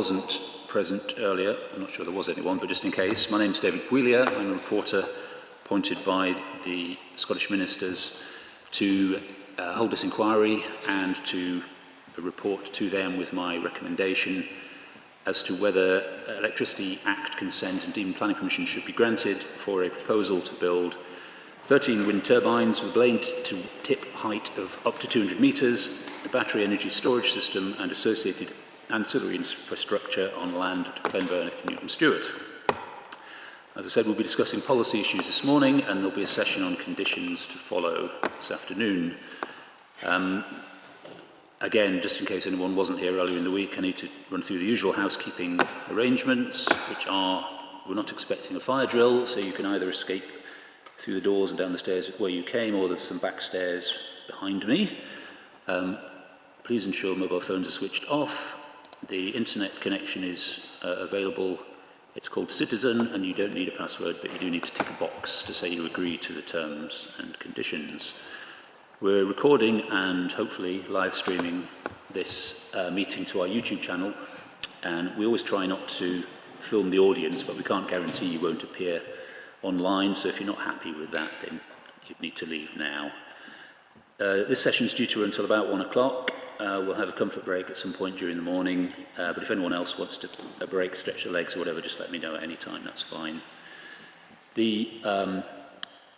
Wasn't present earlier, I'm not sure there was anyone, but just in case, my name's David Bouillier. I'm a reporter appointed by the Scottish ministers to hold this inquiry and to report to them with my recommendation as to whether Electricity Act consent and deemed planning permission should be granted for a proposal to build 13 wind turbines with a blade to tip height of up to 200 metres, a battery energy storage system and associated ancillary infrastructure on land at Glenvernoch and Newton Stewart. As I said, we'll be discussing policy issues this morning, and there'll be a session on conditions to follow this afternoon. Again, just in case anyone wasn't here earlier in the week, I need to run through the usual housekeeping arrangements, which are, we're not expecting a fire drill, so you can either escape through the doors and down the stairs where you came, or there's some back stairs behind me. Please ensure mobile phones are switched off. The internet connection is available. It's called Citizen, and you don't need a password, but you do need to tick a box to say you agree to the terms and conditions. We're recording and hopefully live streaming this meeting to our YouTube channel, and we always try not to film the audience, but we can't guarantee you won't appear online, so if you're not happy with that, then you need to leave now. This session is due to run until about 1 o'clock. We'll have a comfort break at some point during the morning, but if anyone else wants to a break, stretch their legs or whatever, just let me know at any time, that's fine. The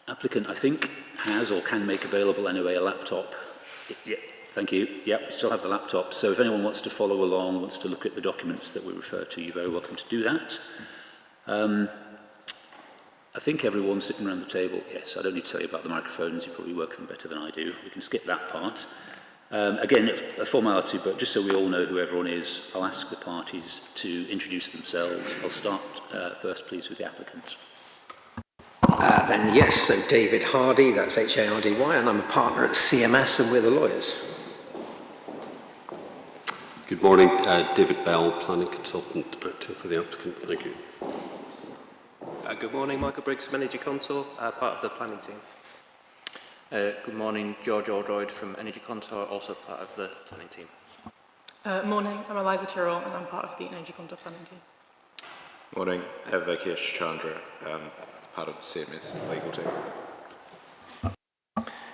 applicant, I think, has or can make available anyway a laptop. Yeah, thank you. Yep, we still have the laptop, so if anyone wants to follow along, wants to look at the documents that we refer to, you're very welcome to do that. I think everyone's sitting around the table. Yes, I don't need to tell you about the microphones, you probably work them better than I do. We can skip that part. Again, it's a formality, but just so we all know who everyone is, I'll ask the parties to introduce themselves. I'll start first, please, with the applicant. Then yes, so David Hardy, that's H-A-R-D-Y, and I'm a partner at CMS, and we're the lawyers. Good morning, David Bell, planning consultant acting for the applicant. Thank you. Good morning, Michael Briggs from Energy Contour, part of the planning team. Good morning, George Aldroyd from Energy Contour, also part of the planning team. Morning, I'm Eliza Tyrrell and I'm part of the Energy Contour planning team. Morning, Avakesh Chandra, part of CMS legal team.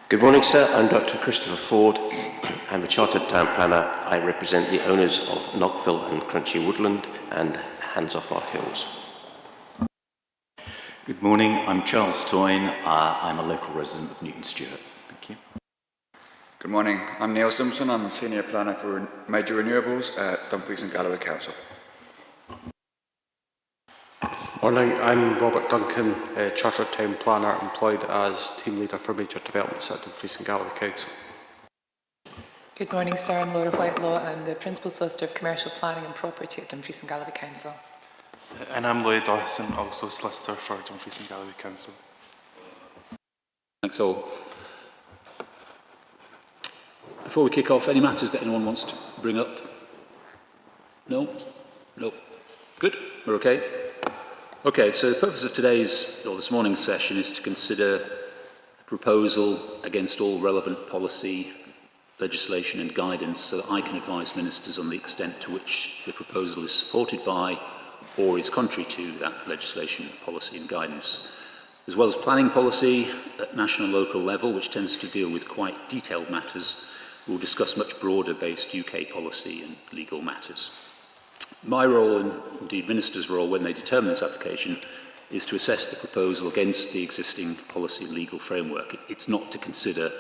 Good morning, sir. I'm Dr. Christopher Ford. I'm a chartered town planner. I represent the owners of Knockville and Crunchy Woodland and Hands Off Our Hills. Good morning, I'm Charles Toyne. I'm a local resident of Newton Stewart. Thank you. Good morning, I'm Neil Simpson. I'm Senior Planner for Major Renewables at Dumfries and Galloway Council. Morning, I'm Robert Duncan, Chartered Town Planner employed as Team Leader for Major Developments at Dumfries and Galloway Council. Good morning, sir. I'm Laura Whitelaw. I'm the Principal Solicitor of Commercial Planning and Property at Dumfries and Galloway Council. And I'm Lloyd Dawson, also solicitor for Dumfries and Galloway Council. Thanks all. Before we kick off, any matters that anyone wants to bring up? No? No. Good, we're okay. Okay, so the purpose of today's, or this morning's session is to consider the proposal against all relevant policy, legislation and guidance so that I can advise ministers on the extent to which the proposal is supported by or is contrary to that legislation, policy and guidance, as well as planning policy at national and local level, which tends to deal with quite detailed matters. We'll discuss much broader based UK policy and legal matters. My role, and indeed ministers' role when they determine this application, is to assess the proposal against the existing policy and legal framework. It's not to consider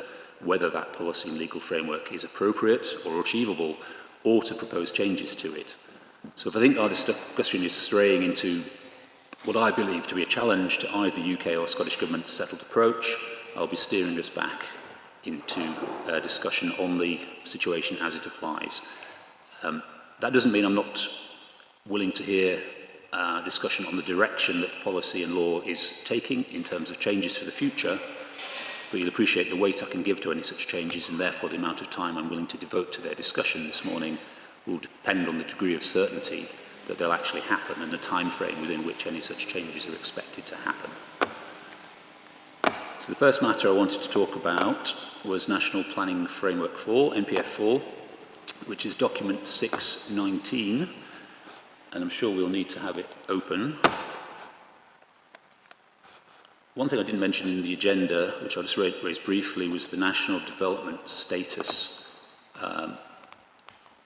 whether that policy and legal framework is appropriate or achievable, or to propose changes to it. So if I think our discussion is straying into what I believe to be a challenge to either UK or Scottish Government's settled approach, I'll be steering us back into a discussion on the situation as it applies. That doesn't mean I'm not willing to hear discussion on the direction that policy and law is taking in terms of changes for the future, but you'll appreciate the weight I can give to any such changes, and therefore the amount of time I'm willing to devote to their discussion this morning will depend on the degree of certainty that they'll actually happen and the time frame within which any such changes are expected to happen. So the first matter I wanted to talk about was National Planning Framework 4, NPF 4, which is document 619, and I'm sure we'll need to have it open. One thing I didn't mention in the agenda, which I'll just raise briefly, was the national development status.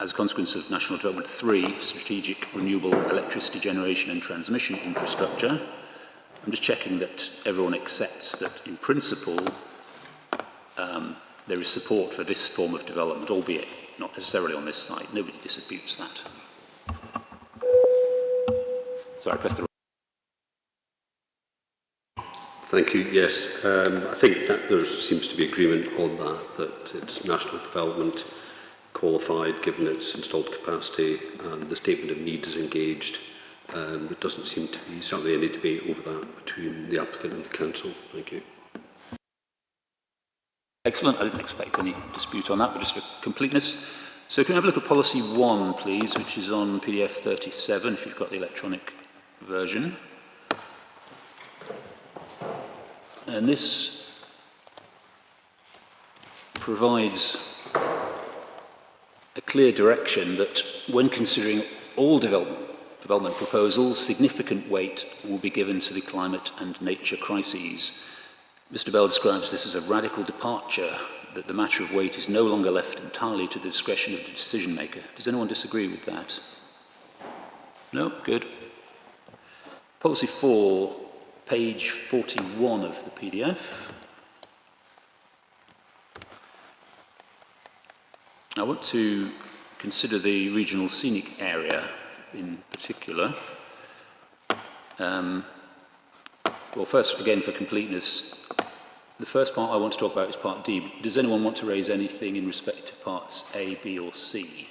As a consequence of National Development 3, Strategic Renewable Electricity Generation and Transmission Infrastructure, I'm just checking that everyone accepts that, in principle, there is support for this form of development, albeit not necessarily on this site. Nobody disputes that. Sorry, I pressed the... Thank you. Yes, I think that there seems to be agreement on that it's national development qualified given its installed capacity and the statement of need is engaged. There doesn't seem to be certainly any debate over that between the applicant and the council. Thank you. Excellent. I didn't expect any dispute on that, but just for completeness. So can we have a look at policy 1, please, which is on PDF 37, if you've got the electronic version. And this provides a clear direction that when considering all development proposals, significant weight will be given to the climate and nature crises. Mr. Bell describes this as a radical departure, that the matter of weight is no longer left entirely to the discretion of the decision maker. Does anyone disagree with that? No? Good. Policy 4, page 41 of the PDF. I want to consider the regional scenic area in particular. Well, first, again, for completeness, the first part I want to talk about is part D. Does anyone want to raise anything in respect of parts A, B, or C?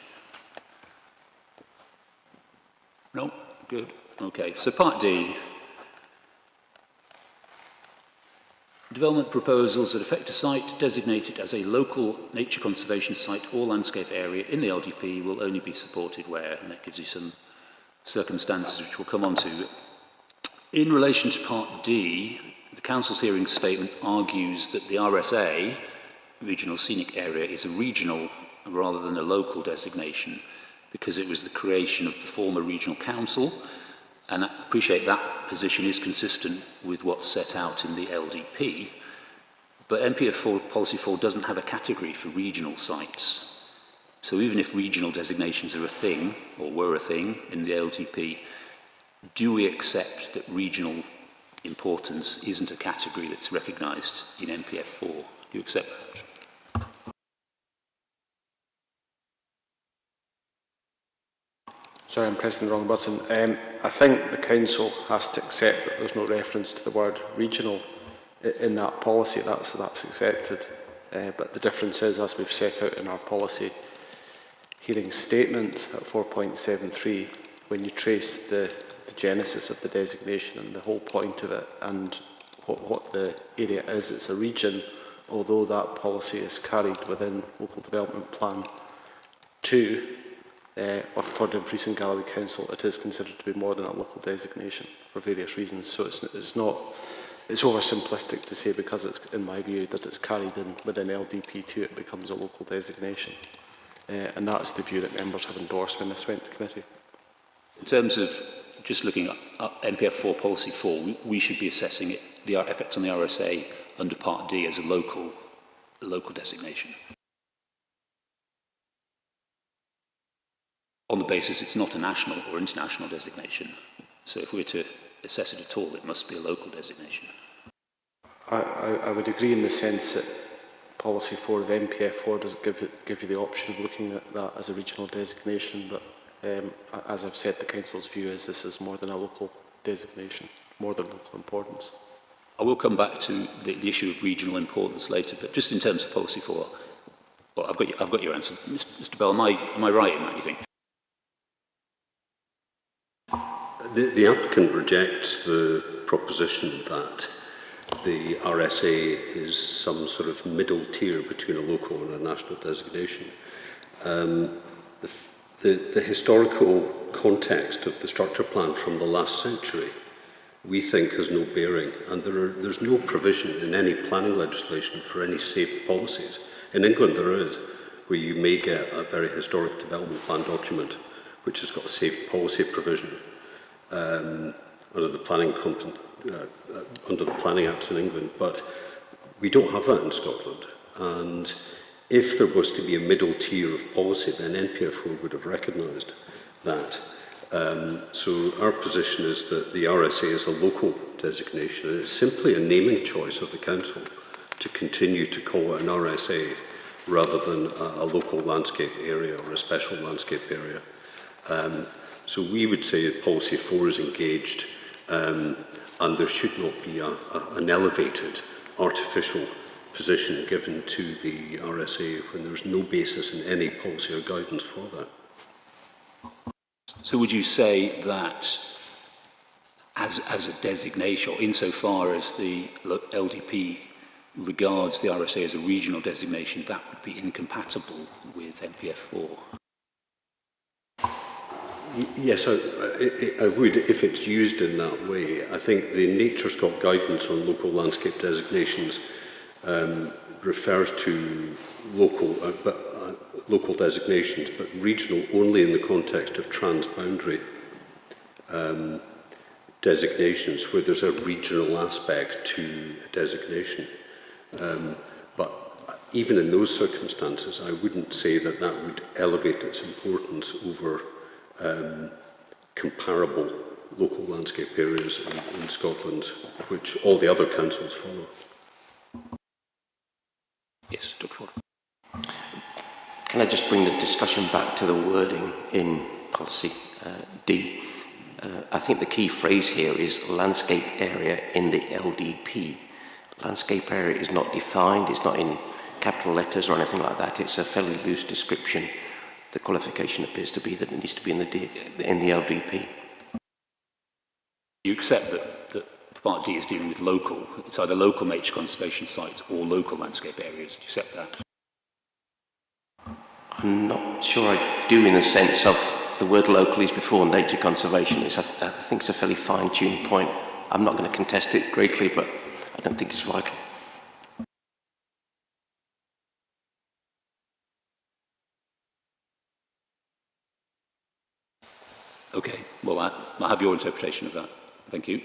No? Good. Okay, so part D. Development proposals that affect a site designated as a local nature conservation site or landscape area in the LDP will only be supported where, and that gives you some circumstances which we'll come on to. In relation to part D, the Council's hearing statement argues that the RSA, Regional Scenic Area, is a regional rather than a local designation because it was the creation of the former Regional Council, and I appreciate that position is consistent with what's set out in the LDP, but NPF4 Policy 4 doesn't have a category for regional sites. So even if regional designations are a thing, or were a thing, in the LDP, do we accept that regional importance isn't a category that's recognised in NPF4? Do you accept that? Sorry, I'm pressing the wrong button. I think the Council has to accept that there's no reference to the word regional in that policy. That's accepted. But the difference is, as we've set out in our policy hearing statement at 4.73, when you trace the genesis of the designation and the whole point of it and what the area is, it's a region, although that policy is carried within Local Development Plan 2 for Dumfries and Galloway Council, it is considered to be more than a local designation for various reasons. So it's oversimplistic to say, because it's, in my view, that it's carried in within LDP2, it becomes a local designation. And that's the view that members have endorsed when this went to committee. In terms of just looking at NPF4 Policy 4, we should be assessing it, the effects on the RSA under Part D as a local designation. On the basis it's not a national or international designation. So if we were to assess it at all, it must be a local designation. I would agree in the sense that Policy 4 of NPF4 does give you the option of looking at that as a regional designation, but as I've said, the Council's view is this is more than a local designation, more than local importance. I will come back to the issue of regional importance later, but just in terms of Policy 4, well, I've got your answer. Mr. Bell, am I right in that, you think? The applicant rejects the proposition that the RSA is some sort of middle tier between a local and a national designation. The historical context of the structure plan from the last century, we think, has no bearing, and there's no provision in any planning legislation for any safe policies. In England there is, where you may get a very historic development plan document which has got a safe policy provision under the Planning Act in England, but we don't have that in Scotland. And if there was to be a middle tier of policy, then NPF4 would have recognised that. So our position is that the RSA is a local designation, and it's simply a naming choice of the council to continue to call it an RSA rather than a local landscape area or a special landscape area. So we would say that policy 4 is engaged, and there should not be an elevated artificial position given to the RSA when there's no basis in any policy or guidance for that. So would you say that as a designation, or insofar as the LDP regards the RSA as a regional designation, that would be incompatible with MPF4? Yes, I would, if it's used in that way. I think the Nature Scot guidance on local landscape designations refers to local designations, but regional only in the context of transboundary designations where there's a regional aspect to a designation. But even in those circumstances, I wouldn't say that that would elevate its importance over comparable local landscape areas in Scotland, which all the other councils follow. Yes, Dr. Ford. Can I just bring the discussion back to the wording in policy D? I think the key phrase here is landscape area in the LDP. Landscape area is not defined, it's not in capital letters or anything like that. It's a fairly loose description. The qualification appears to be that it needs to be in the LDP. You accept that Part D is dealing with local, it's either local nature conservation sites or local landscape areas. Do you accept that? I'm not sure I do, in the sense of the word local is before nature conservation. I think it's a fairly fine-tuned point. I'm not going to contest it greatly, but I don't think it's vital. Okay, well, I have your interpretation of that. Thank you.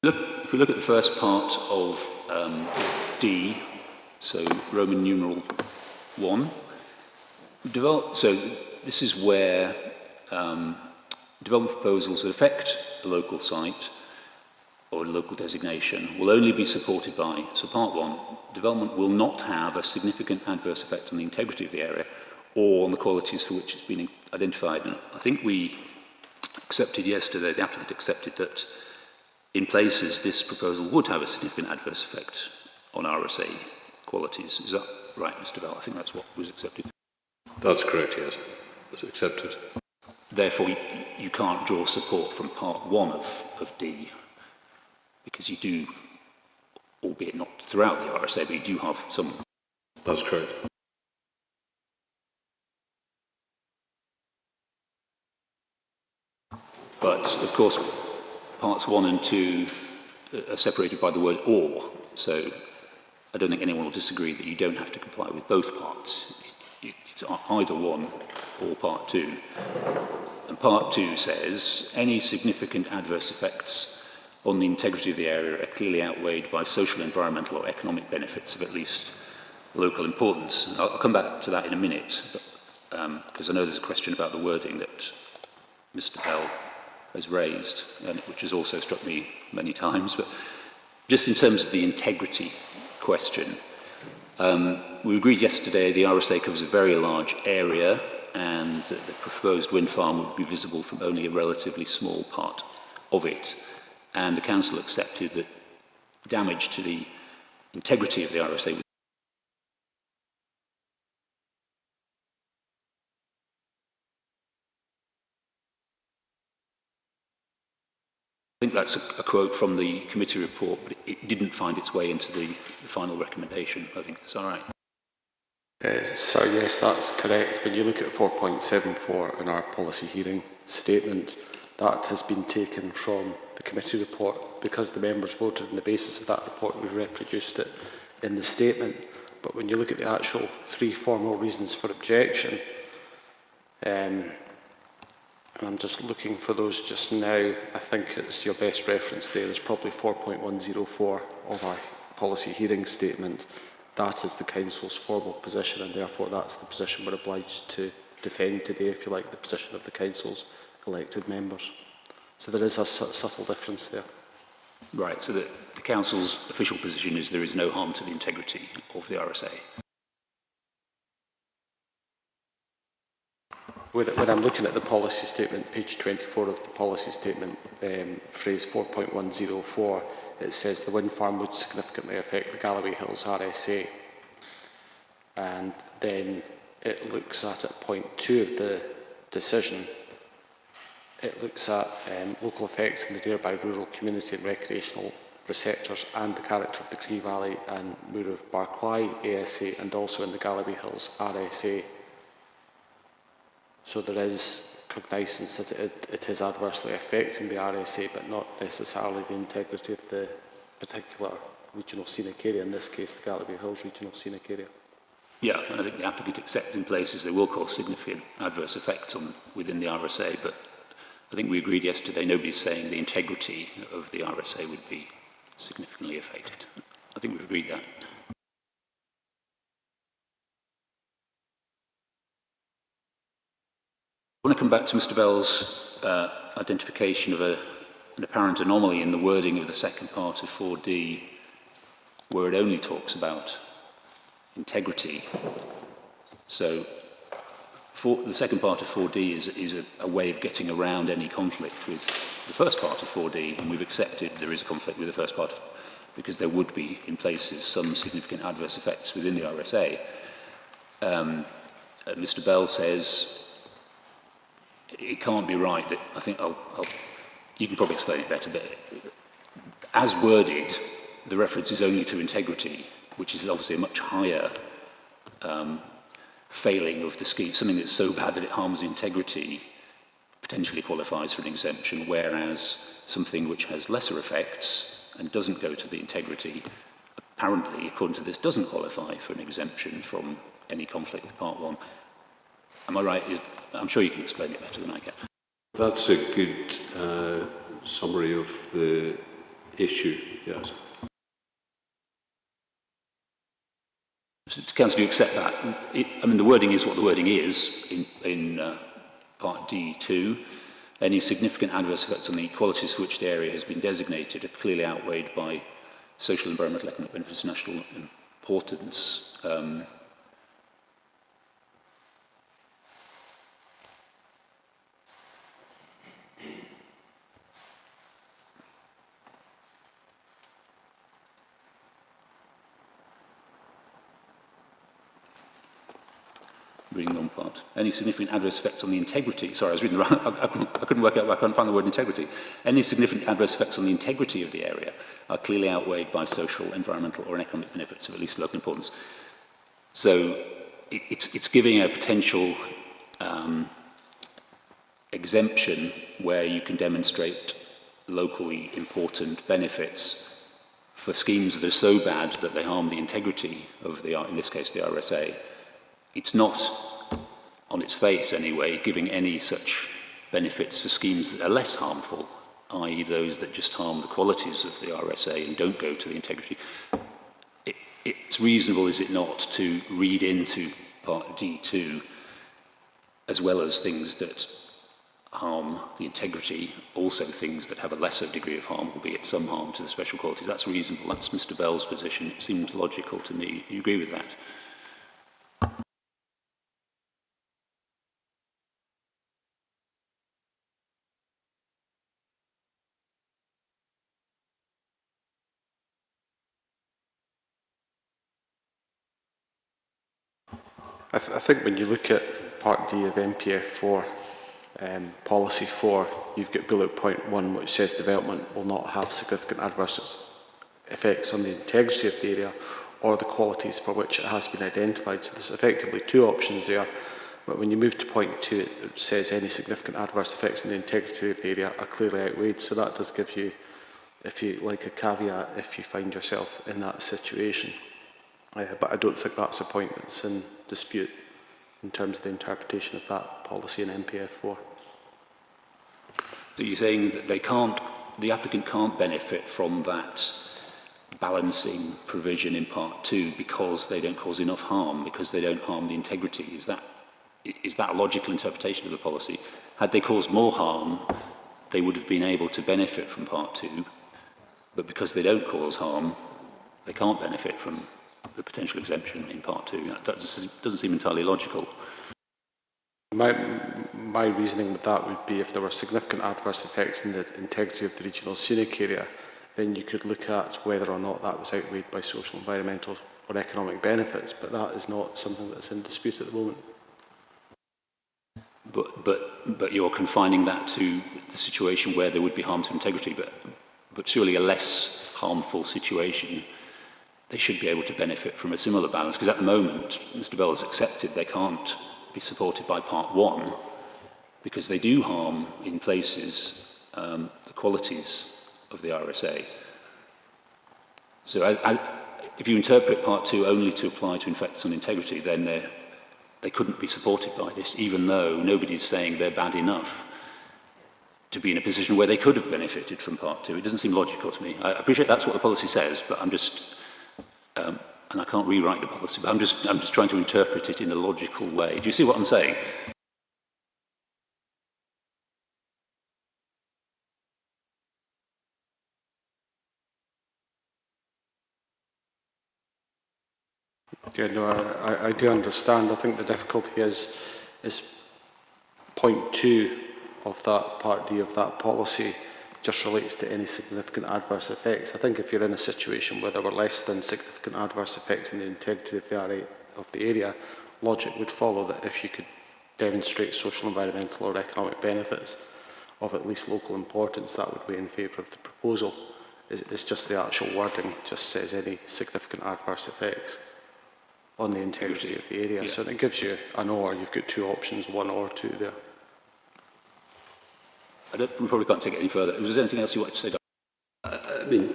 If we look at the first part of D, so Roman numeral 1, so this is where development proposals that affect a local site or a local designation will only be supported by, so part 1, development will not have a significant adverse effect on the integrity of the area or on the qualities for which it's been identified. And I think we accepted yesterday, the applicant accepted that in places this proposal would have a significant adverse effect on RSA qualities. Is that right, Mr. Bell? I think that's what was accepted. That's correct, yes. It's accepted. Therefore, you can't draw support from part 1 of D, because you do, albeit not throughout the RSA, but you do have some. That's correct. But, of course, parts 1 and 2 are separated by the word or, so I don't think anyone will disagree that you don't have to comply with both parts. It's either 1 or part 2. And part 2 says, any significant adverse effects on the integrity of the area are clearly outweighed by social, environmental or economic benefits of at least local importance. And I'll come back to that in a minute, because I know there's a question about the wording that Mr. Bell has raised, which has also struck me many times. But just in terms of the integrity question, we agreed yesterday the RSA covers a very large area and that the proposed wind farm would be visible from only a relatively small part of it. And the council accepted that damage to the integrity of the RSA was I think that's a quote from the committee report, but it didn't find its way into the final recommendation. I think it's all right. So yes, that's correct. When you look at 4.74 in our policy hearing statement, that has been taken from the committee report. Because the members voted on the basis of that report, we've reproduced it in the statement. But when you look at the actual 3 formal reasons for objection, and I'm just looking for those just now, I think it's your best reference there. There's probably 4.104 of our policy hearing statement. That is the Council's formal position, and therefore that's the position we're obliged to defend today, if you like, the position of the Council's elected members. So there is a subtle difference there. Right, so the Council's official position is there is no harm to the integrity of the RSA. When I'm looking at the policy statement, page 24 of the policy statement, phrase 4.104, it says the wind farm would significantly affect the Galloway Hills RSA. And then it looks at point 2 of the decision. It looks at local effects in the nearby rural community and recreational receptors and the character of the Cree Valley and Moor of Barclay ASA, and also in the Galloway Hills RSA. So there is cognizance that it is adversely affecting the RSA, but not necessarily the integrity of the particular regional scenic area, in this case the Galloway Hills regional scenic area. Yeah, and I think the applicant accepts in places they will cause significant adverse effects within the RSA, but I think we agreed yesterday nobody's saying the integrity of the RSA would be significantly affected. I think we've agreed that. I want to come back to Mr. Bell's identification of an apparent anomaly in the wording of the second part of 4D, where it only talks about integrity. So the second part of 4D is a way of getting around any conflict with the first part of 4D, and we've accepted there is a conflict with the first part because there would be, in places, some significant adverse effects within the RSA. Mr. Bell says it can't be right that, I think you can probably explain it better, but as worded, the reference is only to integrity, which is obviously a much higher failing of the scheme. Something that's so bad that it harms integrity potentially qualifies for an exemption, whereas something which has lesser effects and doesn't go to the integrity, apparently, according to this, doesn't qualify for an exemption from any conflict with Part 1. Am I right? I'm sure you can explain it better than I can. That's a good summary of the issue, yes. So, Councillor, do you accept that? I mean, the wording is what the wording is in Part D2. Any significant adverse effects on the qualities for which the area has been designated are clearly outweighed by social, environmental, economic benefits, national importance. Reading the wrong part. Any significant adverse effects on the integrity. Sorry, I was reading the wrong. I couldn't work out. I couldn't find the word integrity. Any significant adverse effects on the integrity of the area are clearly outweighed by social, environmental, or economic benefits of at least local importance. So it's giving a potential exemption where you can demonstrate locally important benefits for schemes that are so bad that they harm the integrity of the, in this case, the RSA. It's not, on its face anyway, giving any such benefits for schemes that are less harmful, i.e. those that just harm the qualities of the RSA and don't go to the integrity. It's reasonable, is it not, to read into Part D2, as well as things that harm the integrity, also things that have a lesser degree of harm, albeit some harm to the special qualities. That's reasonable. That's Mr. Bell's position. It seems logical to me. Do you agree with that? I think when you look at Part D of MPF 4, Policy 4, you've got bullet point 1, which says development will not have significant adverse effects on the integrity of the area or the qualities for which it has been identified. So there's effectively 2 options there. But when you move to point 2, it says any significant adverse effects on the integrity of the area are clearly outweighed. So that does give you, if you like, a caveat if you find yourself in that situation. But I don't think that's a point that's in dispute in terms of the interpretation of that policy in MPF4. So you're saying that the applicant can't benefit from that balancing provision in Part 2 because they don't cause enough harm, because they don't harm the integrity. Is that a logical interpretation of the policy? Had they caused more harm, they would have been able to benefit from Part 2, but because they don't cause harm, they can't benefit from the potential exemption in Part 2. That doesn't seem entirely logical. My reasoning with that would be if there were significant adverse effects in the integrity of the regional scenic area, then you could look at whether or not that was outweighed by social, environmental or economic benefits, but that is not something that's in dispute at the moment. But you're confining that to the situation where there would be harm to integrity, but surely a less harmful situation, they should be able to benefit from a similar balance, because at the moment, Mr. Bell has accepted they can't be supported by Part 1 because they do harm in places the qualities of the RSA. So if you interpret Part 2 only to apply to effects on integrity, then they couldn't be supported by this, even though nobody's saying they're bad enough to be in a position where they could have benefited from Part 2. It doesn't seem logical to me. I appreciate that's what the policy says, but I'm just, and I can't rewrite the policy, but I'm just trying to interpret it in a logical way. Do you see what I'm saying? Yeah, no, I do understand. I think the difficulty is point 2 of that Part D of that policy just relates to any significant adverse effects. I think if you're in a situation where there were less than significant adverse effects in the integrity of the area, logic would follow that if you could demonstrate social, environmental or economic benefits of at least local importance, that would weigh in favour of the proposal. It's just the actual wording just says any significant adverse effects on the integrity of the area. Yeah. So it gives you an or. You've got two options, 1 or 2 there. We probably can't take it any further. Was there anything else you wanted to say, Doctor? I mean,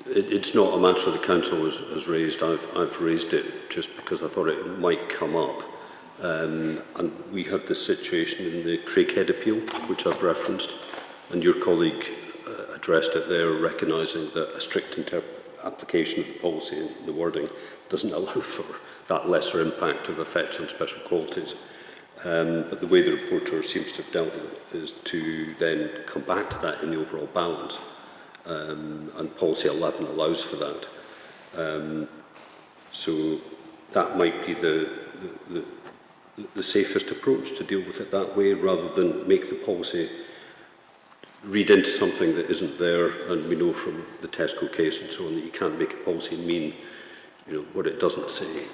it's not a matter the council has raised. I've raised it just because I thought it might come up. And we had this situation in the Craighead appeal, which I've referenced, and your colleague addressed it there, recognising that a strict application of the policy and the wording doesn't allow for that lesser impact of effects on special qualities. But the way the reporter seems to have dealt with it is to then come back to that in the overall balance. And policy 11 allows for that. So that might be the safest approach, to deal with it that way, rather than make the policy read into something that isn't there. And we know from the Tesco case and so on that you can't make a policy mean, what it doesn't say.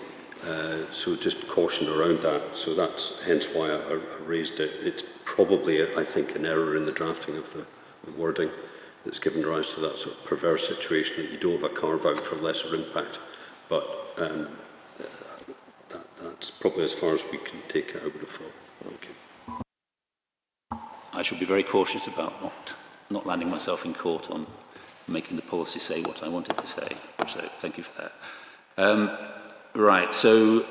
So just caution around that. So that's hence why I raised it. It's probably, I think, an error in the drafting of the wording that's given rise to that sort of perverse situation that you don't have a carve-out for lesser impact. But that's probably as far as we can take it, I would have thought. Thank you. I should be very cautious about not landing myself in court on making the policy say what I wanted to say. So thank you for that. Right, so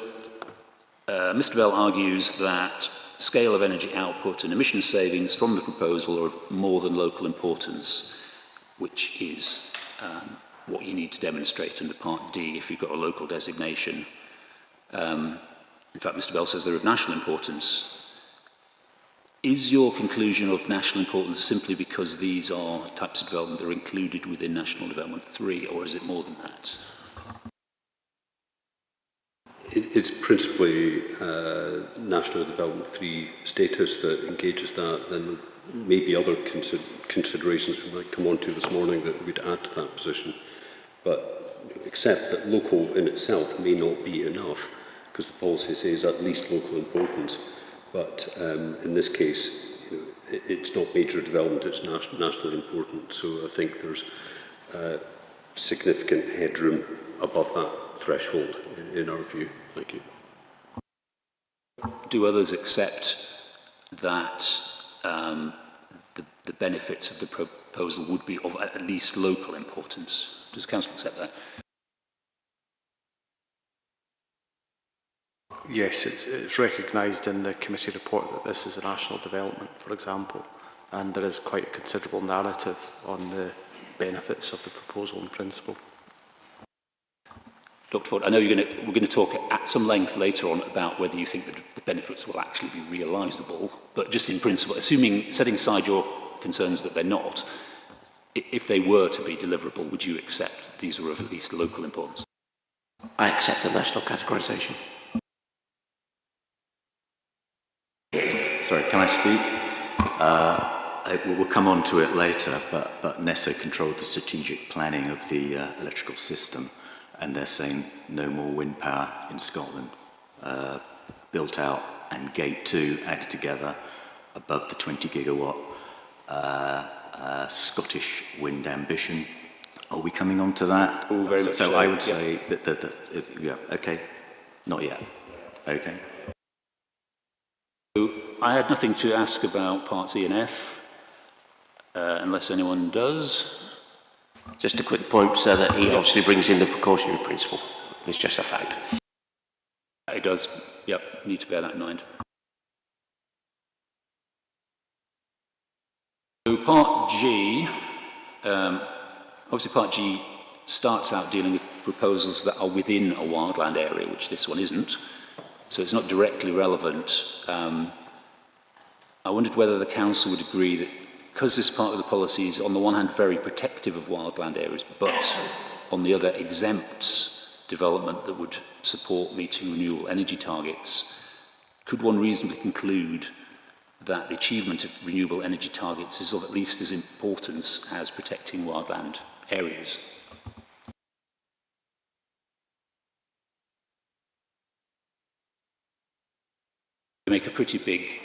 Mr. Bell argues that scale of energy output and emission savings from the proposal are of more than local importance, which is what you need to demonstrate under Part D if you've got a local designation. In fact, Mr. Bell says they're of national importance. Is your conclusion of national importance simply because these are types of development that are included within National Development 3, or is it more than that? It's principally National Development 3 status that engages that. Then maybe other considerations we might come on to this morning that would add to that position. But except that local in itself may not be enough, because the policy says at least local importance. But in this case, it's not major development, it's nationally important. So I think there's significant headroom above that threshold in our view. Thank you. Do others accept that the benefits of the proposal would be of at least local importance? Does Council accept that? Yes, it's recognised in the committee report that this is a national development, for example, and there is quite a considerable narrative on the benefits of the proposal in principle. Dr. Ford, I know we're going to talk at some length later on about whether you think that the benefits will actually be realisable, but just in principle, setting aside your concerns that they're not, if they were to be deliverable, would you accept these are of at least local importance? I accept the national categorisation. Sorry, can I speak? We'll come on to it later, but NESO controlled the strategic planning of the electrical system, and they're saying no more wind power in Scotland. Built out and Gate 2 added together above the 20 gigawatt Scottish wind ambition. Are we coming on to that? Oh, very much so I would say yeah, okay, not yet, okay. I had nothing to ask about parts E and F, unless anyone does. Just a quick point, sir, that he obviously brings in the precautionary principle. It's just a fact. It does, yep, need to bear that in mind. So part G, obviously part G starts out dealing with proposals that are within a wildland area, which this one isn't. So it's not directly relevant. I wondered whether the council would agree that because this part of the policy is on the one hand very protective of wildland areas, but on the other exempts development that would support meeting renewable energy targets, could one reasonably conclude that the achievement of renewable energy targets is of at least as importance as protecting wildland areas? We make a pretty big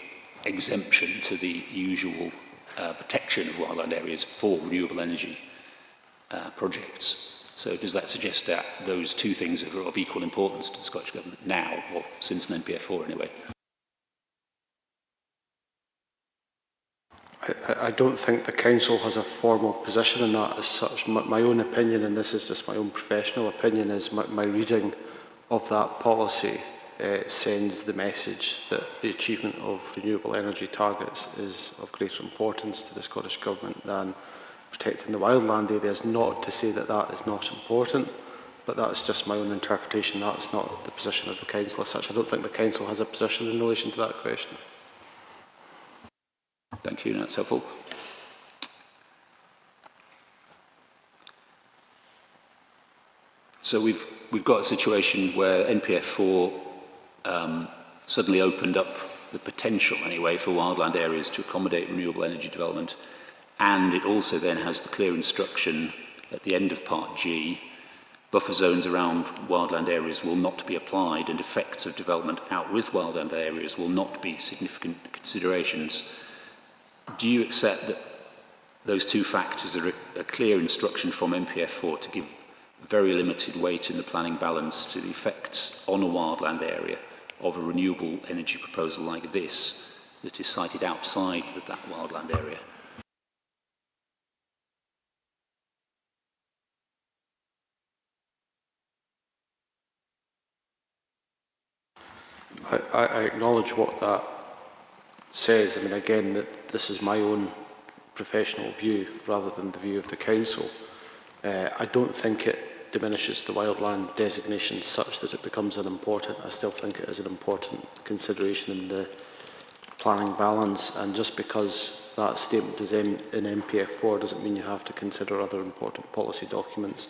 exemption to the usual protection of wildland areas for renewable energy projects. So does that suggest that those two things are of equal importance to the Scottish Government now, or since an NPF4 anyway? I don't think the council has a formal position on that as such. My own opinion, and this is just my own professional opinion, is my reading of that policy sends the message that the achievement of renewable energy targets is of greater importance to the Scottish Government than protecting the wildland areas. Not to say that that is not important, but that's just my own interpretation. That's not the position of the council as such. I don't think the council has a position in relation to that question. Thank you, that's helpful. So we've got a situation where NPF4 suddenly opened up the potential, anyway, for wildland areas to accommodate renewable energy development, and it also then has the clear instruction at the end of Part G, buffer zones around wildland areas will not be applied, and effects of development out with wildland areas will not be significant considerations. Do you accept that those two factors are a clear instruction from NPF4 to give very limited weight in the planning balance to the effects on a wildland area of a renewable energy proposal like this that is sited outside of that wildland area? I acknowledge what that says. I mean, again, that this is my own professional view rather than the view of the council. I don't think it diminishes the wildland designation such that it becomes unimportant. I still think it is an important consideration in the planning balance, and just because that statement is in NPF4 doesn't mean you have to consider other important policy documents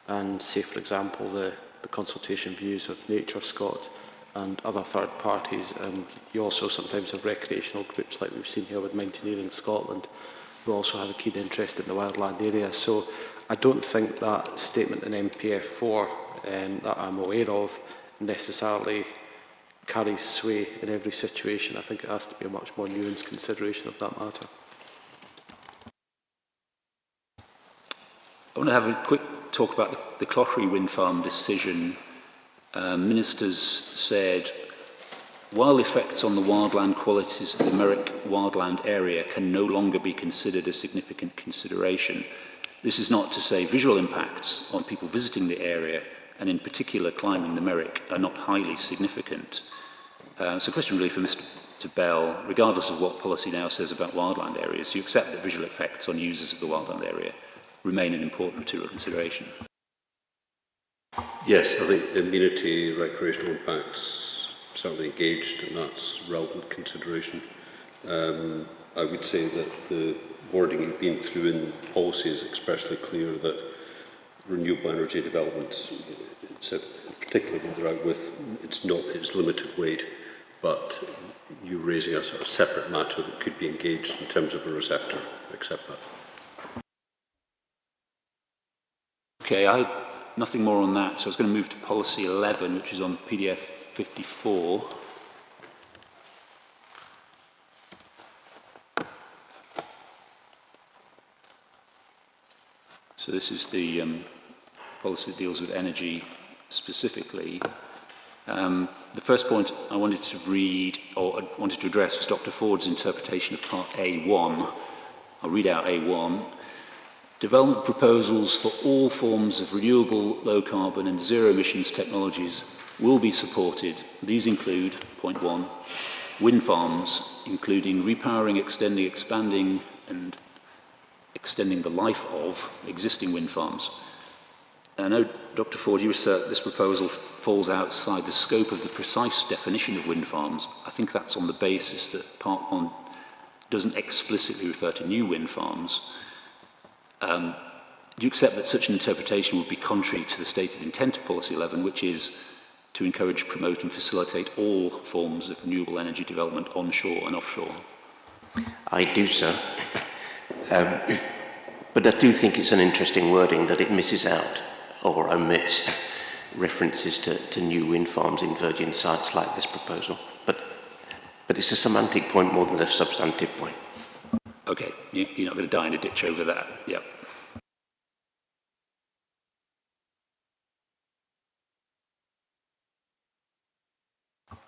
and say, for example, the consultation views of Nature Scot and other third parties. And you also sometimes have recreational groups like we've seen here with Mountaineering Scotland, who also have a keen interest in the wildland area. So I don't think that statement in NPF4 that I'm aware of necessarily carries sway in every situation. I think it has to be a much more nuanced consideration of that matter. I want to have a quick talk about the Cloughery wind farm decision. Ministers said, while effects on the wildland qualities of the Merrick wildland area can no longer be considered a significant consideration, this is not to say visual impacts on people visiting the area and in particular climbing the Merrick, are not highly significant. So question really for Mr. Bell, regardless of what policy now says about wildland areas, do you accept that visual effects on users of the wildland area remain an important material consideration? Yes, I think amenity, recreational impacts certainly engaged, and that's relevant consideration. I would say that the wording you've been through in policy is expressly clear that renewable energy developments, particularly when they're out with, it's limited weight, but you're raising a sort of separate matter that could be engaged in terms of a receptor. Accept that. Okay, nothing more on that, so I was going to move to policy 11, which is on PDF 54. So this is the policy that deals with energy specifically. The first point I wanted to read, or I wanted to address, was Dr. Ford's interpretation of part A1. I'll read out A1. Development proposals for all forms of renewable, low carbon and zero emissions technologies will be supported. These include, point 1, wind farms, including repowering, extending, expanding and extending the life of existing wind farms. I know, Dr. Ford, you assert this proposal falls outside the scope of the precise definition of wind farms. I think that's on the basis that Part 1 doesn't explicitly refer to new wind farms. Do you accept that such an interpretation would be contrary to the stated intent of Policy 11, which is to encourage, promote and facilitate all forms of renewable energy development onshore and offshore? I do, sir. But I do think it's an interesting wording that it misses out or omits references to new wind farms in virgin sites like this proposal. But it's a semantic point more than a substantive point. Okay, you're not going to die in a ditch over that. Yep.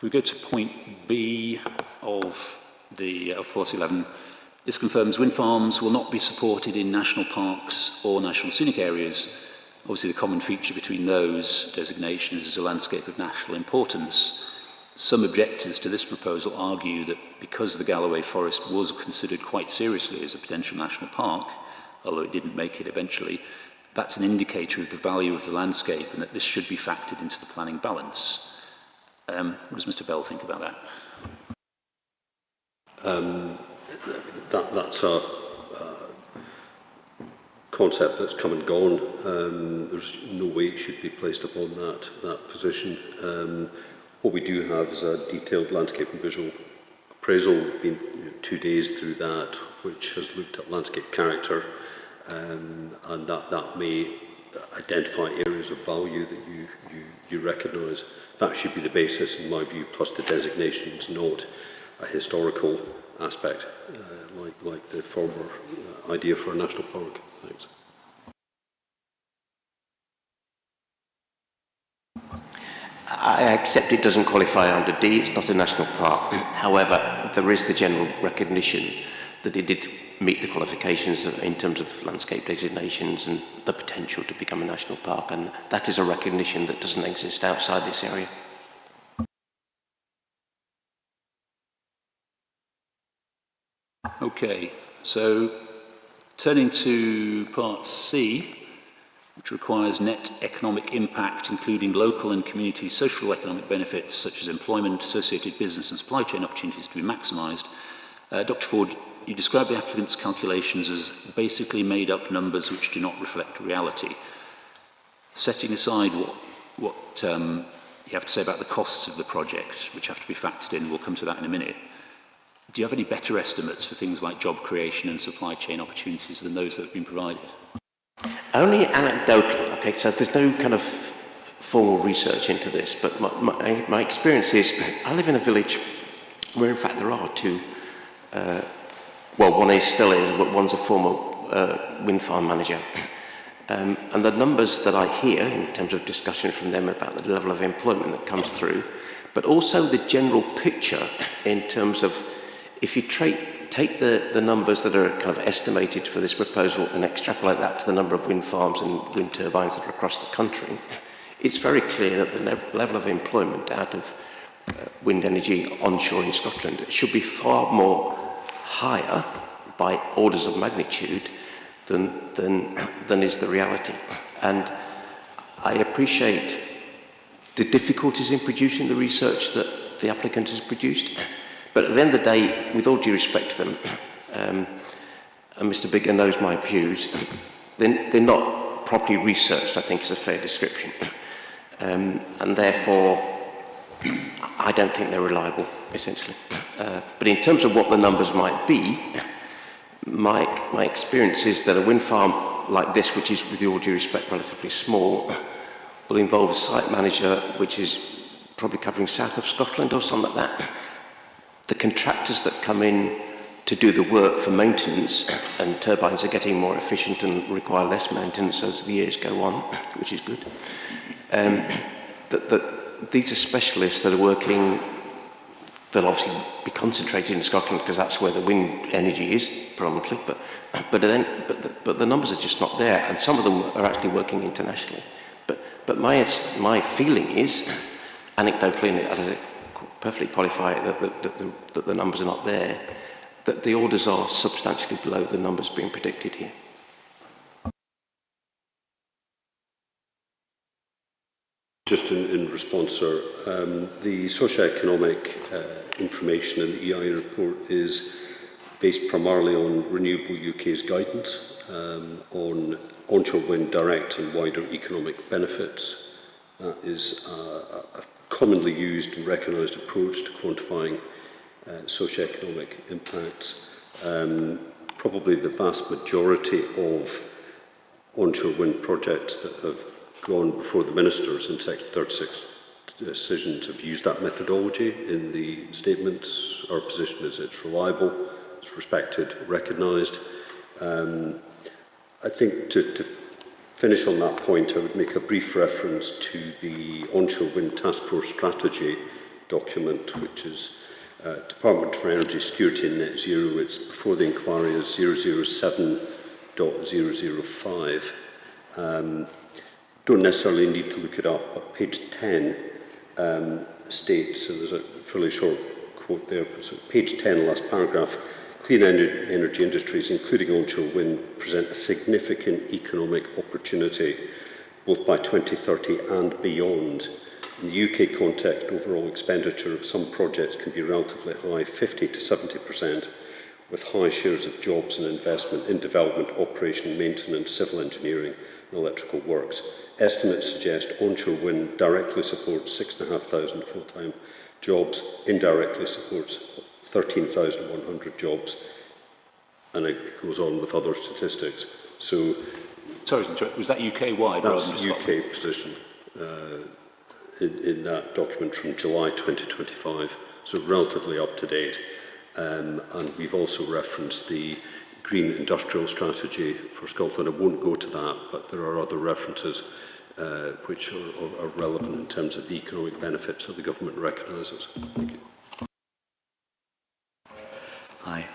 We go to point B of Policy 11. This confirms wind farms will not be supported in national parks or national scenic areas. Obviously, the common feature between those designations is a landscape of national importance. Some objectors to this proposal argue that because the Galloway Forest was considered quite seriously as a potential national park, although it didn't make it eventually, that's an indicator of the value of the landscape and that this should be factored into the planning balance. What does Mr. Bell think about that? That's a concept that's come and gone. There's no weight should be placed upon that position. What we do have is a detailed landscape and visual appraisal. We've been 2 days through that, which has looked at landscape character, and that may identify areas of value that you recognise. That should be the basis, in my view, plus the designations, not a historical aspect, like the former idea for a national park. Thanks. I accept it doesn't qualify under D, it's not a national park. However, there is the general recognition that it did meet the qualifications in terms of landscape designations and the potential to become a national park, and that is a recognition that doesn't exist outside this area. Okay, so turning to Part C, which requires net economic impact, including local and community social economic benefits such as employment, associated business and supply chain opportunities to be maximised. Dr. Ford, you describe the applicant's calculations as basically made up numbers which do not reflect reality. Setting aside what you have to say about the costs of the project, which have to be factored in, we'll come to that in a minute, do you have any better estimates for things like job creation and supply chain opportunities than those that have been provided? Only anecdotal, okay, so there's no kind of formal research into this, but my experience is, I live in a village where in fact there are two, well, one still is, but one's a former wind farm manager. And the numbers that I hear in terms of discussion from them about the level of employment that comes through, but also the general picture in terms of if you take the numbers that are kind of estimated for this proposal and extrapolate that to the number of wind farms and wind turbines that are across the country, it's very clear that the level of employment out of wind energy onshore in Scotland should be far more higher by orders of magnitude than is the reality. And I appreciate the difficulties in producing the research that the applicant has produced, but at the end of the day, with all due respect to them, and Mr. Bigger knows my views, they're not properly researched, I think is a fair description. And therefore, I don't think they're reliable, essentially. But in terms of what the numbers might be, my experience is that a wind farm like this, which is, with all due respect, relatively small, will involve a site manager which is probably covering south of Scotland or something like that. The contractors that come in to do the work for maintenance, and turbines are getting more efficient and require less maintenance as the years go on, which is good. These are specialists that are working. They'll obviously be concentrated in Scotland because that's where the wind energy is predominantly, but the numbers are just not there, and some of them are actually working internationally. But my feeling is, anecdotally, and it doesn't perfectly qualify it, that the numbers are not there, that the orders are substantially below the numbers being predicted here. Just in response, sir, the socio-economic information in the EI report is based primarily on Renewable UK's guidance on onshore wind direct and wider economic benefits. That is a commonly used and recognised approach to quantifying socio-economic impacts. Probably the vast majority of onshore wind projects that have gone before the ministers in Section 36 decisions have used that methodology in the statements. Our position is it's reliable, it's respected, recognised. I think to finish on that point, I would make a brief reference to the Onshore Wind Task Force Strategy document, which is Department for Energy Security and Net Zero. It's before the inquiry as 007.005. Don't necessarily need to look it up, but page 10 states, so there's a fairly short quote there, so page 10, last paragraph, clean energy industries, including onshore wind, present a significant economic opportunity, both by 2030 and beyond. In the UK context, overall expenditure of some projects can be relatively high, 50 to 70%, with high shares of jobs and investment in development, operation, maintenance, civil engineering and electrical works. Estimates suggest onshore wind directly supports 6,500 full-time jobs, indirectly supports 13,100 jobs, and it goes on with other statistics. So, sorry, was that UK-wide? That's the UK position in that document from July 2025, so relatively up to date. And we've also referenced the Green Industrial Strategy for Scotland. I won't go to that, but there are other references which are relevant in terms of the economic benefits that the government recognises. Thank you. Hi.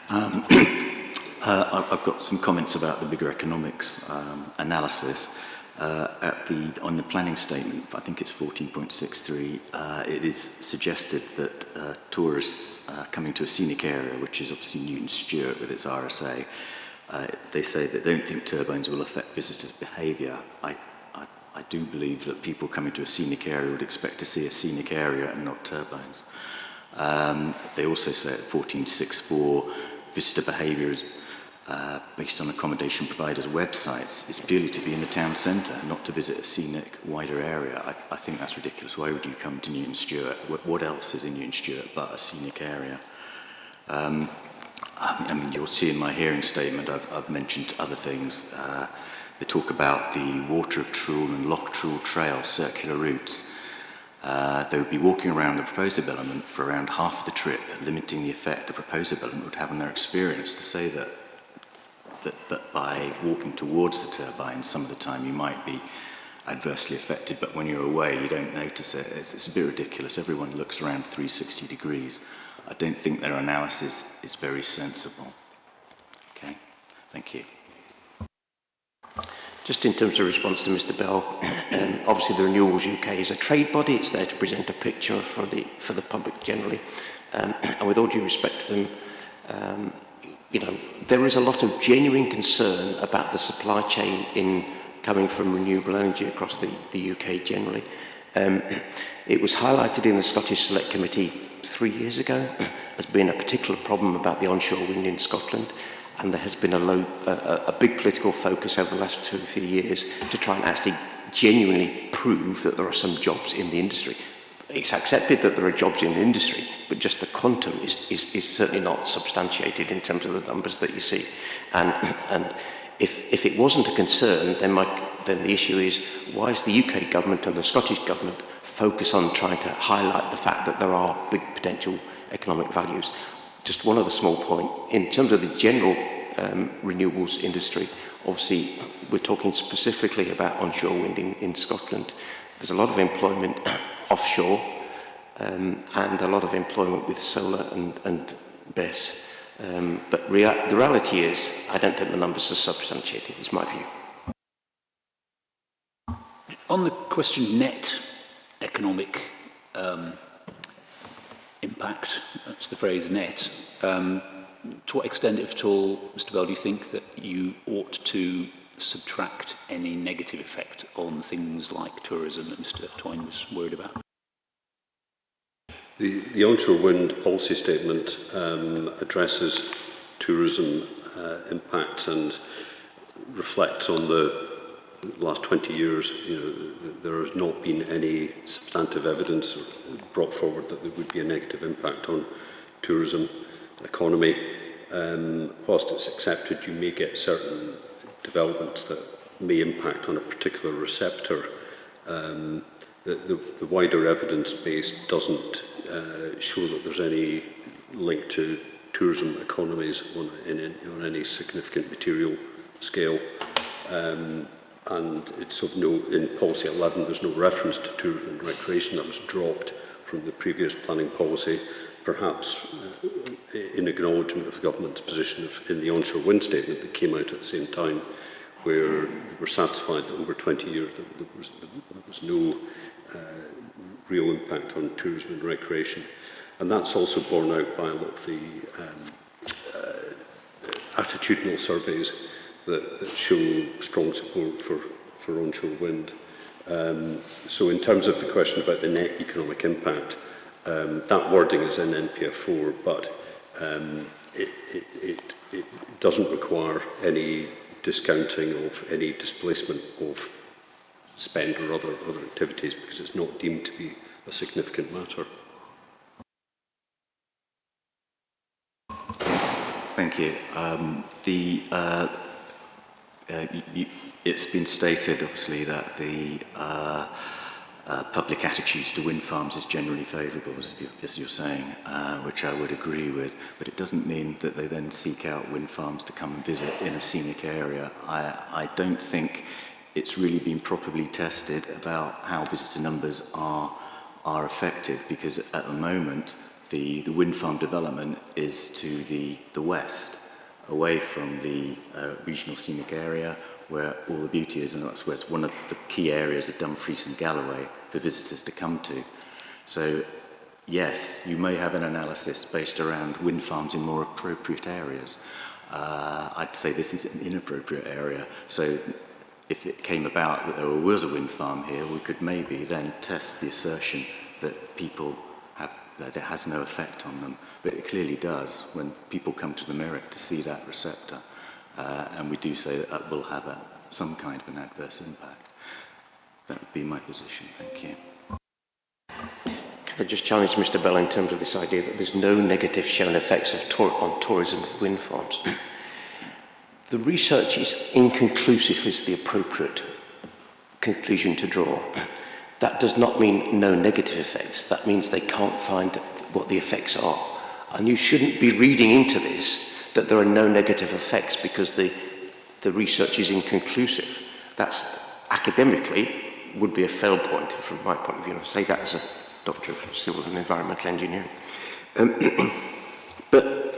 I've got some comments about the bigger economics analysis. On the planning statement, I think it's 14.63, it is suggested that tourists coming to a scenic area, which is obviously Newton Stewart with its RSA, they say that they don't think turbines will affect visitors' behaviour. I do believe that people coming to a scenic area would expect to see a scenic area and not turbines. They also say at 14.64, visitor behaviour is based on accommodation providers' websites. It's purely to be in the town centre, not to visit a scenic, wider area. I think that's ridiculous. Why would you come to Newton Stewart? What else is in Newton Stewart but a scenic area? I mean, you'll see in my hearing statement, I've mentioned other things. They talk about the Water of Trool and Loch Trool Trail circular routes. They would be walking around the proposed development for around half of the trip, limiting the effect the proposed development would have on their experience. To say that by walking towards the turbine, some of the time you might be adversely affected, but when you're away, you don't notice it. It's a bit ridiculous. Everyone looks around 360 degrees. I don't think their analysis is very sensible. Okay, thank you. Just in terms of response to Mr. Bell, obviously the Renewables UK is a trade body. It's there to present a picture for the public generally. And with all due respect to them, you know, there is a lot of genuine concern about the supply chain coming from renewable energy across the UK generally. It was highlighted in the Scottish Select Committee 3 years ago as being a particular problem about the onshore wind in Scotland, and there has been a big political focus over the last 2 or 3 years to try and actually genuinely prove that there are some jobs in the industry. It's accepted that there are jobs in the industry, but just the quantum is certainly not substantiated in terms of the numbers that you see. And if it wasn't a concern, then the issue is, why is the UK government and the Scottish government focus on trying to highlight the fact that there are big potential economic values? Just one other small point. In terms of the general renewables industry, obviously we're talking specifically about onshore wind in Scotland. There's a lot of employment offshore and a lot of employment with solar and BESS. But the reality is, I don't think the numbers are substantiated, is my view. On the question net economic impact, that's the phrase net, to what extent, if at all, Mr. Bell, do you think that you ought to subtract any negative effect on things like tourism that Mr. Toyne was worried about? The onshore wind policy statement addresses tourism impacts and reflects on the last 20 years. You know, there has not been any substantive evidence brought forward that there would be a negative impact on tourism economy. Whilst it's accepted, you may get certain developments that may impact on a particular receptor. The wider evidence base doesn't show that there's any link to tourism economies on any significant material scale. And it's of no, in policy 11, there's no reference to tourism and recreation. That was dropped from the previous planning policy, perhaps in acknowledgement of the government's position in the onshore wind statement that came out at the same time, where they were satisfied that over 20 years there was no real impact on tourism and recreation. And that's also borne out by a lot of the attitudinal surveys that show strong support for onshore wind. So in terms of the question about the net economic impact, that wording is in NPF4, but it doesn't require any discounting of any displacement of spend or other activities, because it's not deemed to be a significant matter. Thank you. It's been stated, obviously, that the public attitudes to wind farms is generally favourable, as you're saying, which I would agree with, but it doesn't mean that they then seek out wind farms to come and visit in a scenic area. I don't think it's really been properly tested about how visitor numbers are effective, because at the moment the wind farm development is to the west, away from the regional scenic area where all the beauty is, and that's where it's one of the key areas of Dumfries and Galloway for visitors to come to. So yes, you may have an analysis based around wind farms in more appropriate areas. I'd say this is an inappropriate area, so if it came about that there was a wind farm here, we could maybe then test the assertion that people have, that it has no effect on them, but it clearly does when people come to the Merrick to see that receptor, and we do say that that will have some kind of an adverse impact. That would be my position. Thank you. Can I just challenge Mr. Bell in terms of this idea that there's no negative shown effects on tourism of wind farms? The research is inconclusive is the appropriate conclusion to draw. That does not mean no negative effects. That means they can't find what the effects are. And you shouldn't be reading into this that there are no negative effects because the research is inconclusive. That's academically would be a fail point from my point of view. And I say that as a Doctor of Civil and Environmental Engineering. But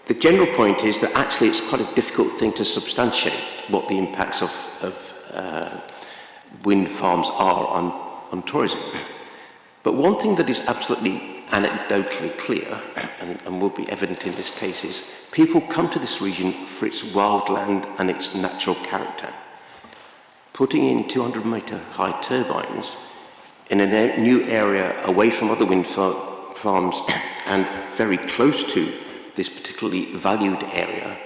the general point is that actually it's quite a difficult thing to substantiate what the impacts of wind farms are on tourism. But one thing that is absolutely anecdotally clear, and will be evident in this case, is people come to this region for its wildland and its natural character. Putting in 200-metre high turbines in a new area away from other wind farms and very close to this particularly valued area,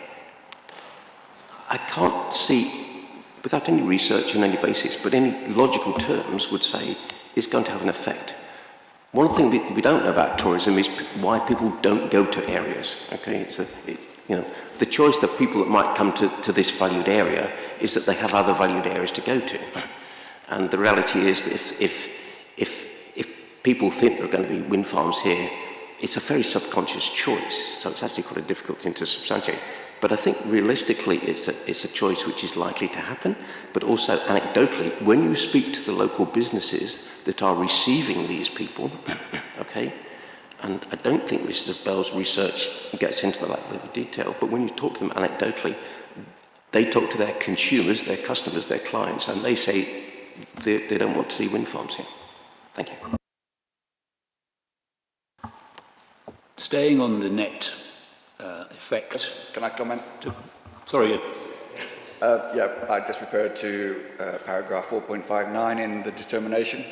I can't see, without any research on any basis, but any logical terms would say it's going to have an effect. One thing we don't know about tourism is why people don't go to areas. Okay, it's the choice of people that might come to this valued area is that they have other valued areas to go to, and the reality is that if people think there are going to be wind farms here, it's a very subconscious choice. So it's actually quite a difficult thing to substantiate. But I think realistically, it's a choice which is likely to happen. But also anecdotally, when you speak to the local businesses that are receiving these people, okay, and I don't think Mr. Bell's research gets into that level of detail, but when you talk to them anecdotally, they talk to their consumers, their customers, their clients, and they say they don't want to see wind farms here. Thank you. Staying on the net effect. Can I comment? Sorry. Yeah, I just referred to paragraph 4.59 in the determination,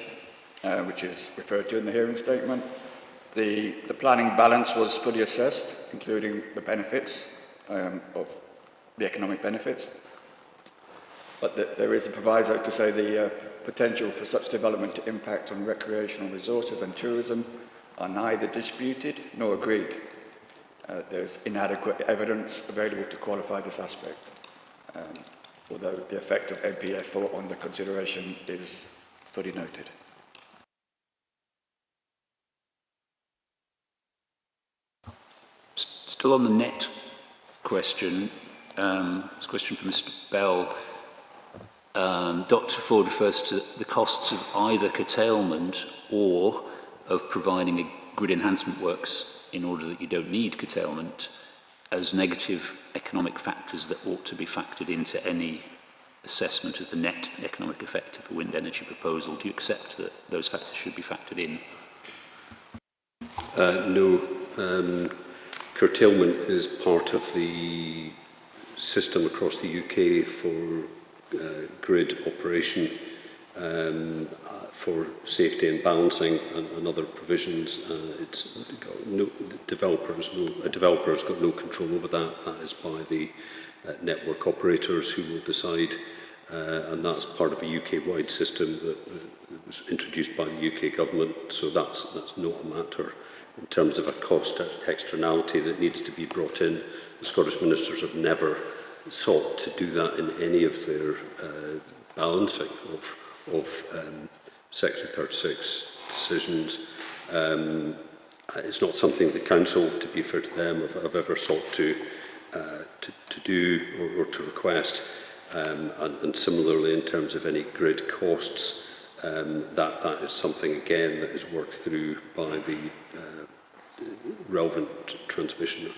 which is referred to in the hearing statement. The planning balance was fully assessed, including the benefits of the economic benefits. But there is a proviso to say the potential for such development to impact on recreational resources and tourism are neither disputed nor agreed. There's inadequate evidence available to qualify this aspect, although the effect of NPF on the consideration is fully noted. Still on the net question, it's a question from Mr. Bell. Dr. Ford refers to the costs of either curtailment or of providing a grid enhancement works in order that you don't need curtailment as negative economic factors that ought to be factored into any assessment of the net economic effect of a wind energy proposal. Do you accept that those factors should be factored in? No. Curtailment is part of the system across the UK for grid operation, for safety and balancing and other provisions. It's got a developer's got no control over that. That is by the network operators who will decide, and that's part of a UK-wide system that was introduced by the UK government. So that's not a matter in terms of a cost externality that needs to be brought in. The Scottish ministers have never sought to do that in any of their balancing of Section 36 decisions. It's not something the Council, to be fair to them, have ever sought to do or to request. And similarly, in terms of any grid costs, that is something, again, that is worked through by the relevant transmission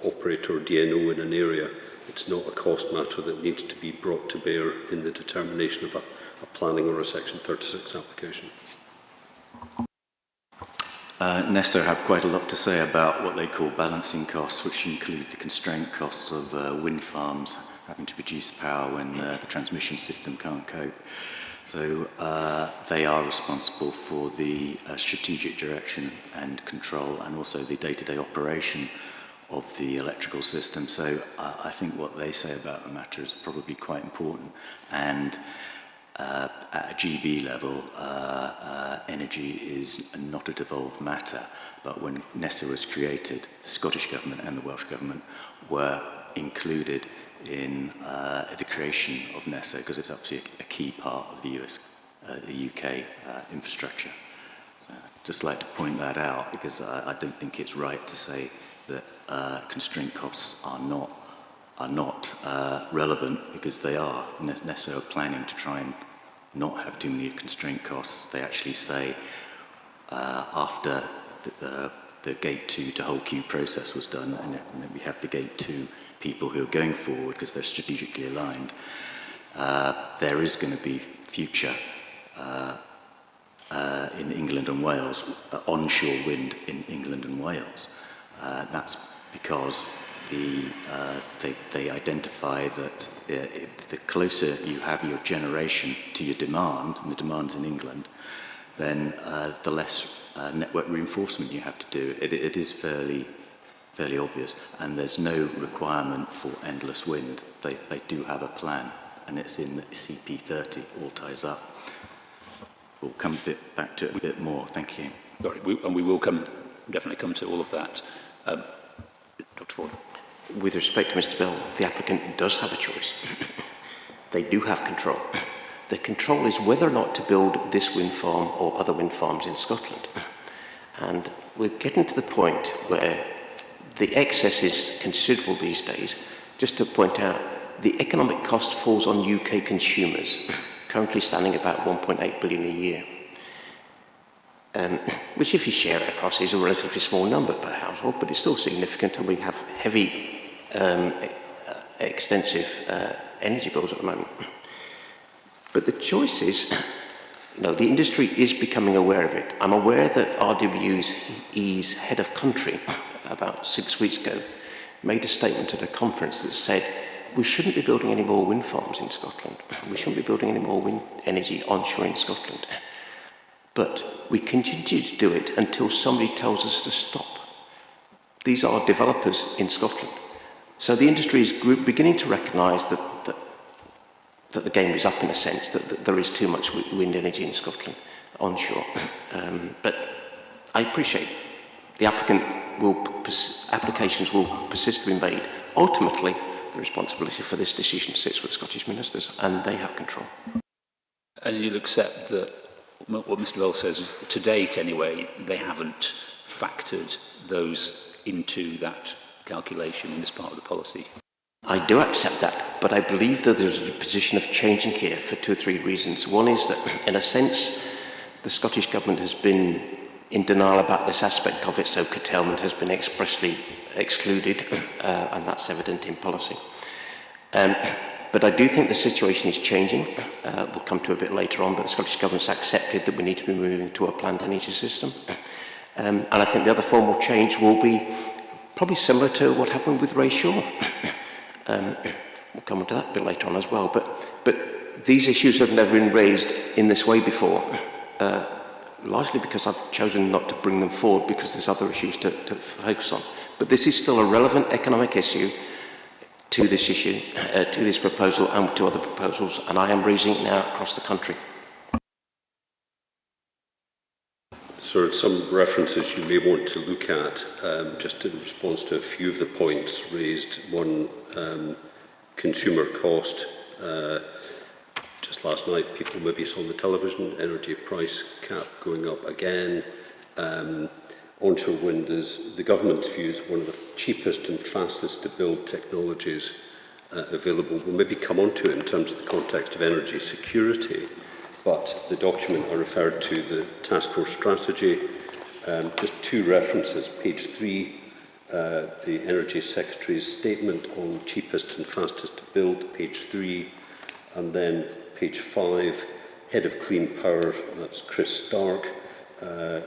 operator, DNO, in an area. It's not a cost matter that needs to be brought to bear in the determination of a planning or a Section 36 application. NESO have quite a lot to say about what they call balancing costs, which include the constraint costs of wind farms having to produce power when the transmission system can't cope. So they are responsible for the strategic direction and control, and also the day-to-day operation of the electrical system. So I think what they say about the matter is probably quite important. And at a GB level, energy is not a devolved matter, but when NESO was created, the Scottish Government and the Welsh Government were included in the creation of NESO, because it's obviously a key part of the UK infrastructure. So I'd just like to point that out, because I don't think it's right to say that constraint costs are not relevant, because they are. NESO are planning to try and not have too many constraint costs. They actually say after the Gate 2 to whole queue process was done, and then we have the Gate 2 people who are going forward because they're strategically aligned, There is going to be future in England and Wales, onshore wind in England and Wales. That's because they identify that the closer you have your generation to your demand, and the demand's in England, then the less network reinforcement you have to do. It is fairly obvious, and there's no requirement for endless wind. They do have a plan, and it's in the CP30, all ties up. We'll come back to it a bit more. Thank you. Sorry, we will definitely come to all of that. Dr. Ford. With respect to Mr. Bell, the applicant does have a choice. They do have control. The control is whether or not to build this wind farm or other wind farms in Scotland. And we're getting to the point where the excess is considerable these days. Just to point out, the economic cost falls on UK consumers, currently standing about 1.8 billion a year. Which, if you share it across, is a relatively small number per household, but it's still significant, and we have heavy, extensive energy bills at the moment. But the choice is, the industry is becoming aware of it. I'm aware that RWE's head of country, about 6 weeks ago, made a statement at a conference that said, we shouldn't be building any more wind farms in Scotland. We shouldn't be building any more wind energy onshore in Scotland. But we continue to do it until somebody tells us to stop. These are developers in Scotland. So the industry is beginning to recognise that the game is up, in a sense, that there is too much wind energy in Scotland onshore. But I appreciate the applications will persist to be made. Ultimately, the responsibility for this decision sits with Scottish ministers, and they have control. And you'll accept that what Mr. Bell says is, to date anyway, they haven't factored those into that calculation in this part of the policy. I do accept that, but I believe that there's a position of changing here for 2 or 3 reasons. One is that, in a sense, the Scottish Government has been in denial about this aspect of it, so curtailment has been expressly excluded, and that's evident in policy. But I do think the situation is changing. We'll come to a bit later on, but the Scottish Government's accepted that we need to be moving to a planned energy system. And I think the other form of change will be probably similar to what happened with Ray Shaw. We'll come on to that a bit later on as well. But these issues have never been raised in this way before, largely because I've chosen not to bring them forward because there's other issues to focus on. But this is still a relevant economic issue to this issue, to this proposal and to other proposals, and I am raising it now across the country. So some references you may want to look at, just in response to a few of the points raised. One, consumer cost. Just last night, people maybe saw on the television, energy price cap going up again. Onshore wind is, the government's view, is one of the cheapest and fastest to build technologies available. We'll maybe come on to it in terms of the context of energy security, but the document I referred to, the task force strategy, just 2 references. Page 3, the Energy Secretary's statement on cheapest and fastest to build, page 3, and then page 5, Head of Clean Power, that's Chris Stark,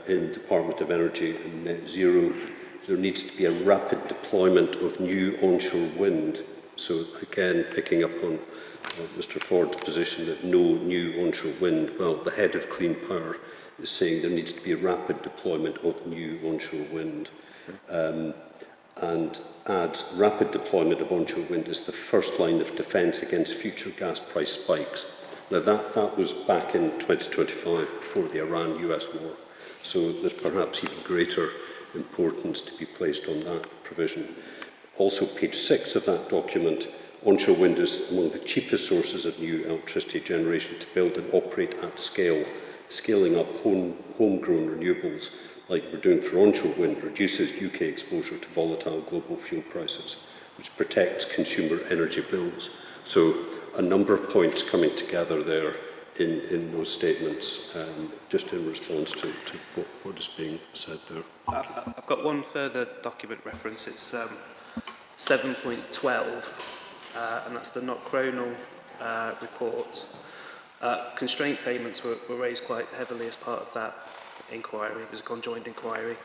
in Department of Energy and Net Zero. There needs to be a rapid deployment of new onshore wind. So again, picking up on Mr. Ford's position that no new onshore wind, well, the Head of Clean Power is saying there needs to be a rapid deployment of new onshore wind. And adds rapid deployment of onshore wind is the first line of defence against future gas price spikes. Now that was back in 2025, before the Iran-US war. So there's perhaps even greater importance to be placed on that provision. Also, page 6 of that document, onshore wind is among the cheapest sources of new electricity generation to build and operate at scale. Scaling up homegrown renewables, like we're doing for onshore wind, reduces UK exposure to volatile global fuel prices, which protects consumer energy bills. So a number of points coming together there in those statements, just in response to what is being said there. I've got one further document reference. It's 7.12, and that's the Knockcronal report, constraint payments were raised quite heavily as part of that inquiry. It was a conjoined inquiry.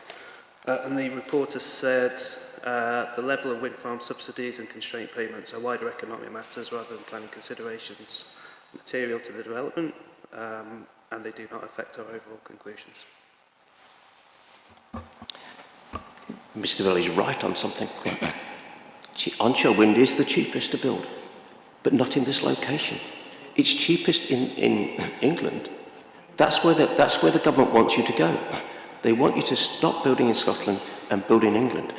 And the report has said the level of wind farm subsidies and constraint payments are wider economic matters rather than planning considerations material to the development, and they do not affect our overall conclusions. Mr. Bell is right on something. Onshore wind is the cheapest to build, but not in this location. It's cheapest in England. That's where the government wants you to go. They want you to stop building in Scotland and build in England.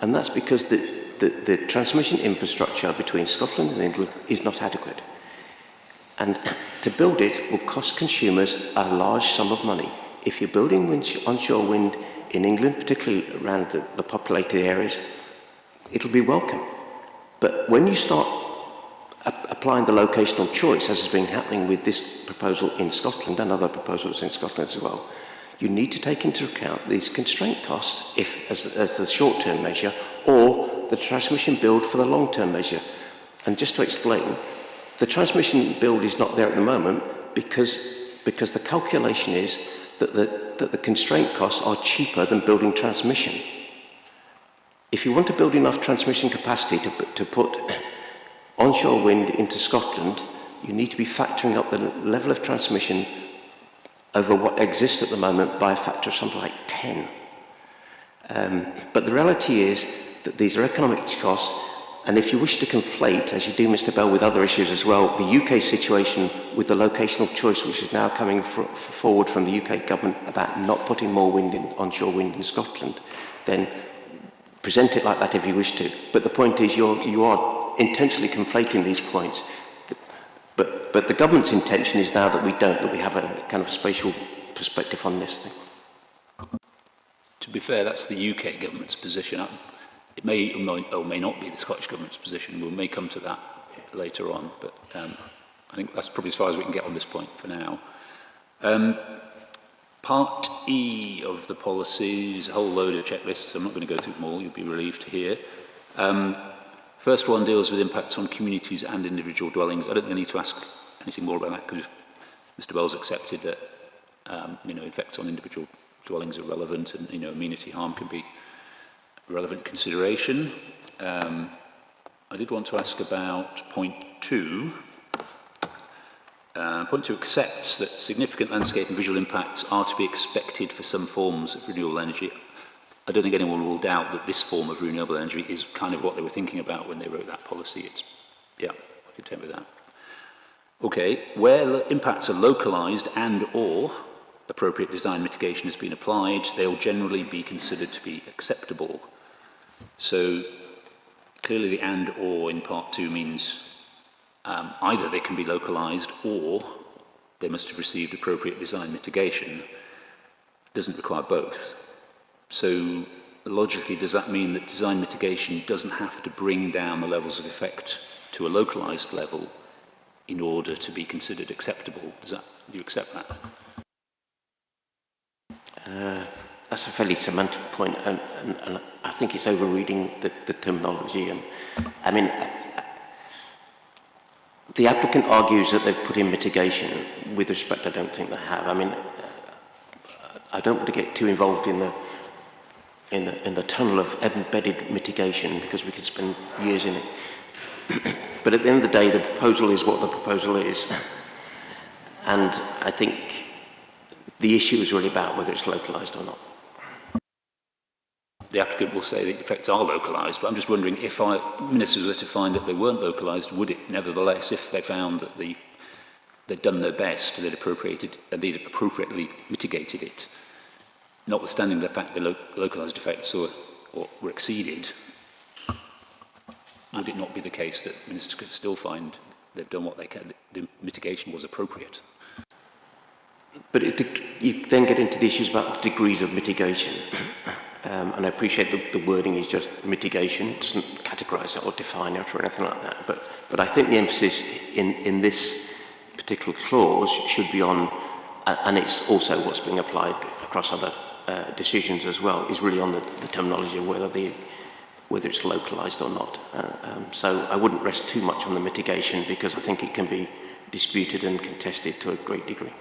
And that's because the transmission infrastructure between Scotland and England is not adequate. And to build it will cost consumers a large sum of money. If you're building onshore wind in England, particularly around the populated areas, it'll be welcome. But when you start applying the locational choice, as has been happening with this proposal in Scotland and other proposals in Scotland as well, you need to take into account these constraint costs as the short-term measure or the transmission build for the long-term measure. And just to explain, the transmission build is not there at the moment because the calculation is that the constraint costs are cheaper than building transmission. If you want to build enough transmission capacity to put onshore wind into Scotland, you need to be factoring up the level of transmission over what exists at the moment by a factor of something like 10. But the reality is that these are economic costs, and if you wish to conflate, as you do, Mr. Bell, with other issues as well, the UK situation with the locational choice, which is now coming forward from the UK government about not putting more onshore wind in Scotland, then present it like that if you wish to. But the point is you are intentionally conflating these points. But the government's intention is now that we have a kind of spatial perspective on this thing. To be fair, that's the UK government's position. It may or may not be the Scottish government's position. We may come to that later on, but I think that's probably as far as we can get on this point for now. Part E of the policy is a whole load of checklists. I'm not going to go through them all. You'll be relieved to hear. First one deals with impacts on communities and individual dwellings. I don't think I need to ask anything more about that because Mr. Wells accepted that effects on individual dwellings are relevant, and amenity harm can be a relevant consideration. I did want to ask about point 2. Point 2 accepts that significant landscape and visual impacts are to be expected for some forms of renewable energy. I don't think anyone will doubt that this form of renewable energy is kind of what they were thinking about when they wrote that policy. I could with that. Okay, where impacts are localised and or appropriate design mitigation has been applied, they will generally be considered to be acceptable. So clearly the and or in part 2 means either they can be localised or they must have received appropriate design mitigation. It doesn't require both. So logically, does that mean that design mitigation doesn't have to bring down the levels of effect to a localised level in order to be considered acceptable? Do you accept that? That's a fairly semantic point, and I think it's overreading the terminology. And I mean, the applicant argues that they've put in mitigation. With respect, I don't think they have. I mean, I don't want to get too involved in the tunnel of embedded mitigation because we could spend years in it. But at the end of the day, the proposal is what the proposal is. And I think the issue is really about whether it's localised or not. The applicant will say the effects are localised, but I'm just wondering if our ministers were to find that they weren't localised, would it nevertheless, if they found that they'd done their best, they'd appropriately mitigated it, notwithstanding the fact that localised effects were exceeded, would it not be the case that ministers could still find they've done what they can, the mitigation was appropriate? But you then get into the issues about degrees of mitigation. And I appreciate the wording is just mitigation, it doesn't categorise it or define it or anything like that. But I think the emphasis in this particular clause should be on, and it's also what's being applied across other decisions as well, is really on the terminology of whether the whether it's localised or not. So I wouldn't rest too much on the mitigation, because I think it can be disputed and contested to a great degree.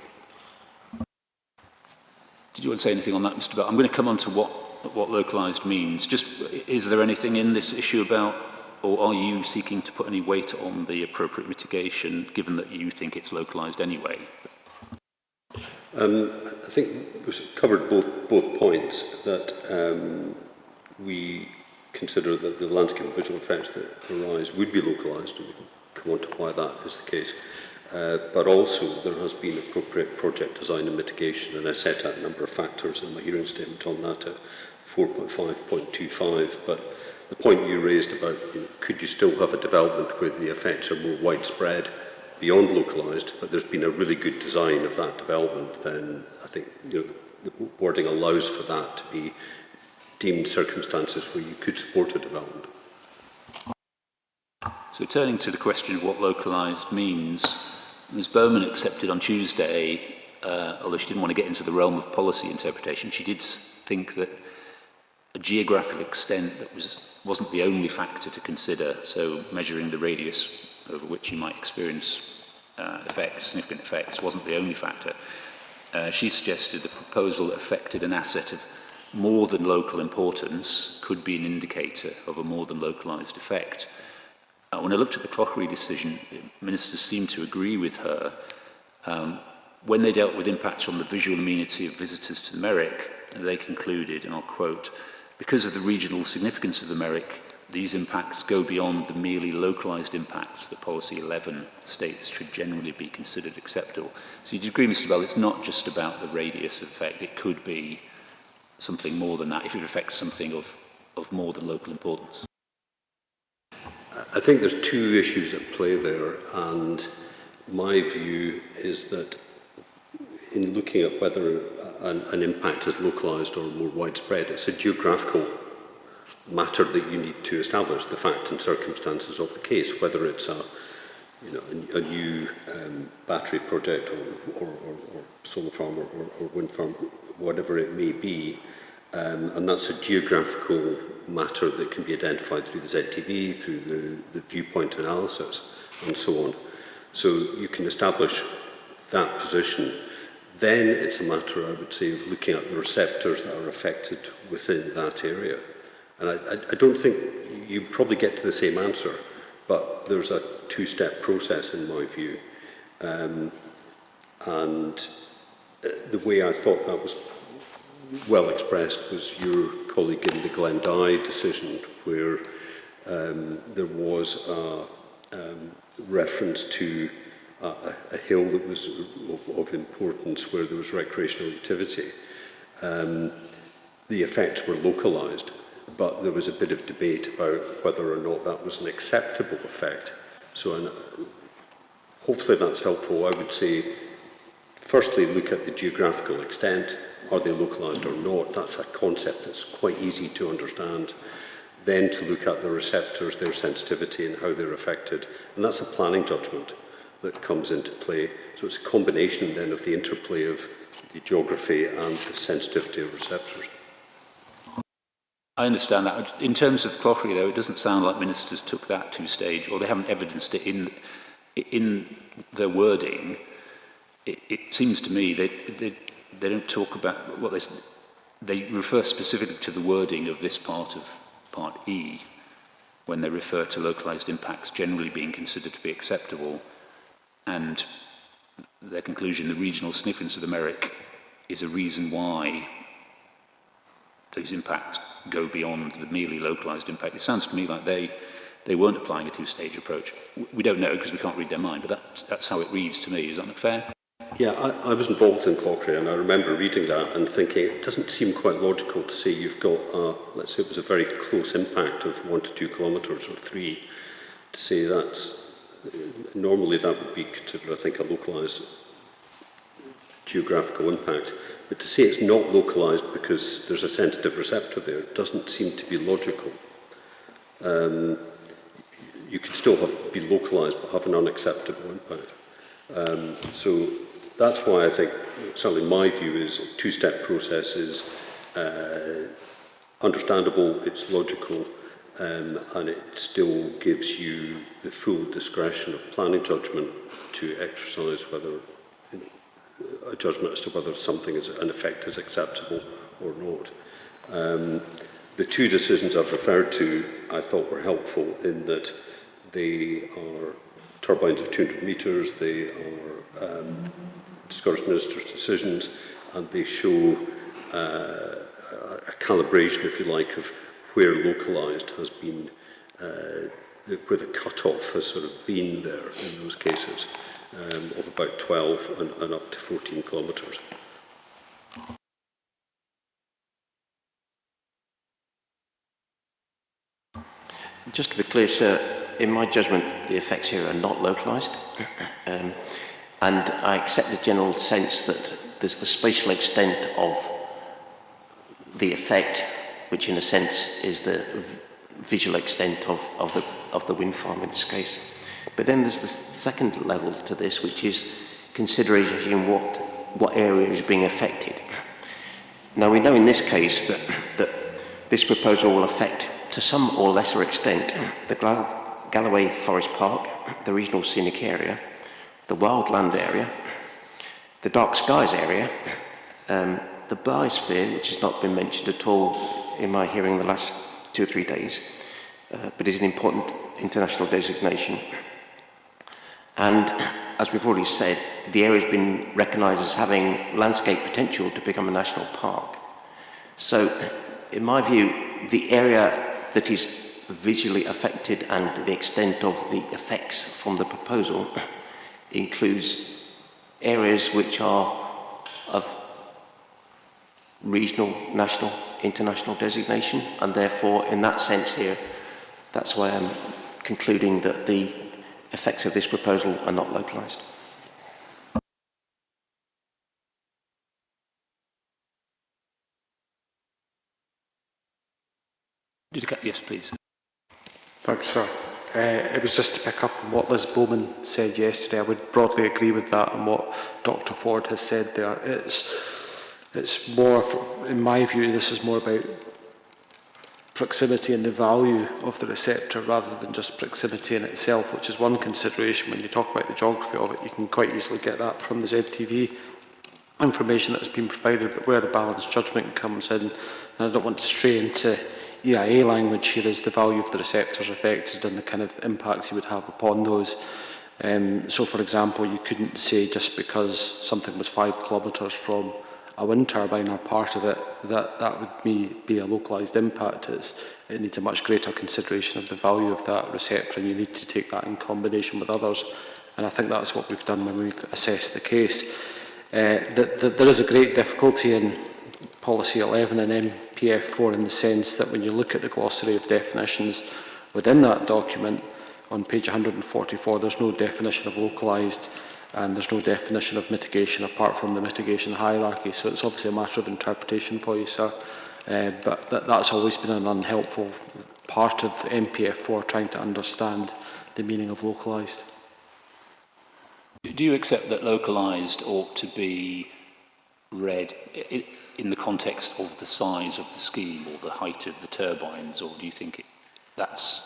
Did you want to say anything on that, Mr. Bell? I'm going to come on to what localised means. Just, is there anything in this issue about, or are you seeking to put any weight on the appropriate mitigation, given that you think it's localised anyway? I think we've covered both points, that we consider that the landscape and visual effects that arise would be localised, and we can come on to why that is the case. But also there has been appropriate project design and mitigation, and I set out a number of factors in my hearing statement on that at 4.5.25. But the point you raised about, could you still have a development where the effects are more widespread beyond localised, but there's been a really good design of that development, then I think the wording allows for that to be deemed circumstances where you could support a development. So turning to the question of what localised means, Ms Bowman accepted on Tuesday, although she didn't want to get into the realm of policy interpretation, she did think that a geographical extent that wasn't the only factor to consider, so measuring the radius over which you might experience significant effects, wasn't the only factor. She suggested the proposal that affected an asset of more than local importance could be an indicator of a more than localised effect. When I looked at the Cloughery decision, ministers seemed to agree with her. When they dealt with impacts on the visual amenity of visitors to the Merrick, they concluded, and I'll quote, "Because of the regional significance of the Merrick, these impacts go beyond the merely localised impacts that Policy 11 states should generally be considered acceptable." So you'd agree, Mr Bell, it's not just about the radius of effect, it could be something more than that, if it affects something of more than local importance. I think there's two issues at play there, and my view is that in looking at whether an impact is localised or more widespread, it's a geographical matter that you need to establish the facts and circumstances of the case, whether it's a new battery project or solar farm or wind farm, whatever it may be. And that's a geographical matter that can be identified through the ZTV, through the viewpoint analysis, and so on. So you can establish that position. Then it's a matter, I would say, of looking at the receptors that are affected within that area. And I don't think you probably get to the same answer, but there's a two-step process in my view. And the way I thought that was well expressed was your colleague in the Glendy decision, where there was a reference to a hill that was of importance where there was recreational activity. The effects were localised, but there was a bit of debate about whether or not that was an acceptable effect. So hopefully that's helpful. I would say, firstly, look at the geographical extent. Are they localised or not? That's a concept that's quite easy to understand. Then to look at the receptors, their sensitivity and how they're affected. And that's a planning judgment that comes into play. So it's a combination then of the interplay of the geography and the sensitivity of receptors. I understand that. In terms of Cloughery, though, it doesn't sound like ministers took that two-stage, or they haven't evidenced it in their wording. It seems to me they don't talk about what they refer specifically to the wording of this part of Part E when they refer to localised impacts generally being considered to be acceptable, and their conclusion, the regional significance of the Merrick, is a reason why those impacts go beyond the merely localised impact. It sounds to me like they weren't applying a two-stage approach. We don't know because we can't read their mind, but that's how it reads to me. Is that not fair? Yeah, I was involved in Cloughery, and I remember reading that and thinking it doesn't seem quite logical to say you've got, let's say it was a very close impact of 1 to 2 kilometres or 3, to say that's, normally that would be considered, I think, a localised geographical impact. But to say it's not localised because there's a sensitive receptor there doesn't seem to be logical. You could still be localised but have an unacceptable impact. So that's why I think, certainly my view is, a two-step process is understandable, it's logical, and it still gives you the full discretion of planning judgment to exercise whether a judgment as to whether something is an effect is acceptable or not. The two decisions I've referred to I thought were helpful in that they are turbines of 200 metres, they are Scottish Minister's decisions, and they show a calibration, if you like, of where localised has been, where the cut-off has sort of been there in those cases, of about 12 and up to 14 kilometres. Just to be clear, sir, in my judgment, the effects here are not localised. And I accept the general sense that there's the spatial extent of the effect, which in a sense is the visual extent of the wind farm in this case. But then there's the second level to this, which is consideration what area is being affected. Now we know in this case that this proposal will affect to some or lesser extent the Galloway Forest Park, the regional scenic area, the wildland area, the dark skies area, the biosphere, which has not been mentioned at all in my hearing the last 2 or 3 days, but is an important international designation. And as we've already said, the area has been recognised as having landscape potential to become a national park. So, in my view, the area that is visually affected and the extent of the effects from the proposal includes areas which are of regional, national, international designation, and therefore, in that sense here, that's why I'm concluding that the effects of this proposal are not localised. Yes, please. Thanks, sir. It was just to pick up on what Liz Bowman said yesterday. I would broadly agree with that and what Dr. Ford has said there. It's more, in my view, this is more about proximity and the value of the receptor rather than just proximity in itself, which is one consideration. When you talk about the geography of it, you can quite easily get that from the ZTV information that's been provided, but where the balanced judgment comes in, and I don't want to stray into EIA language here, is the value of the receptors affected and the kind of impacts you would have upon those. So, for example, you couldn't say just because something was 5 kilometres from a wind turbine or part of it, that would be a localised impact. It needs a much greater consideration of the value of that receptor, and you need to take that in combination with others. And I think that's what we've done when we've assessed the case. There is a great difficulty in Policy 11 and MPF4 in the sense that when you look at the glossary of definitions within that document, on page 144, there's no definition of localised and there's no definition of mitigation apart from the mitigation hierarchy. So it's obviously a matter of interpretation for you, sir. But that's always been an unhelpful part of MPF4, trying to understand the meaning of localised. Do you accept that localised ought to be read in the context of the size of the scheme or the height of the turbines, or do you think that's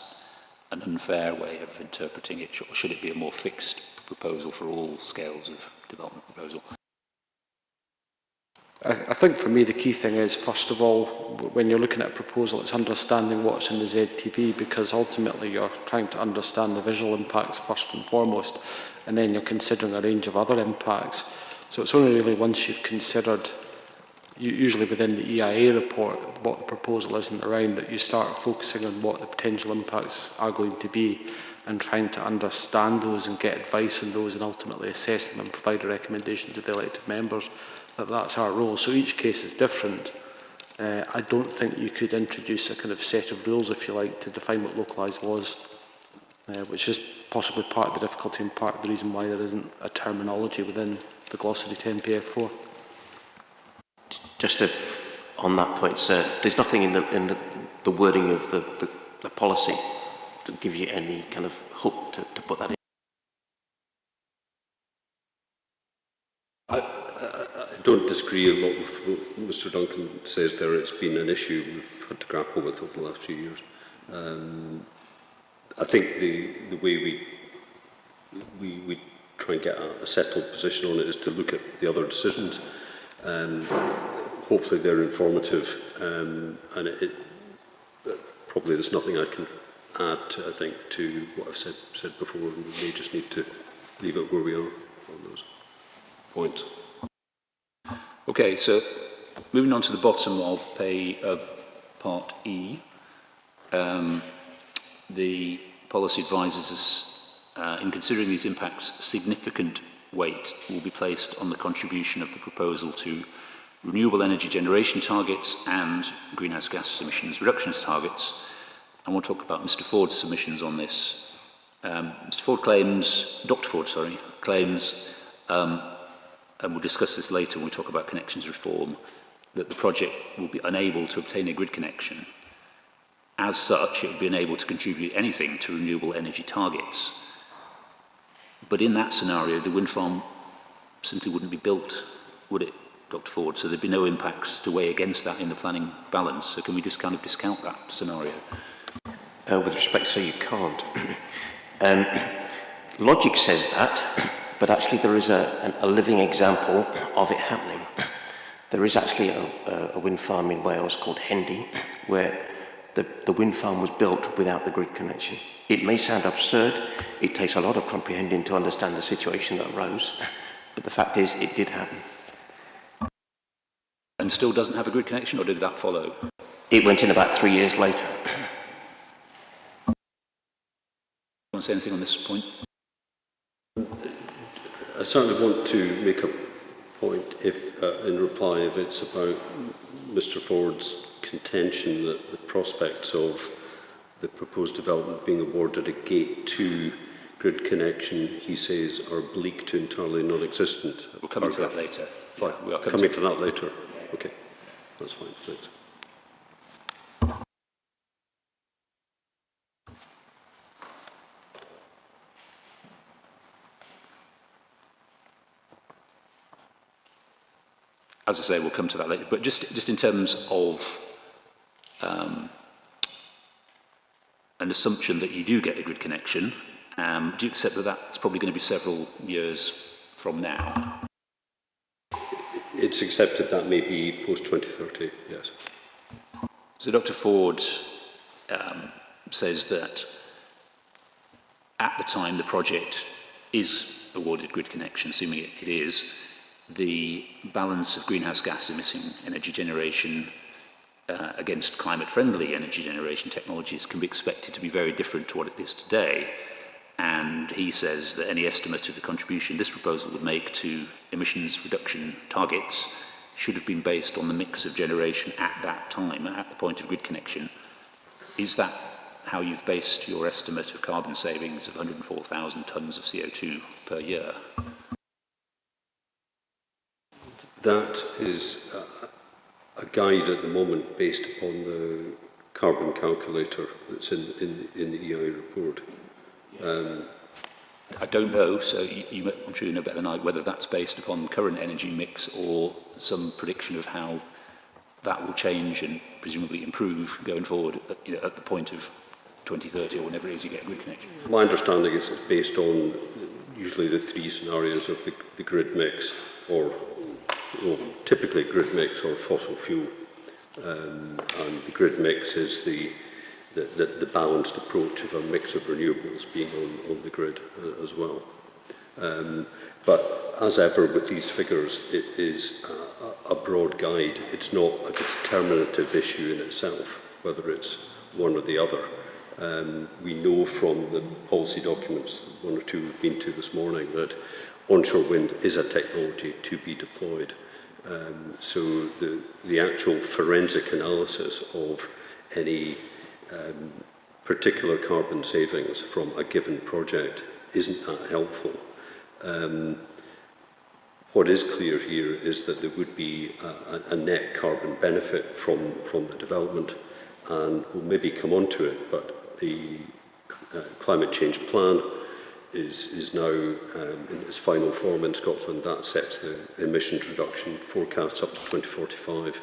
an unfair way of interpreting it, or should it be a more fixed proposal for all scales of development proposal? I think for me the key thing is, first of all, when you're looking at a proposal, it's understanding what's in the ZTV, because ultimately you're trying to understand the visual impacts first and foremost, and then you're considering a range of other impacts. So it's only really once you've considered, usually within the EIA report, what the proposal is in the round, that you start focusing on what the potential impacts are going to be and trying to understand those and get advice on those and ultimately assess them and provide a recommendation to the elected members. That's our role. So each case is different. I don't think you could introduce a kind of set of rules, if you like, to define what localised was, which is possibly part of the difficulty and part of the reason why there isn't a terminology within the glossary to MPF4. Just on that point, sir, there's nothing in the wording of the policy that gives you any kind of hook to put that in. I don't disagree a lot with what Mr Duncan says there. It's been an issue we've had to grapple with over the last few years. I think the way we try and get a settled position on it is to look at the other decisions. Hopefully they're informative, and probably there's nothing I can add to, I think, to what I've said before, and we may just need to leave it where we are on those points. Okay, so moving on to the bottom of Part E, the policy advises us, in considering these impacts, significant weight will be placed on the contribution of the proposal to renewable energy generation targets and greenhouse gas emissions reductions targets. And we'll talk about Mr. Ford's submissions on this. Mr. Ford claims, Dr. Ford, sorry, claims, and we'll discuss this later when we talk about connections reform, that the project will be unable to obtain a grid connection. As such, it would be unable to contribute anything to renewable energy targets. But in that scenario, the wind farm simply wouldn't be built, would it, Dr. Ford? So there'd be no impacts to weigh against that in the planning balance. So can we just kind of discount that scenario? With respect, so you can't. Logic says that, but actually there is a living example of it happening. There is actually a wind farm in Wales called Hendy, where the wind farm was built without the grid connection. It may sound absurd, it takes a lot of comprehending to understand the situation that arose, but the fact is it did happen. And still doesn't have a grid connection, or did that follow? It went in about 3 years later. Want to say anything on this point? I certainly want to make a point, if in reply, if it's about Mr. Ford's contention that the prospects of the proposed development being awarded a Gate 2 grid connection, he says, are bleak to entirely non-existent. We'll come to that later. Fine. Yeah, we'll coming to that later. Okay, that's fine. Thanks. As I say, we'll come to that later. But just in terms of an assumption that you do get a grid connection, do you accept that that's probably going to be several years from now? It's accepted that may be post-2030, yes. So Dr. Ford says that at the time the project is awarded grid connection, assuming it is, the balance of greenhouse gas emitting energy generation against climate-friendly energy generation technologies can be expected to be very different to what it is today. And he says that any estimate of the contribution this proposal would make to emissions reduction targets should have been based on the mix of generation at that time, at the point of grid connection. Is that how you've based your estimate of carbon savings of 104,000 tonnes of CO2 per year? That is a guide at the moment based upon the carbon calculator that's in the EI report. I don't know, so I'm sure you know better than I, whether that's based upon current energy mix or some prediction of how that will change and presumably improve going forward at the point of 2030 or whenever it is you get a grid connection. My understanding is it's based on usually the three scenarios of the grid mix, or typically grid mix or fossil fuel. And the grid mix is the balanced approach of a mix of renewables being on the grid as well. But as ever with these figures, it is a broad guide. It's not a determinative issue in itself, whether it's one or the other. We know from the policy documents, one or two we've been to this morning, that onshore wind is a technology to be deployed. So the actual forensic analysis of any particular carbon savings from a given project isn't that helpful. What is clear here is that there would be a net carbon benefit from the development, and we'll maybe come on to it, but the climate change plan is now in its final form in Scotland. That sets the emissions reduction forecasts up to 2045,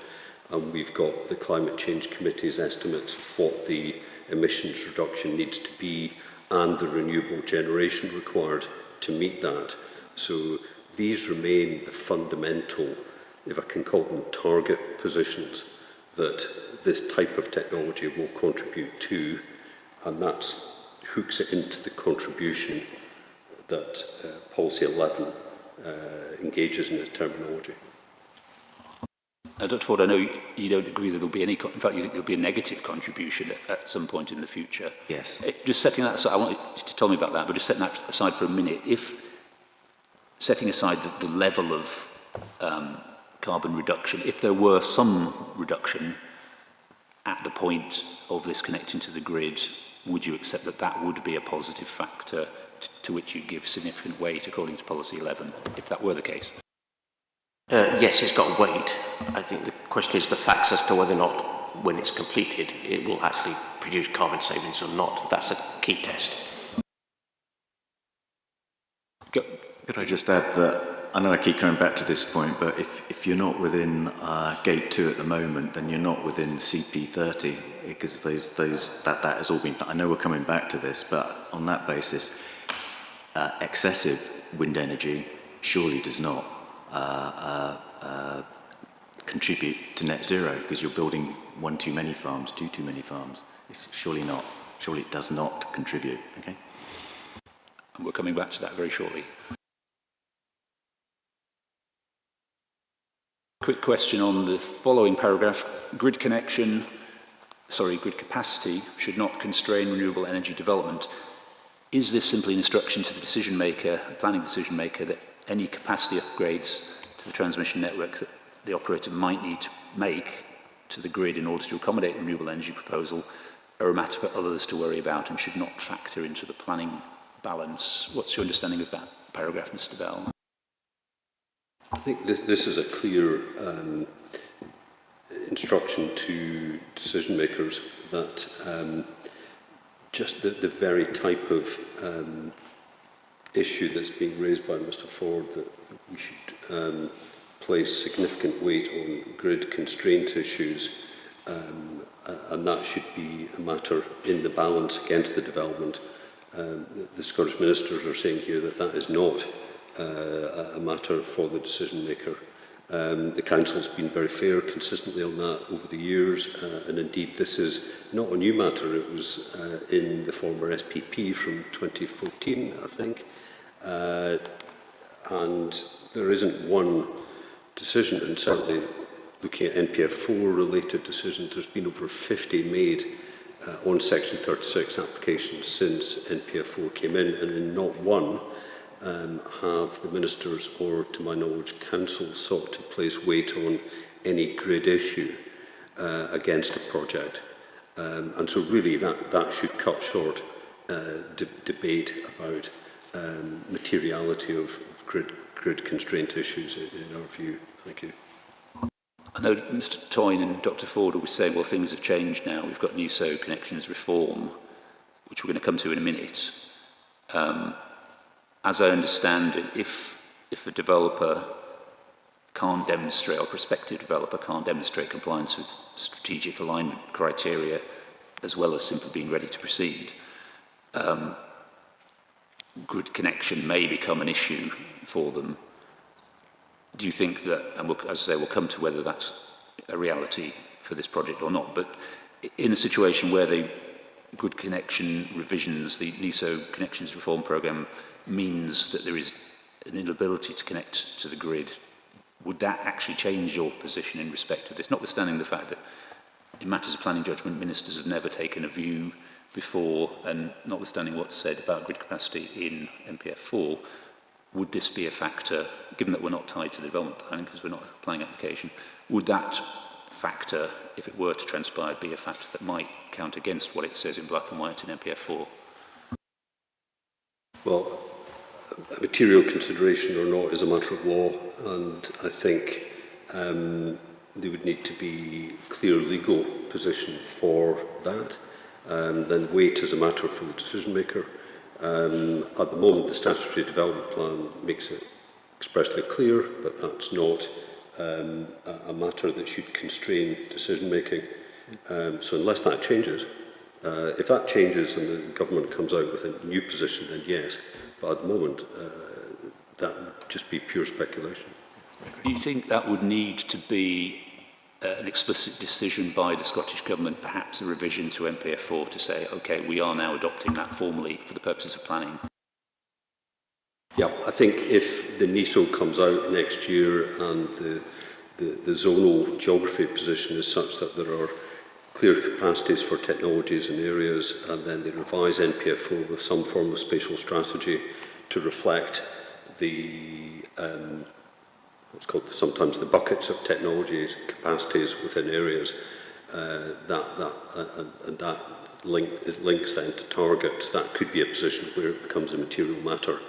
and we've got the Climate Change Committee's estimates of what the emissions reduction needs to be and the renewable generation required to meet that. So these remain the fundamental, if I can call them target positions, that this type of technology will contribute to, and that hooks it into the contribution that Policy 11 engages in its terminology. Dr. Ford, I know you don't agree that there'll be any, in fact you think there'll be a negative contribution at some point in the future. Yes. Just setting that aside, I want you to tell me about that, but just setting that aside for a minute, if setting aside the level of carbon reduction, if there were some reduction at the point of this connecting to the grid, would you accept that that would be a positive factor to which you give significant weight according to Policy 11, if that were the case? Yes, it's got weight. I think the question is the facts as to whether or not, when it's completed, it will actually produce carbon savings or not. That's a key test. Could I just add that, I know I keep coming back to this point, but if you're not within Gate 2 at the moment, then you're not within CP30, because that has all been, I know we're coming back to this, but on that basis, excessive wind energy surely does not contribute to net zero, because you're building one too many farms, two too many farms. It's surely not. Surely it does not contribute. Okay. And we're coming back to that very shortly. Quick question on the following paragraph. Grid capacity should not constrain renewable energy development. Is this simply an instruction to the decision maker, planning decision maker, that any capacity upgrades to the transmission network that the operator might need to make to the grid in order to accommodate the renewable energy proposal are a matter for others to worry about and should not factor into the planning balance? What's your understanding of that paragraph, Mr. Bell? I think this is a clear instruction to decision makers that just the very type of issue that's being raised by Mr. Ford, that we should place significant weight on grid constraint issues, and that should be a matter in the balance against the development. The Scottish ministers are saying here that that is not a matter for the decision maker. The Council's been very fair consistently on that over the years, and indeed this is not a new matter. It was in the former SPP from 2014, I think, and there isn't one decision, and certainly looking at NPF4 related decisions, there's been over 50 made on Section 36 applications since NPF4 came in, and in not one have the ministers or, to my knowledge, council sought to place weight on any grid issue against a project. And so really that should cut short debate about materiality of grid constraint issues in our view. Thank you. I know Mr. Toyne and Dr. Ford will be saying, well, things have changed now. We've got NESO connections reform, which we're going to come to in a minute. As I understand it, if a developer can't demonstrate, or prospective developer can't demonstrate compliance with strategic alignment criteria, as well as simply being ready to proceed, grid connection may become an issue for them. Do you think that, and we'll, as I say, we'll come to whether that's a reality for this project or not, but in a situation where the grid connection revisions, the NESO connections reform programme, means that there is an inability to connect to the grid, would that actually change your position in respect of this? Notwithstanding the fact that in matters of planning judgment, ministers have never taken a view before, and notwithstanding what's said about grid capacity in NPF4, would this be a factor, given that we're not tied to the development planning because we're not a planning application, would that factor, if it were to transpire, be a factor that might count against what it says in black and white in NPF4? Well, a material consideration or not is a matter of law, and I think there would need to be clear legal position for that. Then weight is a matter for the decision maker. At the moment, the statutory development plan makes it expressly clear that that's not a matter that should constrain decision making. So unless that changes, If that changes and the government comes out with a new position, then yes. But at the moment, that would just be pure speculation. Do you think that would need to be an explicit decision by the Scottish Government, perhaps a revision to MPF4 to say, OK, we are now adopting that formally for the purposes of planning? Yeah, I think if the NISO comes out next year and the zonal geography position is such that there are clear capacities for technologies and areas, and then they revise NPF4 with some form of spatial strategy to reflect the what's called sometimes the buckets of technologies, capacities within areas, that links then to targets. That could be a position where it becomes a material matter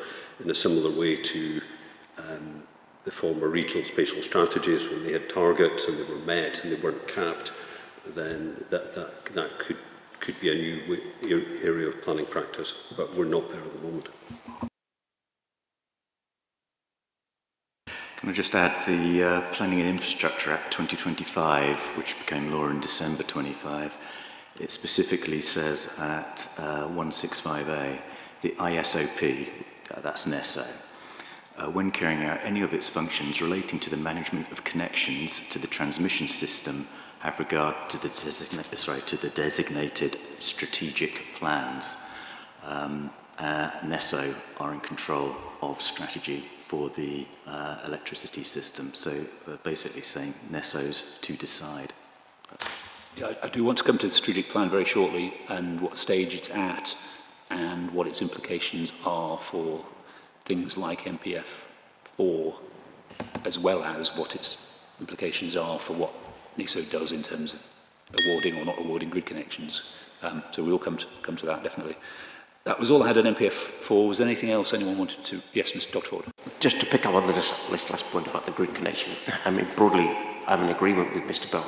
in a similar way to the former regional spatial strategies when they had targets and they were met and they weren't capped. Then that could be a new area of planning practice, but we're not there at the moment. Can I just add the Planning and Infrastructure Act 2025, which became law in December 25, it specifically says at 165A, the ISOP, that's NESO, when carrying out any of its functions relating to the management of connections to the transmission system, have regard to the designated strategic plans. NESO are in control of strategy for the electricity system. So they're basically saying NESO's to decide. Yeah, I do want to come to the strategic plan very shortly and what stage it's at and what its implications are for things like MPF4, as well as what its implications are for what NISO does in terms of awarding or not awarding grid connections. So we'll come to that, definitely. That was all I had on MPF4. Was there anything else anyone wanted to? Yes, Mr. Dr. Ford. Just to pick up on this last point about the grid connection, I mean, broadly, I'm in agreement with Mr. Bell,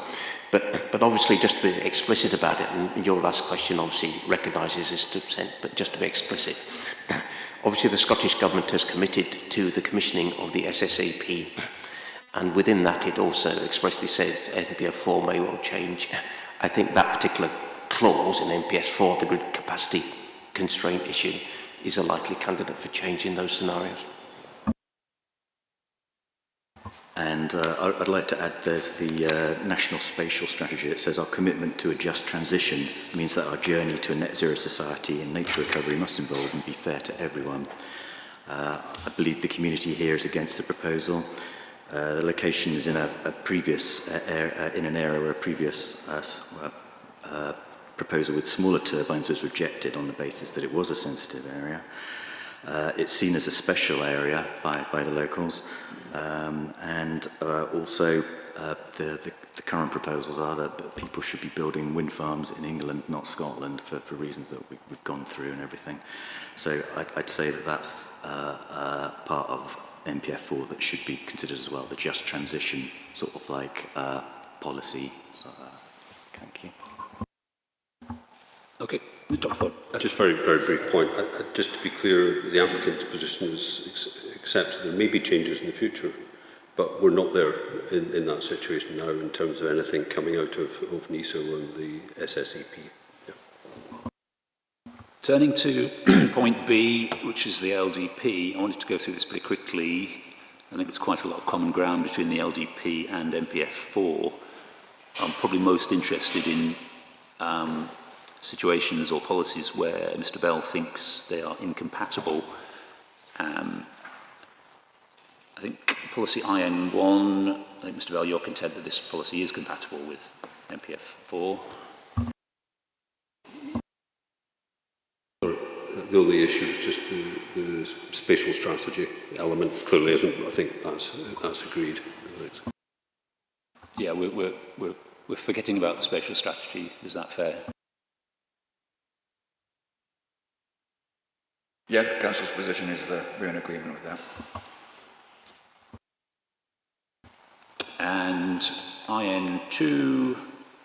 but obviously just to be explicit about it, and your last question obviously recognises this to percent, but just to be explicit, obviously the Scottish Government has committed to the commissioning of the SSAP, and within that it also expressly says NPF4 may well change. I think that particular clause in NPS4, the grid capacity constraint issue, is a likely candidate for change in those scenarios. And I'd like to add there's the National Spatial Strategy. It says our commitment to a just transition means that our journey to a net zero society and nature recovery must involve and be fair to everyone. I believe the community here is against the proposal. The location is in an area where a previous proposal with smaller turbines was rejected on the basis that it was a sensitive area. It's seen as a special area by the locals, and also the current proposals are that people should be building wind farms in England, not Scotland, for reasons that we've gone through and everything. So I'd say that that's part of NPF4 that should be considered as well, the just transition sort of like policy. So, thank you. Okay, Dr. Ford. Just very, very brief point. Just to be clear, the applicant's position is accepted. There may be changes in the future, but we're not there in that situation now in terms of anything coming out of NISO and the SSEP. Yeah. Turning to point B, which is the LDP, I wanted to go through this pretty quickly. I think there's quite a lot of common ground between the LDP and MPF4. I'm probably most interested in situations or policies where Mr. Bell thinks they are incompatible. I think policy IN1, I think Mr. Bell, you're content that this policy is compatible with MPF4. The only issue is just the spatial strategy element. Clearly isn't. I think that's agreed. Yeah, we're forgetting about the spatial strategy. Is that fair? Yeah, the Council's position is that we're in agreement with that. And IN2,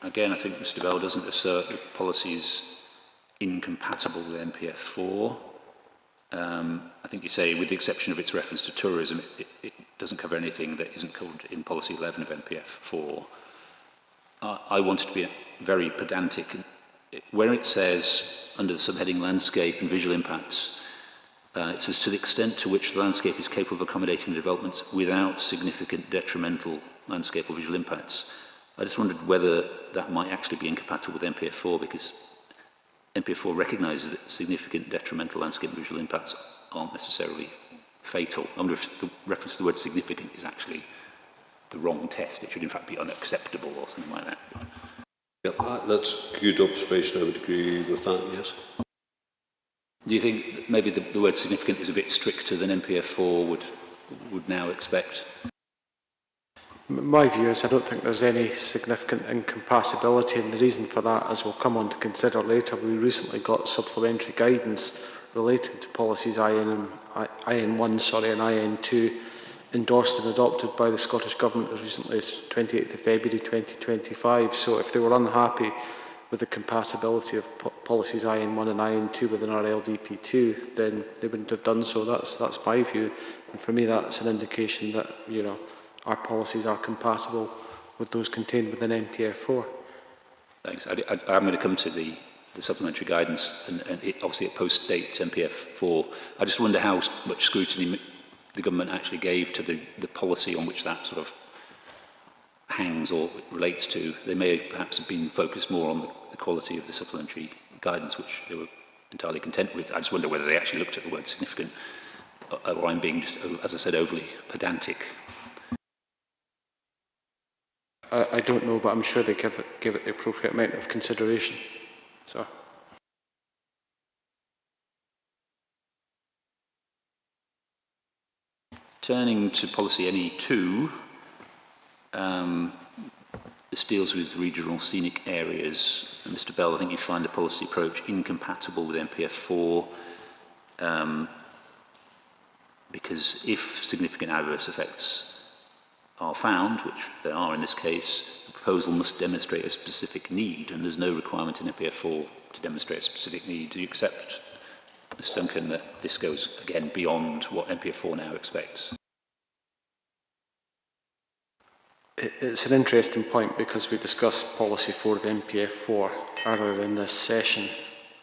again, I think Mr. Bell doesn't assert that policy is incompatible with MPF4. I think you say, with the exception of its reference to tourism, it doesn't cover anything that isn't covered in policy 11 of MPF4. I wanted to be very pedantic where it says, under the subheading landscape and visual impacts, it says to the extent to which the landscape is capable of accommodating developments without significant detrimental landscape or visual impacts. I just wondered whether that might actually be incompatible with MPF4, because MPF4 recognises that significant detrimental landscape and visual impacts aren't necessarily fatal. I wonder if the reference to the word significant is actually the wrong test. It should in fact be unacceptable or something like that. Yep, that's a good observation. I would agree with that, yes. Do you think that maybe the word significant is a bit stricter than MPF4 would now expect? My view is I don't think there's any significant incompatibility, and the reason for that, as we'll come on to consider later, we recently got supplementary guidance relating to policies IN1 and IN2 endorsed and adopted by the Scottish Government as recently as 28th of February 2025. So if they were unhappy with the compatibility of policies IN1 and IN2 within our LDP2, then they wouldn't have done so. That's my view, and for me that's an indication that, you know, our policies are compatible with those contained within MPF4. Thanks. I'm going to come to the supplementary guidance, and obviously it post-dates MPF4. I just wonder how much scrutiny the government actually gave to the policy on which that sort of hangs or relates to. They may perhaps have been focused more on the quality of the supplementary guidance, which they were entirely content with. I just wonder whether they actually looked at the word significant, or I'm being just, as I said, overly pedantic. I don't know, but I'm sure they give it the appropriate amount of consideration. So. Turning to policy NE2, this deals with regional scenic areas. And Mr. Bell, I think you find the policy approach incompatible with MPF4 because if significant adverse effects are found, which there are in this case, the proposal must demonstrate a specific need, and there's no requirement in MPF4 to demonstrate a specific need. Do you accept, Mr. Duncan, that this goes, again, beyond what MPF4 now expects? It's an interesting point because we discussed policy 4 of MPF4 earlier in this session,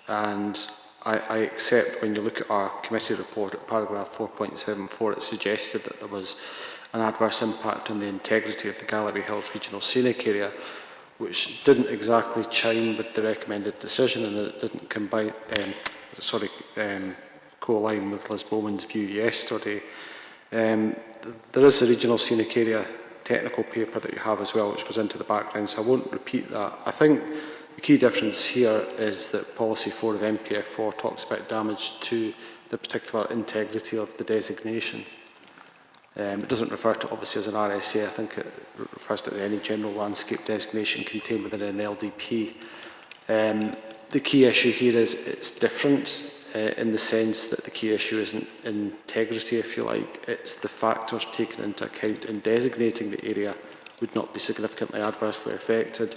and I accept when you look at our committee report at paragraph 4.74, it suggested that there was an adverse impact on the integrity of the Galloway Hills Regional Scenic Area, which didn't exactly chime with the recommended decision, and it didn't co-align with Liz Bowman's view yesterday. There is the Regional Scenic Area technical paper that you have as well, which goes into the background, so I won't repeat that. I think the key difference here is that policy 4 of MPF4 talks about damage to the particular integrity of the designation. It doesn't refer to obviously as an RSA. I think it refers to any general landscape designation contained within an LDP. The key issue here is it's different in the sense that the key issue isn't integrity, if you like. It's the factors taken into account in designating the area would not be significantly adversely affected.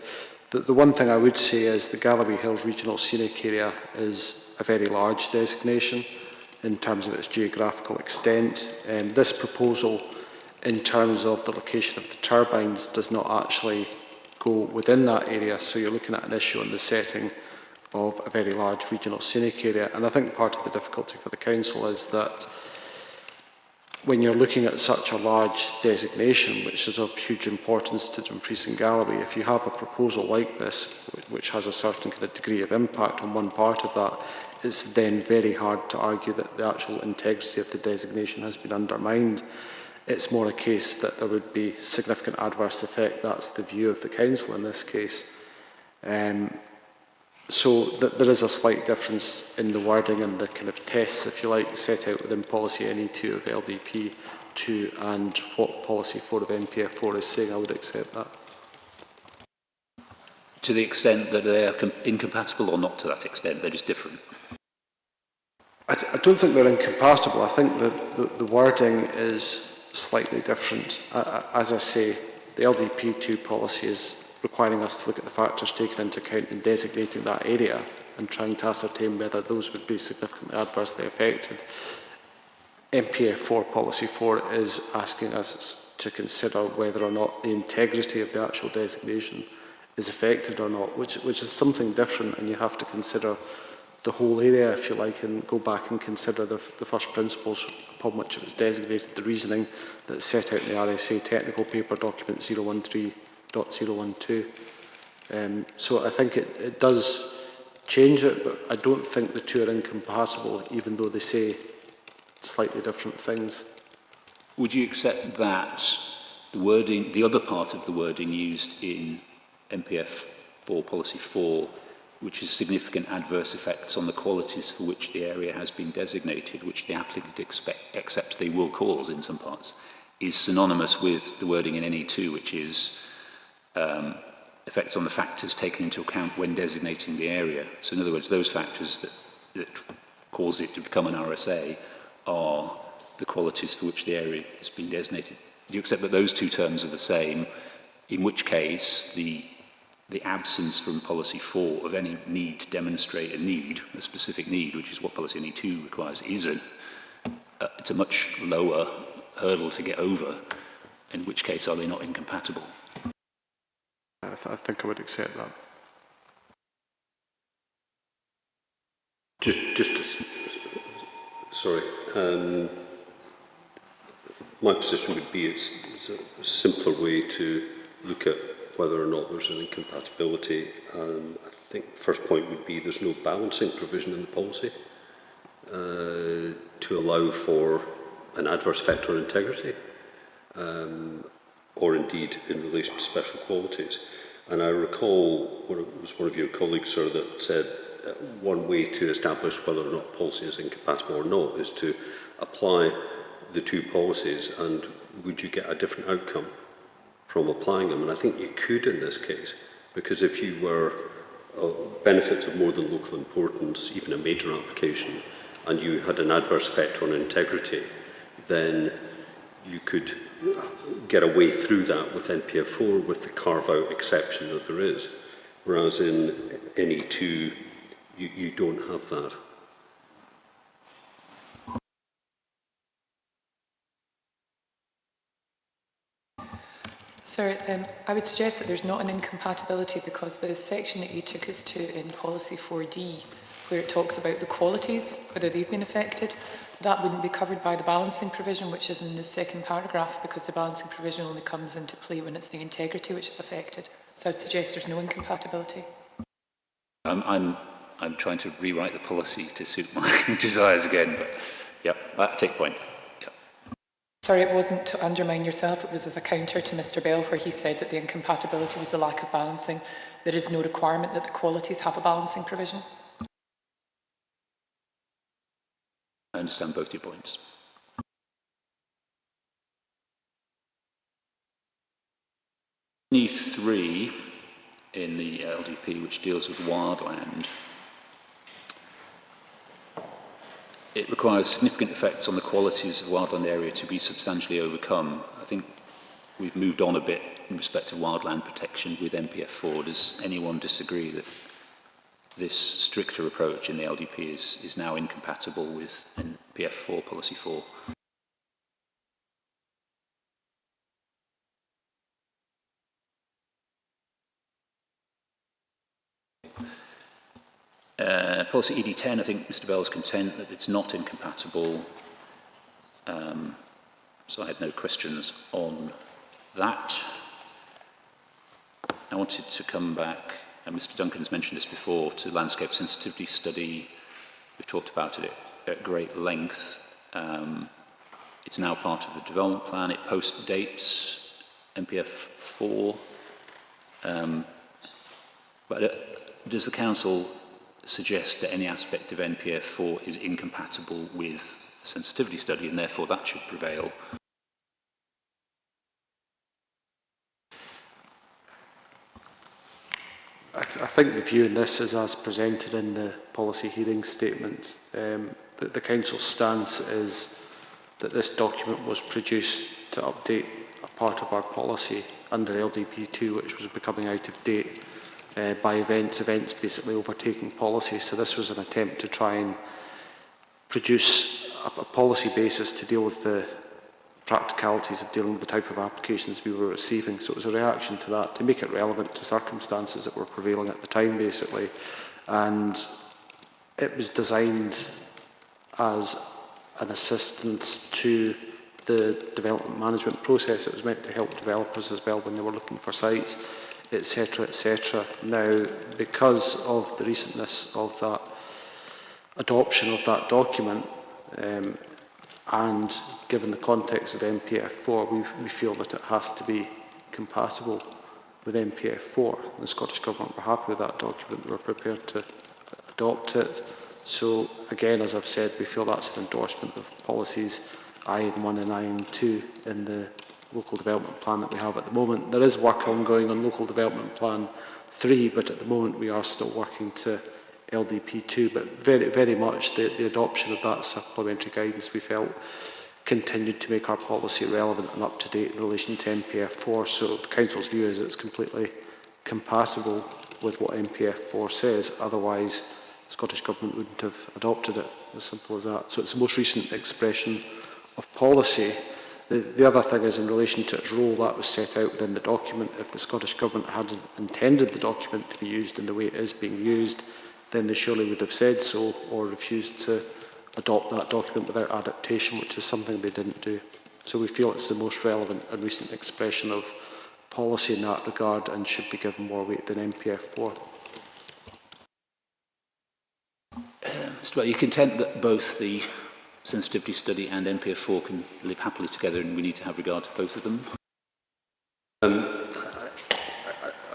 The one thing I would say is the Galloway Hills Regional Scenic Area is a very large designation in terms of its geographical extent. This proposal, in terms of the location of the turbines, does not actually go within that area, so you're looking at an issue on the setting of a very large regional scenic area. And I think part of the difficulty for the Council is that when you're looking at such a large designation, which is of huge importance to Dumfries and Galloway, if you have a proposal like this, which has a certain kind of degree of impact on one part of that, it's then very hard to argue that the actual integrity of the designation has been undermined. It's more a case that there would be significant adverse effect. That's the view of the Council in this case. So there is a slight difference in the wording and the kind of tests, if you like, set out within policy NE2 of LDP2 and what policy 4 of MPF4 is saying. I would accept that. To the extent that they are incompatible, or not to that extent, they're just different? I don't think they're incompatible. I think that the wording is slightly different. As I say, the LDP2 policy is requiring us to look at the factors taken into account in designating that area and trying to ascertain whether those would be significantly adversely affected. MPF4 policy 4 is asking us to consider whether or not the integrity of the actual designation is affected or not, which is something different, and you have to consider the whole area, if you like, and go back and consider the first principles upon which it was designated, the reasoning that's set out in the RSA technical paper document 013.012. So I think it does change it, but I don't think the two are incompatible, even though they say slightly different things. Would you accept that the wording, the other part of the wording used in MPF 4 Policy 4, which is significant adverse effects on the qualities for which the area has been designated, which the applicant accepts they will cause in some parts, is synonymous with the wording in NE2, which is effects on the factors taken into account when designating the area. So in other words, those factors that cause it to become an RSA are the qualities for which the area has been designated. Do you accept that those two terms are the same, in which case the absence from Policy 4 of any need to demonstrate a need, a specific need, which is what Policy NE2 requires, it's a much lower hurdle to get over, in which case are they not incompatible? I think I would accept that. Sorry. My position would be it's a simpler way to look at whether or not there's an incompatibility. I think the first point would be there's no balancing provision in the policy to allow for an adverse effect on integrity, or indeed in relation to special qualities. And I recall it was one of your colleagues, sir, that said one way to establish whether or not policy is incompatible or not is to apply the two policies, and would you get a different outcome from applying them? And I think you could in this case, because if you were benefits of more than local importance, even a major application, and you had an adverse effect on integrity, then you could get a way through that with NPF4 with the carve-out exception that there is. Whereas in NE2, you don't have that. Sir, I would suggest that there's not an incompatibility because the section that you took us to in Policy 4D, where it talks about the qualities, whether they've been affected, that wouldn't be covered by the balancing provision, which is in the second paragraph, because the balancing provision only comes into play when it's the integrity which is affected. So I would suggest there's no incompatibility. I'm trying to rewrite the policy to suit my desires again, but yeah, I take the point. Yep. Sorry, it wasn't to undermine yourself, it was as a counter to Mr. Bell, where he said that the incompatibility was a lack of balancing. There is no requirement that the qualities have a balancing provision. I understand both your points. NE3 in the LDP, which deals with wildland, it requires significant effects on the qualities of wildland area to be substantially overcome. I think we've moved on a bit in respect of wildland protection with MPF4. Does anyone disagree that this stricter approach in the LDP is now incompatible with MPF4 Policy 4? Policy ED10, I think Mr. Bell's content that it's not incompatible, so I had no questions on that. I wanted to come back, and Mr. Duncan's mentioned this before, to landscape sensitivity study. We've talked about it at great length. It's now part of the development plan. It post-dates MPF4. But does the Council suggest that any aspect of NPF4 is incompatible with the sensitivity study, and therefore that should prevail? I think the view in this is as presented in the policy hearing statement. That the Council's stance is that this document was produced to update a part of our policy under LDP2, which was becoming out of date by events basically overtaking policy. So this was an attempt to try and produce a policy basis to deal with the practicalities of dealing with the type of applications we were receiving. So it was a reaction to that, to make it relevant to circumstances that were prevailing at the time, basically. And it was designed as an assistance to the development management process. It was meant to help developers as well when they were looking for sites, etc., etc. Now, because of the recentness of that adoption of that document, and given the context of MPF4, we feel that it has to be compatible with MPF4. The Scottish Government were happy with that document, they were prepared to adopt it. So again, as I've said, we feel that's an endorsement of policies IN1 and IN2 in the local development plan that we have at the moment. There is work ongoing on local development plan 3, but at the moment we are still working to LDP2, but very much the adoption of that supplementary guidance we felt continued to make our policy relevant and up to date in relation to MPF4. So the Council's view is it's completely compatible with what MPF4 says, otherwise the Scottish Government wouldn't have adopted it, as simple as that. So it's the most recent expression of policy. The other thing is in relation to its role, that was set out within the document. If the Scottish Government had intended the document to be used in the way it is being used, then they surely would have said so or refused to adopt that document without adaptation, which is something they didn't do. So we feel it's the most relevant and recent expression of policy in that regard and should be given more weight than MPF4. Mr. Well, you're content that both the sensitivity study and MPF4 can live happily together and we need to have regard to both of them?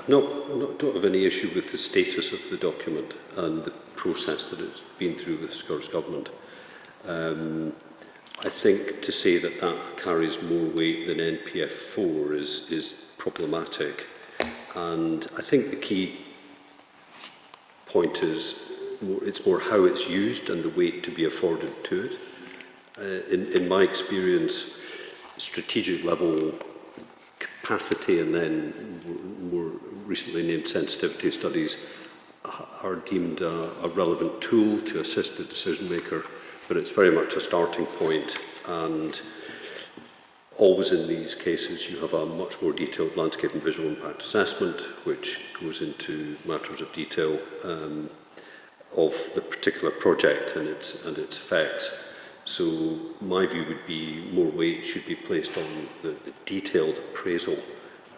Don't have any issue with the status of the document and the process that it's been through with the Scottish Government. I think to say that that carries more weight than NPF4 is problematic, and I think the key point is it's more how it's used and the weight to be afforded to it. In my experience, strategic level capacity and then more recently named sensitivity studies are deemed a relevant tool to assist the decision maker, but it's very much a starting point, and always in these cases you have a much more detailed landscape and visual impact assessment which goes into matters of detail of the particular project and its effects. So my view would be more weight should be placed on the detailed appraisal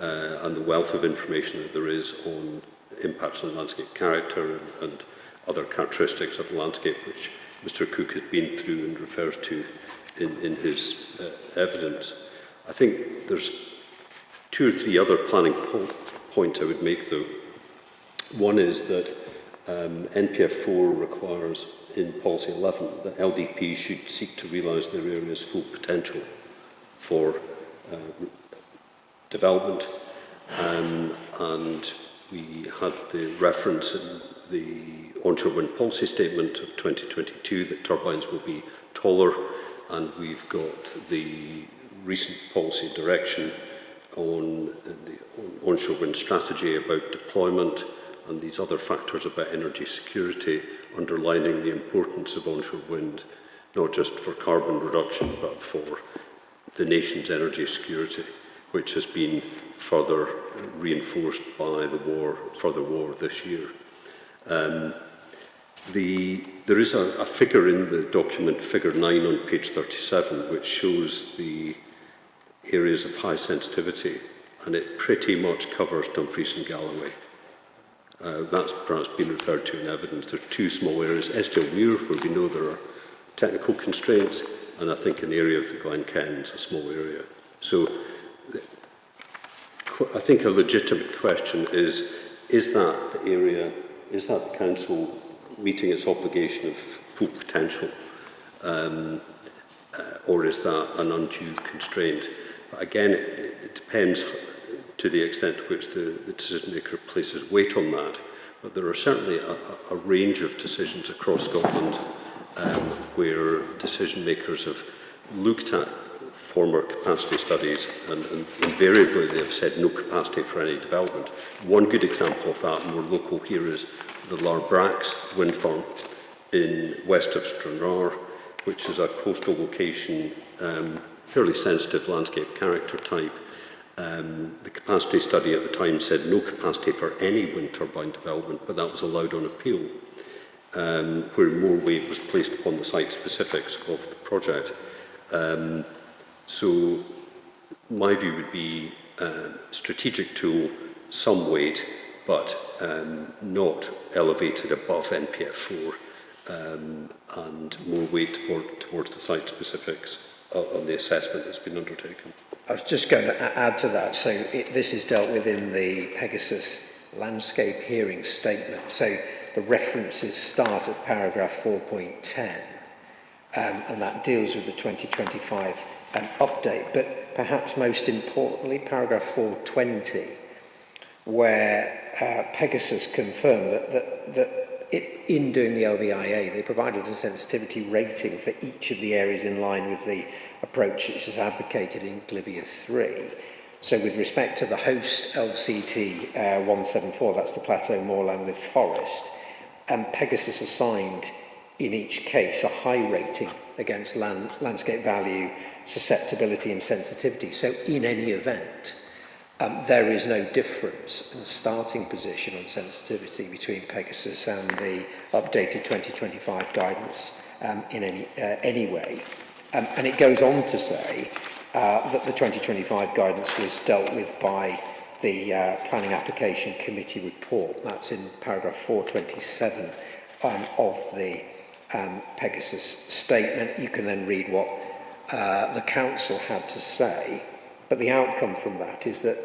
and the wealth of information that there is on impacts on landscape character and other characteristics of the landscape, which Mr. Cook has been through and refers to in his evidence. I think there's 2 or 3 other planning points I would make, though. One is that NPF4 requires in Policy 11 that LDPs should seek to realise their area's full potential for development, and we had the reference in the onshore wind policy statement of 2022 that turbines will be taller, and we've got the recent policy direction on the onshore wind strategy about deployment and these other factors about energy security, underlining the importance of onshore wind, not just for carbon reduction, but for the nation's energy security, which has been further reinforced by the further war this year. There is a figure in the document, figure 9 on page 37, which shows the areas of high sensitivity, and it pretty much covers Dumfries and Galloway. That's perhaps been referred to in evidence. There are 2 small areas, Estill-Muir, where we know there are technical constraints, and I think an area of the Glen Kens, a small area. So I think a legitimate question is that the area, is that the council meeting its obligation of full potential, or is that an undue constraint? But again, it depends to the extent to which the decision maker places weight on that. But there are certainly a range of decisions across Scotland where decision makers have looked at former capacity studies and invariably they have said no capacity for any development. One good example of that, more local here, is the Larbrax wind farm in west of Stranraer, which is a coastal location fairly sensitive landscape character type. The capacity study at the time said no capacity for any wind turbine development, but that was allowed on appeal, where more weight was placed upon the site specifics of the project. So my view would be strategic tool, some weight, but not elevated above NPF4, and more weight towards the site specifics on the assessment that's been undertaken. I was just going to add to that. So this is dealt with in the Pegasus landscape hearing statement. So the references start at paragraph 4.10, and that deals with the 2025 update. But perhaps most importantly, paragraph 420, where Pegasus confirmed that in doing the LVIA, they provided a sensitivity rating for each of the areas in line with the approach which is advocated in Glivia 3. So with respect to the host LCT 174, that's the plateau moorland with forest, and Pegasus assigned in each case a high rating against landscape value, susceptibility and sensitivity. So in any event, there is no difference in the starting position on sensitivity between Pegasus and the updated 2025 guidance in any way. And it goes on to say that the 2025 guidance was dealt with by the Planning Application Committee report. That's in paragraph 427 of the Pegasus statement. You can then read what the council had to say. But the outcome from that is that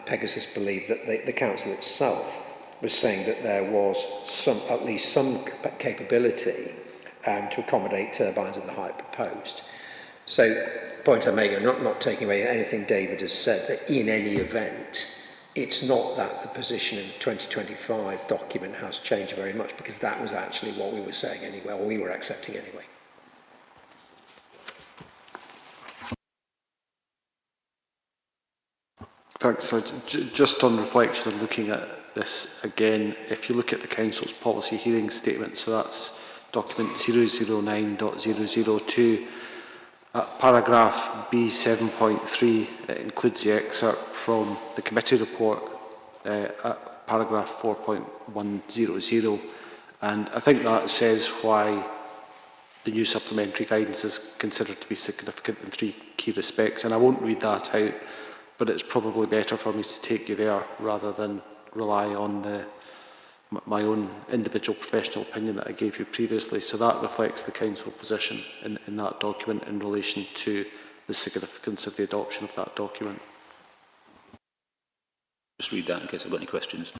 Pegasus believed that the council itself was saying that there was at least some capability to accommodate turbines of the height proposed. So, the point I make, I'm not taking away anything David has said, that in any event, it's not that the position in the 2025 document has changed very much, because that was actually what we were saying anyway, or we were accepting anyway. Thanks. So just on reflection and looking at this again, if you look at the Council's policy hearing statement, so that's document 009.002, paragraph B7.3, it includes the excerpt from the committee report at paragraph 4.100, and I think that says why the new supplementary guidance is considered to be significant in three key respects, and I won't read that out, but it's probably better for me to take you there rather than rely on my own individual professional opinion that I gave you previously. So that reflects the Council position in that document in relation to the significance of the adoption of that document. Just read that in case I've got any questions.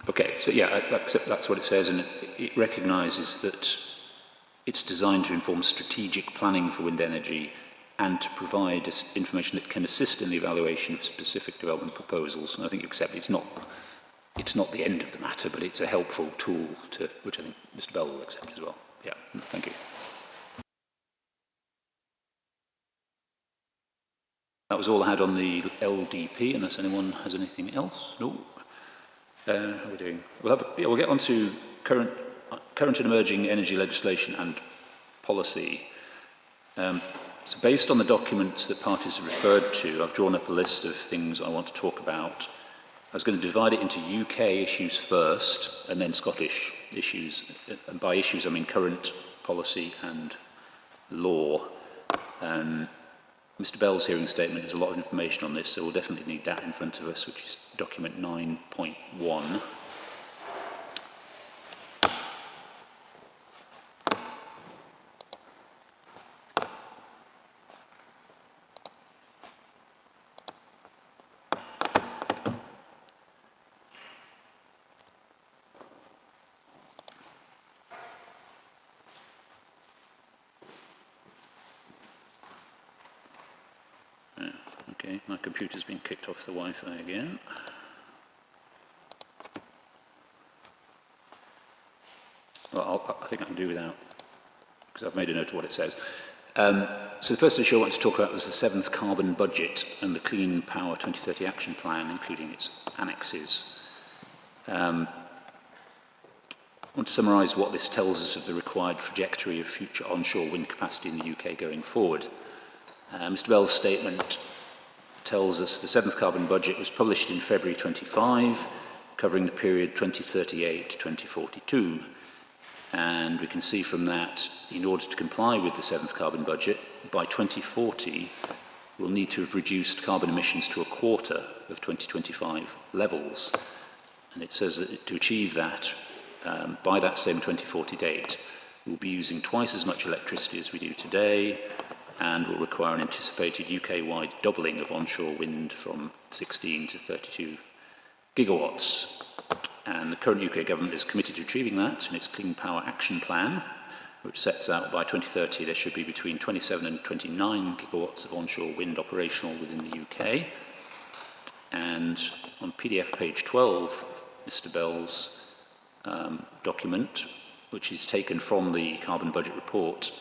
Okay, so yeah, that's what it says, and it recognises that it's designed to inform strategic planning for wind energy and to provide information that can assist in the evaluation of specific development proposals. And I think you accept it's not the end of the matter, but it's a helpful tool to which I think Mr. Bell will accept as well. Yeah, thank you. That was all I had on the LDP, unless anyone has anything else. No. How are we doing? We'll get on to current and emerging energy legislation and policy. So based on the documents that parties have referred to, I've drawn up a list of things I want to talk about. I was going to divide it into UK issues first, and then Scottish issues. And by issues, I mean current policy and law. Mr. Bell's hearing statement, there's a lot of information on this, so we'll definitely need that in front of us, which is document 9.1. Okay, my computer's been kicked off the Wi-Fi again. Well, I think I can do without, because I've made a note of what it says. So the first issue I want to talk about was the 7th Carbon Budget and the Clean Power 2030 Action Plan, including its annexes. I want to summarise what this tells us of the required trajectory of future onshore wind capacity in the UK going forward. Mr Bell's statement tells us the 7th Carbon Budget was published in February 25, covering the period 2038 to 2042. And we can see from that, in order to comply with the 7th Carbon Budget, by 2040, we'll need to have reduced carbon emissions to a quarter of 2025 levels. And it says that to achieve that, by that same 2040 date, we'll be using twice as much electricity as we do today, and will require an anticipated UK-wide doubling of onshore wind from 16 to 32 gigawatts. And the current UK government is committed to achieving that in its Clean Power Action Plan, which sets out by 2030 there should be between 27 and 29 gigawatts of onshore wind operational within the UK. And on PDF page 12, Mr Bell's document, which is taken from the Carbon Budget Report,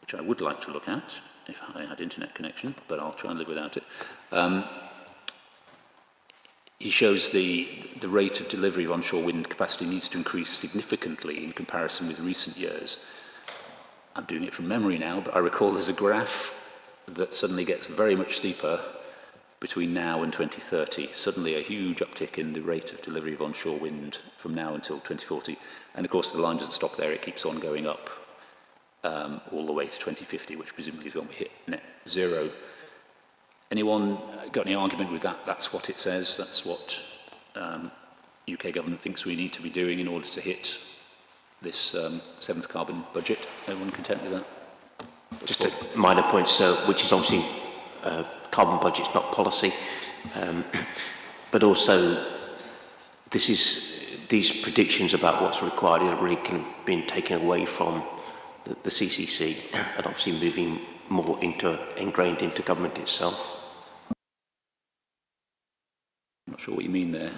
which I would like to look at if I had internet connection, but I'll try and live without it. He shows the rate of delivery of onshore wind capacity needs to increase significantly in comparison with recent years. I'm doing it from memory now, but I recall there's a graph that suddenly gets very much steeper between now and 2030. Suddenly a huge uptick in the rate of delivery of onshore wind from now until 2040. And of course the line doesn't stop there, it keeps on going up all the way to 2050, which presumably is when we hit net zero. Anyone got any argument with that? That's what it says. That's what UK government thinks we need to be doing in order to hit this 7th Carbon Budget. Everyone content with that? Just a minor point, sir, which is obviously carbon budget's not policy, but also these predictions about what's required are really kind of being taken away from the CCC and obviously moving more ingrained into government itself. I'm not sure what you mean there.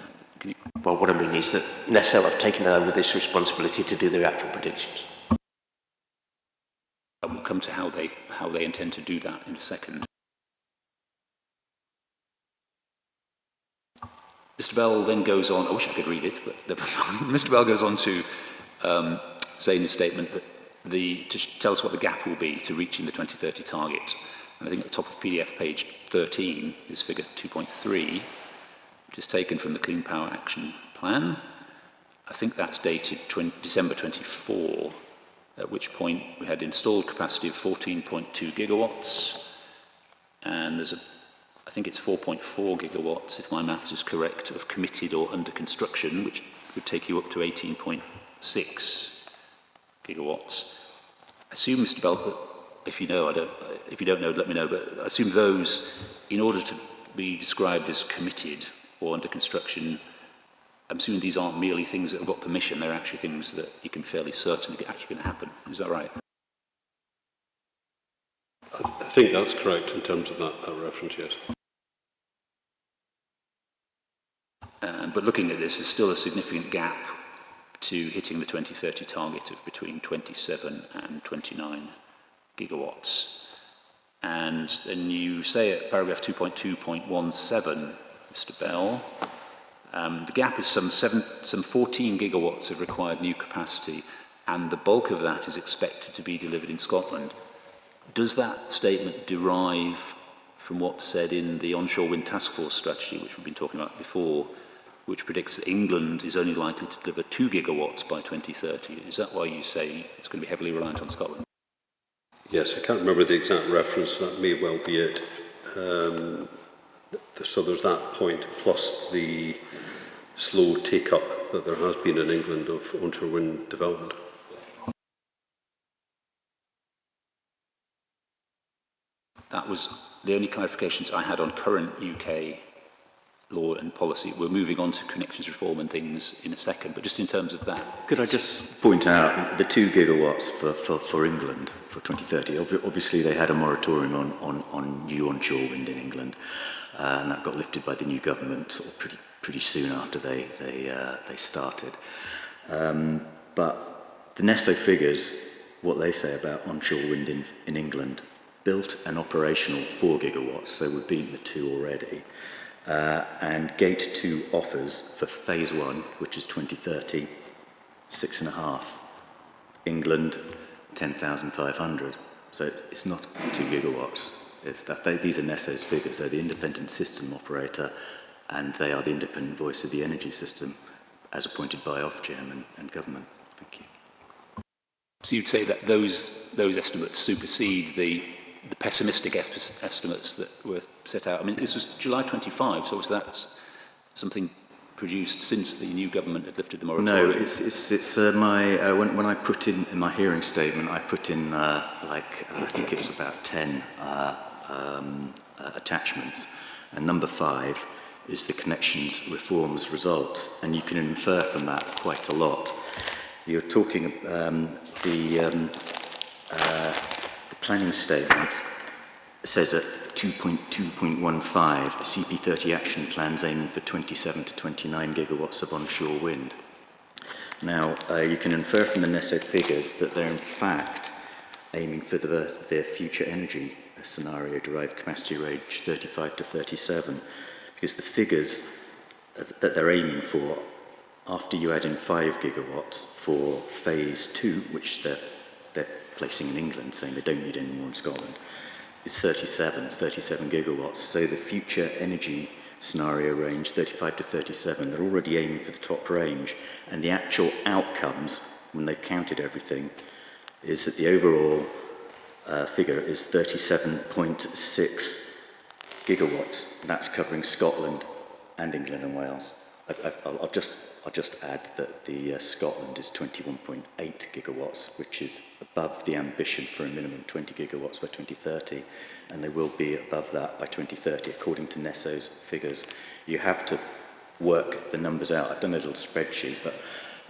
Well, what I mean is that NESO have taken over this responsibility to do their actual predictions. We'll come to how they intend to do that in a second. Mr Bell then goes on, I wish I could read it, but never mind. Mr Bell goes on to say in his statement that to tell us what the gap will be to reaching the 2030 target. And I think at the top of PDF page 13 is figure 2.3, which is taken from the Clean Power Action Plan. I think that's dated December 24, at which point we had installed capacity of 14.2 gigawatts, and I think it's 4.4 gigawatts, if my maths is correct, of committed or under construction, which would take you up to 18.6 gigawatts. I assume, Mr Bell, that if you don't know, let me know, but I assume those, in order to be described as committed or under construction, I'm assuming these aren't merely things that have got permission, they're actually things that you can be fairly certain are actually going to happen. Is that right? I think that's correct in terms of that reference, yes. But looking at this, there's still a significant gap to hitting the 2030 target of between 27 and 29 gigawatts. And then you say at paragraph 2.2.17, Mr Bell, the gap is some 14 gigawatts of required new capacity, and the bulk of that is expected to be delivered in Scotland. Does that statement derive from what's said in the Onshore Wind Task Force strategy, which we've been talking about before, which predicts that England is only likely to deliver 2 gigawatts by 2030? Is that why you say it's going to be heavily reliant on Scotland? Yes, I can't remember the exact reference, that may well be it. So there's that point, plus the slow take-up that there has been in England of onshore wind development. That was the only clarifications I had on current UK law and policy. We're moving on to connections reform and things in a second, but just in terms of that. Could I just point out the 2 gigawatts for England for 2030? Obviously, they had a moratorium on new onshore wind in England, and that got lifted by the new government sort of pretty soon after they started. But the NESO figures, what they say about onshore wind in England, built and operational 4 gigawatts, so we've beaten the 2 already. And Gate 2 offers for phase 1, which is 2030, 6.5. England, 10,500. So it's not 2 gigawatts. It's that these are NESO's figures. They're the independent system operator, and they are the independent voice of the energy system, as appointed by Ofgem and government. Thank you. So you'd say that those estimates supersede the pessimistic estimates that were set out. I mean, this was July 25, so was that something produced since the new government had lifted the moratorium? No, it's my when I put in my hearing statement, I put in I think it was about 10 attachments, and number 5 is the connections reforms results, and you can infer from that quite a lot. You're talking the planning statement says at 2.2.15, the CP30 action plan's aiming for 27 to 29 gigawatts of onshore wind. Now, you can infer from the NESO figures that they're in fact aiming for their future energy scenario derived capacity range 35 to 37, because the figures that they're aiming for, after you add in 5 gigawatts for phase 2, which they're placing in England, saying they don't need any more in Scotland, is 37 gigawatts. So the future energy scenario range, 35 to 37, they're already aiming for the top range, and the actual outcomes, when they've counted everything, is that the overall figure is 37.6 gigawatts, and that's covering Scotland and England and Wales. I'll just add that the Scotland is 21.8 gigawatts, which is above the ambition for a minimum 20 gigawatts by 2030, and they will be above that by 2030, according to NESO's figures. You have to work the numbers out. I've done a little spreadsheet, but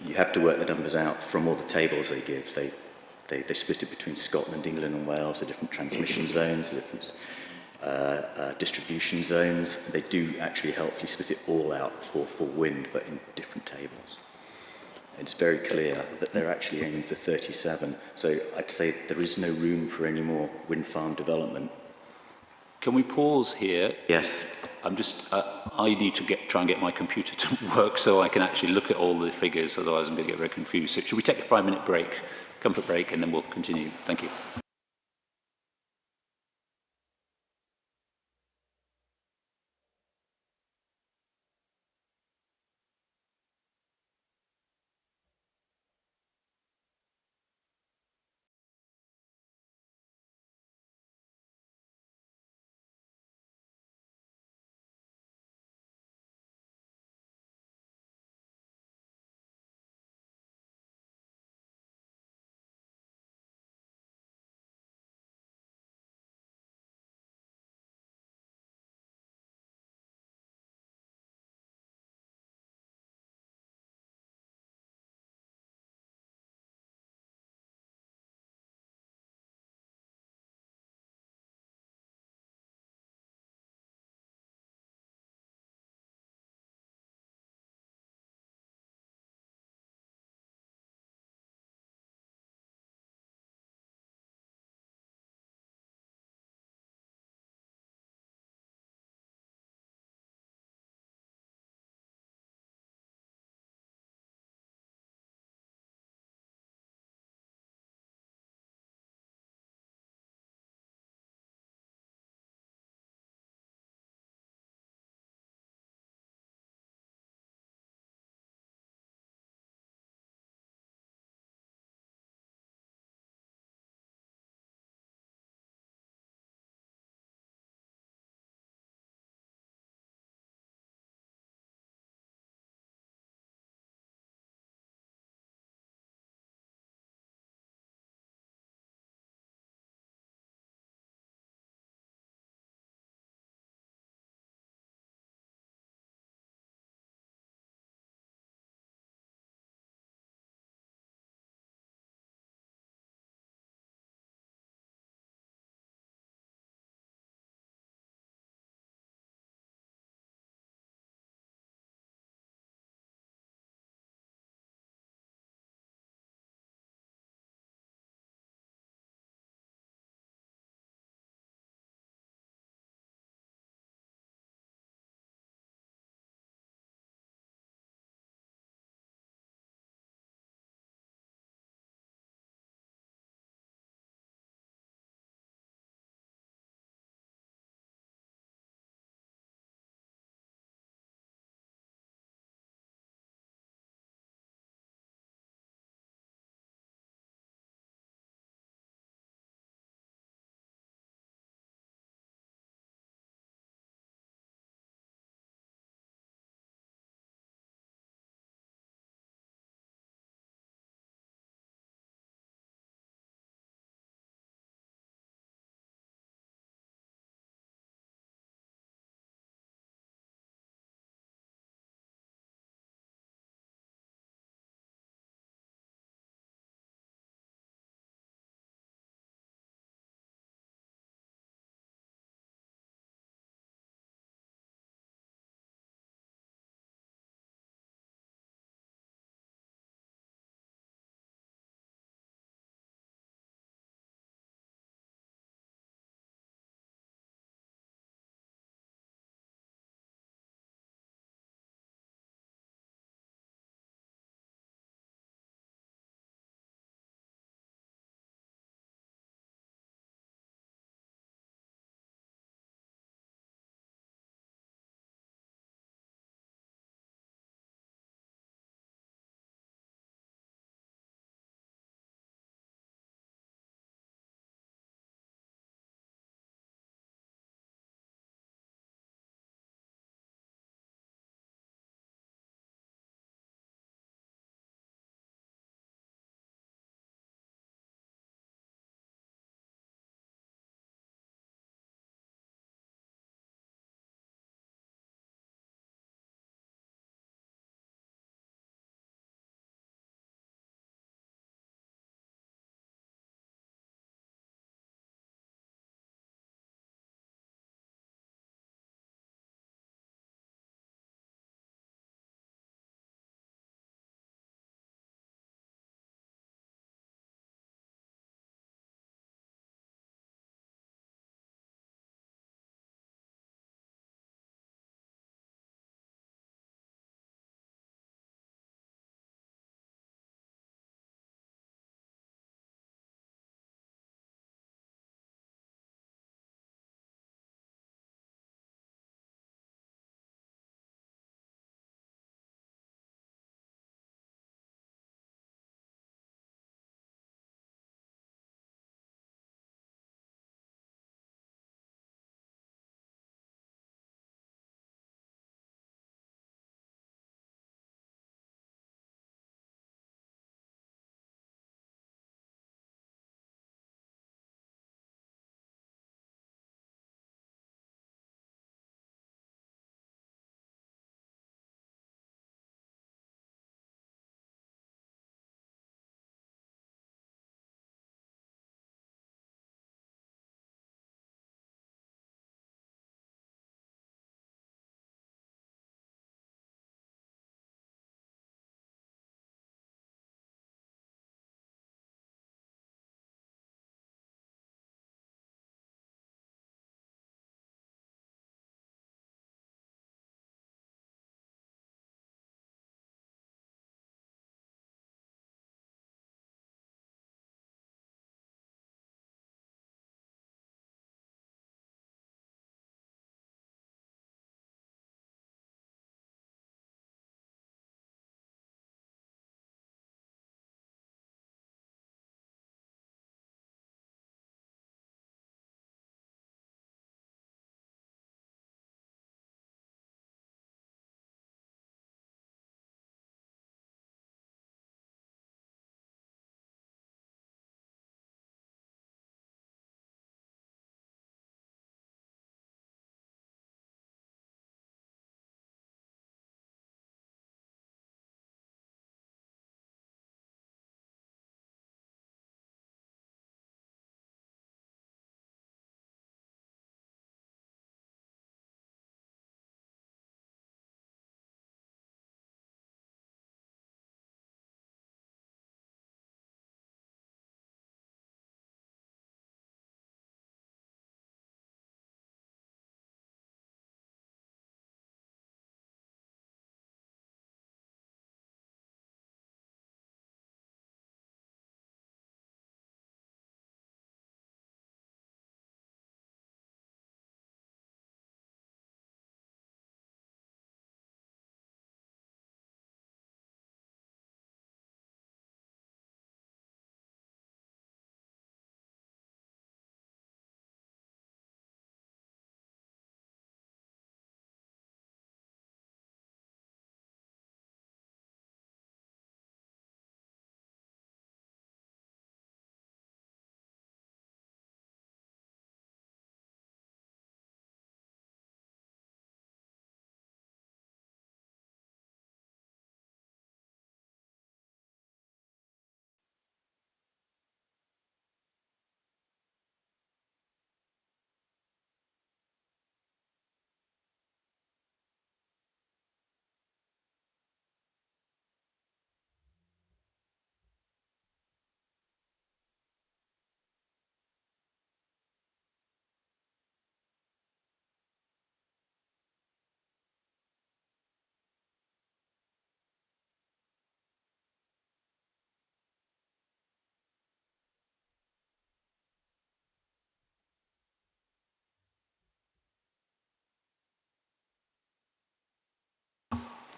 you have to work the numbers out from all the tables they give. They split it between Scotland, England and Wales, the different transmission zones, the different distribution zones. They do actually helpfully split it all out for wind, but in different tables. It's very clear that they're actually aiming for 37. So I'd say there is no room for any more wind farm development. Can we pause here? Yes. I'm just, I need to try and get my computer to work so I can actually look at all the figures, otherwise I'm going to get very confused. So should we take a 5-minute break, comfort break, and then we'll continue? Thank you.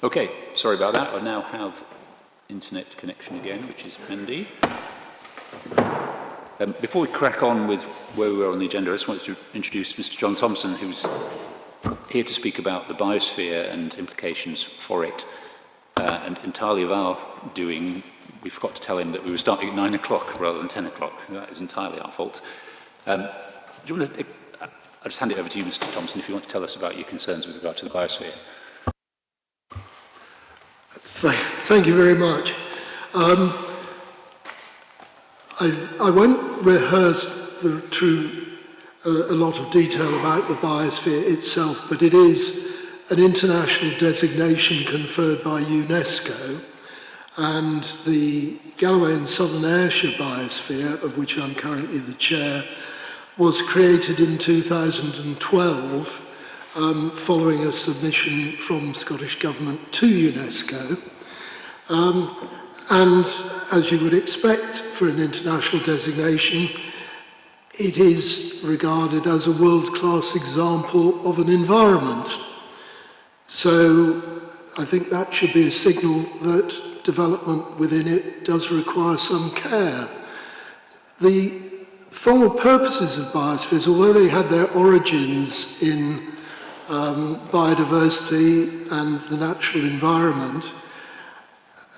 Okay, sorry about that. I now have internet connection again, which is handy. Before we crack on with where we were on the agenda, I just wanted to introduce Mr. John Thompson, who's here to speak about the biosphere and implications for it. And entirely of our doing, we forgot to tell him that we were starting at 9 o'clock rather than 10 o'clock. That is entirely our fault. Do you want to, I'll just hand it over to you, Mr. Thompson, if you want to tell us about your concerns with regard to the biosphere. Thank you very much. I won't rehearse a lot of detail about the biosphere itself, but it is an international designation conferred by UNESCO, and the Galloway and Southern Ayrshire Biosphere, of which I'm currently the chair, was created in 2012 following a submission from Scottish Government to UNESCO. And as you would expect for an international designation, it is regarded as a world-class example of an environment. So I think that should be a signal that development within it does require some care. The formal purposes of biospheres, although they had their origins in biodiversity and the natural environment,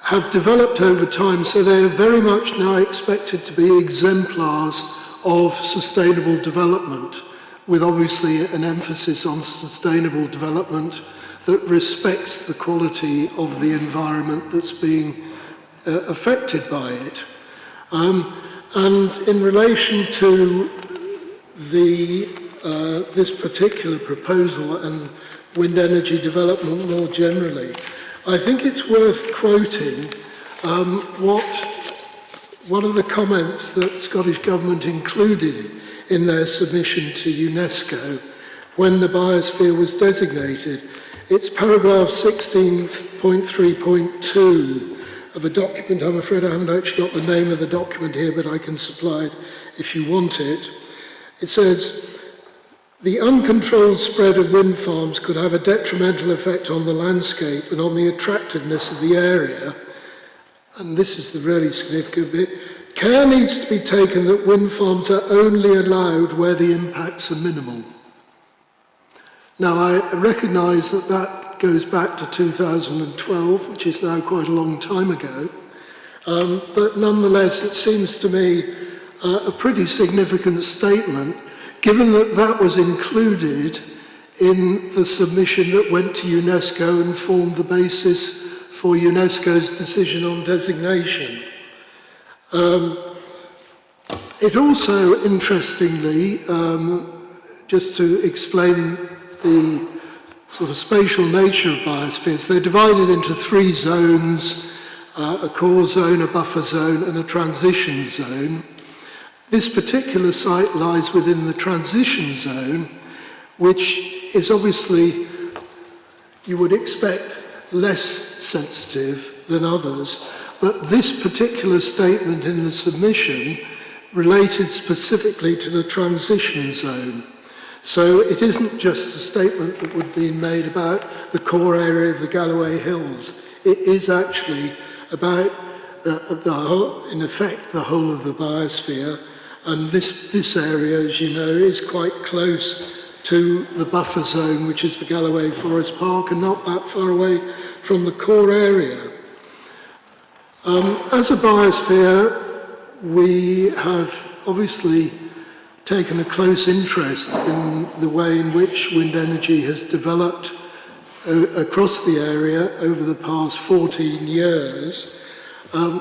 have developed over time, so they are very much now expected to be exemplars of sustainable development, with obviously an emphasis on sustainable development that respects the quality of the environment that's being affected by it. And in relation to this particular proposal and wind energy development more generally, I think it's worth quoting one of the comments that Scottish Government included in their submission to UNESCO when the biosphere was designated. It's paragraph 16.3.2 of a document. I'm afraid I haven't actually got the name of the document here, but I can supply it if you want it. It says, "The uncontrolled spread of wind farms could have a detrimental effect on the landscape and on the attractiveness of the area." And this is the really significant bit. "Care needs to be taken that wind farms are only allowed where the impacts are minimal." Now, I recognise that that goes back to 2012, which is now quite a long time ago. But nonetheless, it seems to me a pretty significant statement, given that that was included in the submission that went to UNESCO and formed the basis for UNESCO's decision on designation. It also, interestingly, just to explain the sort of spatial nature of biospheres, they're divided into three zones, a core zone, a buffer zone, and a transition zone. This particular site lies within the transition zone, which is obviously, you would expect, less sensitive than others, but this particular statement in the submission related specifically to the transition zone. So it isn't just a statement that would be made about the core area of the Galloway Hills. It is actually about, in effect, the whole of the biosphere. And this area, as you know, is quite close to the buffer zone, which is the Galloway Forest Park, and not that far away from the core area. As a biosphere, we have obviously taken a close interest in the way in which wind energy has developed across the area over the past 14 years.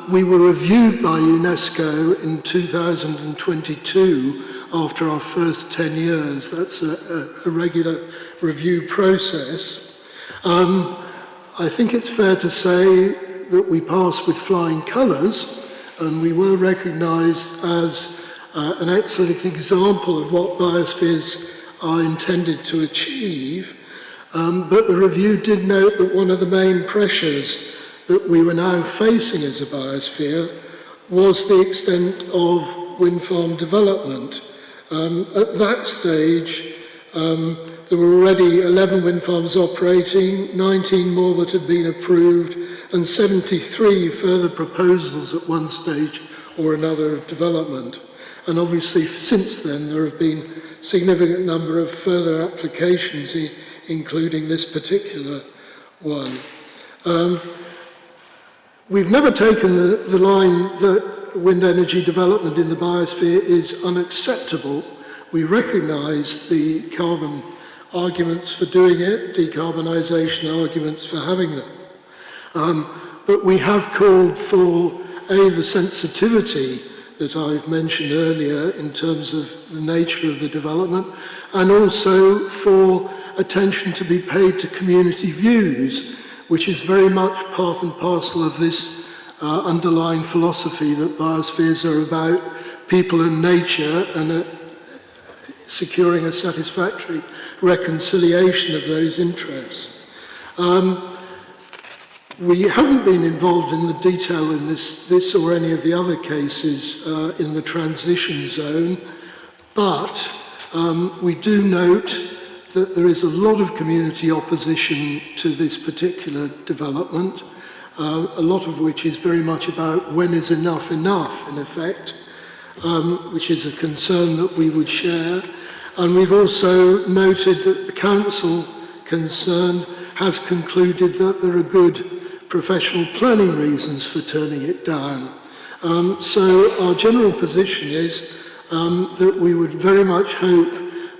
We were reviewed by UNESCO in 2022 after our first 10 years. That's a regular review process. I think it's fair to say that we passed with flying colours, and we were recognised as an excellent example of what biospheres are intended to achieve. But the review did note that one of the main pressures that we were now facing as a biosphere was the extent of wind farm development. At that stage, there were already 11 wind farms operating, 19 more that had been approved, and 73 further proposals at one stage or another of development. And obviously, since then, there have been a significant number of further applications, including this particular one. We've never taken the line that wind energy development in the biosphere is unacceptable. We recognise the carbon arguments for doing it, decarbonisation arguments for having them. But we have called for, the sensitivity that I've mentioned earlier in terms of the nature of the development, and also for attention to be paid to community views, which is very much part and parcel of this underlying philosophy that biospheres are about people and nature, and securing a satisfactory reconciliation of those interests. We haven't been involved in the detail in this or any of the other cases in the transition zone, but we do note that there is a lot of community opposition to this particular development, a lot of which is very much about when is enough enough, in effect, which is a concern that we would share. And we've also noted that the council concerned has concluded that there are good professional planning reasons for turning it down. So our general position is that we would very much hope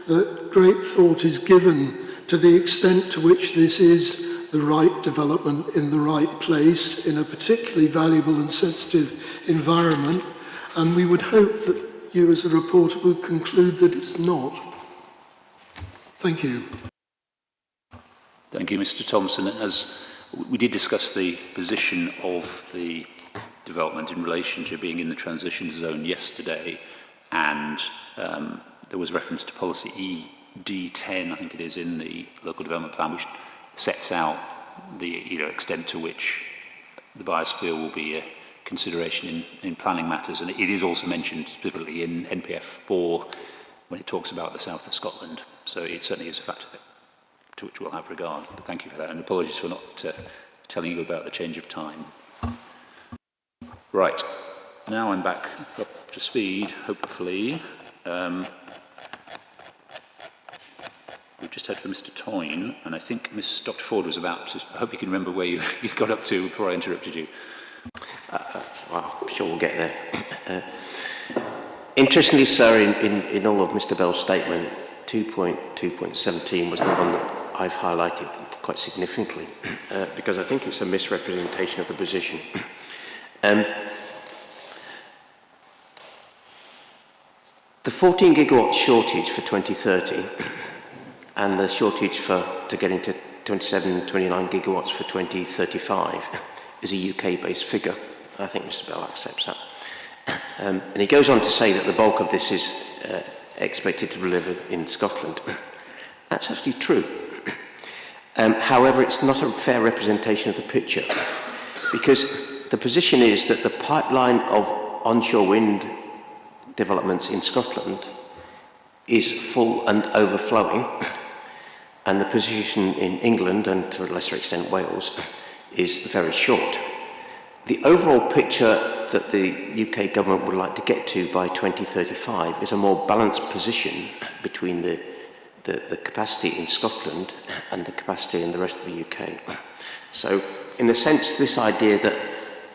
that great thought is given to the extent to which this is the right development in the right place in a particularly valuable and sensitive environment, and we would hope that you as a reporter would conclude that it's not. Thank you. Thank you, Mr. Thompson. As we did discuss the position of the development in relation to being in the transition zone yesterday, and there was reference to policy ED10, I think it is, in the local development plan, which sets out the extent to which the biosphere will be a consideration in planning matters, and it is also mentioned specifically in NPF 4 when it talks about the south of Scotland. So it certainly is a factor to which we'll have regard. But thank you for that, and apologies for not telling you about the change of time. Right, now I'm back up to speed, hopefully. We've just heard from Mr. Toyne, and I think Dr. Ford was about to... I hope you can remember where you got up to before I interrupted you. Well, I'm sure we'll get there. Interestingly, sir, in all of Mr. Bell's statement, 2.2.17 was the one that I've highlighted quite significantly, because I think it's a misrepresentation of the position. The 14 gigawatt shortage for 2030 and the shortage to get into 27-29 gigawatts for 2035 is a UK-based figure. I think Mr. Bell accepts that. And he goes on to say that the bulk of this is expected to be delivered in Scotland. That's actually true. However, it's not a fair representation of the picture, because the position is that the pipeline of onshore wind developments in Scotland is full and overflowing, and the position in England, and to a lesser extent Wales, is very short. The overall picture that the UK government would like to get to by 2035 is a more balanced position between the capacity in Scotland and the capacity in the rest of the UK. So, in a sense, this idea that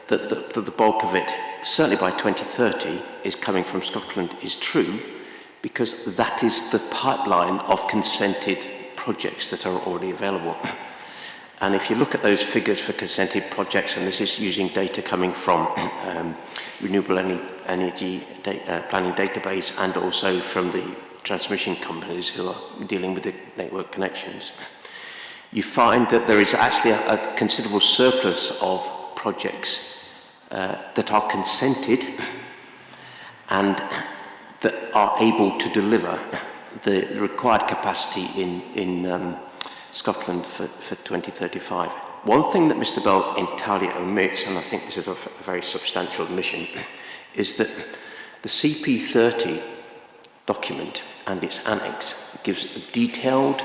the bulk of it, certainly by 2030, is coming from Scotland is true, because that is the pipeline of consented projects that are already available. And if you look at those figures for consented projects, and this is using data coming from Renewable Energy Planning Database and also from the transmission companies who are dealing with the network connections, you find that there is actually a considerable surplus of projects that are consented and that are able to deliver the required capacity in Scotland for 2035. One thing that Mr. Bell entirely omits, and I think this is a very substantial admission, is that the CP30 document and its annex gives a detailed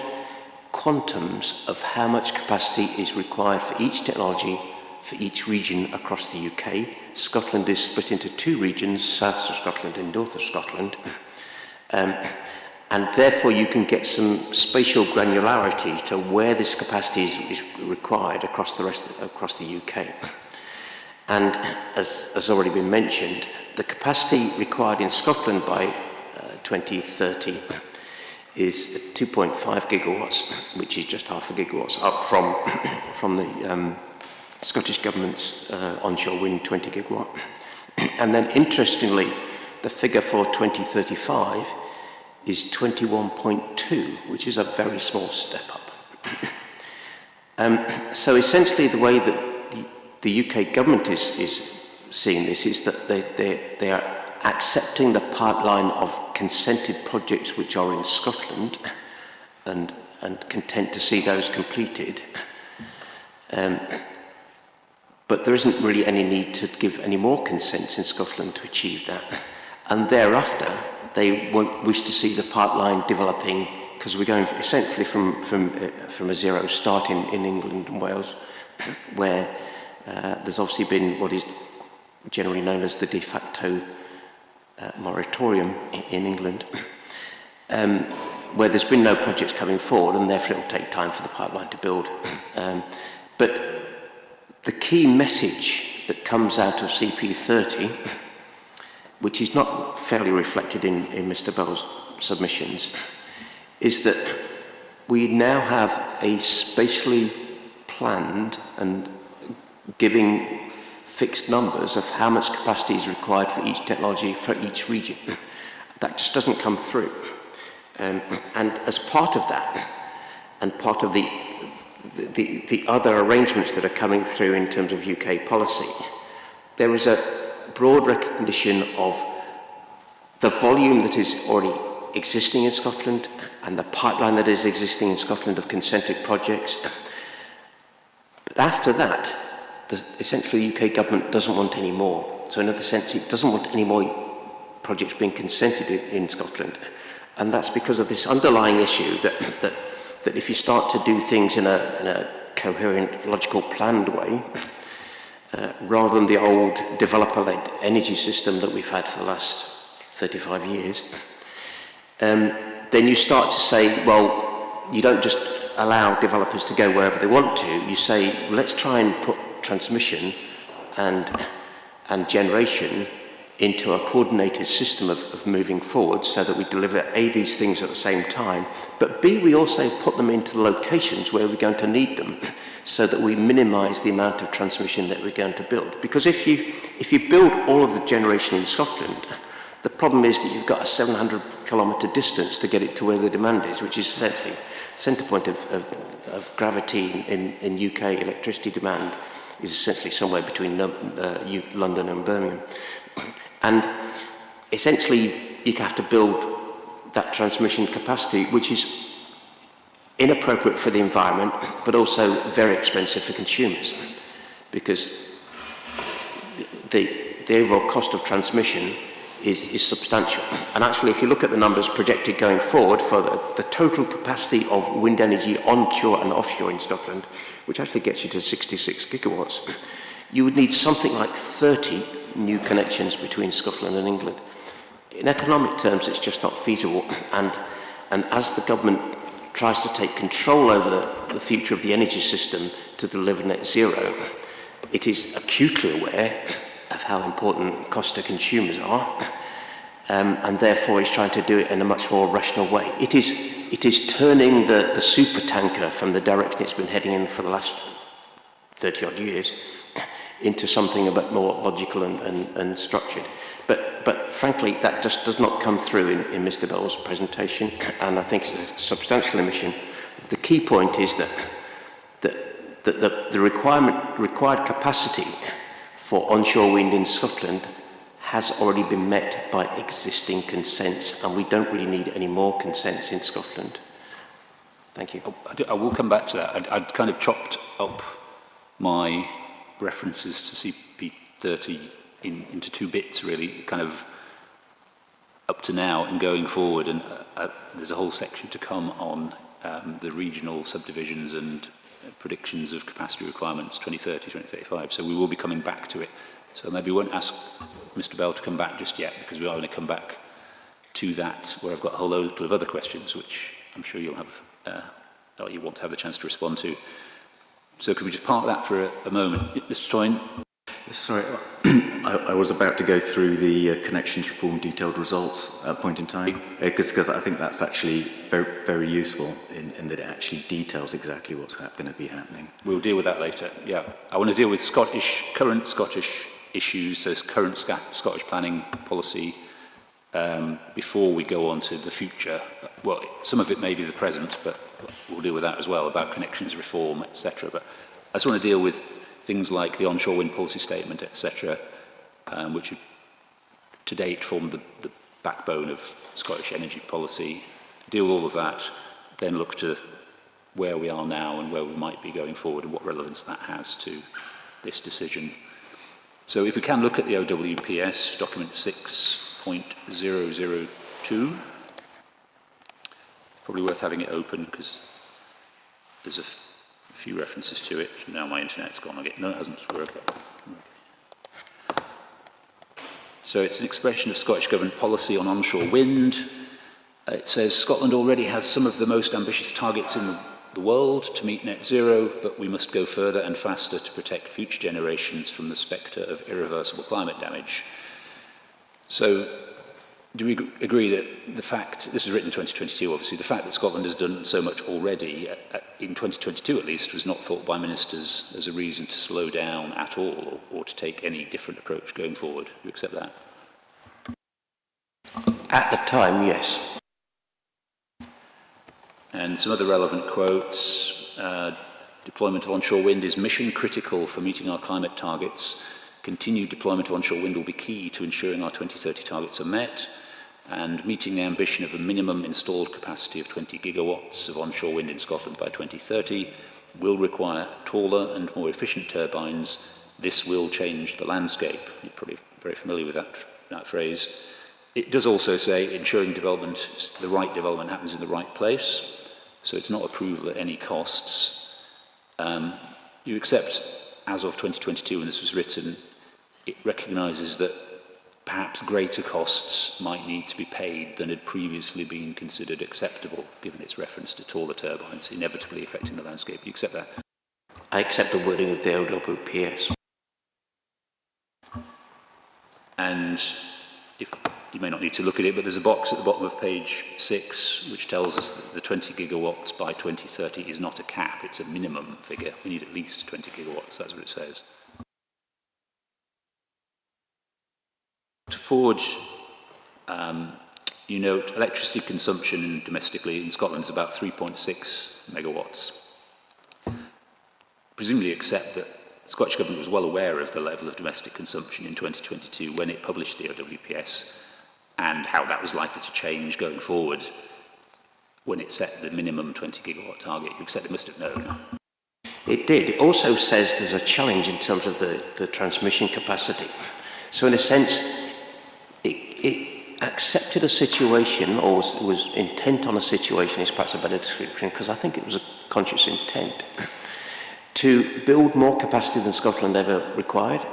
quantums of how much capacity is required for each technology for each region across the UK. Scotland is split into two regions, south of Scotland and north of Scotland. And therefore you can get some spatial granularity to where this capacity is required across the UK. And as already been mentioned, the capacity required in Scotland by 2030 is 2.5 gigawatts, which is just half a gigawatt, up from the Scottish Government's onshore wind 20 gigawatt. And then interestingly, the figure for 2035 is 21.2, which is a very small step up. So essentially the way that the UK government is seeing this is that they are accepting the pipeline of consented projects which are in Scotland and content to see those completed. But there isn't really any need to give any more consents in Scotland to achieve that. And thereafter, they won't wish to see the pipeline developing, because we're going essentially from a zero start in England and Wales, where there's obviously been what is generally known as the de facto moratorium in England, where there's been no projects coming forward, and therefore it'll take time for the pipeline to build. But the key message that comes out of CP30, which is not fairly reflected in Mr. Bell's submissions, is that we now have a spatially planned and giving fixed numbers of how much capacity is required for each technology for each region. That just doesn't come through. And as part of that, and part of the other arrangements that are coming through in terms of UK policy, there is a broad recognition of the volume that is already existing in Scotland and the pipeline that is existing in Scotland of consented projects. But after that, essentially the UK government doesn't want any more. So in other sense, it doesn't want any more projects being consented in Scotland. And that's because of this underlying issue that if you start to do things in a coherent, logical, planned way, rather than the old developer-led energy system that we've had for the last 35 years, then you start to say, well, you don't just allow developers to go wherever they want to. You say, let's try and put transmission and generation into a coordinated system of moving forward so that we deliver A, these things at the same time, but B, we also put them into the locations where we're going to need them so that we minimise the amount of transmission that we're going to build. Because if you build all of the generation in Scotland, the problem is that you've got a 700-kilometre distance to get it to where the demand is, which is essentially the centre point of gravity in UK electricity demand is essentially somewhere between London and Birmingham. And essentially, you have to build that transmission capacity, which is inappropriate for the environment, but also very expensive for consumers, because the overall cost of transmission is substantial. And actually, if you look at the numbers projected going forward for the total capacity of wind energy onshore and offshore in Scotland, which actually gets you to 66 gigawatts, you would need something like 30 new connections between Scotland and England. In economic terms, it's just not feasible. And as the government tries to take control over the future of the energy system to deliver net zero, it is acutely aware of how important cost to consumers are, and therefore is trying to do it in a much more rational way. It is turning the super tanker from the direction it's been heading in for the last 30 odd years into something a bit more logical and structured. But frankly, that just does not come through in Mr. Bell's presentation, and I think it's a substantial omission. The key point is that the required capacity for onshore wind in Scotland has already been met by existing consents, and we don't really need any more consents in Scotland. Thank you. I will come back to that. I'd kind of chopped up my references to CP30 into two bits, really, kind of up to now and going forward, and there's a whole section to come on the regional subdivisions and predictions of capacity requirements 2030, 2035. So we will be coming back to it. So maybe we won't ask Mr. Bell to come back just yet, because we are going to come back to that, where I've got a whole load of other questions, which I'm sure you'll have, or you want to have the chance to respond to. So could we just park that for a moment? Mr. Toyne? Sorry, I was about to go through the connections reform detailed results at a point in time, because I think that's actually very, very useful in that it actually details exactly what's going to be happening. We'll deal with that later, yeah. I want to deal with current Scottish issues, so current Scottish planning policy, before we go on to the future. Well, some of it may be the present, but we'll deal with that as well, about connections reform, etc. But I just want to deal with things like the onshore wind policy statement, etc., which to date formed the backbone of Scottish energy policy. Deal with all of that, then look to where we are now and where we might be going forward and what relevance that has to this decision. So if we can look at the OWPS, document 6.002, probably worth having it open because there's a few references to it. Now my internet's gone again. No, it hasn't. We're okay. So it's an expression of Scottish Government policy on onshore wind. It says Scotland already has some of the most ambitious targets in the world to meet net zero, but we must go further and faster to protect future generations from the spectre of irreversible climate damage. So do we agree that the fact, this was written in 2022 obviously, the fact that Scotland has done so much already, in 2022 at least, was not thought by ministers as a reason to slow down at all or to take any different approach going forward? Do you accept that? At the time, yes. And some other relevant quotes. Deployment of onshore wind is mission critical for meeting our climate targets. Continued deployment of onshore wind will be key to ensuring our 2030 targets are met, and meeting the ambition of a minimum installed capacity of 20 gigawatts of onshore wind in Scotland by 2030 will require taller and more efficient turbines. This will change the landscape. You're probably very familiar with that phrase. It does also say ensuring development, the right development happens in the right place, so it's not approval at any costs. You accept, as of 2022 when this was written, it recognises that perhaps greater costs might need to be paid than had previously been considered acceptable, given its reference to taller turbines, inevitably affecting the landscape. Do you accept that? I accept the wording of the LWPS. And if you may not need to look at it, but there's a box at the bottom of page 6 which tells us that the 20 gigawatts by 2030 is not a cap, it's a minimum figure. We need at least 20 gigawatts, that's what it says. To forge, you note electricity consumption domestically in Scotland is about 3.6 megawatts. Presumably accept that the Scottish Government was well aware of the level of domestic consumption in 2022 when it published the OWPS and how that was likely to change going forward when it set the minimum 20 gigawatt target. You accept it must have known. It did. It also says there's a challenge in terms of the transmission capacity. So in a sense, it accepted a situation, or was intent on a situation, is perhaps a better description, because I think it was a conscious intent, to build more capacity than Scotland ever required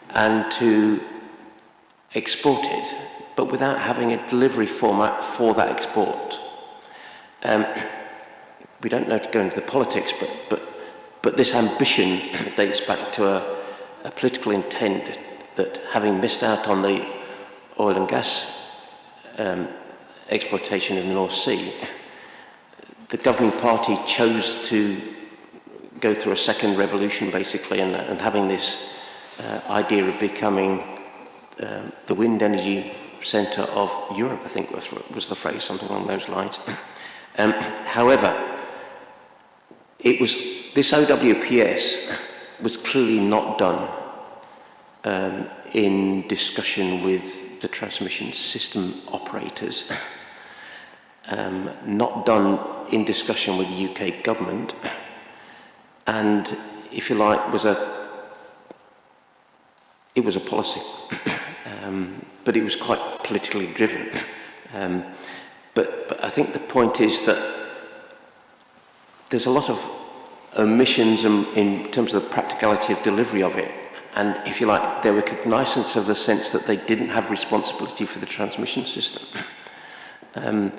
and to export it, but without having a delivery format for that export. We don't know to go into the politics, but this ambition dates back to a political intent that, having missed out on the oil and gas exploitation in the North Sea, the governing party chose to go through a second revolution, basically, and having this idea of becoming the wind energy centre of Europe, I think was the phrase, something along those lines. However, this OWPS was clearly not done in discussion with the transmission system operators, not done in discussion with the UK government, and, if you like, it was a policy, but it was quite politically driven. But I think the point is that there's a lot of omissions in terms of the practicality of delivery of it. And if you like, there were cognizance of the sense that they didn't have responsibility for the transmission system. And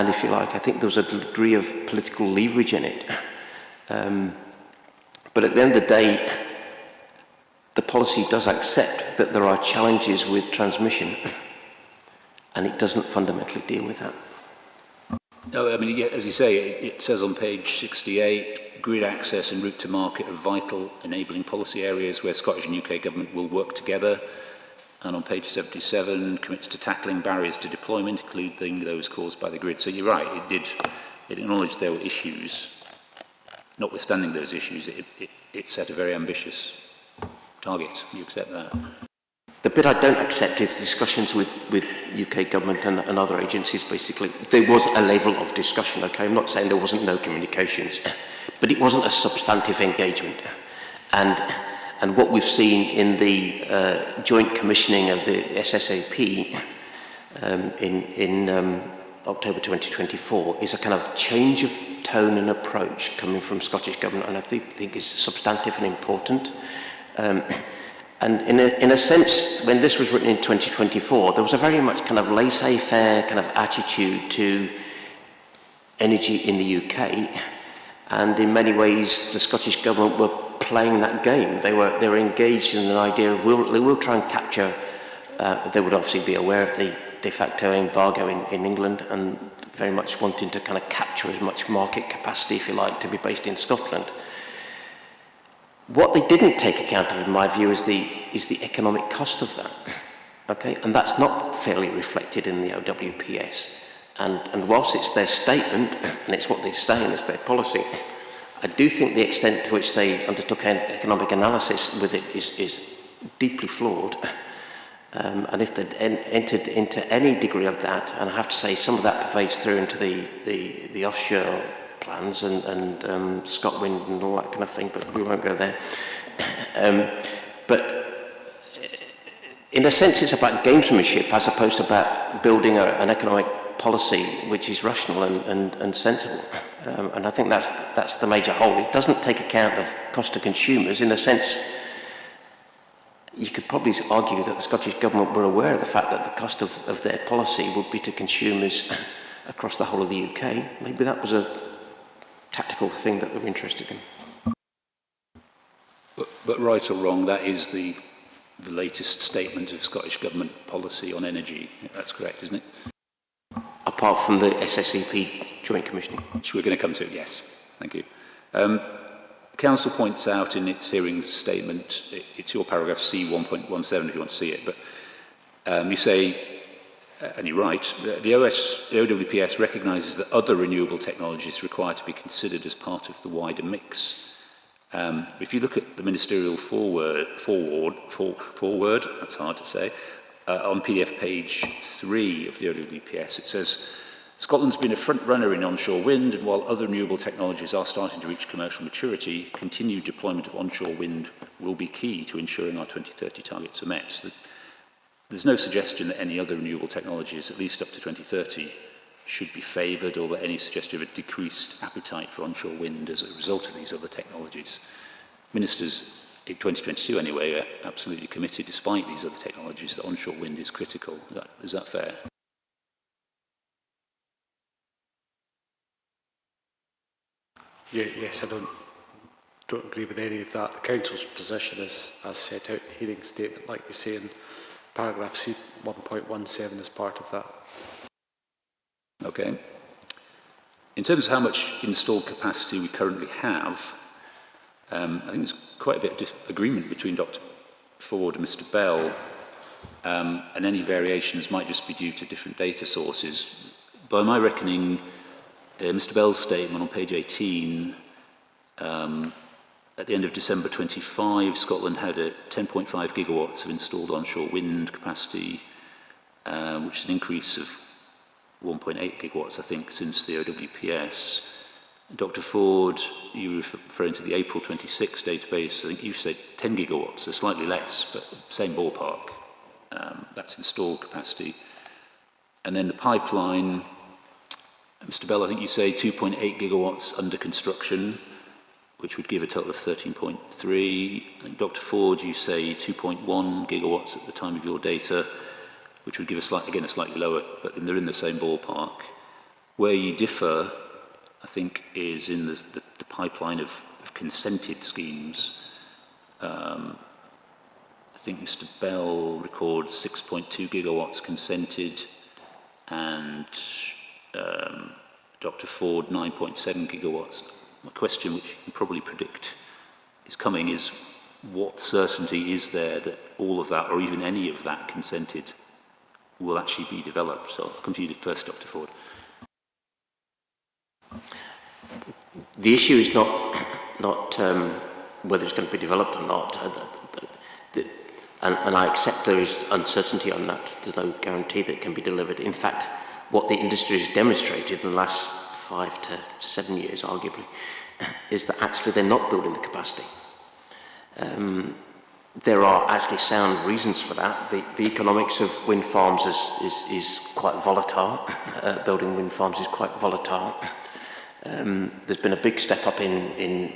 if you like, I think there was a degree of political leverage in it. But at the end of the day, the policy does accept that there are challenges with transmission, and it doesn't fundamentally deal with that. No, I mean, yeah, as you say, it says on page 68, grid access and route to market are vital enabling policy areas where Scottish and UK government will work together. And on page 77, commits to tackling barriers to deployment, including those caused by the grid. So you're right, it acknowledged there were issues. Notwithstanding those issues, it set a very ambitious target. You accept that? The bit I don't accept is discussions with UK government and other agencies, basically. There was a level of discussion, okay? I'm not saying there wasn't no communications, but it wasn't a substantive engagement. And what we've seen in the joint commissioning of the SSAP in October 2024 is a kind of change of tone and approach coming from Scottish Government, and I think it's substantive and important. And in a sense, when this was written in 2024, there was a very much kind of laissez-faire kind of attitude to energy in the UK, and in many ways the Scottish Government were playing that game. They were engaged in an idea of we'll try and capture. They would obviously be aware of the de facto embargo in England, and very much wanting to kind of capture as much market capacity, if you like, to be based in Scotland. What they didn't take account of, in my view, is the economic cost of that. Okay, and that's not fairly reflected in the OWPS. And whilst it's their statement, and it's what they're saying, it's their policy, I do think the extent to which they undertook an economic analysis with it is deeply flawed. And if they'd entered into any degree of that, and I have to say some of that pervades through into the offshore plans and ScotWind and all that kind of thing, but we won't go there. But in a sense, it's about gamesmanship as opposed to about building an economic policy which is rational and sensible. And I think that's the major hole. It doesn't take account of cost to consumers. In a sense, you could probably argue that the Scottish Government were aware of the fact that the cost of their policy would be to consumers across the whole of the UK. Maybe that was a tactical thing that they were interested in. But right or wrong, that is the latest statement of Scottish Government policy on energy. That's correct, isn't it? Apart from the SSEP joint commissioning. Which we're going to come to, yes. Thank you. Council points out in its hearing statement, it's your paragraph C 1.17 if you want to see it, but you say, and you're right, the OWPS recognises that other renewable technologies require to be considered as part of the wider mix. If you look at the ministerial forward, that's hard to say, on PDF page 3 of the OWPS, it says, Scotland's been a front runner in onshore wind, and while other renewable technologies are starting to reach commercial maturity, continued deployment of onshore wind will be key to ensuring our 2030 targets are met. So there's no suggestion that any other renewable technologies, at least up to 2030, should be favoured, or that any suggestion of a decreased appetite for onshore wind as a result of these other technologies. Ministers, in 2022 anyway, are absolutely committed, despite these other technologies, that onshore wind is critical. Is that fair? Yes, I don't agree with any of that. The Council's position is, as set out in the hearing statement, like you say in paragraph C 1.17 as part of that. Okay. In terms of how much installed capacity we currently have, I think there's quite a bit of disagreement between Dr. Ford and Mr. Bell, and any variations might just be due to different data sources. By my reckoning, Mr. Bell's statement on page 18, at the end of December 25, Scotland had 10.5 gigawatts of installed onshore wind capacity, which is an increase of 1.8 gigawatts, I think, since the OWPS. Dr. Ford, you were referring to the April 26 database. I think you said 10 gigawatts, so slightly less, but same ballpark. That's installed capacity. And then the pipeline, Mr. Bell, I think you say 2.8 gigawatts under construction, which would give a total of 13.3. And Dr. Ford, you say 2.1 gigawatts at the time of your data, which would give a slightly lower, but they're in the same ballpark. Where you differ, I think, is in the pipeline of consented schemes. I think Mr. Bell records 6.2 gigawatts consented, and Dr. Ford 9.7 gigawatts. My question, which you can probably predict is coming, is what certainty is there that all of that, or even any of that consented, will actually be developed? So I'll come to you first, Dr. Ford. The issue is not whether it's going to be developed or not, and I accept there is uncertainty on that. There's no guarantee that it can be delivered. In fact, what the industry has demonstrated in the last 5 to 7 years, arguably, is that actually they're not building the capacity. There are actually sound reasons for that. The economics of wind farms is quite volatile. Building wind farms is quite volatile. There's been a big step up in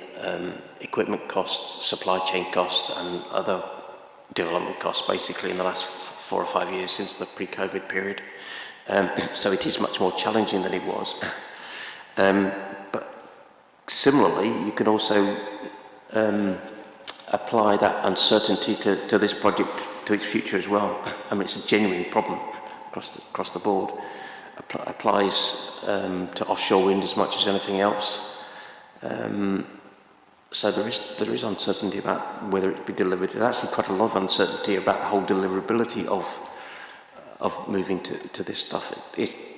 equipment costs, supply chain costs, and other development costs, basically, in the last 4 or 5 years since the pre-COVID period. So it is much more challenging than it was. But similarly, you can also apply that uncertainty to this project, to its future as well. I mean, it's a genuine problem across the board. Applies to offshore wind as much as anything else. So there is uncertainty about whether it be delivered. There's actually quite a lot of uncertainty about the whole deliverability of moving to this stuff.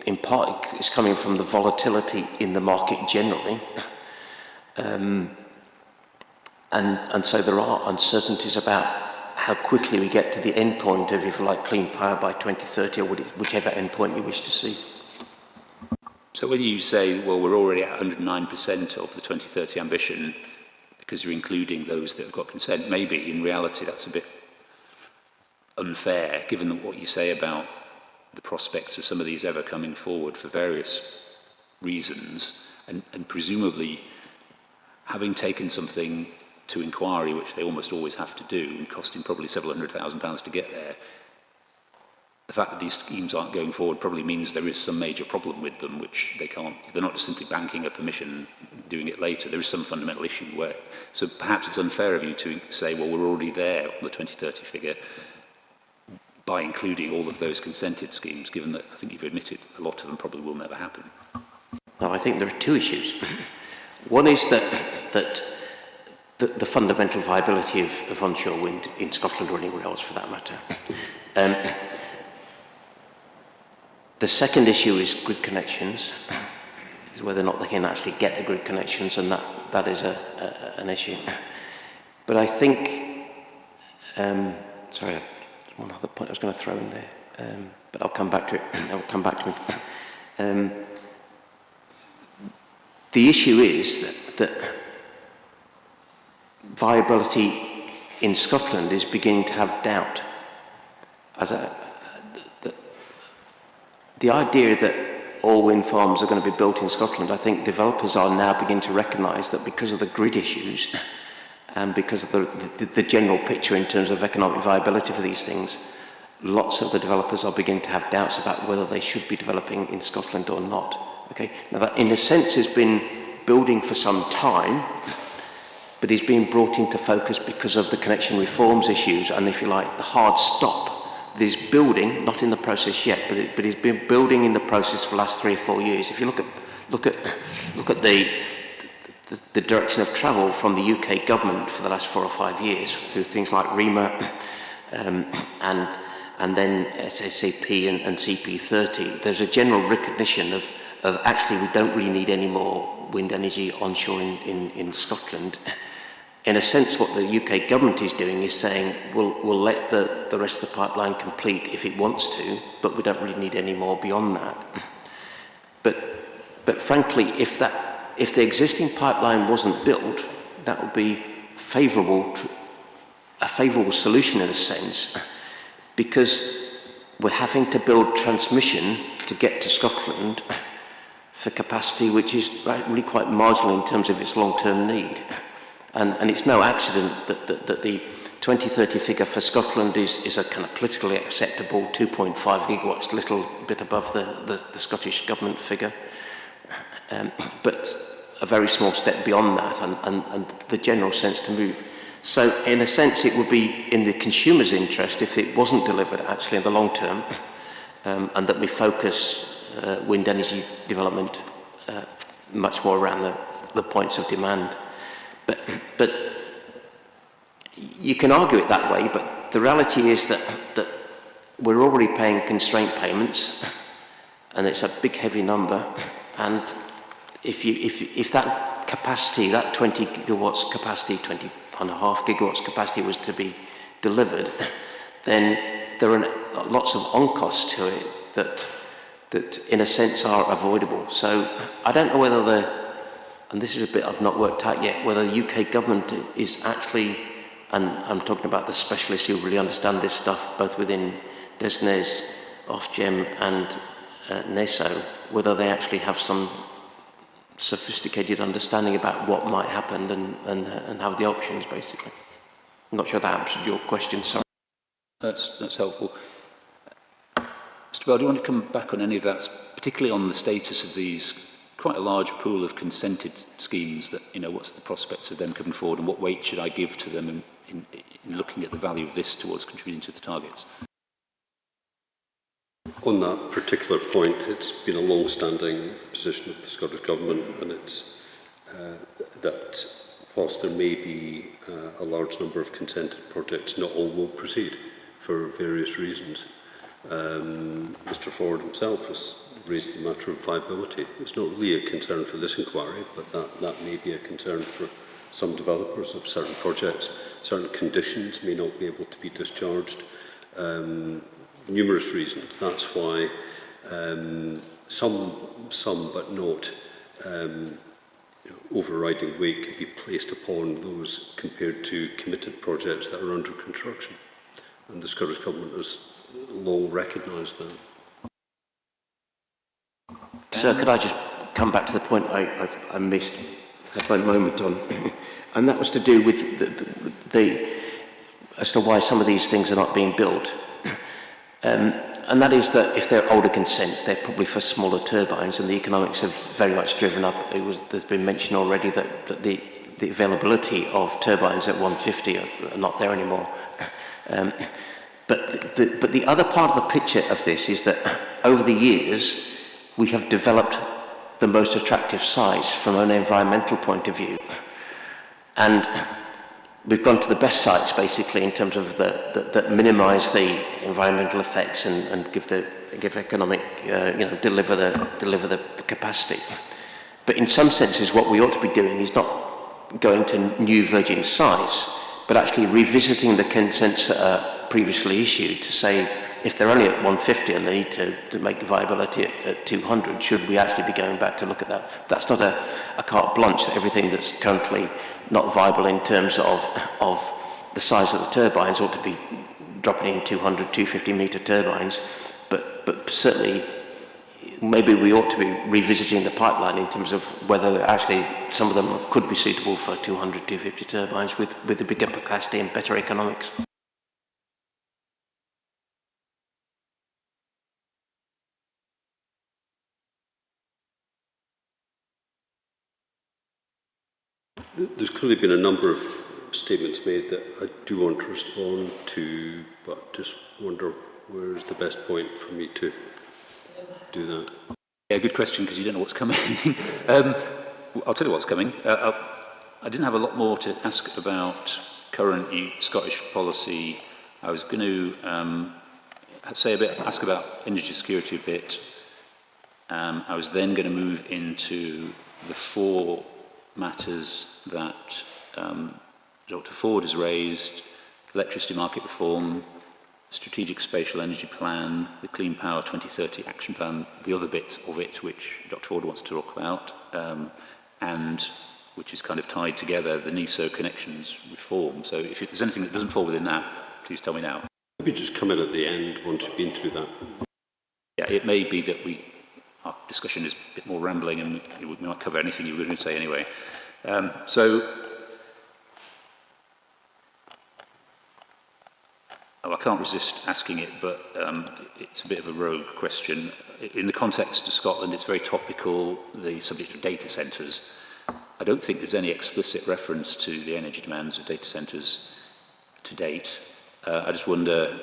In part, it's coming from the volatility in the market generally. And so there are uncertainties about how quickly we get to the end point of, if you like, clean power by 2030, or whichever end point you wish to see. So when you say, well, we're already at 109% of the 2030 ambition, because you're including those that have got consent, maybe in reality that's a bit unfair, given what you say about the prospects of some of these ever coming forward for various reasons, and presumably having taken something to inquiry, which they almost always have to do, and costing probably several £100,000 to get there, the fact that these schemes aren't going forward probably means there is some major problem with them, which they're not just simply banking a permission, doing it later. There is some fundamental issue where, so perhaps it's unfair of you to say, well, we're already there on the 2030 figure by including all of those consented schemes, given that I think you've admitted a lot of them probably will never happen. No, I think there are two issues. One is that the fundamental viability of onshore wind in Scotland or anywhere else for that matter. The second issue is grid connections, is whether or not they can actually get the grid connections, and that is an issue. But I think, sorry, one other point I was going to throw in there, but I'll come back to it. It'll come back to me. The issue is that viability in Scotland is beginning to have doubt. The idea that all wind farms are going to be built in Scotland, I think developers are now beginning to recognise that because of the grid issues and because of the general picture in terms of economic viability for these things, lots of the developers are beginning to have doubts about whether they should be developing in Scotland or not. Okay, now that in a sense has been building for some time, but is being brought into focus because of the connection reforms issues and, if you like, the hard stop. There's building, not in the process yet, but it's been building in the process for the last 3 or 4 years. If you look at the direction of travel from the UK government for the last 4 or 5 years through things like REMA and then SSAP and CP30, there's a general recognition of actually we don't really need any more wind energy onshore in Scotland. In a sense, what the UK government is doing is saying, we'll let the rest of the pipeline complete if it wants to, but we don't really need any more beyond that. But frankly, if the existing pipeline wasn't built, that would be a favourable solution in a sense, because we're having to build transmission to get to Scotland for capacity, which is really quite marginal in terms of its long-term need. And it's no accident that the 2030 figure for Scotland is a kind of politically acceptable 2.5 gigawatts, a little bit above the Scottish Government figure, but a very small step beyond that, and the general sense to move. So in a sense it would be in the consumer's interest if it wasn't delivered actually in the long term, and that we focus wind energy development much more around the points of demand. But you can argue it that way, but the reality is that we're already paying constraint payments, and it's a big heavy number, and if that capacity, that 20 gigawatts capacity, 20.5 gigawatts capacity was to be delivered, then there are lots of on-costs to it that in a sense are avoidable. So I don't know whether and this is a bit I've not worked out yet, whether the UK government is actually, and I'm talking about the specialists who really understand this stuff, both within DESNES, Ofgem and NESO, whether they actually have some sophisticated understanding about what might happen and have the options, basically. I'm not sure that answered your question, sorry. That's helpful. Mr. Bell, do you want to come back on any of that, particularly on the status of these quite a large pool of consented schemes that, what's the prospects of them coming forward and what weight should I give to them in looking at the value of this towards contributing to the targets? On that particular point, it's been a long-standing position of the Scottish Government, and it's that whilst there may be a large number of consented projects, not all will proceed for various reasons. Mr. Ford himself has raised the matter of viability. It's not really a concern for this inquiry, but that may be a concern for some developers of certain projects. Certain conditions may not be able to be discharged. Numerous reasons. That's why some but not overriding weight can be placed upon those compared to committed projects that are under construction. And the Scottish Government has long recognised that. Sir, could I just come back to the point I missed, had my moment on, and that was to do with as to why some of these things are not being built. And that is that if they're older consents, they're probably for smaller turbines, and the economics have very much driven up. There's been mentioned already that the availability of turbines at 150 are not there anymore. But the other part of the picture of this is that over the years, we have developed the most attractive sites from an environmental point of view. And we've gone to the best sites, basically, in terms of that minimise the environmental effects and give economic, deliver the capacity. But in some senses, what we ought to be doing is not going to new virgin sites, but actually revisiting the consents that are previously issued to say, if they're only at 150 and they need to make the viability at 200, should we actually be going back to look at that? That's not a carte blanche, that everything that's currently not viable in terms of the size of the turbines ought to be dropping in 200, 250 metre turbines, but certainly maybe we ought to be revisiting the pipeline in terms of whether actually some of them could be suitable for 200, 250 turbines with a bigger capacity and better economics. There's clearly been a number of statements made that I do want to respond to, but just wonder where's the best point for me to do that. Yeah, good question, because you don't know what's coming. I'll tell you what's coming. I didn't have a lot more to ask about current Scottish policy. I was going to ask about energy security a bit. I was then going to move into the four matters that Dr. Ford has raised: electricity market reform, strategic spatial energy plan, the Clean Power 2030 action plan, the other bits of it which Dr. Ford wants to talk about, and which is kind of tied together, the NESO connections reform. So if there's anything that doesn't fall within that, please tell me now. Maybe just come in at the end once you've been through that. Yeah, it may be that our discussion is a bit more rambling and we might cover anything you were going to say anyway. I can't resist asking it, but it's a bit of a rogue question. In the context of Scotland, it's very topical, the subject of data centres. I don't think there's any explicit reference to the energy demands of data centres to date. I just wonder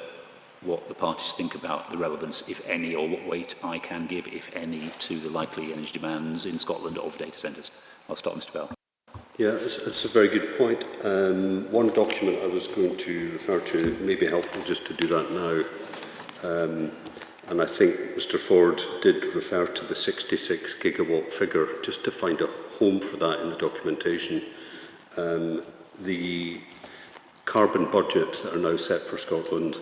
what the parties think about the relevance, if any, or what weight I can give, if any, to the likely energy demands in Scotland of data centres. I'll start, Mr. Bell. Yeah, it's a very good point. One document I was going to refer to, may be helpful just to do that now. And I think Mr. Ford did refer to the 66 gigawatt figure, just to find a home for that in the documentation. The carbon budgets that are now set for Scotland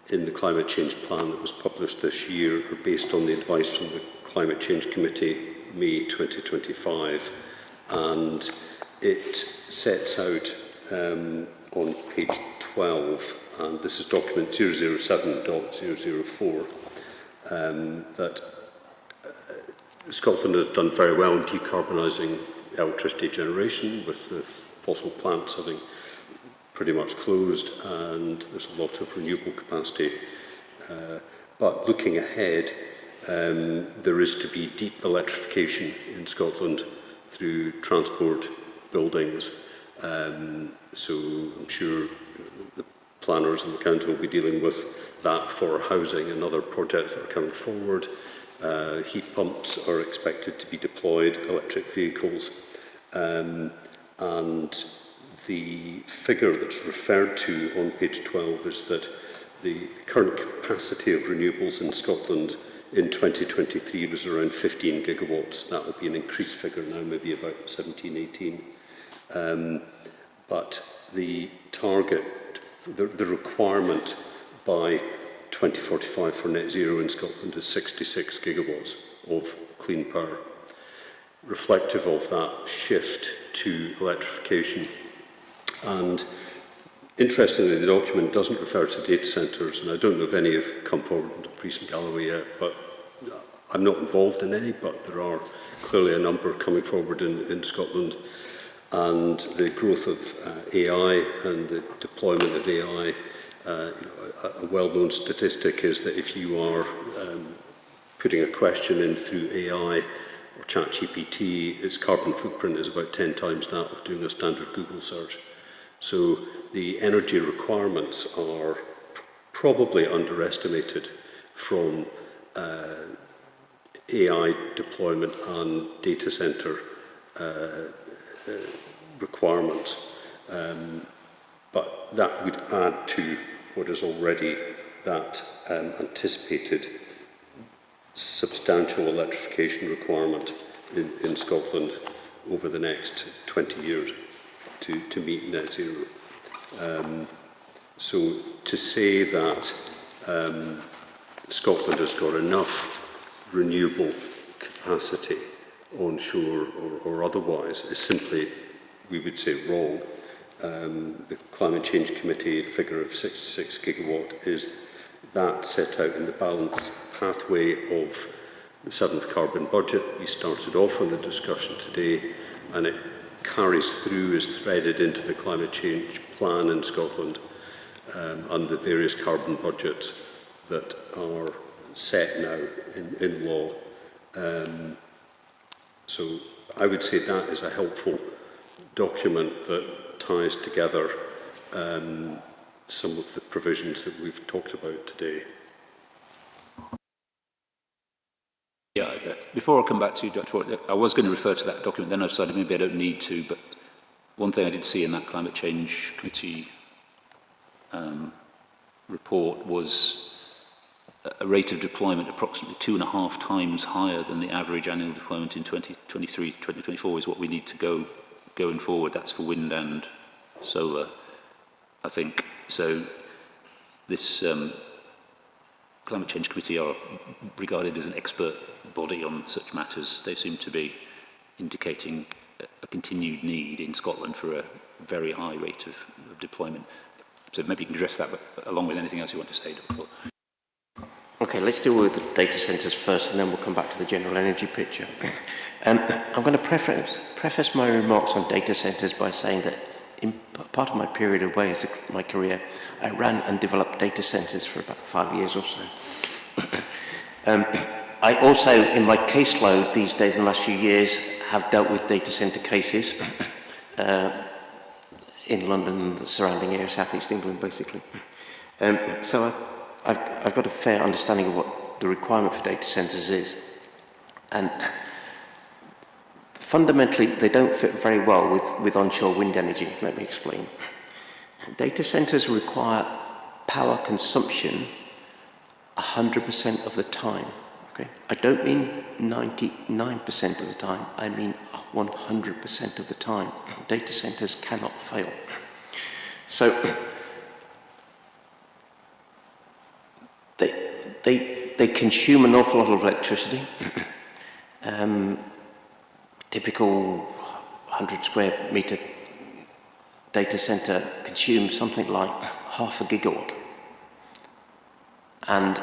in the climate change plan that was published this year are based on the advice from the Climate Change Committee, May 2025, and it sets out on page 12, and this is document 007.004, that Scotland has done very well in decarbonising electricity generation, with the fossil plants having pretty much closed, and there's a lot of renewable capacity. But looking ahead, there is to be deep electrification in Scotland through transport, buildings. So I'm sure the planners and the council will be dealing with that for housing and other projects that are coming forward. Heat pumps are expected to be deployed, electric vehicles, and the figure that's referred to on page 12 is that the current capacity of renewables in Scotland in 2023 was around 15 gigawatts. That will be an increased figure now, maybe about 17, 18. But the target, the requirement by 2045 for net zero in Scotland is 66 gigawatts of clean power. Reflective of that shift to electrification. And interestingly, the document doesn't refer to data centres, and I don't know if any have come forward in Dumfries and Galloway yet, but I'm not involved in any, but there are clearly a number coming forward in Scotland. And the growth of AI and the deployment of AI, a well-known statistic is that if you are putting a question in through AI or ChatGPT, its carbon footprint is about 10 times that of doing a standard Google search. So the energy requirements are probably underestimated from AI deployment and data centre requirements. But that would add to what is already that anticipated substantial electrification requirement in Scotland over the next 20 years to meet net zero. So to say that Scotland has got enough renewable capacity onshore or otherwise is simply, we would say, wrong. The Climate Change Committee figure of 66 gigawatt is that set out in the balanced pathway of the 7th carbon budget. We started off on the discussion today, and it carries through, is threaded into the climate change plan in Scotland and the various carbon budgets that are set now in law. So I would say that is a helpful document that ties together some of the provisions that we've talked about today. Yeah, before I come back to you, Dr. Ford, I was going to refer to that document, then I decided maybe I don't need to, but one thing I did see in that Climate Change Committee report was a rate of deployment approximately 2.5 times higher than the average annual deployment in 2023, 2024 is what we need to go going forward. That's for wind and solar, I think. So this Climate Change Committee are regarded as an expert body on such matters. They seem to be indicating a continued need in Scotland for a very high rate of deployment. So maybe you can address that, but along with anything else you want to say, Dr. Ford. Okay, let's deal with the data centres first, and then we'll come back to the general energy picture. I'm going to preface my remarks on data centres by saying that in part of my period away as my career, I ran and developed data centres for about 5 years or so. I also, in my caseload these days, in the last few years, have dealt with data centre cases in London and the surrounding area, South East England, basically. So I've got a fair understanding of what the requirement for data centres is. And fundamentally, they don't fit very well with onshore wind energy. Let me explain. Data centres require power consumption 100% of the time. Okay? I don't mean 99% of the time. I mean 100% of the time. Data centres cannot fail. So they consume an awful lot of electricity. Typical 100 square metre data centre consumes something like 0.5 gigawatt. And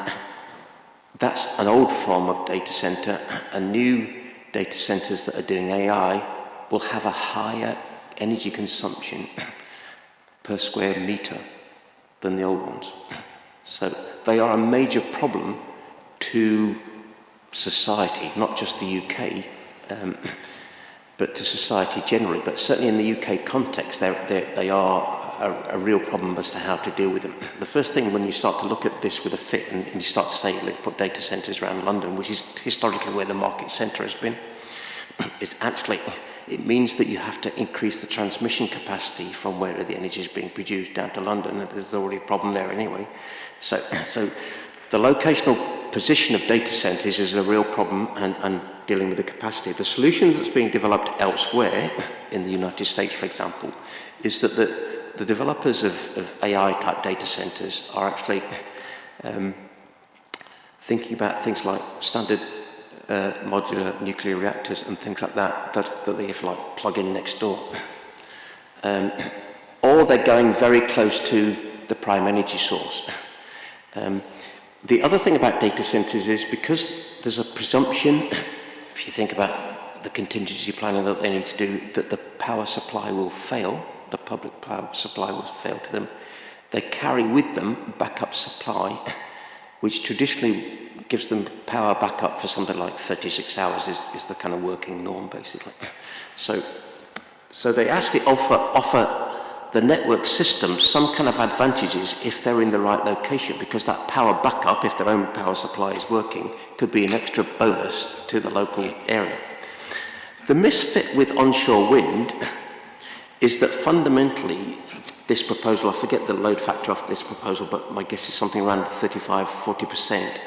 that's an old form of data centre, and new data centres that are doing AI will have a higher energy consumption per square metre than the old ones. So they are a major problem to society, not just the UK, but to society generally. But certainly in the UK context, they are a real problem as to how to deal with them. The first thing when you start to look at this with a fit, and you start to say, let's put data centres around London, which is historically where the market centre has been, is actually, it means that you have to increase the transmission capacity from where the energy is being produced down to London, and there's already a problem there anyway. So the locational position of data centres is a real problem, and dealing with the capacity. The solution that's being developed elsewhere, in the United States, for example, is that the developers of AI-type data centres are actually thinking about things like standard modular nuclear reactors and things like that they, if you like, plug in next door. Or they're going very close to the prime energy source. The other thing about data centres is because there's a presumption, if you think about the contingency planning that they need to do, that the power supply will fail, the public power supply will fail to them, they carry with them backup supply, which traditionally gives them power backup for something like 36 hours is the kind of working norm, basically. So they actually offer the network system some kind of advantages if they're in the right location, because that power backup, if their own power supply is working, could be an extra bonus to the local area. The misfit with onshore wind is that fundamentally this proposal, I forget the load factor of this proposal, but my guess is something around 35-40%,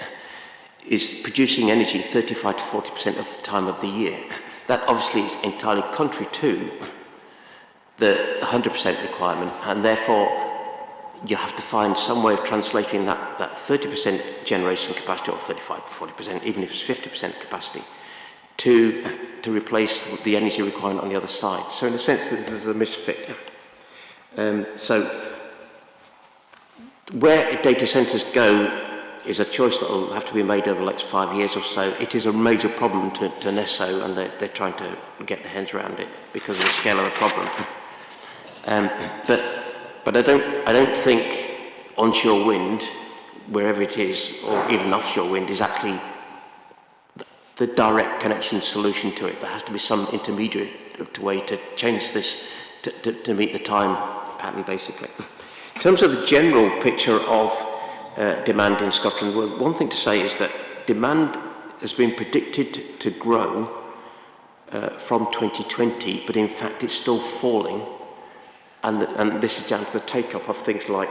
is producing energy 35 to 40% of the time of the year. That obviously is entirely contrary to the 100% requirement, and therefore you have to find some way of translating that 30% generation capacity, or 35-40%, even if it's 50% capacity, to replace the energy requirement on the other side. So in a sense, there's a misfit. So where data centres go is a choice that will have to be made over the next 5 years or so. It is a major problem to NESO, and they're trying to get their hands around it because of the scale of the problem. But I don't think onshore wind, wherever it is, or even offshore wind, is actually the direct connection solution to it. There has to be some intermediate way to change this to meet the time pattern, basically. In terms of the general picture of demand in Scotland, well, one thing to say is that demand has been predicted to grow from 2020, but in fact it's still falling, and this is down to the take-up of things like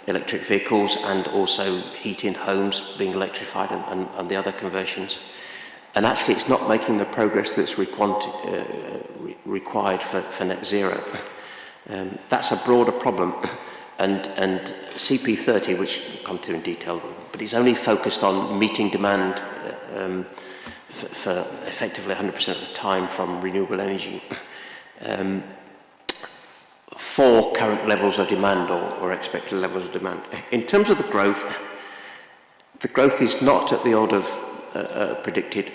electric vehicles and also heating homes being electrified and the other conversions. And actually it's not making the progress that's required for net zero. That's a broader problem. And CP30, which we'll come to in detail, but it's only focused on meeting demand for effectively 100% of the time from renewable energy for current levels of demand or expected levels of demand. In terms of the growth, the growth is not at the order of predicted.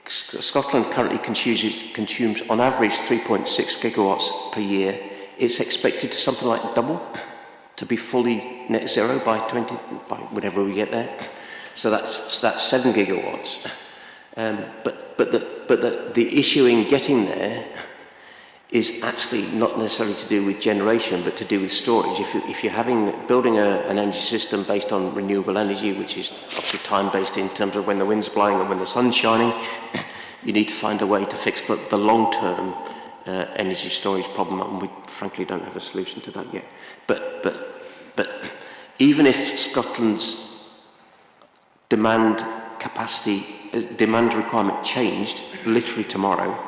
Scotland currently consumes on average 3.6 gigawatts per year. It's expected to something like double to be fully net zero by whenever we get there. So that's 7 gigawatts. But the issue in getting there is actually not necessarily to do with generation, but to do with storage. If you're building an energy system based on renewable energy, which is obviously time-based in terms of when the wind's blowing and when the sun's shining, you need to find a way to fix the long-term energy storage problem, and we frankly don't have a solution to that yet. But even if Scotland's demand requirement changed literally tomorrow,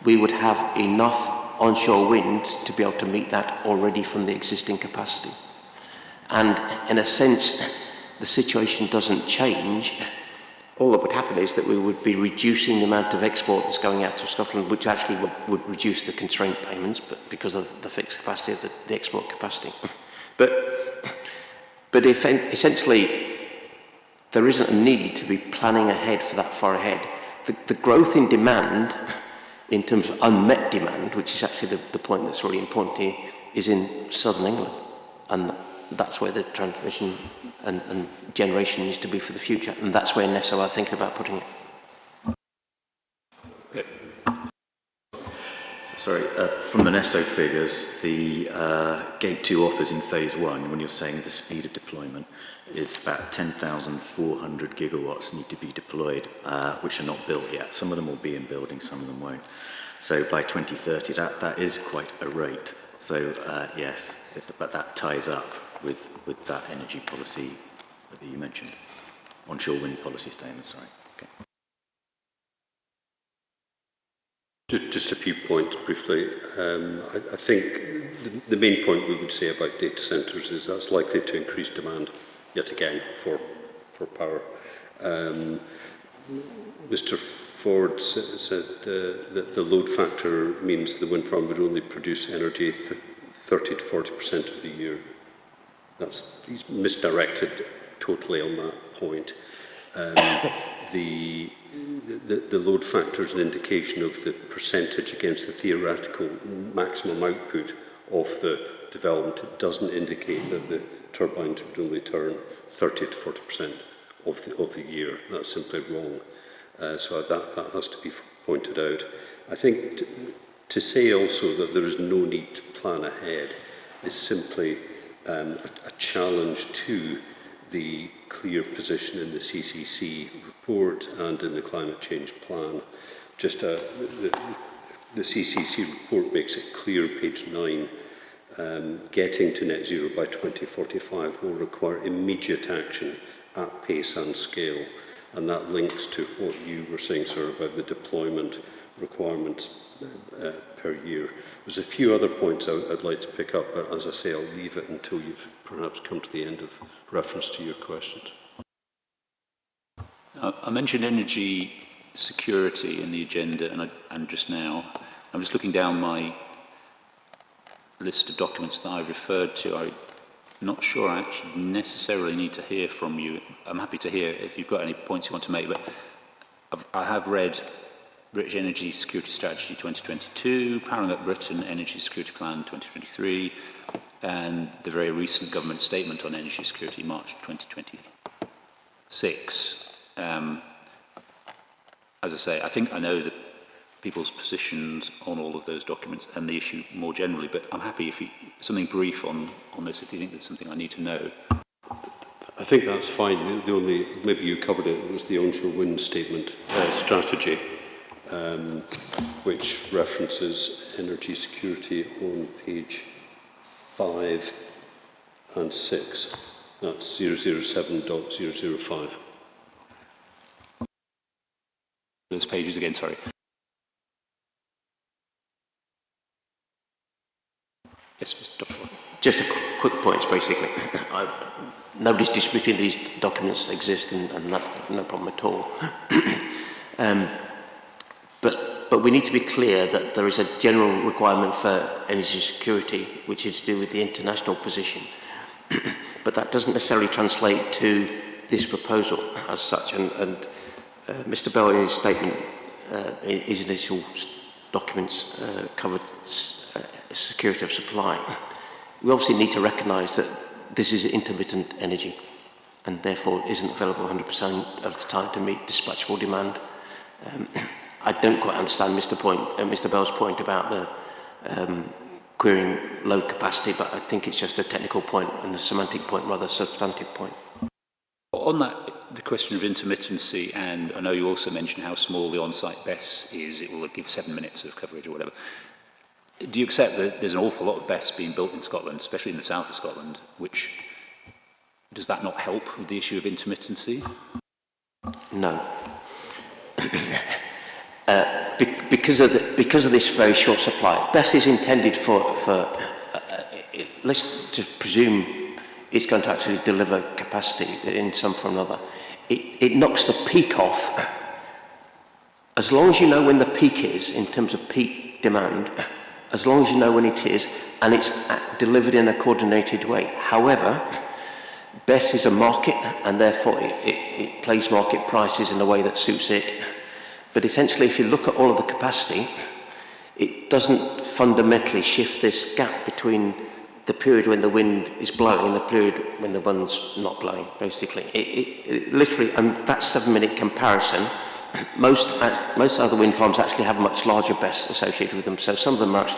we would have enough onshore wind to be able to meet that already from the existing capacity. And in a sense, the situation doesn't change. All that would happen is that we would be reducing the amount of export that's going out of Scotland, which actually would reduce the constraint payments, but because of the fixed capacity of the export capacity. But if essentially there isn't a need to be planning ahead for that far ahead. The growth in demand, in terms of unmet demand, which is actually the point that's really important here, is in southern England. And that's where the transmission and generation needs to be for the future. And that's where NESO are thinking about putting it. Sorry, from the NESO figures, the Gate 2 offers in phase 1, when you're saying the speed of deployment, is about 10,400 gigawatts need to be deployed, which are not built yet. Some of them will be in building, some of them won't. So by 2030, that is quite a rate. So yes, but that ties up with that energy policy that you mentioned, onshore wind policy statement, sorry. Okay. Just a few points briefly. I think the main point we would say about data centres is that's likely to increase demand yet again for power. Mr. Ford said that the load factor means the wind farm would only produce energy 30 to 40% of the year. He's misdirected totally on that point. The load factor is an indication of the percentage against the theoretical maximum output of the development. It doesn't indicate that the turbines would only turn 30 to 40% of the year. That's simply wrong. So that has to be pointed out. I think to say also that there is no need to plan ahead is simply a challenge to the clear position in the CCC report and in the climate change plan. Just the CCC report makes it clear, page 9, getting to net zero by 2045 will require immediate action at pace and scale. And that links to what you were saying, sir, about the deployment requirements per year. There's a few other points I'd like to pick up, but as I say, I'll leave it until you've perhaps come to the end of reference to your questions. I mentioned energy security in the agenda, and just now, I'm just looking down my list of documents that I referred to. I'm not sure I actually necessarily need to hear from you. I'm happy to hear if you've got any points you want to make, but I have read British Energy Security Strategy 2022, Powering Up Britain Energy Security Plan 2023, and the very recent government statement on energy security, March 2026. As I say, I think I know the people's positions on all of those documents and the issue more generally, but I'm happy if something brief on this, if you think there's something I need to know. I think that's fine. The only, maybe you covered it, was the onshore wind statement strategy, which references energy security on page 5 and 6. That's 007.005. Those pages again, sorry. Yes, Dr. Ford. Just a quick points, basically. Nobody's disputing these documents exist, and that's no problem at all. But we need to be clear that there is a general requirement for energy security, which is to do with the international position. But that doesn't necessarily translate to this proposal as such, and Mr. Bell in his statement, in his initial documents covered security of supply. We obviously need to recognise that this is intermittent energy and therefore isn't available 100% of the time to meet dispatchable demand. I don't quite understand Mr. Bell's point about the querying load capacity, but I think it's just a technical point and a semantic point rather than a substantive point. On that, the question of intermittency, and I know you also mentioned how small the on-site BESS is, it will give 7 minutes of coverage or whatever. Do you accept that there's an awful lot of BESS being built in Scotland, especially in the south of Scotland, which, does that not help with the issue of intermittency? No. Because of this very short supply, BESS is intended for let's just presume it's going to actually deliver capacity in some form or another. It knocks the peak off. As long as you know when the peak is in terms of peak demand, as long as you know when it is, and it's delivered in a coordinated way. However, BESS is a market, and therefore it plays market prices in a way that suits it. But essentially, if you look at all of the capacity, it doesn't fundamentally shift this gap between the period when the wind is blowing and the period when the wind's not blowing, basically. It literally, and that 7-minute comparison, most other wind farms actually have much larger BESS associated with them, so some of them are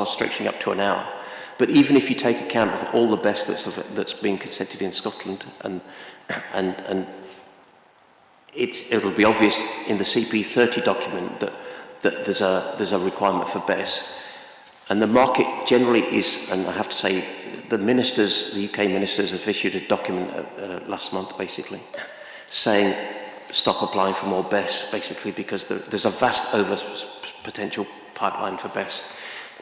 stretching up to an hour. But even if you take account of all the BESS that's being consented in Scotland, and it'll be obvious in the CP30 document that there's a requirement for BESS. And the market generally is, and I have to say, the UK ministers have issued a document last month, basically, saying stop applying for more BESS, basically, because there's a vast potential pipeline for BESS.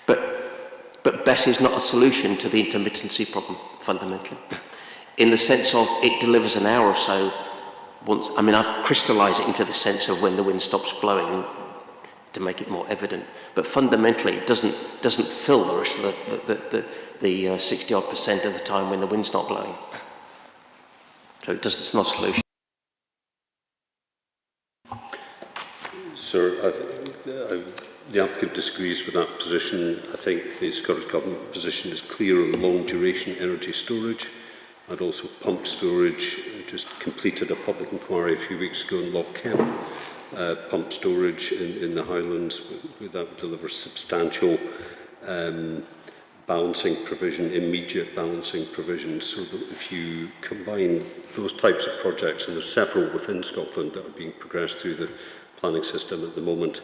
But BESS is not a solution to the intermittency problem, fundamentally, in the sense of it delivers an hour or so. I've crystallised it into the sense of when the wind stops blowing to make it more evident, but fundamentally it doesn't fill the rest of the 60-odd% of the time when the wind's not blowing. So it's not a solution. Sir, the applicant disagrees with that position. I think the Scottish Government position is clear on long-duration energy storage and also pump storage. I just completed a public inquiry a few weeks ago in Loch Kemp. Pump storage in the Highlands, that would deliver substantial balancing provision, immediate balancing provision, so that if you combine those types of projects, and there's several within Scotland that are being progressed through the planning system at the moment,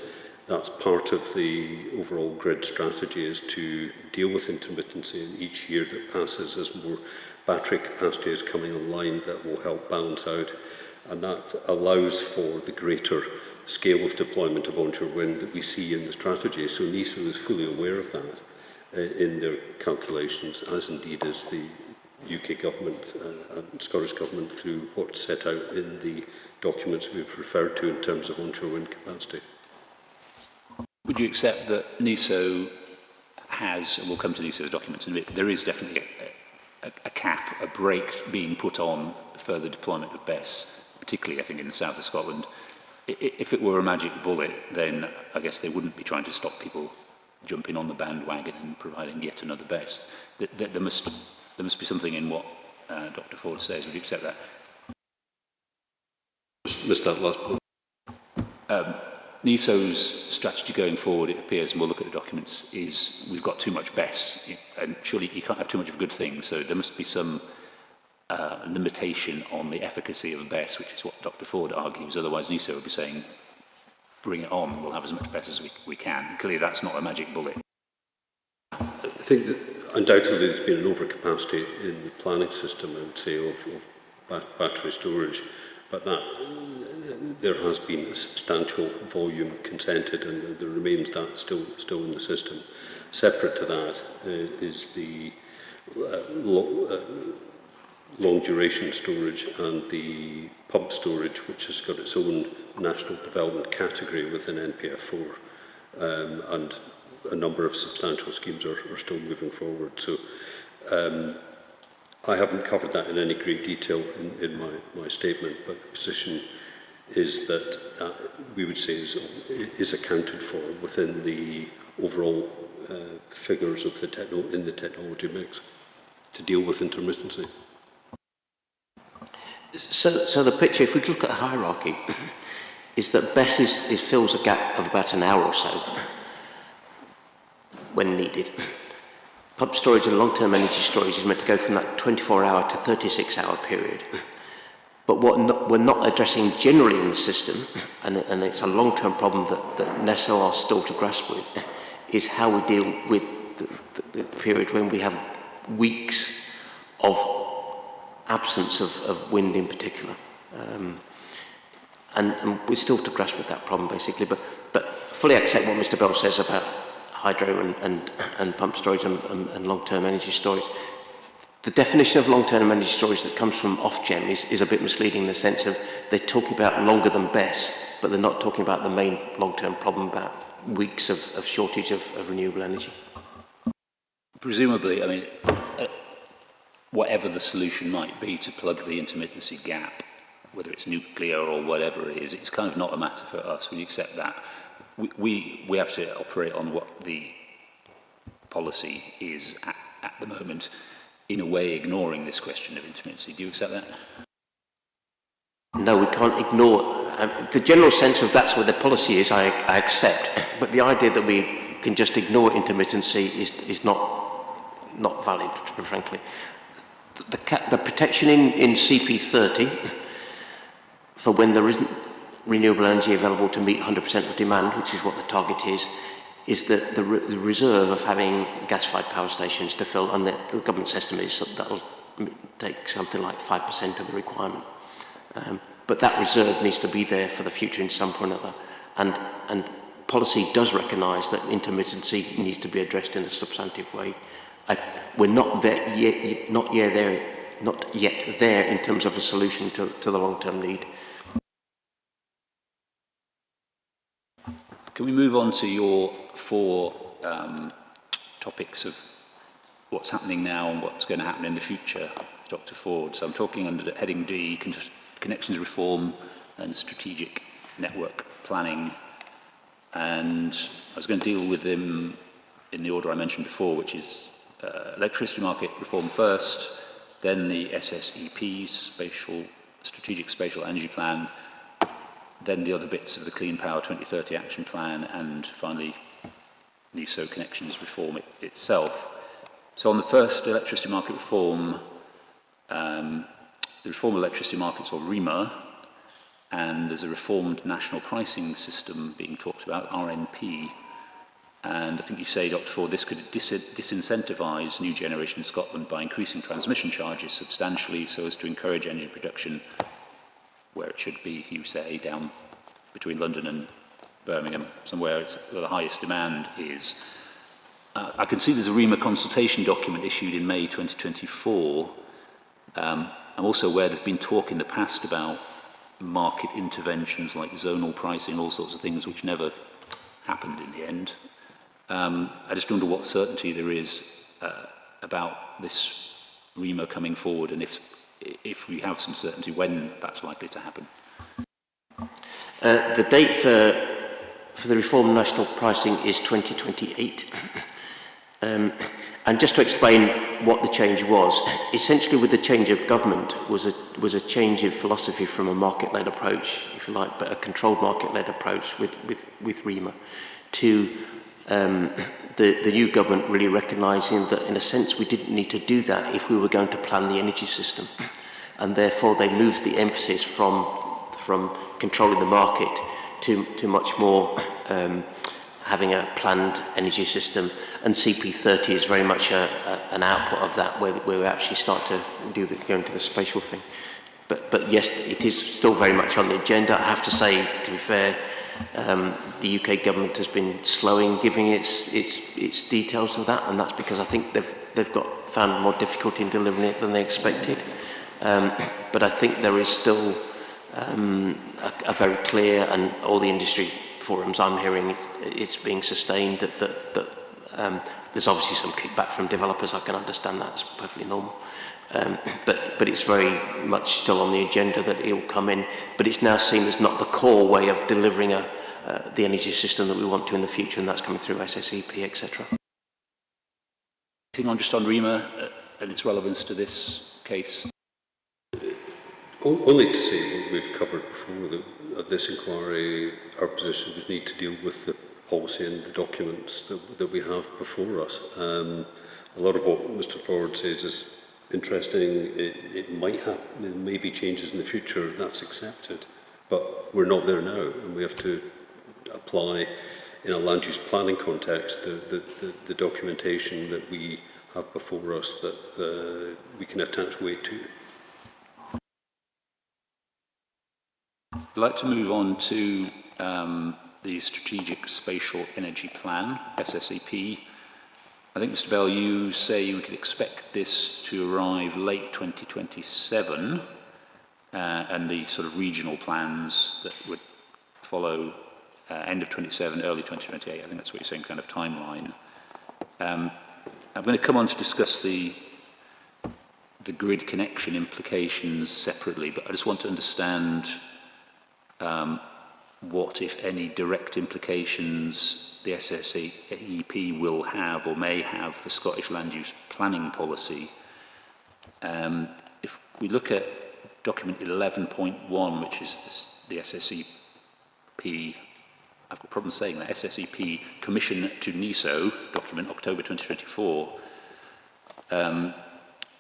that's part of the overall grid strategy, is to deal with intermittency, and each year that passes as more battery capacity is coming online, that will help balance out. And that allows for the greater scale of deployment of onshore wind that we see in the strategy. So NISO is fully aware of that in their calculations, as indeed is the UK Government and Scottish Government through what's set out in the documents we've referred to in terms of onshore wind capacity. Would you accept that NISO has, and we'll come to NISO's documents in a bit, but there is definitely a cap, a brake being put on further deployment of BESS, particularly I think in the south of Scotland. If it were a magic bullet, then I guess they wouldn't be trying to stop people jumping on the bandwagon and providing yet another BESS. There must be something in what Dr. Ford says. Would you accept that? Missed that last point. NISO's strategy going forward, it appears, and we'll look at the documents, is we've got too much BESS, and surely you can't have too much of a good thing, so there must be some limitation on the efficacy of BESS, which is what Dr. Ford argues. Otherwise, NISO would be saying, bring it on, we'll have as much BESS as we can. Clearly, that's not a magic bullet. I think that undoubtedly there's been an overcapacity in the planning system, I would say, of battery storage, but that there has been a substantial volume consented, and there remains that still in the system. Separate to that is the long duration storage and the pump storage, which has got its own national development category within NPF4, and a number of substantial schemes are still moving forward. So I haven't covered that in any great detail in my statement, but the position is that we would say is accounted for within the overall figures of in the technology mix to deal with intermittency. So the picture, if we look at a hierarchy, is that BESS fills a gap of about an hour or so when needed. Pump storage and long-term energy storage is meant to go from that 24-hour to 36-hour period. But what we're not addressing generally in the system, and it's a long-term problem that NESO are still to grasp with, is how we deal with the period when we have weeks of absence of wind in particular. And we're still to grasp with that problem, basically. But fully accept what Mr. Bell says about hydro and pump storage and long-term energy storage. The definition of long-term energy storage that comes from Ofgem is a bit misleading in the sense of they're talking about longer than BESS, but they're not talking about the main long-term problem about weeks of shortage of renewable energy. Presumably, I mean, whatever the solution might be to plug the intermittency gap, whether it's nuclear or whatever it is, it's kind of not a matter for us. We accept that. We have to operate on what the policy is at the moment, in a way ignoring this question of intermittency. Do you accept that? No, we can't ignore. The general sense of that's where the policy is, I accept. But the idea that we can just ignore intermittency is not valid, frankly. The protection in CP30 for when there isn't renewable energy available to meet 100% of demand, which is what the target is the reserve of having gas-fired power stations to fill, and the government's estimate is that will take something like 5% of the requirement. But that reserve needs to be there for the future in some point or another. And policy does recognise that intermittency needs to be addressed in a substantive way. We're not yet there in terms of a solution to the long-term need. Can we move on to your four topics of what's happening now and what's going to happen in the future, Dr. Ford? So I'm talking under heading D, connections reform and strategic network planning. And I was going to deal with them in the order I mentioned before, which is electricity market reform first, then the SSEP, Strategic Spatial Energy Plan, then the other bits of the Clean Power 2030 Action Plan, and finally NESO connections reform itself. So on the first, electricity market reform, the reform of electricity markets, or REMA, and there's a reformed national pricing system being talked about, RNP, and I think you say, Dr. Ford, this could disincentivise new generation in Scotland by increasing transmission charges substantially so as to encourage energy production where it should be, you say, down between London and Birmingham, somewhere where the highest demand is. I can see there's a REMA consultation document issued in May 2024. I'm also aware there's been talk in the past about market interventions like zonal pricing, all sorts of things which never happened in the end. I just wonder what certainty there is about this REMA coming forward, and if we have some certainty when that's likely to happen. The date for the reform national pricing is 2028. And just to explain what the change was, essentially with the change of government was a change in philosophy from a market-led approach, if you like, but a controlled market-led approach with REMA, to the new government really recognising that in a sense we didn't need to do that if we were going to plan the energy system, and therefore they moved the emphasis from controlling the market to much more having a planned energy system, and CP30 is very much an output of that, where we actually start to go into the spatial thing. But yes, it is still very much on the agenda. I have to say, to be fair, the UK government has been slow in giving its details of that, and that's because I think they've found more difficulty in delivering it than they expected. But I think there is still a very clear, and all the industry forums I'm hearing, it's being sustained, that there's obviously some kickback from developers. I can understand that, it's perfectly normal. But it's very much still on the agenda that it will come in, but it's now seen as not the core way of delivering the energy system that we want to in the future, and that's coming through SSEP, etc. Anything on just on REMA and its relevance to this case? Only to say what we've covered before, that at this inquiry, our position would need to deal with the policy and the documents that we have before us. A lot of what Mr. Ford says is interesting. It might happen, there may be changes in the future, that's accepted, but we're not there now, and we have to apply in a land use planning context the documentation that we have before us that we can attach weight to. I'd like to move on to the Strategic Spatial Energy Plan, SSEP. I think, Mr. Bell, you say we could expect this to arrive late 2027, and the sort of regional plans that would follow end of 27, early 2028. I think that's what you're saying, kind of timeline. I'm going to come on to discuss the grid connection implications separately, but I just want to understand what, if any, direct implications the SSEP will have or may have for Scottish land use planning policy. If we look at document 11.1, which is the SSEP, I've got problems saying that, SSEP Commission to NESO document, October 2024,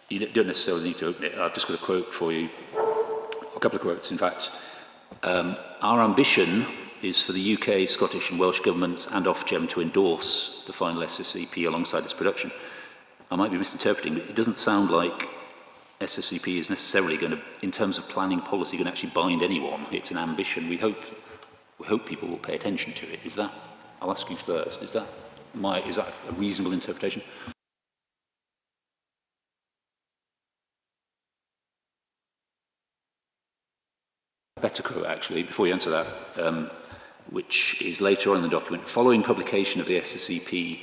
you don't necessarily need to open it. I've just got a quote for you, a couple of quotes in fact. Our ambition is for the UK, Scottish and Welsh governments and Ofgem to endorse the final SSEP alongside its production. I might be misinterpreting, but it doesn't sound like SSEP is necessarily going to, in terms of planning policy, going to actually bind anyone. It's an ambition. We hope people will pay attention to it. Is that, I'll ask you first, is that a reasonable interpretation? Better quote, actually, before you answer that, which is later on in the document. Following publication of the SSEP,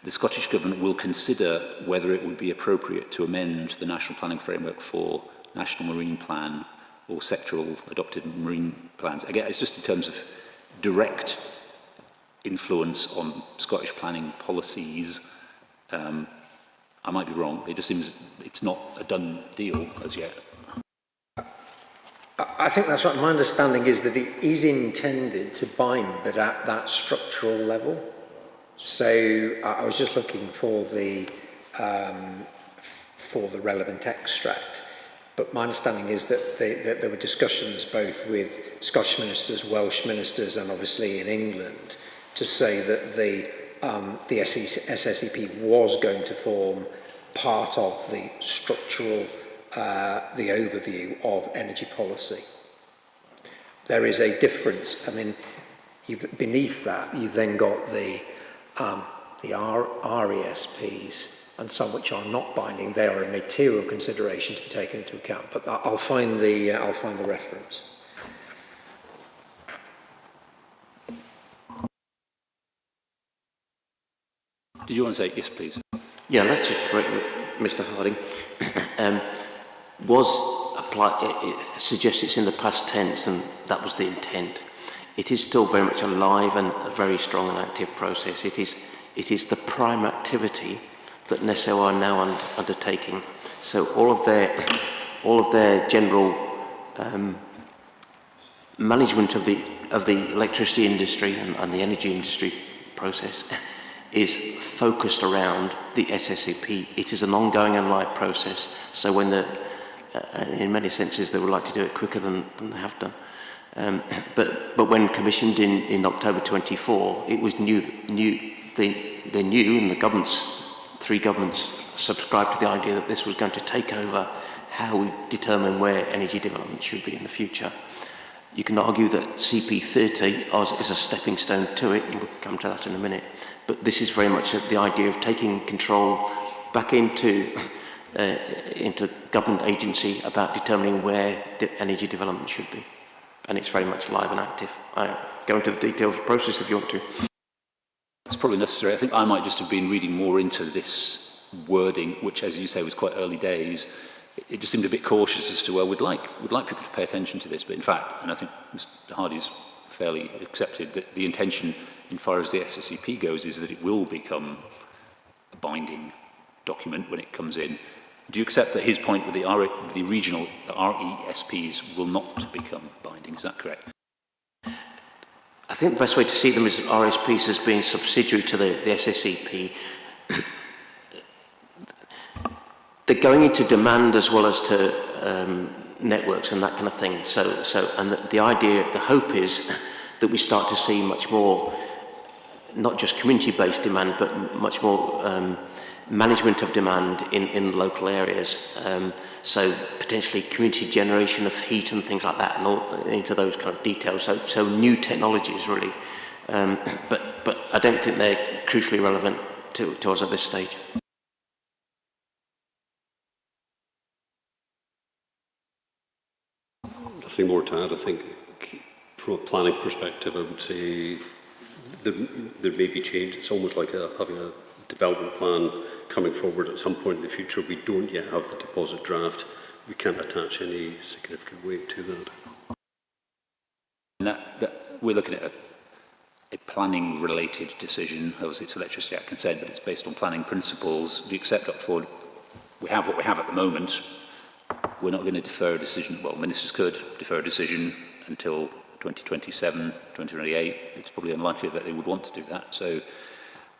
the Scottish Government will consider whether it would be appropriate to amend the National Planning Framework for National Marine Plan or sectoral adopted marine plans. Again, it's just in terms of direct influence on Scottish planning policies. I might be wrong. It just seems it's not a done deal as yet. I think that's right. My understanding is that it is intended to bind, but at that structural level. So I was just looking for the relevant extract. But my understanding is that there were discussions both with Scottish ministers, Welsh ministers, and obviously in England to say that the SSEP was going to form part of the structural, the overview of energy policy. There is a difference. I mean, beneath that, you've then got the RESPs, and some which are not binding. They are a material consideration to be taken into account. But I'll find the reference. Did you want to say yes, please? Yeah, let's just correct Mr. Harding. Was applied. It suggests it's in the past tense, and that was the intent. It is still very much alive and a very strong and active process. It is the prime activity that NESO are now undertaking. So all of their general management of the electricity industry and the energy industry process is focused around the SSEP. It is an ongoing and live process. So when in many senses they would like to do it quicker than they have done. But when commissioned in October 24, it was they knew, and the governments, three governments, subscribed to the idea that this was going to take over how we determine where energy development should be in the future. You can argue that CP30 is a stepping stone to it, and we'll come to that in a minute. But this is very much the idea of taking control back into government agency about determining where energy development should be. And it's very much live and active. I'll go into the details of the process if you want to. It's probably necessary. I think I might just have been reading more into this wording, which, as you say, was quite early days. it just seemed a bit cautious as to, well, we'd like people to pay attention to this, but in fact, and I think Mr. Hardy's fairly accepted that the intention, in far as the SSCP goes, is that it will become a binding document when it comes in. Do you accept that his point with the regional RESPs will not become binding? Is that correct? I think the best way to see them is RSPs as being subsidiary to the SSCP. They're going into demand as well as to networks and that kind of thing. And the idea, the hope is that we start to see much more, not just community-based demand, but much more management of demand in local areas. So potentially community generation of heat and things like that, and all into those kind of details. So new technologies really, but I don't think they're crucially relevant to us at this stage. Nothing more to add. I think from a planning perspective, I would say there may be change. It's almost like having a development plan coming forward at some point in the future. We don't yet have the deposit draft. We can't attach any significant weight to that. And that we're looking at a planning-related decision. Obviously, it's Electricity Act consent, but it's based on planning principles. Do you accept, Dr. Ford? We have what we have at the moment. We're not going to defer a decision. Well, ministers could defer a decision until 2027, 2028. It's probably unlikely that they would want to do that. So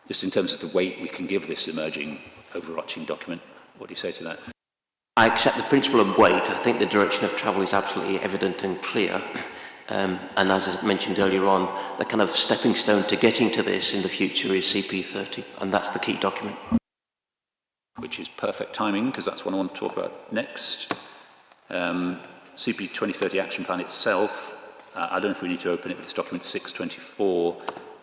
just in terms of the weight we can give this emerging overarching document, what do you say to that? I accept the principle of weight. I think the direction of travel is absolutely evident and clear. And as I mentioned earlier on, the kind of stepping stone to getting to this in the future is CP30, and that's the key document. Which is perfect timing, because that's what I want to talk about next. CP 2030 Action Plan itself, I don't know if we need to open it, but it's document 624,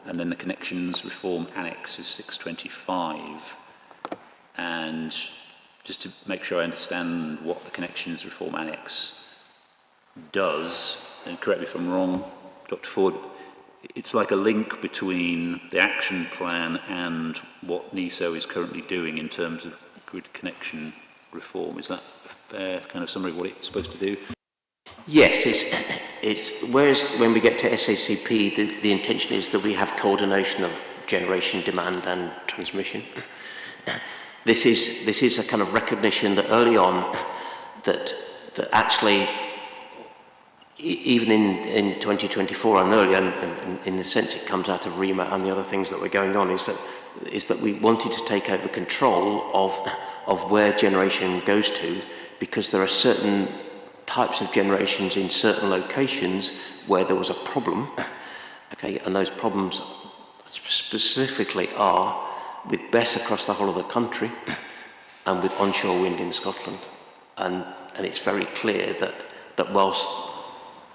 and then the Connections Reform Annex is 625. And just to make sure I understand what the Connections Reform Annex does, and correct me if I'm wrong, Dr. Ford, it's like a link between the action plan and what NESO is currently doing in terms of grid connection reform. Is that a fair kind of summary of what it's supposed to do? Yes, it's whereas when we get to SACP, the intention is that we have coordination of generation, demand and transmission. This is a kind of recognition that early on that actually even in 2024 and earlier, and in a sense it comes out of REMA and the other things that were going on, is that we wanted to take over control of where generation goes to, because there are certain types of generations in certain locations where there was a problem, okay, and those problems specifically are with BESS across the whole of the country and with onshore wind in Scotland. And it's very clear that whilst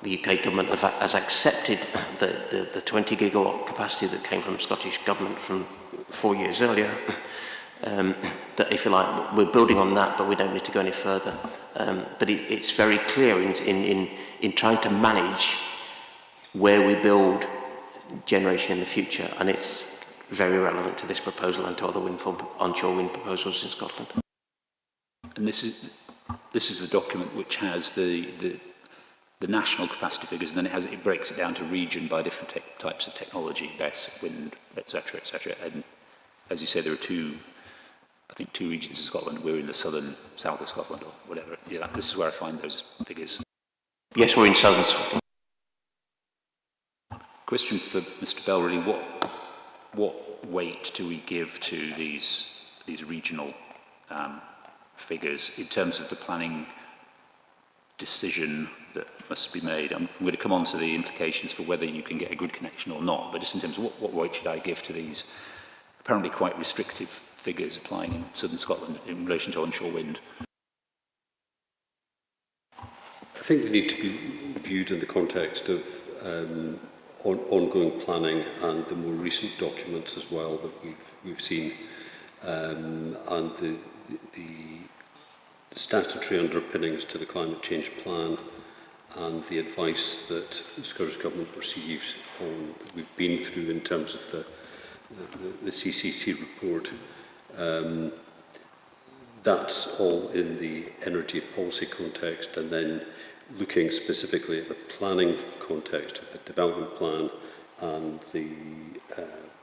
the UK government has accepted the 20 gigawatt capacity that came from the Scottish government from 4 years earlier, that if you like, we're building on that, but we don't need to go any further. But it's very clear in trying to manage where we build generation in the future, and it's very relevant to this proposal and to other onshore wind proposals in Scotland. And this is the document which has the national capacity figures, and then it breaks it down to region by different types of technology, BESS, wind, etc., etc. And as you say, there are two regions in Scotland. We're in the south of Scotland, or whatever. Yeah, this is where I find those figures. Yes, we're in southern Scotland. Question for Mr. Bell, really: what weight do we give to these regional figures in terms of the planning decision that must be made? I'm going to come on to the implications for whether you can get a good connection or not, but just in terms of what weight should I give to these apparently quite restrictive figures applying in southern Scotland in relation to onshore wind? I think they need to be viewed in the context of ongoing planning and the more recent documents as well that we've seen, and the statutory underpinnings to the climate change plan and the advice that the Scottish Government received on we've been through in terms of the CCC report. That's all in the energy policy context, and then looking specifically at the planning context of the development plan and the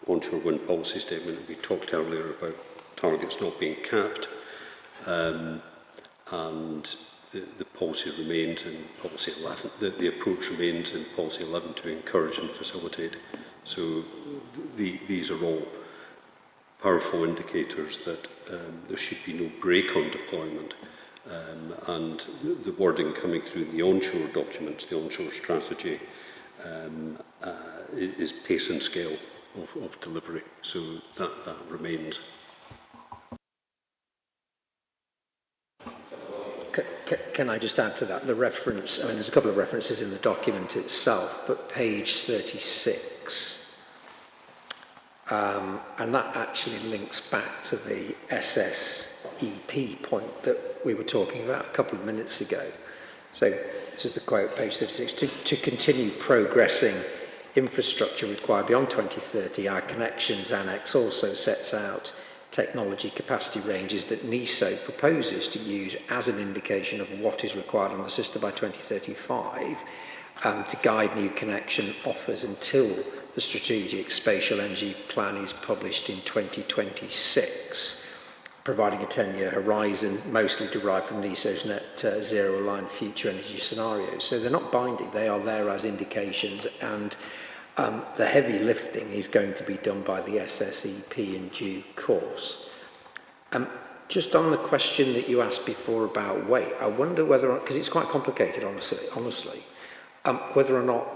onshore wind policy statement. We talked earlier about targets not being capped, and the policy remains in policy 11, the approach remains in policy 11 to encourage and facilitate. So these are all powerful indicators that there should be no break on deployment, and the wording coming through the onshore documents, the onshore strategy, is pace and scale of delivery. So that remains. Can I just add to that? The reference, I mean, there's a couple of references in the document itself, but page 36, and that actually links back to the SSEP point that we were talking about a couple of minutes ago. So this is the quote, page 36, to continue progressing infrastructure required beyond 2030, our connections annex also sets out technology capacity ranges that NESO proposes to use as an indication of what is required on the system by 2035 to guide new connection offers until the Strategic Spatial Energy Plan is published in 2026, providing a 10-year horizon, mostly derived from NESO's net zero aligned future energy scenarios. So they're not binding, they are there as indications, and the heavy lifting is going to be done by the SSEP in due course. Just on the question that you asked before about weight, I wonder whether, because it's quite complicated, honestly, whether or not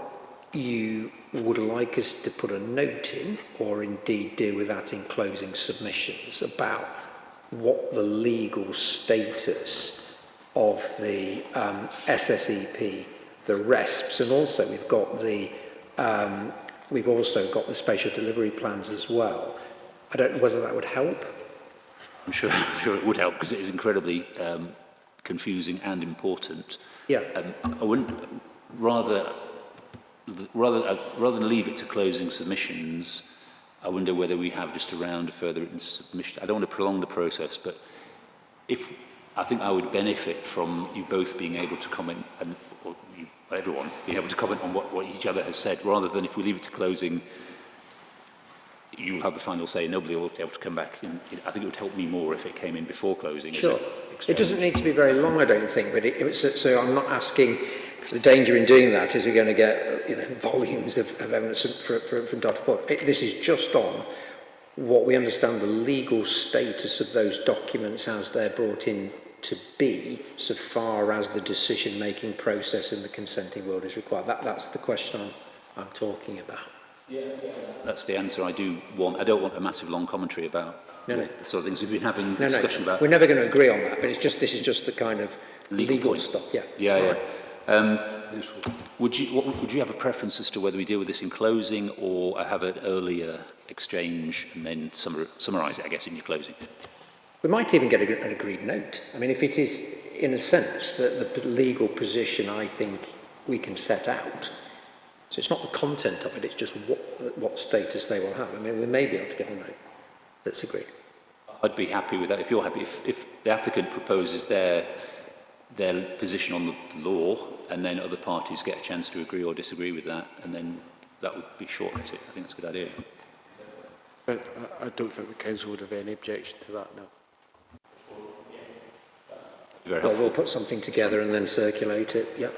you would like us to put a note in, or indeed deal with that in closing submissions, about what the legal status of the SSEP, the RESPs, and also we've also got the spatial delivery plans as well. I don't know whether that would help. I'm sure it would help, because it is incredibly confusing and important. Yeah. I wouldn't, rather than leave it to closing submissions, I wonder whether we have just a round of further written submission. I don't want to prolong the process, but I think I would benefit from you both being able to comment, or everyone being able to comment on what each other has said, rather than if we leave it to closing, you'll have the final say, nobody will be able to come back. And I think it would help me more if it came in before closing. Sure. It doesn't need to be very long, I don't think, but so I'm not asking, because the danger in doing that is we're going to get volumes of evidence from Dr. Ford. This is just on what we understand the legal status of those documents as they're brought in to be, so far as the decision-making process in the consenting world is required. That's the question I'm talking about. Yeah. That's the answer I do want. I don't want a massive long commentary about the sort of things we've been having discussion about. We're never going to agree on that, but this is just the kind of legal stuff. Yeah. Would you have a preference as to whether we deal with this in closing or have an earlier exchange and then summarise it, I guess, in your closing? We might even get an agreed note. I mean, if it is, in a sense, the legal position I think we can set out. So it's not the content of it, it's just what status they will have. I mean, we may be able to get a note that's agreed. I'd be happy with that. If you're happy, if the applicant proposes their position on the law, and then other parties get a chance to agree or disagree with that, and then that would be short. I think that's a good idea. But I don't think the council would have any objection to that, no. Well, we'll put something together and then circulate it, yeah.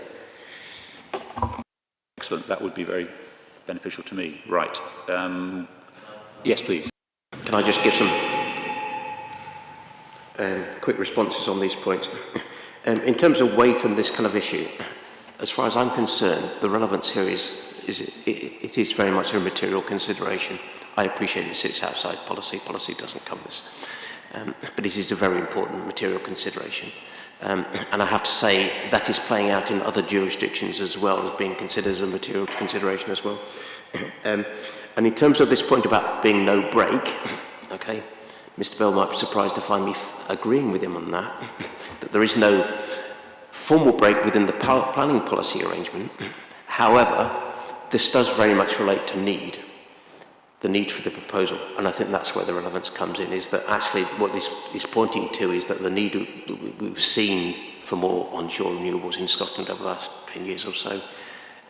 Excellent, that would be very beneficial to me. Right. Yes, please. Can I just give some quick responses on these points? In terms of weight and this kind of issue, as far as I'm concerned, the relevance here it is very much a material consideration. I appreciate it sits outside policy. Policy doesn't cover this. But it is a very important material consideration. And I have to say that is playing out in other jurisdictions as well as being considered as a material consideration as well. And in terms of this point about being no break, okay, Mr. Bell might be surprised to find me agreeing with him on that, that there is no formal break within the planning policy arrangement. However, this does very much relate to need. the need for the proposal. And I think that's where the relevance comes in, is that actually what this is pointing to is that the need that we've seen for more onshore renewables in Scotland over the last 10 years or so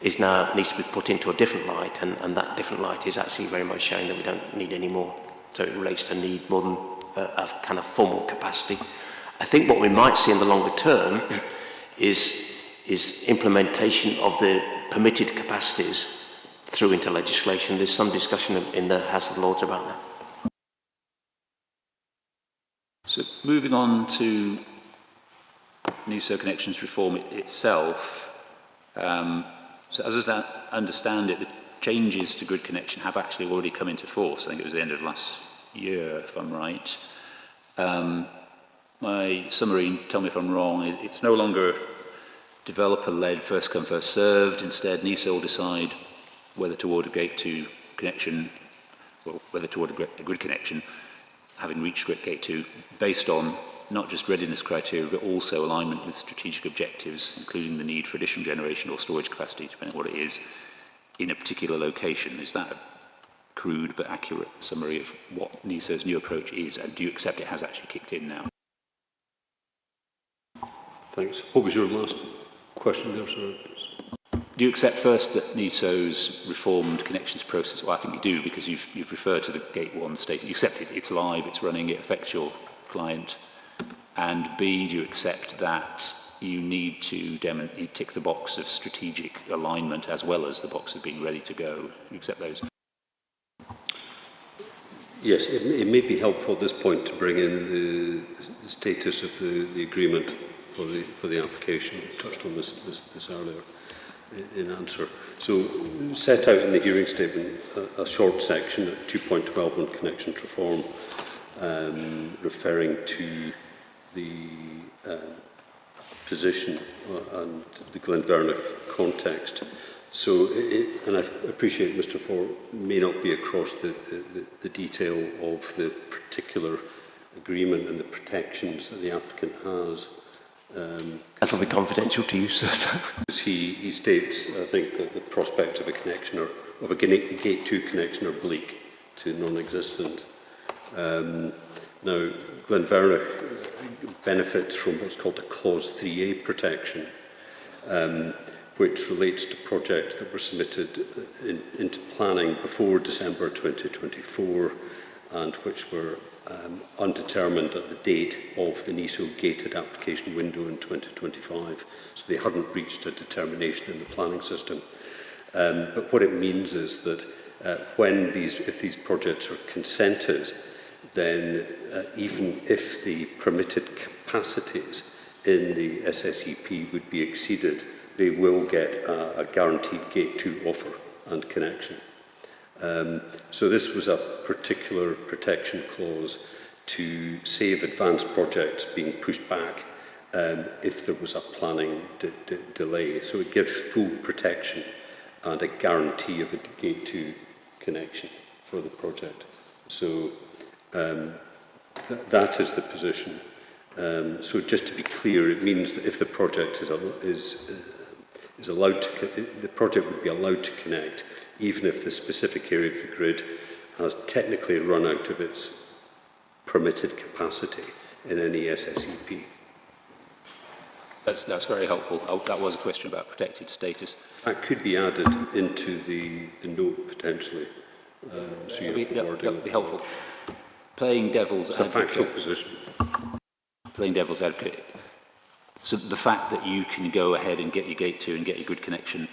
is now needs to be put into a different light, and that different light is actually very much showing that we don't need any more. So it relates to need more than a kind of formal capacity. I think what we might see in the longer term is implementation of the permitted capacities through into legislation. There's some discussion in the House of Lords about that. So moving on to NESO connections reform itself, so as I understand it, the changes to grid connection have actually already come into force. I think it was the end of last year, if I'm right. My summary, tell me if I'm wrong, it's no longer developer-led, first come, first served. Instead, NESO will decide whether to award a gate 2 connection, or whether to award a grid connection, having reached gate 2, based on not just readiness criteria, but also alignment with strategic objectives, including the need for additional generation or storage capacity, depending on what it is, in a particular location. Is that a crude but accurate summary of what NESO's new approach is, and do you accept it has actually kicked in now? Thanks. What was your last question there, sir? Do you accept first that NESO's reformed connections process, well I think you do because you've referred to the gate 1 state, you accept it, it's live, it's running, it affects your client, and B, do you accept that you need to tick the box of strategic alignment as well as the box of being ready to go? Do you accept those? Yes, it may be helpful at this point to bring in the status of the agreement for the application. I touched on this earlier in answer. So, set out in the hearing statement a short section at 2.12 on connection reform, referring to the position and the Glenvernoch context. So, and I appreciate Mr. Ford may not be across the detail of the particular agreement and the protections that the applicant has. That'll be confidential to you, sir. He states, I think, that the prospects of a connection or of a gate 2 connection are bleak to non-existent. Now, Glenvernoch benefits from what's called a Clause 3A protection, which relates to projects that were submitted into planning before December 2024 and which were undetermined at the date of the NESO gated application window in 2025. So they hadn't reached a determination in the planning system. But what it means is that if these projects are consented, then even if the permitted capacities in the SSEP would be exceeded, they will get a guaranteed gate 2 offer and connection. So this was a particular protection clause to save advanced projects being pushed back if there was a planning delay. So it gives full protection and a guarantee of a gate 2 connection for the project. So that is the position. So just to be clear, it means that if the project is allowed to, the project would be allowed to connect, even if the specific area of the grid has technically run out of its permitted capacity in any SSEP. That's very helpful. That was a question about protected status. That could be added into the note potentially. So that'd be helpful. Playing devil's advocate. It's a factual position. Playing devil's advocate. So the fact that you can go ahead and get your gate 2 and get your good connection,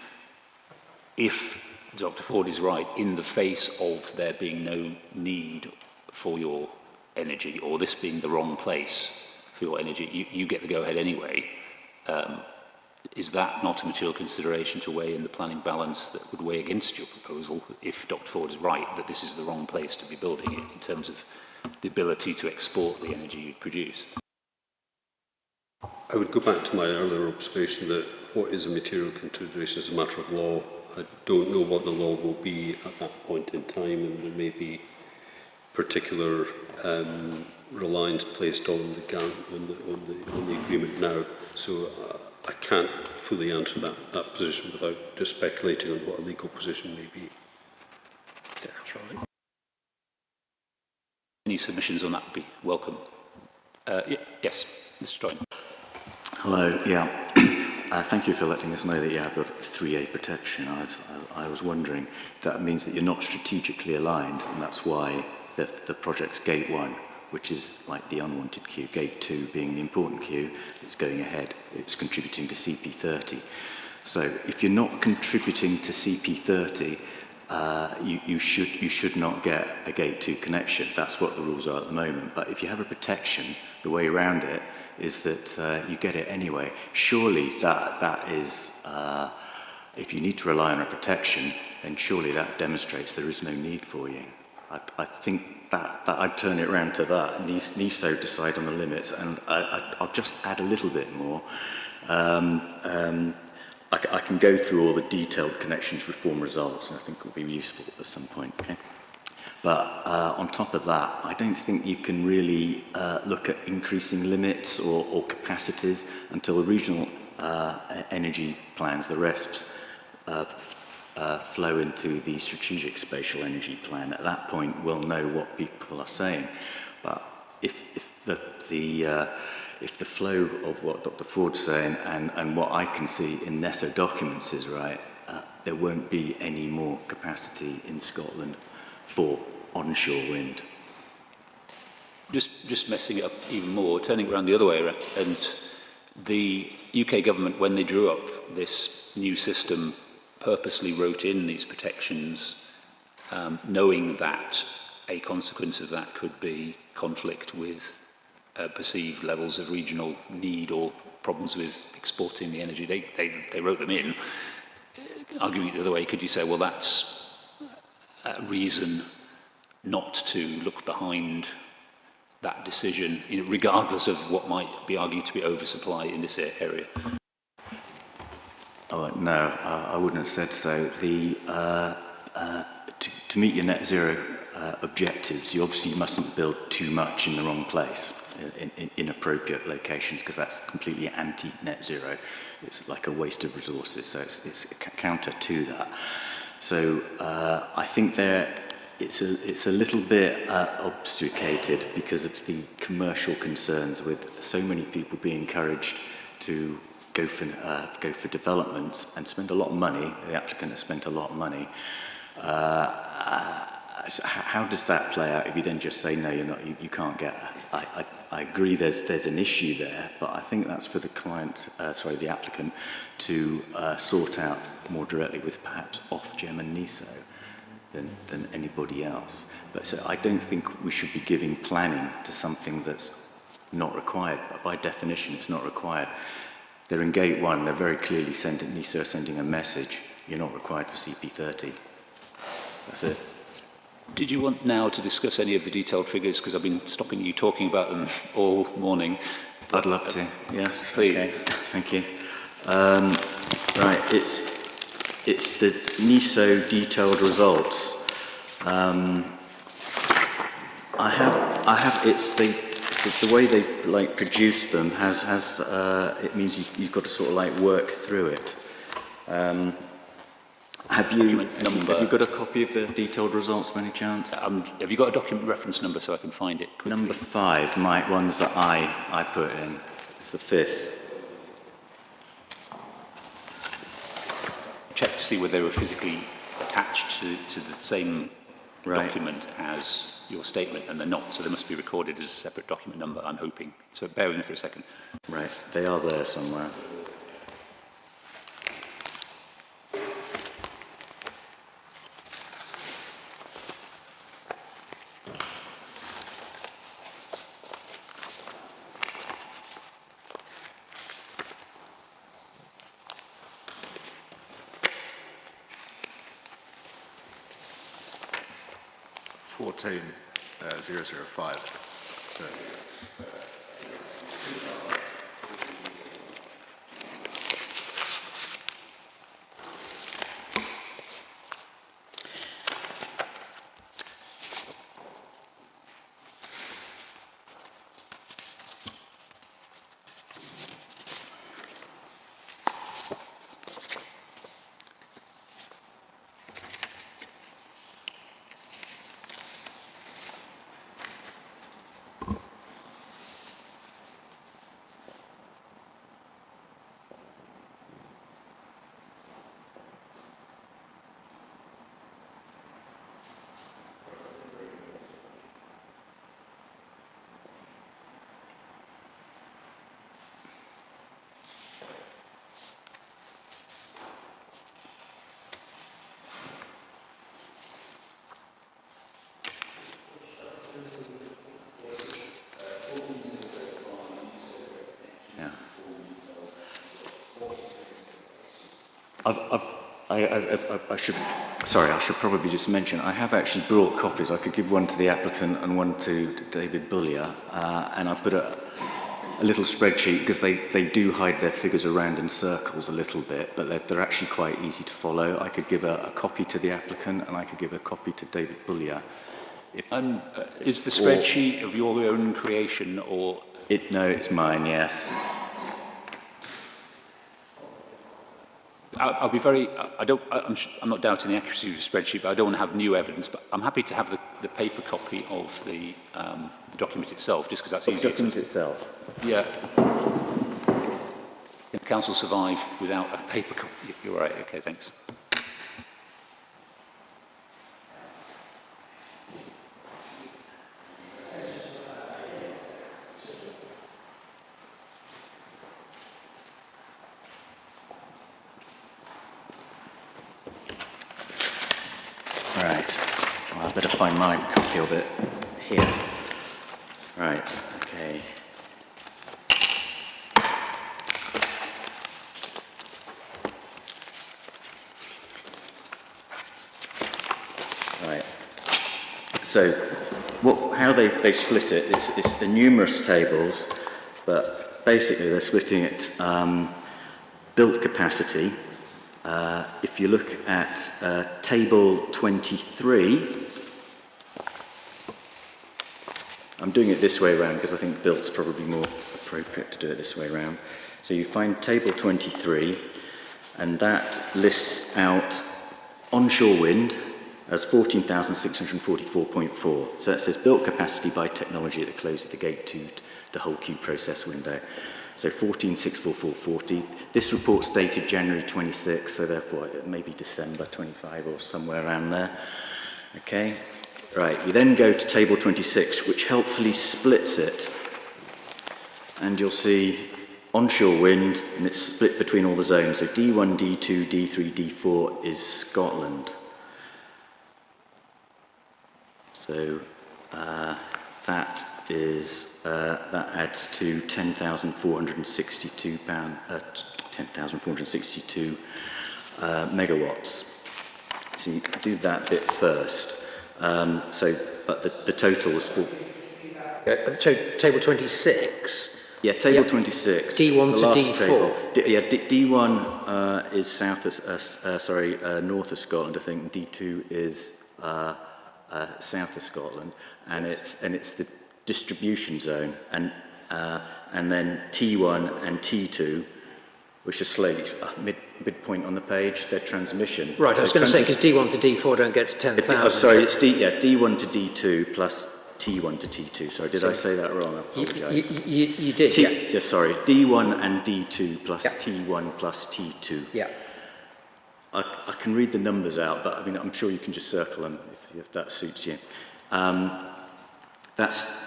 if Dr. Ford is right, in the face of there being no need for your energy, or this being the wrong place for your energy, you get the go-ahead anyway. Is that not a material consideration to weigh in the planning balance that would weigh against your proposal if Dr. Ford is right that this is the wrong place to be building it in terms of the ability to export the energy you produce? I would go back to my earlier observation that what is a material consideration is a matter of law. I don't know what the law will be at that point in time, and there may be particular reliance placed on the agreement now. So I can't fully answer that position without just speculating on what a legal position may be. That's right. any submissions on that would be welcome. Yes, Mr. Stoyan. Hello, yeah. Thank you for letting us know that, yeah, I've got 3A protection. I was wondering, that means that you're not strategically aligned, and that's why the project's Gate 1, which is like the unwanted queue, Gate 2 being the important queue, it's going ahead, it's contributing to CP30. So if you're not contributing to CP30, you should not get a Gate 2 connection. That's what the rules are at the moment. But if you have a protection, the way around it is that you get it anyway. Surely that is, if you need to rely on a protection, then surely that demonstrates there is no need for you. I think that I'd turn it around to that. NISO decide on the limits, and I'll just add a little bit more. I can go through all the detailed connections reform results, and I think it will be useful at some point. Okay. But on top of that, I don't think you can really look at increasing limits or capacities until the regional energy plans, the RESPs, flow into the strategic spatial energy plan. At that point, we'll know what people are saying. But if the flow of what Dr. Ford's saying and what I can see in NESO documents is right, there won't be any more capacity in Scotland for onshore wind. Just messing it up even more, turning around the other way around, and the UK government, when they drew up this new system, purposely wrote in these protections, knowing that a consequence of that could be conflict with perceived levels of regional need or problems with exporting the energy. They wrote them in. Arguing it the other way, could you say, well, that's a reason not to look behind that decision, regardless of what might be argued to be oversupply in this area? Oh, no, I wouldn't have said so. To meet your net zero objectives, you obviously mustn't build too much in the wrong place, in inappropriate locations, because that's completely anti-net zero. It's like a waste of resources, so it's counter to that. So I think it's a little bit obfuscated because of the commercial concerns, with so many people being encouraged to go for developments and spend a lot of money. The applicant has spent a lot of money. So how does that play out if you then just say no, you can't get? I agree there's an issue there, but I think that's for the the applicant to sort out more directly with perhaps Ofgem and NISO than anybody else. But so I don't think we should be giving planning to something that's not required. But by definition, it's not required. They're in Gate 1, they're very clearly NISO are sending a message, you're not required for CP30. That's it. Did you want now to discuss any of the detailed figures? Because I've been stopping you talking about them all morning. I'd love to, yeah. Please. Okay. Thank you. Right, it's the NISO detailed results. I have, it's the way they produce them has it means you've got to sort of work through it. Have you got a copy of the detailed results by any chance? Have you got a document reference number so I can find it quickly? Number 5, ones that I put in. It's the 5th. Check to see whether they were physically attached to the same document as your statement, and they're not, so they must be recorded as a separate document number, I'm hoping. So bear with me for a second. Right, they are there somewhere. $14,005. So. I should probably just mention, I have actually brought copies. I could give one to the applicant and one to David Bullier, and I put a little spreadsheet, because they do hide their figures around in circles a little bit, but they're actually quite easy to follow. I could give a copy to the applicant, and I could give a copy to David Bullier. Is the spreadsheet of your own creation, or...? No, it's mine, yes. I'll be very, I'm not doubting the accuracy of the spreadsheet, but I don't want to have new evidence, but I'm happy to have the paper copy of the document itself, just because that's easier. The document itself? Yeah. Can council survive without a paper copy? You're right, okay, thanks. Right. Well, I better find my copy of it here. Right, okay. Right. So, how they split it, it's the numerous tables, but basically they're splitting it built capacity. If you look at table 23, I'm doing it this way around because I think built's probably more appropriate to do it this way around. So you find table 23, and that lists out onshore wind as 14,644.4. So that says built capacity by technology at the close of the gate to whole queue process window. So 14,644.40. This report's dated January 26, so therefore it may be December 25 or somewhere around there. Okay, right, we then go to table 26, which helpfully splits it. And you'll see onshore wind, and it's split between all the zones. So D1, D2, D3, D4 is Scotland. So that adds to £10,462 megawatts. So you do that bit first. But the total was Table 26. Yeah, table 26. D1 to D4. D1 is north of Scotland, I think. And D2 is south of Scotland, and it's the distribution zone, and then T1 and T2, which are slightly midpoint on the page, their transmission. Right, I was going to say, because D1 to D4 don't get to 10,000. It's D1 to D2 plus T1 to T2. Sorry, did I say that wrong? I apologise. You did, yeah. Just sorry, D1 and D2 plus T1 plus T2. Yeah. I can read the numbers out, but I mean, I'm sure you can just circle them if that suits you.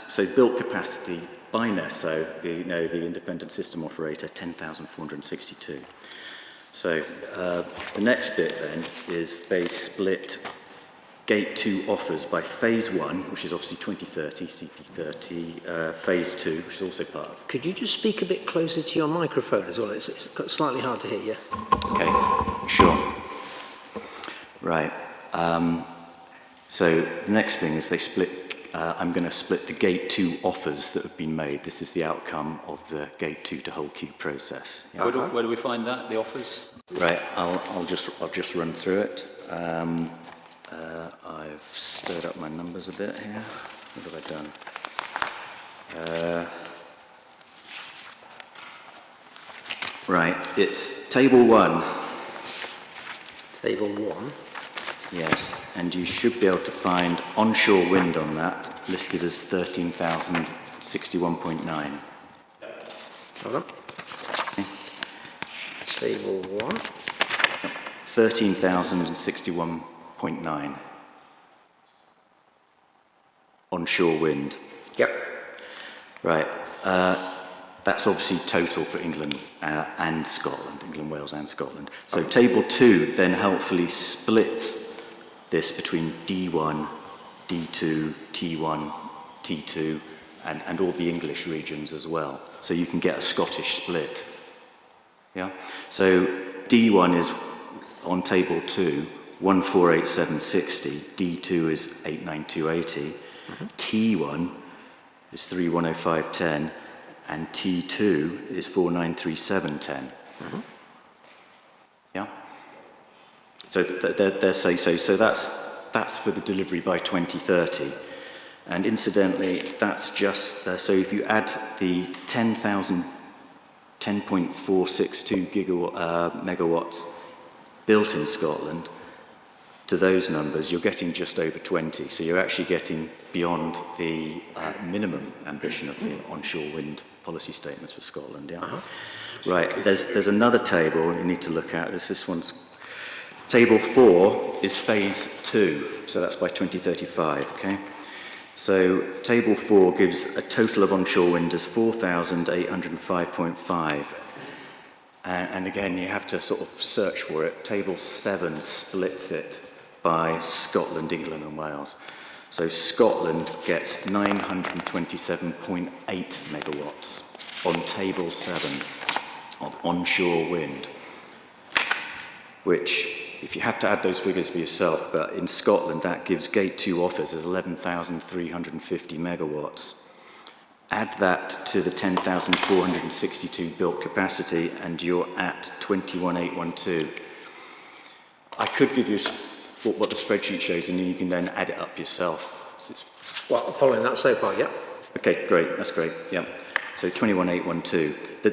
So built capacity by NESO, the independent system operator, 10,462. So the next bit then is they split Gate 2 offers by Phase 1, which is obviously 2030, CP30, Phase 2, which is also part of. Could you just speak a bit closer to your microphone as well? It's slightly hard to hear you. Okay, sure. Right. So the next thing is they split. I'm going to split the Gate 2 offers that have been made. This is the outcome of the Gate 2 to whole queue process. Yeah. Where do we find that, the offers? Right, I'll just run through it. I've stirred up my numbers a bit here. What have I done? Right, it's table 1. Table 1. Yes, and you should be able to find onshore wind on that, listed as 13,061.9. Hold on. Okay. Table 1. 13,061.9. Onshore wind. Yep. Right. That's obviously total for England and Scotland, England, Wales and Scotland. So table 2 then helpfully splits this between D1, D2, T1, T2, and all the English regions as well. So you can get a Scottish split. Yeah. So D1 is on table 2, 148760, D2 is 89280, T1 is 310510, and T2 is 493710. Yeah? So they're so that's for the delivery by 2030. And incidentally, that's just, so if you add the 10.462 megawatts built in Scotland to those numbers, you're getting just over 20. So you're actually getting beyond the minimum ambition of the onshore wind policy statements for Scotland. Yeah. Right. There's another table you need to look at. This one's table 4 is phase 2. So that's by 2035. Okay. So table 4 gives a total of onshore wind as 4,805.5. And again, you have to sort of search for it. Table 7 splits it by Scotland, England and Wales. So Scotland gets 927.8 megawatts on table 7 of onshore wind, which, if you have to add those figures for yourself, but in Scotland that gives Gate 2 offers as 11,350 megawatts. Add that to the 10,462 built capacity and you're at 21,812. I could give you what the spreadsheet shows and you can then add it up yourself. Well, following that so far, yeah. Okay, great, that's great, yeah. So 21,812. The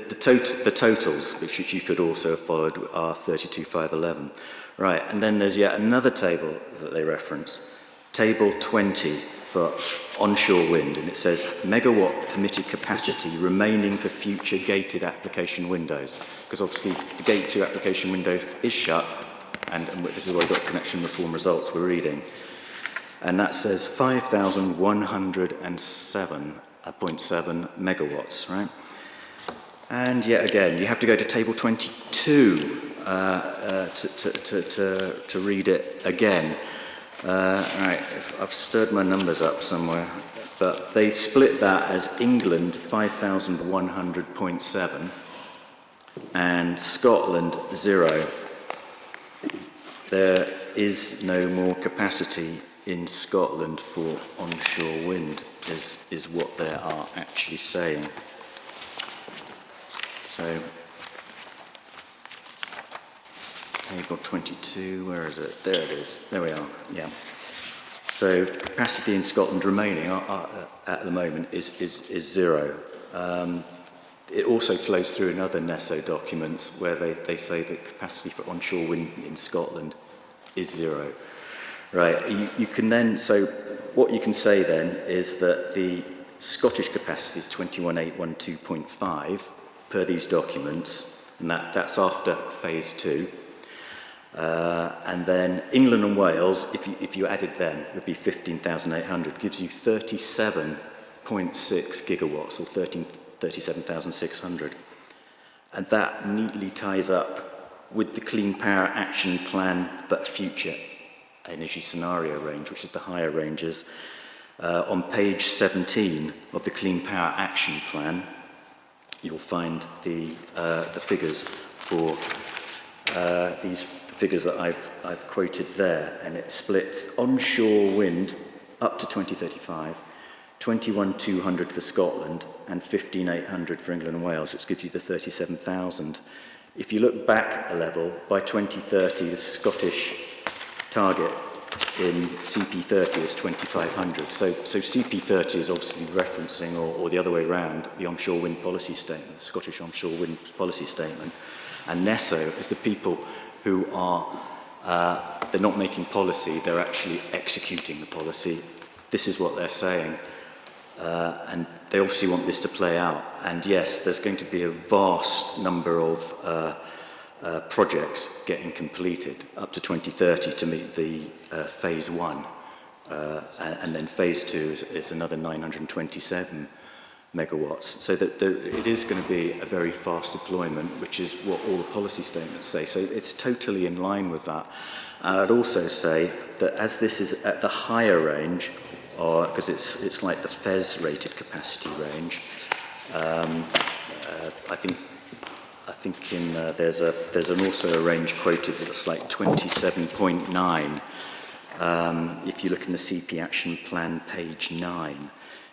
totals, which you could also have followed, are 32,511. Right, and then there's yet another table that they reference, table 20 for onshore wind, and it says megawatt permitted capacity remaining for future gated application windows, because obviously the Gate 2 application window is shut, and this is why we've got connection reform results we're reading, and that says 5,107.7 megawatts, right? And yet again, you have to go to table 22 to read it again. Right, I've stirred my numbers up somewhere, but they split that as England 5,100.7 and Scotland 0. There is no more capacity in Scotland for onshore wind, is what they are actually saying. So, table 22, where is it? There it is. There we are. Yeah. So capacity in Scotland remaining at the moment is 0. It also flows through in other NESO documents where they say that capacity for onshore wind in Scotland is 0. Right. You can then, so what you can say then is that the Scottish capacity is 21,812.5 per these documents, and that's after phase 2. And then England and Wales, if you added them, would be 15,800, gives you 37.6 gigawatts, or 37,600. And that neatly ties up with the Clean Power Action Plan, but future energy scenario range, which is the higher ranges. On page 17 of the Clean Power Action Plan, you'll find the figures for these figures that I've quoted there, and it splits onshore wind up to 2035, 21,200 for Scotland, and 15,800 for England and Wales, which gives you the 37,000. If you look back a level, by 2030, the Scottish target in CP30 is 2,500. So CP30 is obviously referencing, or the other way around, the onshore wind policy statement, the Scottish onshore wind policy statement. And NESO is the people who are, they're not making policy, they're actually executing the policy. This is what they're saying. And they obviously want this to play out. And yes, there's going to be a vast number of projects getting completed up to 2030 to meet the phase 1. And then phase 2 is another 927 megawatts. So that it is going to be a very fast deployment, which is what all the policy statements say. So it's totally in line with that. And I'd also say that as this is at the higher range, or because it's like the FES rated capacity range, I think I think there's also a range quoted that's like 27.9. If you look in the CP Action Plan, page 9,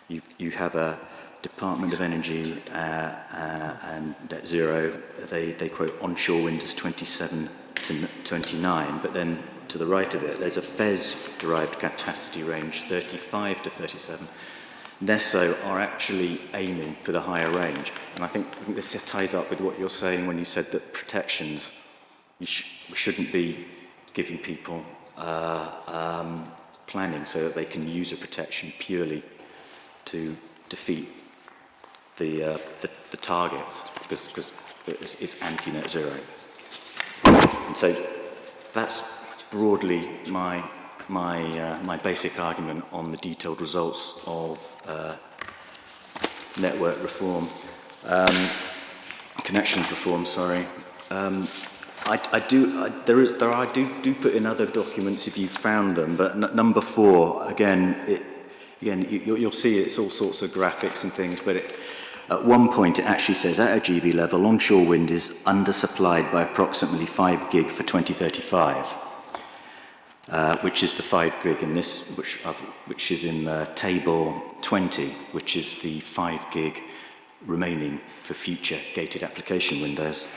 you have a Department of Energy and Net Zero. They quote onshore wind as 27 to 29, but then to the right of it, there's a FES-derived capacity range, 35 to 37. NESO are actually aiming for the higher range. And I think this ties up with what you're saying when you said that protections, we shouldn't be giving people planning so that they can use a protection purely to defeat the targets, because it's anti-net zero. And so that's broadly my basic argument on the detailed results of network reform, connections reform. Sorry, I do put in other documents if you found them, but number 4 again. You'll see it's all sorts of graphics and things, but at one point it actually says at a GB level, onshore wind is undersupplied by approximately 5 gig for 2035. Which is the 5 gig in this, which is in table 20, which is the 5 gig remaining for future gated application windows.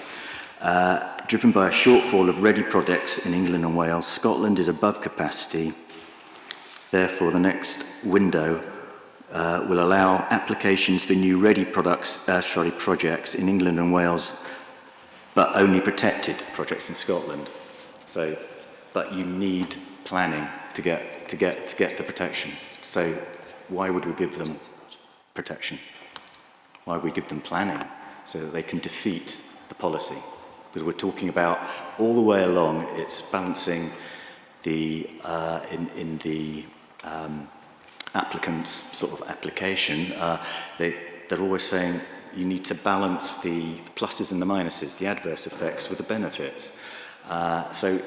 Driven by a shortfall of ready projects in England and Wales, Scotland is above capacity. Therefore, the next window will allow applications for new ready projects in England and Wales, but only protected projects in Scotland. So, but you need planning to get the protection. So why would we give them protection? Why would we give them planning so that they can defeat the policy? Because we're talking about all the way along, it's balancing the in the applicant's sort of application. They're always saying you need to balance the pluses and the minuses, the adverse effects with the benefits. So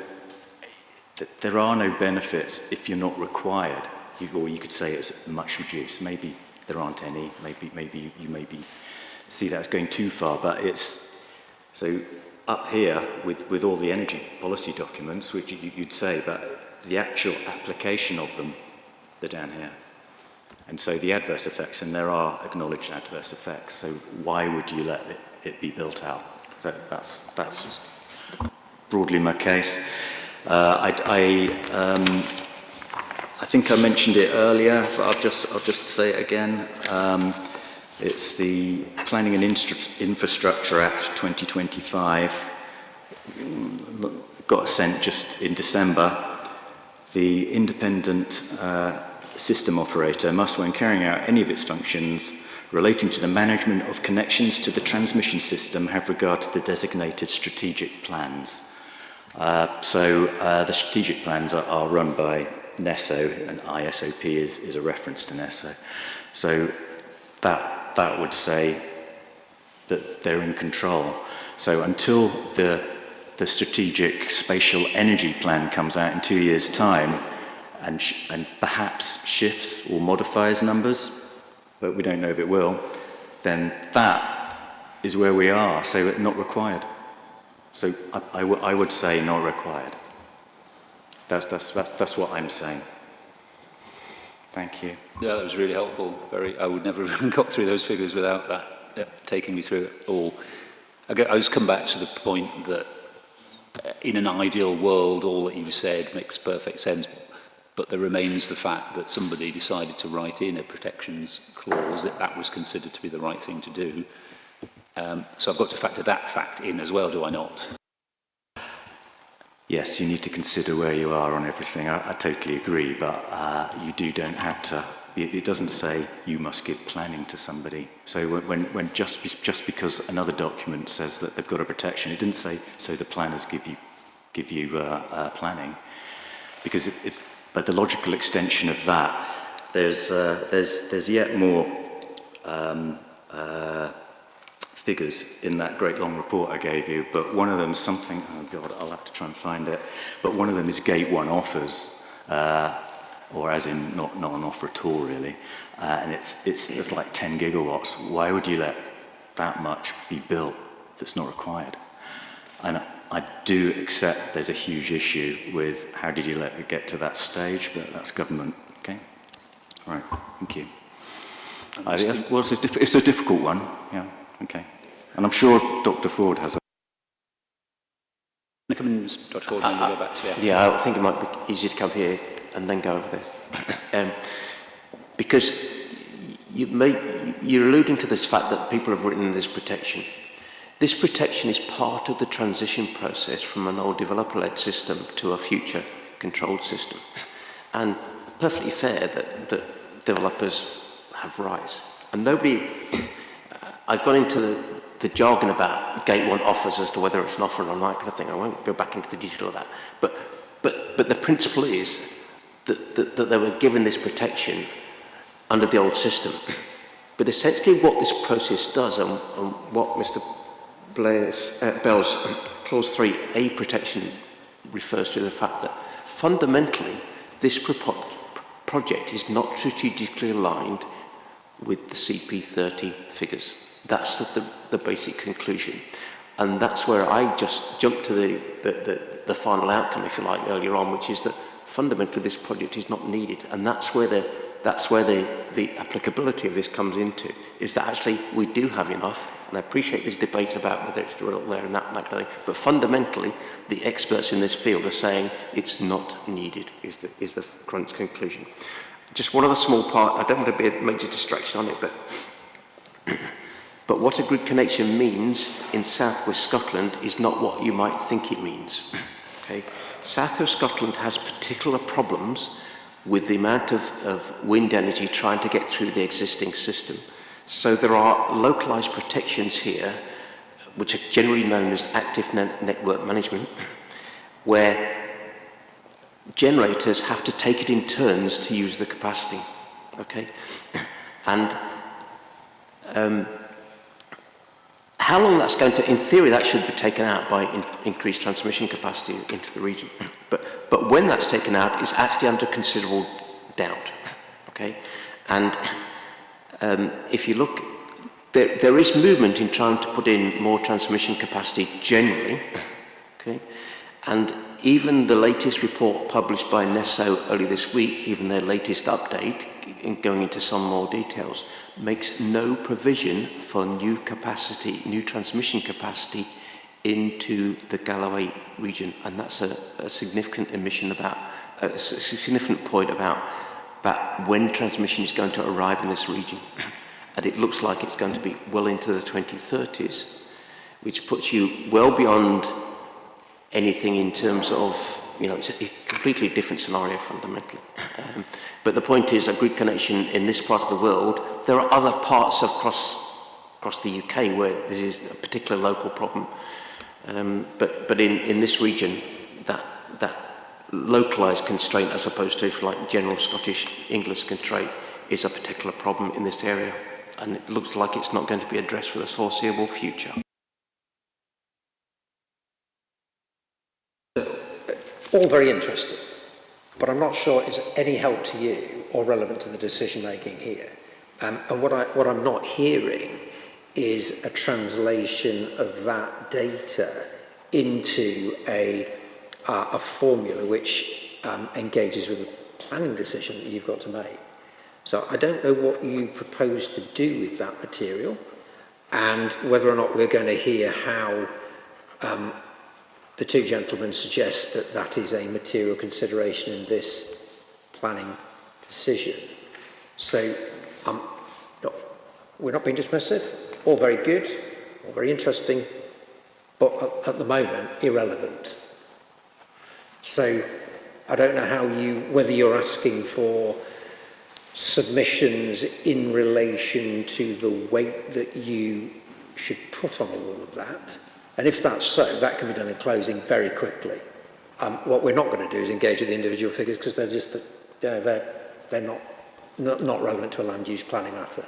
there are no benefits if you're not required. Or you could say it's much reduced. Maybe there aren't any. Maybe you see that's going too far. But it's so up here with all the energy policy documents, which you'd say, but the actual application of them, they're down here. And so the adverse effects, and there are acknowledged adverse effects. So why would you let it be built out? So that's broadly my case. I think I mentioned it earlier, but I'll just say it again. It's the Planning and Infrastructure Act 2025. Got sent just in December. The independent system operator must, when carrying out any of its functions relating to the management of connections to the transmission system, have regard to the designated strategic plans. So the strategic plans are run by NESO, and ISOP is a reference to NESO. So that would say that they're in control. So until the strategic spatial energy plan comes out in 2 years' time and perhaps shifts or modifies numbers, but we don't know if it will, then that is where we are. So not required. So I would say not required. That's what I'm saying. Thank you. Yeah, that was really helpful. I would never have got through those figures without that taking me through it all. I just come back to the point that in an ideal world, all that you said makes perfect sense, but there remains the fact that somebody decided to write in a protections clause, that was considered to be the right thing to do. So I've got to factor that fact in as well, do I not? Yes, you need to consider where you are on everything. I totally agree, but you don't have to. It doesn't say you must give planning to somebody. So when just because another document says that they've got a protection, it didn't say so the planners give you planning, because but the logical extension of that, there's yet more figures in that great long report I gave you, but one of them is something, oh God, I'll have to try and find it, but one of them is Gate 1 offers, or as in not an offer at all really, and it's like 10 gigawatts. Why would you let that much be built that's not required. And I do accept there's a huge issue with how did you let it get to that stage, but that's government. Okay. All right. Thank you. Well, it's a difficult one. Yeah. Okay. And I'm sure Dr. Ford has a. Come in, Dr. Ford, and then we'll go back to you. Yeah, I think it might be easier to come here and then go over there. Because you're alluding to this fact that people have written this protection. This protection is part of the transition process from an old developer-led system to a future controlled system. And perfectly fair that developers have rights. And nobody, I've gone into the jargon about Gate 1 offers as to whether it's an offer or not, kind of thing. I won't go back into the detail of that. But the principle is that they were given this protection under the old system. But essentially what this process does, and what Mr. Bell's Clause 3A protection refers to, the fact that fundamentally this project is not strategically aligned with the CP30 figures. That's the basic conclusion. And that's where I just jumped to the final outcome, if you like, earlier on, which is that fundamentally this project is not needed. And that's where the applicability of this comes into, is that actually we do have enough. And I appreciate this debate about whether it's still there and that kind of thing. But fundamentally, the experts in this field are saying it's not needed, is the current conclusion. Just one other small part, I don't want to be a major distraction on it, but what a grid connection means in South West Scotland is not what you might think it means. Okay? South West Scotland has particular problems with the amount of wind energy trying to get through the existing system. So there are localised protections here, which are generally known as active network management, where generators have to take it in turns to use the capacity. Okay? And how long that's going to, in theory, that should be taken out by increased transmission capacity into the region. But when that's taken out, it's actually under considerable doubt. Okay? And if you look, there is movement in trying to put in more transmission capacity generally. Okay? And even the latest report published by NESO earlier this week, even their latest update, in going into some more details, makes no provision for new capacity, new transmission capacity into the Galloway region. And that's a significant emission about, a significant point about when transmission is going to arrive in this region. And it looks like it's going to be well into the 2030s, which puts you well beyond anything in terms of, it's a completely different scenario fundamentally. But the point is, a grid connection in this part of the world, there are other parts across the UK where this is a particular local problem. But in this region, that localised constraint, as opposed to, if you like, general Scottish English constraint, is a particular problem in this area. And it looks like it's not going to be addressed for the foreseeable future. All very interesting, but I'm not sure it's any help to you or relevant to the decision making here. And what I'm not hearing is a translation of that data into a formula which engages with the planning decision that you've got to make. So I don't know what you propose to do with that material, and whether or not we're going to hear how the two gentlemen suggest that that is a material consideration in this planning decision. So we're not being dismissive, all very good, all very interesting, but at the moment irrelevant. So I don't know whether you're asking for submissions in relation to the weight that you should put on all of that. And if that's so, that can be done in closing very quickly. What we're not going to do is engage with the individual figures, because they're just they're not relevant to a land use planning matter.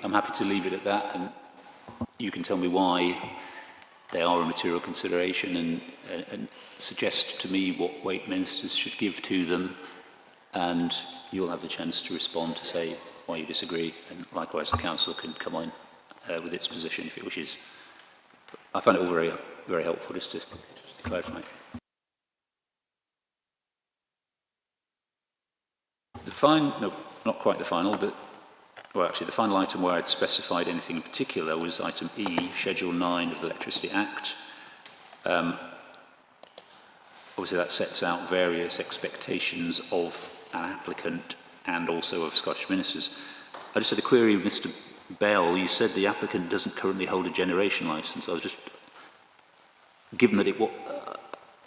I'm happy to leave it at that, and you can tell me why they are a material consideration, and suggest to me what weight ministers should give to them, and you'll have the chance to respond to say why you disagree, and likewise the council can come on with its position if it wishes I find it all very, very helpful just to clarify. No, not quite the final, but, well, actually, the final item where I'd specified anything in particular was item E, Schedule 9 of the Electricity Act. Obviously, that sets out various expectations of an applicant and also of Scottish ministers. I just had a query with Mr. Bell. You said the applicant doesn't currently hold a generation licence. I was just, given that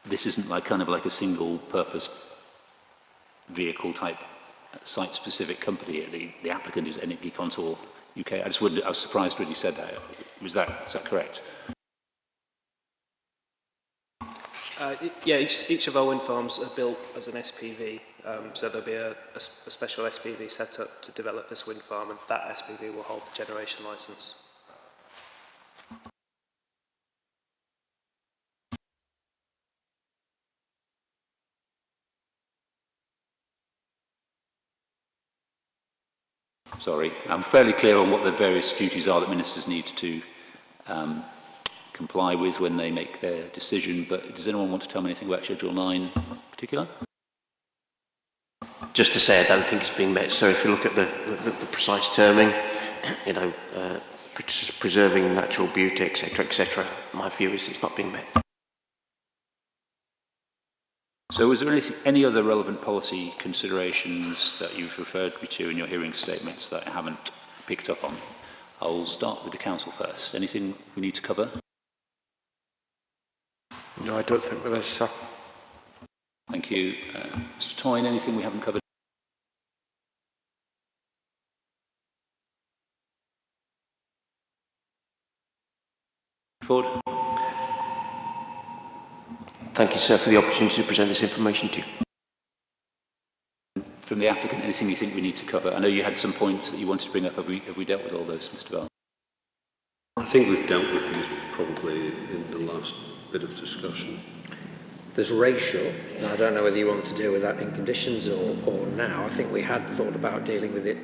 this isn't like a single-purpose vehicle type site-specific company, the applicant is Energy Contour UK. I was surprised when you said that. Is that correct? Yeah, each of our wind farms are built as an SPV, so there'll be a special SPV set up to develop this wind farm, and that SPV will hold the generation licence. Sorry, I'm fairly clear on what the various duties are that ministers need to comply with when they make their decision, but does anyone want to tell me anything about Schedule 9 in particular? Just to say, I don't think it's being met. So if you look at the precise terming, preserving natural beauty, etc., my view is it's not being met. So is there any other relevant policy considerations that you've referred me to in your hearing statements that I haven't picked up on? I'll start with the council first. Anything we need to cover? No, I don't think there is, sir. Thank you. Mr. Toyne, anything we haven't covered? Ford? Thank you, sir, for the opportunity to present this information to you. From the applicant, anything you think we need to cover? I know you had some points that you wanted to bring up. Have we dealt with all those, Mr. Bell? I think we've dealt with these probably in the last bit of discussion. There's ratio. Now, I don't know whether you want to deal with that in conditions or now. I think we had thought about dealing with it.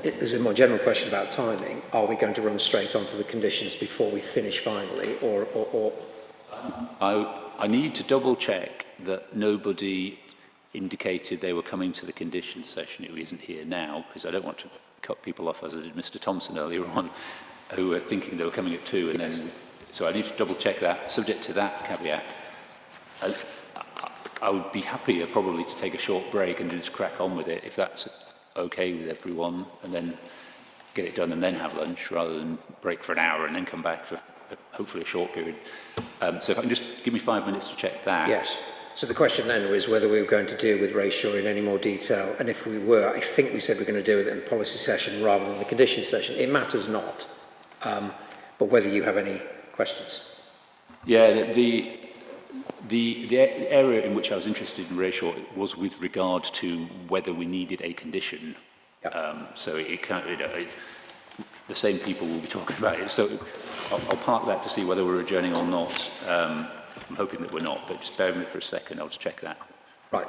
There's a more general question about timing. Are we going to run straight onto the conditions before we finish finally, or? I need to double check that nobody indicated they were coming to the conditions session who isn't here now, because I don't want to cut people off as I did Mr. Thompson earlier on, who were thinking they were coming at 2, and then, so I need to double check that. Subject to that caveat, I would be happier probably to take a short break and just crack on with it, if that's okay with everyone, and then get it done and then have lunch, rather than break for an hour and then come back for hopefully a short period. So if I can just give me 5 minutes to check that. Yes. So the question then was whether we were going to deal with ratio in any more detail, and if we were, I think we said we're going to deal with it in the policy session rather than the condition session. It matters not, but whether you have any questions. Yeah, the area in which I was interested in ratio was with regard to whether we needed a condition. Yep. So it can't, the same people will be talking about it. So I'll park that to see whether we're adjourning or not. I'm hoping that we're not, but just bear with me for a second. I'll just check that. Right.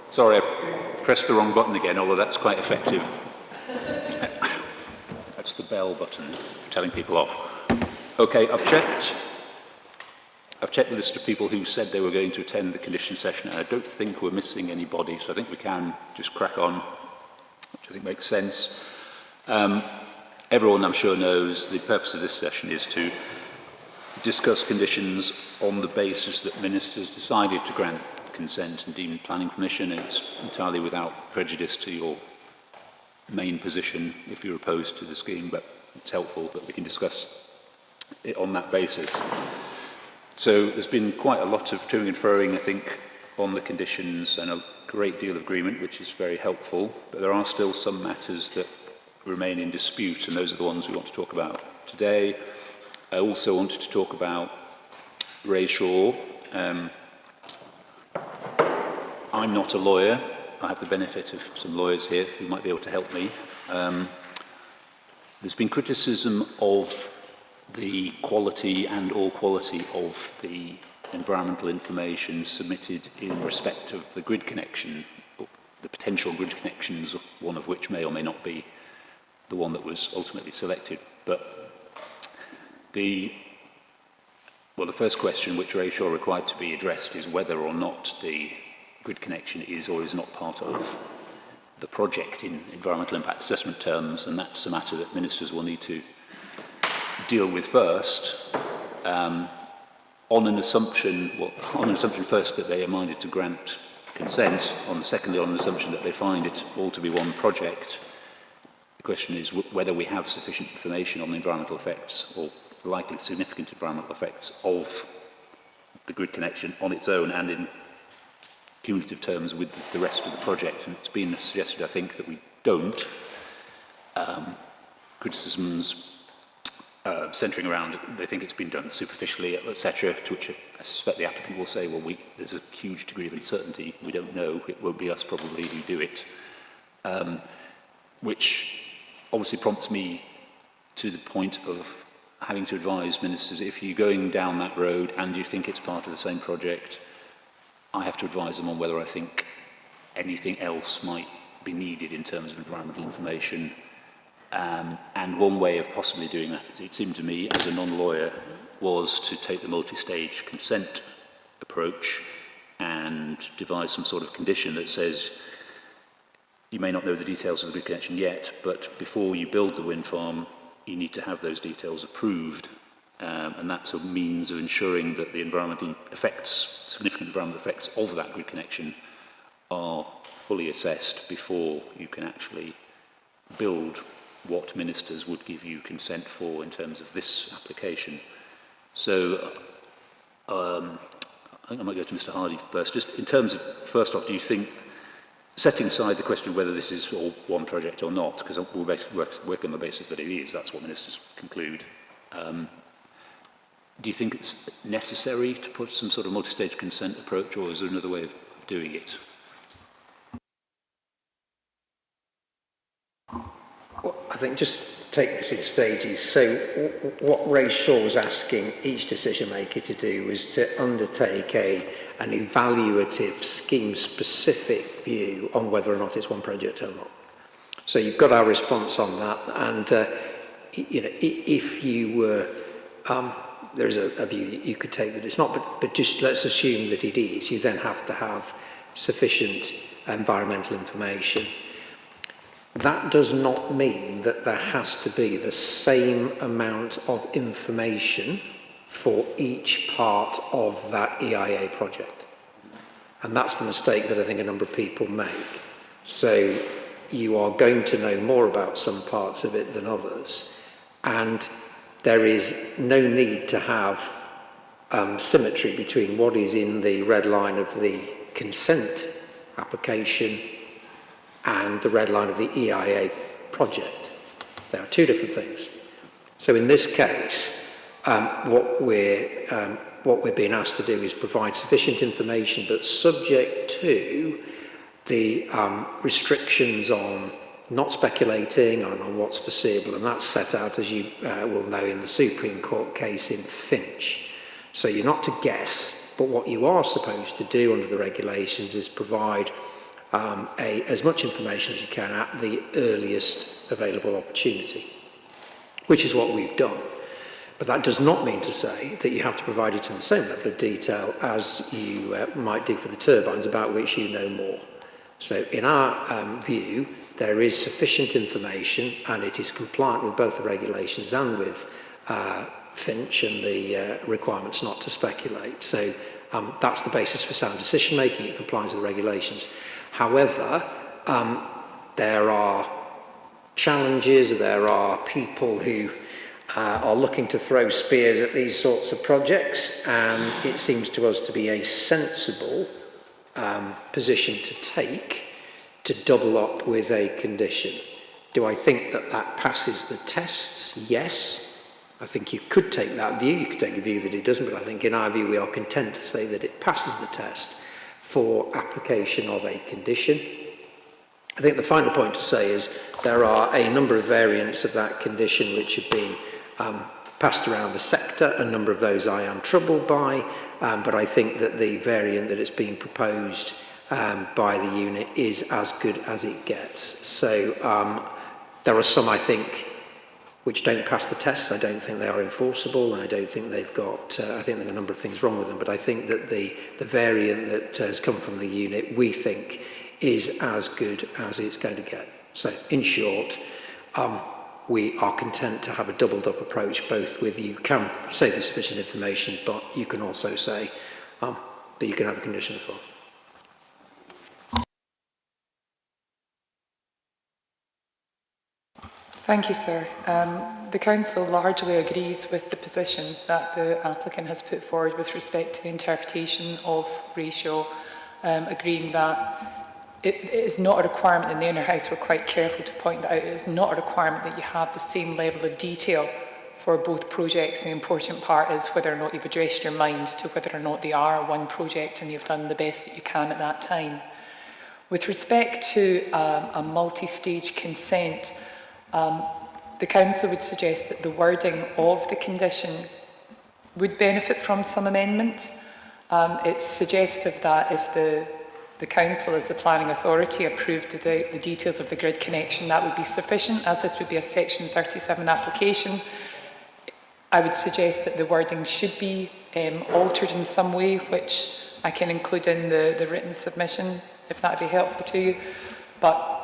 Sorry, I pressed the wrong button again, although that's quite effective. That's the bell button for telling people off. Okay, I've checked the list of people who said they were going to attend the condition session, and I don't think we're missing anybody, so I think we can just crack on, which I think makes sense. Everyone, I'm sure, knows the purpose of this session is to discuss conditions on the basis that ministers decided to grant consent and deemed planning permission, and it's entirely without prejudice to your main position if you're opposed to the scheme, but it's helpful that we can discuss it on that basis. So there's been quite a lot of toing and froing, I think, on the conditions and a great deal of agreement, which is very helpful, but there are still some matters that remain in dispute, and those are the ones we want to talk about today. I also wanted to talk about Ray Shaw. I'm not a lawyer. I have the benefit of some lawyers here who might be able to help me. There's been criticism of the quality and or quality of the environmental information submitted in respect of the grid connection, or the potential grid connections, one of which may or may not be the one that was ultimately selected. But the first question which Ray Shaw required to be addressed is whether or not the grid connection is or is not part of the project in environmental impact assessment terms, and that's a matter that ministers will need to deal with first, on an assumption first that they are minded to grant consent, secondly on an assumption that they find it all to be one project. The question is whether we have sufficient information on the environmental effects or likely significant environmental effects of the grid connection on its own and in cumulative terms with the rest of the project. And it's been suggested, I think, that we don't. Criticisms centering around, they think it's been done superficially, etc., to which I suspect the applicant will say, well, there's a huge degree of uncertainty, we don't know, it won't be us probably who do it, which obviously prompts me to the point of having to advise ministers, if you're going down that road and you think it's part of the same project, I have to advise them on whether I think anything else might be needed in terms of environmental information. And one way of possibly doing that, it seemed to me, as a non-lawyer, was to take the multi-stage consent approach and devise some sort of condition that says you may not know the details of the grid connection yet, but before you build the wind farm, you need to have those details approved. And that's a means of ensuring that the environmental effects, significant environmental effects of that grid connection are fully assessed before you can actually build what ministers would give you consent for in terms of this application. So I think I might go to Mr. Hardy first. Just in terms of, first off, do you think, setting aside the question of whether this is all one project or not, because we'll basically work on the basis that it is, that's what ministers conclude, do you think it's necessary to put some sort of multi-stage consent approach, or is there another way of doing it? Well, I think just take this in stages. So what Ray Shaw was asking each decision maker to do was to undertake an evaluative scheme-specific view on whether or not it's one project or not. So you've got our response on that, and if you were, there is a view that you could take that it's not, but just let's assume that it is. You then have to have sufficient environmental information. That does not mean that there has to be the same amount of information for each part of that EIA project. And that's the mistake that I think a number of people make. So you are going to know more about some parts of it than others. And there is no need to have symmetry between what is in the red line of the consent application and the red line of the EIA project. They are two different things. So in this case, what we're being asked to do is provide sufficient information, but subject to the restrictions on not speculating on what's foreseeable, and that's set out, as you will know, in the Supreme Court case in Finch. So you're not to guess, but what you are supposed to do under the regulations is provide as much information as you can at the earliest available opportunity, which is what we've done. But that does not mean to say that you have to provide it in the same level of detail as you might do for the turbines, about which you know more. So in our view, there is sufficient information, and it is compliant with both the regulations and with Finch and the requirements not to speculate. So that's the basis for sound decision making. It complies with the regulations. However, there are challenges, there are people who are looking to throw spears at these sorts of projects, and it seems to us to be a sensible position to take, to double up with a condition. Do I think that that passes the tests? Yes. I think you could take that view. You could take a view that it doesn't, but I think in our view we are content to say that it passes the test for application of a condition. I think the final point to say is there are a number of variants of that condition which have been passed around the sector. A number of those I am troubled by, but I think that the variant that is being proposed by the unit is as good as it gets. So there are some, I think, which don't pass the tests. I don't think they are enforceable, and I don't think they've got, I think there are a number of things wrong with them, but I think that the variant that has come from the unit, we think, is as good as it's going to get. So in short, we are content to have a doubled up approach, both with you can say there's sufficient information, but you can also say that you can have a condition as well. Thank you, sir. The Council largely agrees with the position that the applicant has put forward with respect to the interpretation of ratio, agreeing that it is not a requirement. In the Inner House, we're quite careful to point that out. It is not a requirement that you have the same level of detail for both projects. The important part is whether or not you've addressed your mind to whether or not they are one project and you've done the best that you can at that time. With respect to a multi-stage consent, the Council would suggest that the wording of the condition would benefit from some amendment. It's suggestive that if the Council, as the planning authority, approved the details of the grid connection, that would be sufficient, as this would be a Section 37 application. I would suggest that the wording should be altered in some way, which I can include in the written submission, if that would be helpful to you. But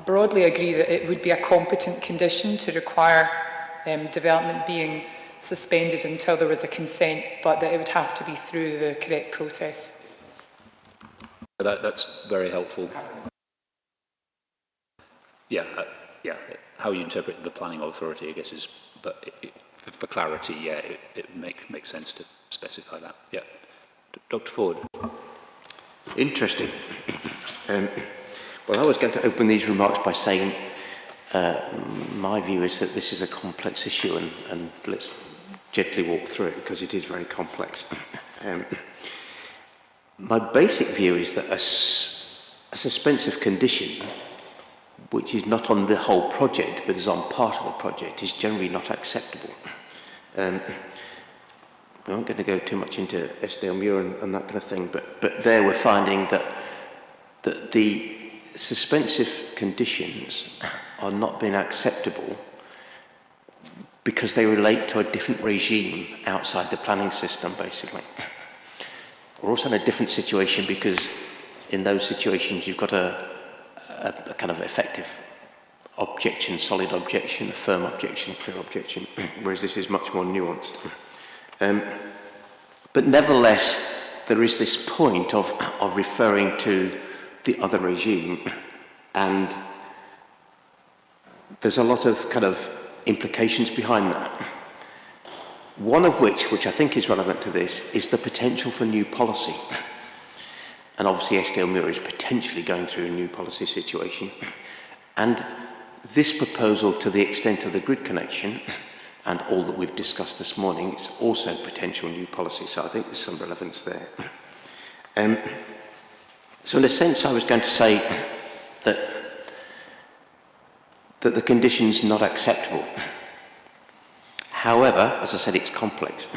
broadly agree that it would be a competent condition to require development being suspended until there was a consent, but that it would have to be through the correct process. That's very helpful. Yeah, how you interpret the planning authority, I guess, is, but for clarity, yeah, it makes sense to specify that. Yeah. Dr. Ford. Interesting. Well, I was going to open these remarks by saying my view is that this is a complex issue, and let's gently walk through it because it is very complex. My basic view is that a suspensive condition, which is not on the whole project but is on part of the project, is generally not acceptable. We aren't going to go too much into Eskdale-Muir and that kind of thing, but there we're finding that the suspensive conditions are not being acceptable because they relate to a different regime outside the planning system, basically. We're also in a different situation because in those situations you've got a kind of effective objection, solid objection, a firm objection, clear objection, whereas this is much more nuanced. But nevertheless, there is this point of referring to the other regime, and there's a lot of kind of implications behind that. One of which I think is relevant to this, is the potential for new policy. And obviously Eskdale-Muir is potentially going through a new policy situation. And this proposal, to the extent of the grid connection, and all that we've discussed this morning, is also potential new policy. So I think there's some relevance there. So in a sense, I was going to say that the condition's not acceptable. However, as I said, it's complex.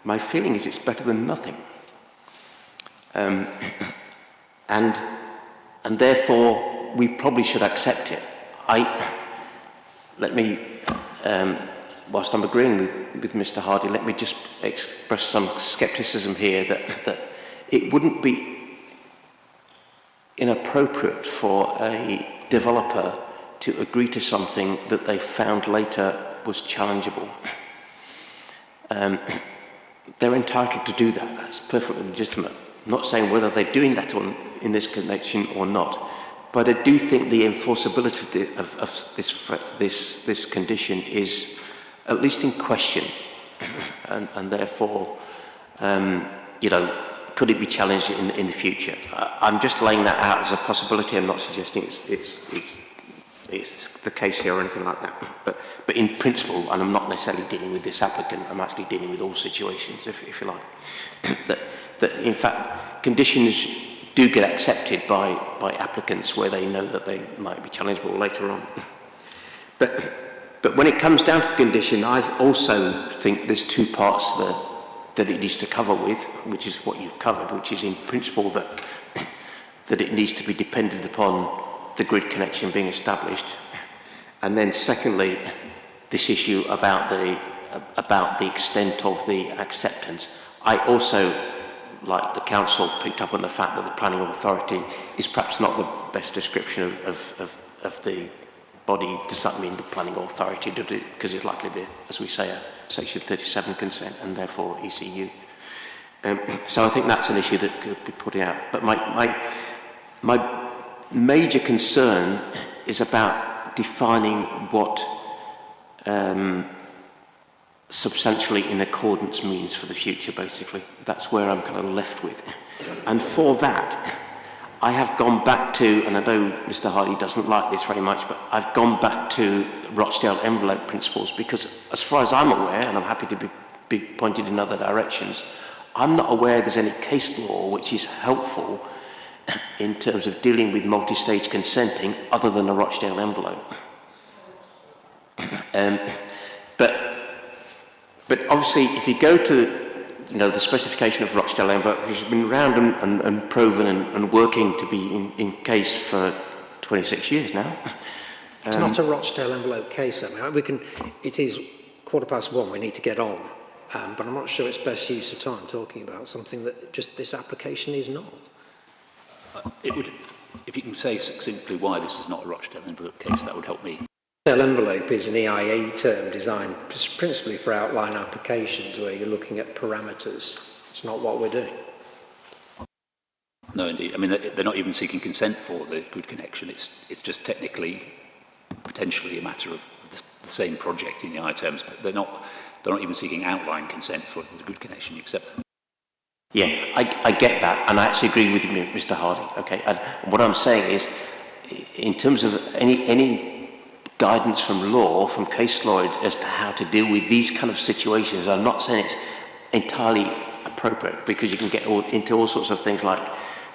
My feeling is it's better than nothing. And and therefore we probably should accept it. Whilst I'm agreeing with Mr. Hardy, let me just express some scepticism here that it wouldn't be inappropriate for a developer to agree to something that they found later was challengeable. They're entitled to do that. That's perfectly legitimate. I'm not saying whether they're doing that in this connection or not, but I do think the enforceability of this condition is at least in question, and therefore, could it be challenged in the future? I'm just laying that out as a possibility. I'm not suggesting it's the case here or anything like that. But in principle, and I'm not necessarily dealing with this applicant, I'm actually dealing with all situations, if you like, that in fact conditions do get accepted by applicants where they know that they might be challengeable later on. But when it comes down to the condition, I also think there's two parts that it needs to cover with, which is what you've covered, which is in principle that it needs to be dependent upon the grid connection being established. And then secondly, this issue about the extent of the acceptance. I also, like the council, picked up on the fact that the planning authority is perhaps not the best description of the body. Does that mean the planning authority? Because it's likely to be, as we say, a Section 37 consent and therefore ECU. So I think that's an issue that could be put out. But my major concern is about defining what substantially in accordance means for the future, basically. That's where I'm kind of left with. And for that, I have gone back to, and I know Mr. Hardy doesn't like this very much, but I've gone back to Rochdale envelope principles because as far as I'm aware, and I'm happy to be pointed in other directions, I'm not aware there's any case law which is helpful in terms of dealing with multi-stage consenting other than a Rochdale envelope. But obviously, if you go to the specification of Rochdale envelope, which has been around and proven and working to be in case for 26 years now. It's not a Rochdale envelope case. I mean, it is 1:15. We need to get on, but I'm not sure it's best use of time talking about something that just this application is not. It would, if you can say succinctly why this is not a Rochdale envelope case, that would help me. Rochdale envelope is an EIA term designed principally for outline applications where you're looking at parameters. It's not what we're doing. No, indeed. I mean, they're not even seeking consent for the grid connection. It's just technically, potentially a matter of the same project in the EIA terms, but they're not even seeking outline consent for the grid connection. You accept that? Yeah, I get that, and I actually agree with you, Mr. Hardy. Okay, and what I'm saying is, in terms of any guidance from law, from case law, as to how to deal with these kind of situations, I'm not saying it's entirely appropriate because you can get into all sorts of things like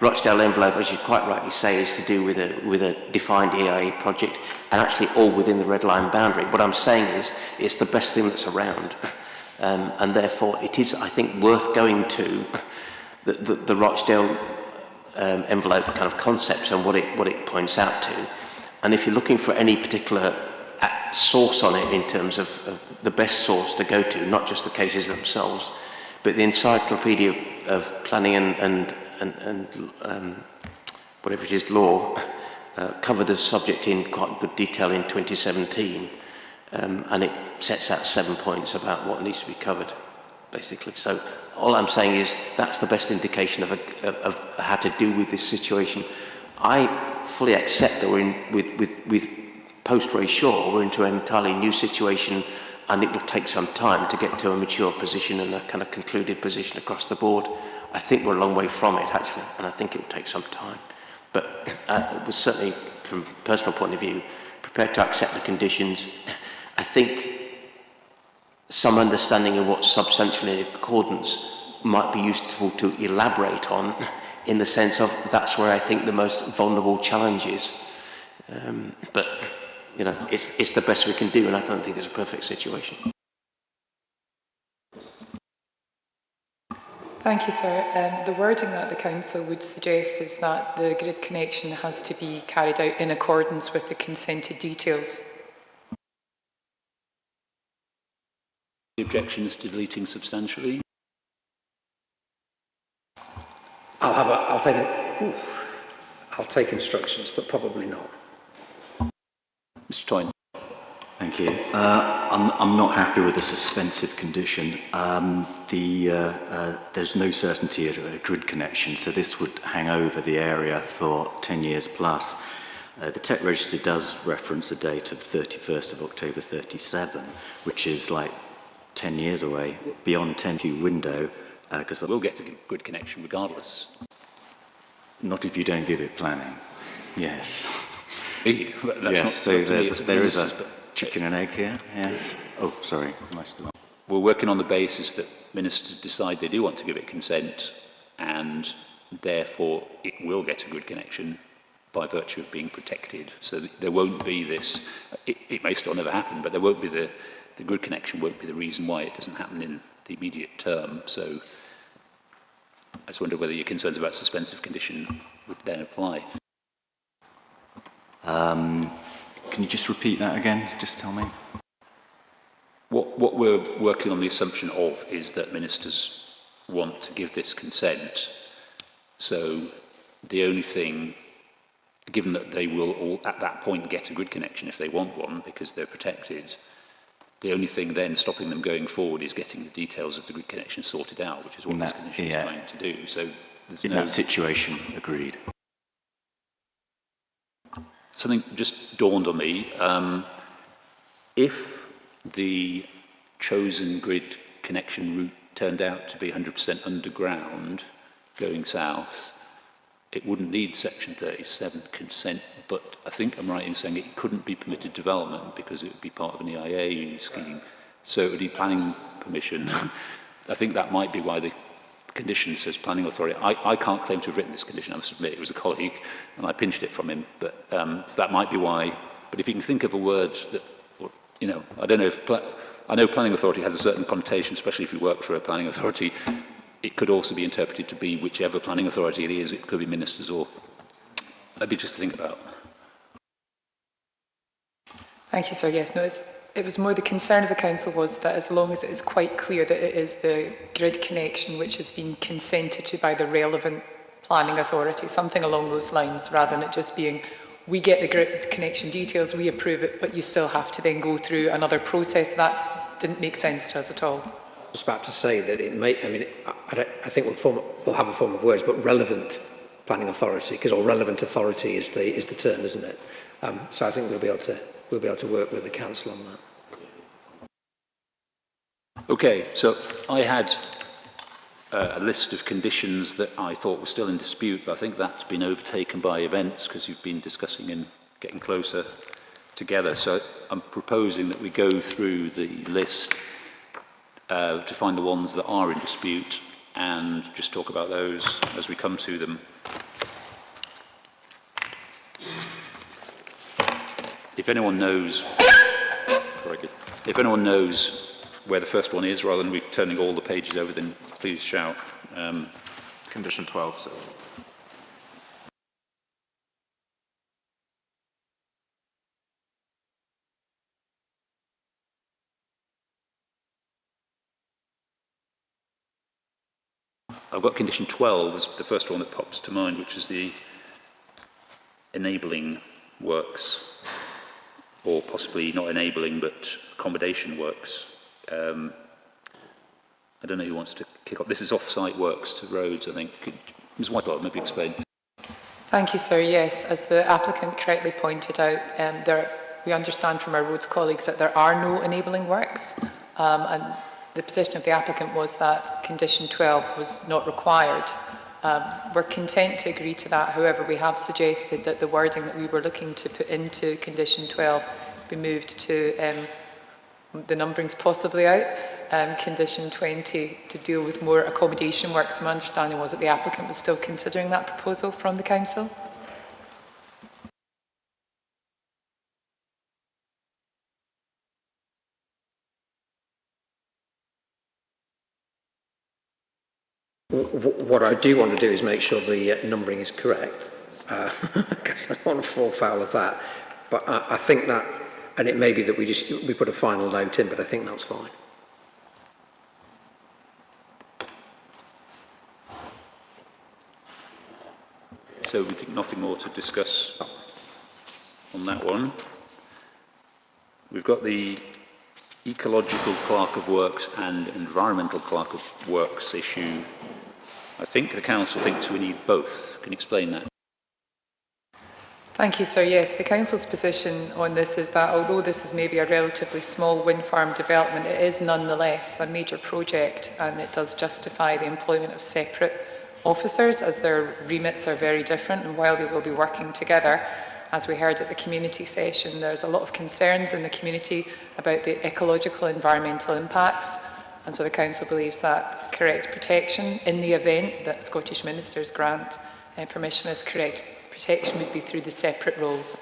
Rochdale envelope, as you quite rightly say, is to do with a defined EIA project, and actually all within the red line boundary. What I'm saying is, it's the best thing that's around. And therefore it is, I think, worth going to the Rochdale envelope kind of concepts and what it points out to. And if you're looking for any particular source on it in terms of the best source to go to, not just the cases themselves, but the Encyclopedia of Planning and whatever it is, law, covered the subject in quite good detail in 2017. And it sets out 7 points about what needs to be covered, basically. So all I'm saying is that's the best indication of how to deal with this situation. I fully accept that we're in, with post-Ray Shaw, we're into an entirely new situation, and it will take some time to get to a mature position and a kind of concluded position across the board. I think we're a long way from it, actually, and I think it will take some time. But it was certainly, from a personal point of view, prepared to accept the conditions. I think some understanding of what substantially in accordance might be useful to elaborate on, in the sense of that's where I think the most vulnerable challenge is. But it's the best we can do, and I don't think there's a perfect situation. Thank you, sir. The wording that the Council would suggest is that the grid connection has to be carried out in accordance with the consented details. The objections to deleting substantially? I'll take instructions, but probably not. Mr. Toyne. Thank you. I'm not happy with the suspensive condition. There's no certainty of a grid connection, so this would hang over the area for 10 years plus. The Tech Register does reference a date of 31st of October 37, which is like 10 years away, beyond 10-year window. Because we'll get a good connection regardless. Not if you don't give it planning. Yes. That's yes, not, so not there is a chicken and egg here, yes. Oh, sorry, am I still on? We're working on the basis that ministers decide they do want to give it consent, and therefore it will get a good connection by virtue of being protected. So there won't be this, it may still never happen, but there won't be the good connection won't be the reason why it doesn't happen in the immediate term. So I just wonder whether your concerns about suspensive condition would then apply. Can you just repeat that again? Just tell me. What we're working on the assumption of is that ministers want to give this consent. So the only thing, given that they will all at that point get a good connection if they want one because they're protected, the only thing then stopping them going forward is getting the details of the grid connection sorted out, which is what this condition is trying to do. So there's in that situation, agreed. Something just dawned on me. If the chosen grid connection route turned out to be 100% underground going south, it wouldn't need Section 37 consent, but I think I'm right in saying it couldn't be permitted development because it would be part of an EIA scheme. So it would need planning permission. I think that might be why the condition says planning authority. I can't claim to have written this condition, I must admit. It was a colleague, and I pinched it from him. But so that might be why. But if you can think of a word that, you know, I don't know if... I know planning authority has a certain connotation, especially if you work for a planning authority. It could also be interpreted to be whichever planning authority it is. It could be ministers or... That'd be just to think about. Thank you, sir. Yes, no, it was more the concern of the Council was that as long as it is quite clear that it is the grid connection which has been consented to by the relevant planning authority, something along those lines, rather than it just being, we get the grid connection details, we approve it, but you still have to then go through another process. That didn't make sense to us at all. I was about to say that it may, I mean, I think we'll have a form of words, but relevant planning authority, because all relevant authority is the term, isn't it? So I think we'll be able to work with the council on that. Okay, so I had a list of conditions that I thought were still in dispute, but I think that's been overtaken by events because you've been discussing and getting closer together. So I'm proposing that we go through the list to find the ones that are in dispute and just talk about those as we come to them. If anyone knows, where the first one is, rather than we turning all the pages over, then please shout. Condition 12, sir. I've got condition 12 as the first one that pops to mind, which is the enabling works, or possibly not enabling, but accommodation works. I don't know who wants to kick off. This is off-site works to roads, I think. Ms. Whitelaw, maybe explain. Thank you, sir. Yes, as the applicant correctly pointed out, we understand from our roads colleagues that there are no enabling works, and the position of the applicant was that condition 12 was not required. We're content to agree to that. However, we have suggested that the wording that we were looking to put into condition 12 be moved to, the numbering's possibly out, condition 20 to deal with more accommodation works. My understanding was that the applicant was still considering that proposal from the council. What I do want to do is make sure the numbering is correct, because I don't want to fall foul of that. But I think that, and it may be that we put a final note in, but I think that's fine. So we think nothing more to discuss on that one. We've got the ecological clerk of works and environmental clerk of works issue. I think the council thinks we need both. Can you explain that? Thank you, sir. Yes, the council's position on this is that although this is maybe a relatively small wind farm development, it is nonetheless a major project, and it does justify the employment of separate officers, as their remits are very different, and while they will be working together, as we heard at the community session, there's a lot of concerns in the community about the ecological environmental impacts, and so the council believes that correct protection, in the event that Scottish ministers grant permission for this correct protection, would be through the separate roles.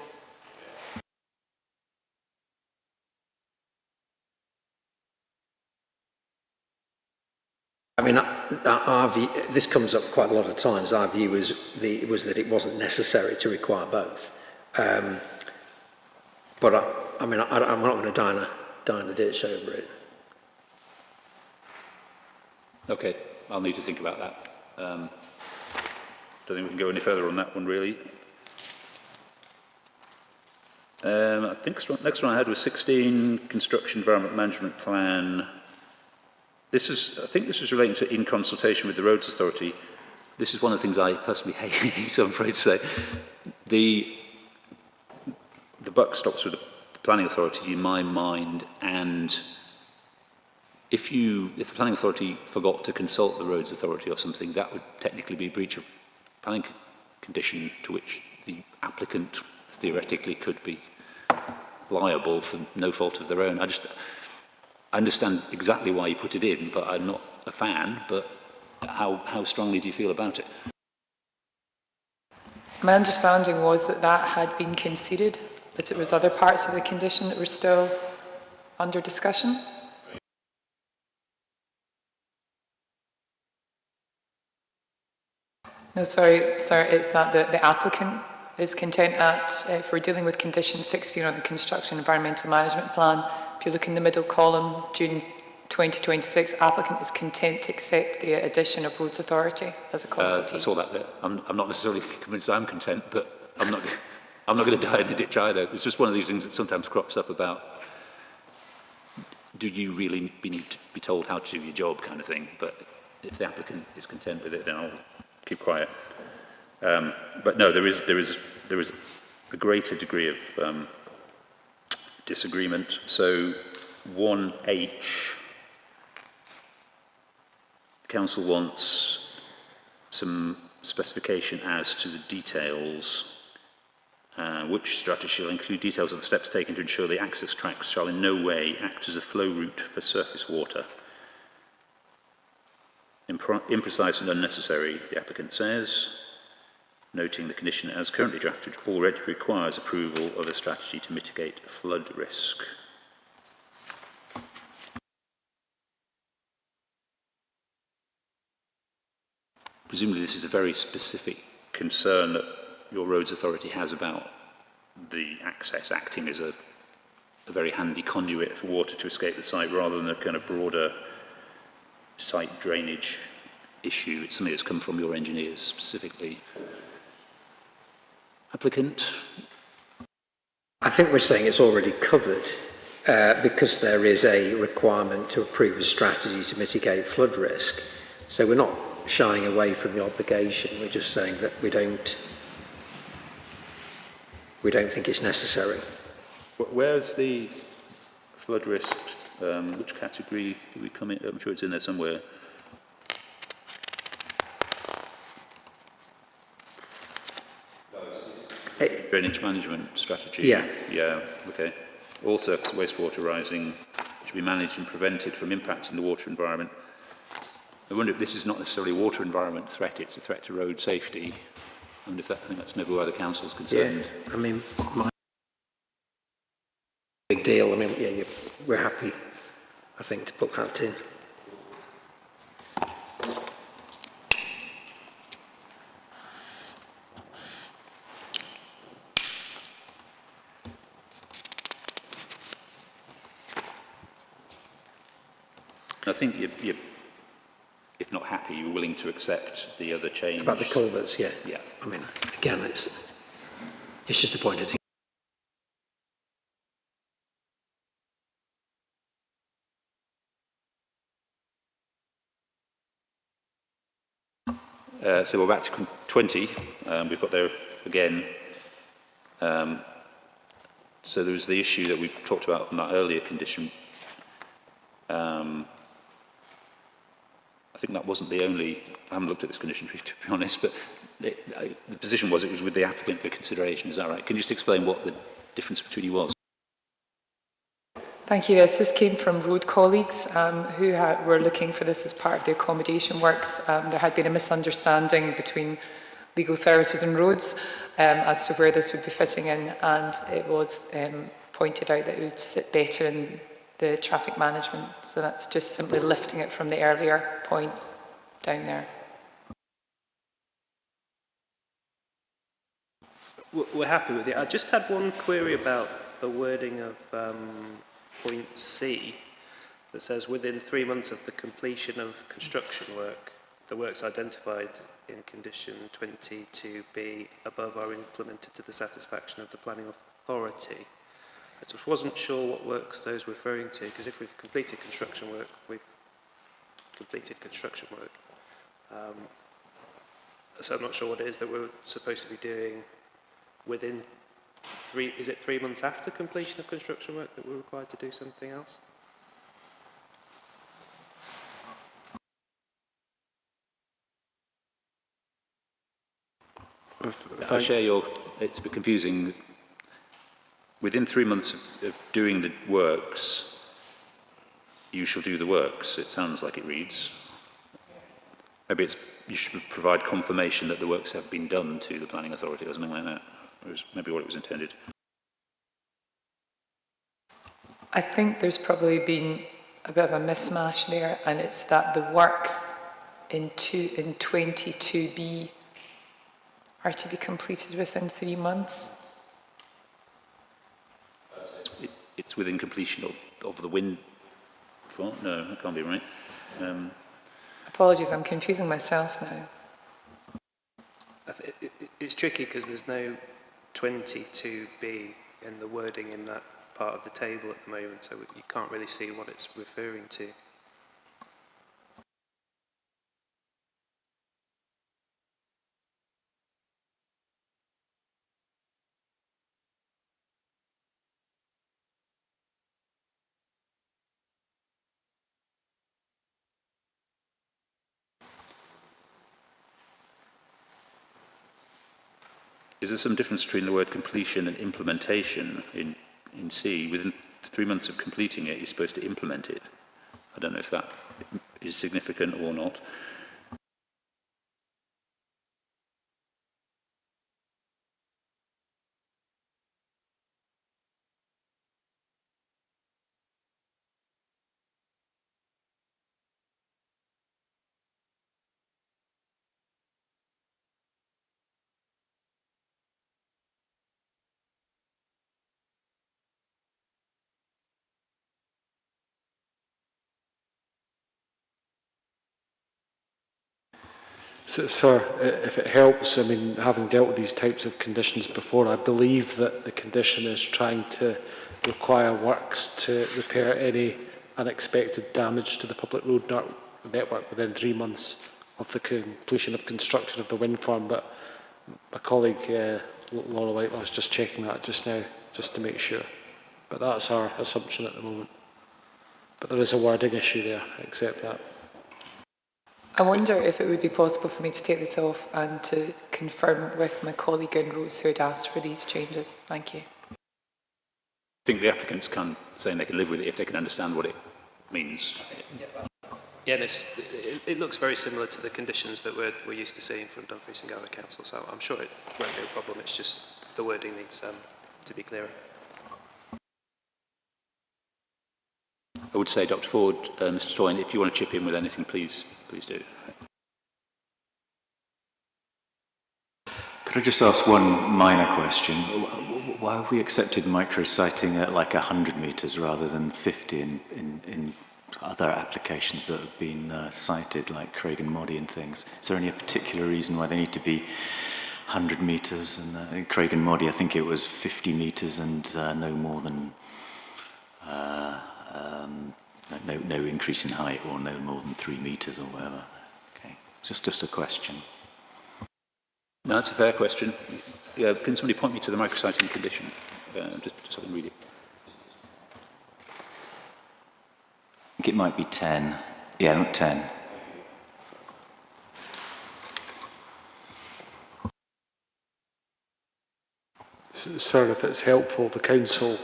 I mean, our view, this comes up quite a lot of times. Our view was that it wasn't necessary to require both. But I'm not going to die in a ditch over it. Okay, I'll need to think about that. Don't think we can go any further on that one, really. I think the next one I had was 16, Construction Environment Management Plan. I think this was relating to in consultation with the Roads Authority. This is one of the things I personally hate, I'm afraid to say. The buck stops with the Planning Authority in my mind, and if the Planning Authority forgot to consult the Roads Authority or something, that would technically be a breach of planning condition to which the applicant theoretically could be liable for no fault of their own. I understand exactly why you put it in, but I'm not a fan. But how strongly do you feel about it? My understanding was that had been conceded, that it was other parts of the condition that were still under discussion. No, sorry, sir, it's that the applicant is content if we're dealing with condition 16 on the Construction Environmental Management Plan, if you look in the middle column, June 2026, applicant is content to accept the addition of Roads Authority as a consultant. I saw that bit. I'm not necessarily convinced I'm content, but I'm not going to die in a ditch either. It's just one of these things that sometimes crops up about, do you really need to be told how to do your job, kind of thing. But if the applicant is content with it, then I'll keep quiet. But no, there is a greater degree of disagreement. So 1H, Council wants some specification as to the details, which strategy shall include details of the steps taken to ensure the access tracks shall in no way act as a flow route for surface water. Imprecise and unnecessary, the applicant says, noting the condition as currently drafted already requires approval of a strategy to mitigate flood risk. Presumably this is a very specific concern that your Roads Authority has about the access acting as a very handy conduit for water to escape the site rather than a kind of broader site drainage issue. It's something that's come from your engineers specifically. Applicant? I think we're saying it's already covered because there is a requirement to approve a strategy to mitigate flood risk. So we're not shying away from the obligation. We're just saying that we don't think it's necessary. Where's the flood risk? Which category do we come in? I'm sure it's in there somewhere. Drainage management strategy. Yeah. Yeah, okay. All surface wastewater rising should be managed and prevented from impacting the water environment. I wonder if this is not necessarily a water environment threat, it's a threat to road safety. I wonder if I think that's maybe why the council's concerned. Yeah, I mean, big deal. I mean, yeah, we're happy, I think, to put that in. I think you, if not happy, you're willing to accept the other change. About the culverts, yeah. Yeah. I mean, again, it's just a point, I think. So we're back to 20. We've got there again. So there was the issue that we talked about in that earlier condition. I think that wasn't the only, I haven't looked at this condition to be honest, but the position was it was with the applicant for consideration, is that right? Can you just explain what the difference between you was? Thank you. Yes, this came from road colleagues who were looking for this as part of the accommodation works. There had been a misunderstanding between legal services and roads as to where this would be fitting in, and it was pointed out that it would sit better in the traffic management. So that's just simply lifting it from the earlier point down there. We're happy with it. I just had one query about the wording of point C that says within 3 months of the completion of construction work, the works identified in condition 20 to be above are implemented to the satisfaction of the planning authority. I just wasn't sure what works those referring to, because if we've completed construction work, we've completed construction work. So I'm not sure what it is that we're supposed to be doing within is it 3 months after completion of construction work that we're required to do something else? I'll share your, it's a bit confusing. Within 3 months of doing the works, you shall do the works, it sounds like it reads. Maybe it's, you should provide confirmation that the works have been done to the planning authority or something like that. It was maybe what it was intended. I think there's probably been a bit of a mismatch there, and it's that the works in 22B are to be completed within 3 months. It's within completion of the WIN farm? No, that can't be right. Apologies, I'm confusing myself now. It's tricky because there's no 22B in the wording in that part of the table at the moment, so you can't really see what it's referring to. Is there some difference between the word completion and implementation in C? Within 3 months of completing it, you're supposed to implement it. I don't know if that is significant or not. So, sir, if it helps, I mean, having dealt with these types of conditions before, I believe that the condition is trying to require works to repair any unexpected damage to the public road network within 3 months of the completion of construction of the wind farm. But my colleague, Laura Lightlaw, is just checking that just now, just to make sure. But that's our assumption at the moment. But there is a wording issue there, I accept that. I wonder if it would be possible for me to take this off and to confirm with my colleague in Rose who had asked for these changes. Thank you. I think the applicants can say they can live with it if they can understand what it means. Yeah, it looks very similar to the conditions that we're used to seeing from Dumfries and Galloway Council, so I'm sure it won't be a problem. It's just the wording needs to be clearer. I would say, Dr. Ford, Mr. Toyne, if you want to chip in with anything, please do. Could I just ask one minor question? Why have we accepted micro-siting at like 100 metres rather than 50 in other applications that have been cited, like Craig and Moddy and things. Is there any particular reason why they need to be 100 metres? And in Craig and Moddy, I think it was 50 metres and no more than no increase in height, or no more than 3 metres or whatever. Okay, just a question. No, that's a fair question. Yeah, can somebody point me to the micrositing condition? Just so I can read it. I think it might be 10. Yeah, not 10. Sir, if it's helpful, the council,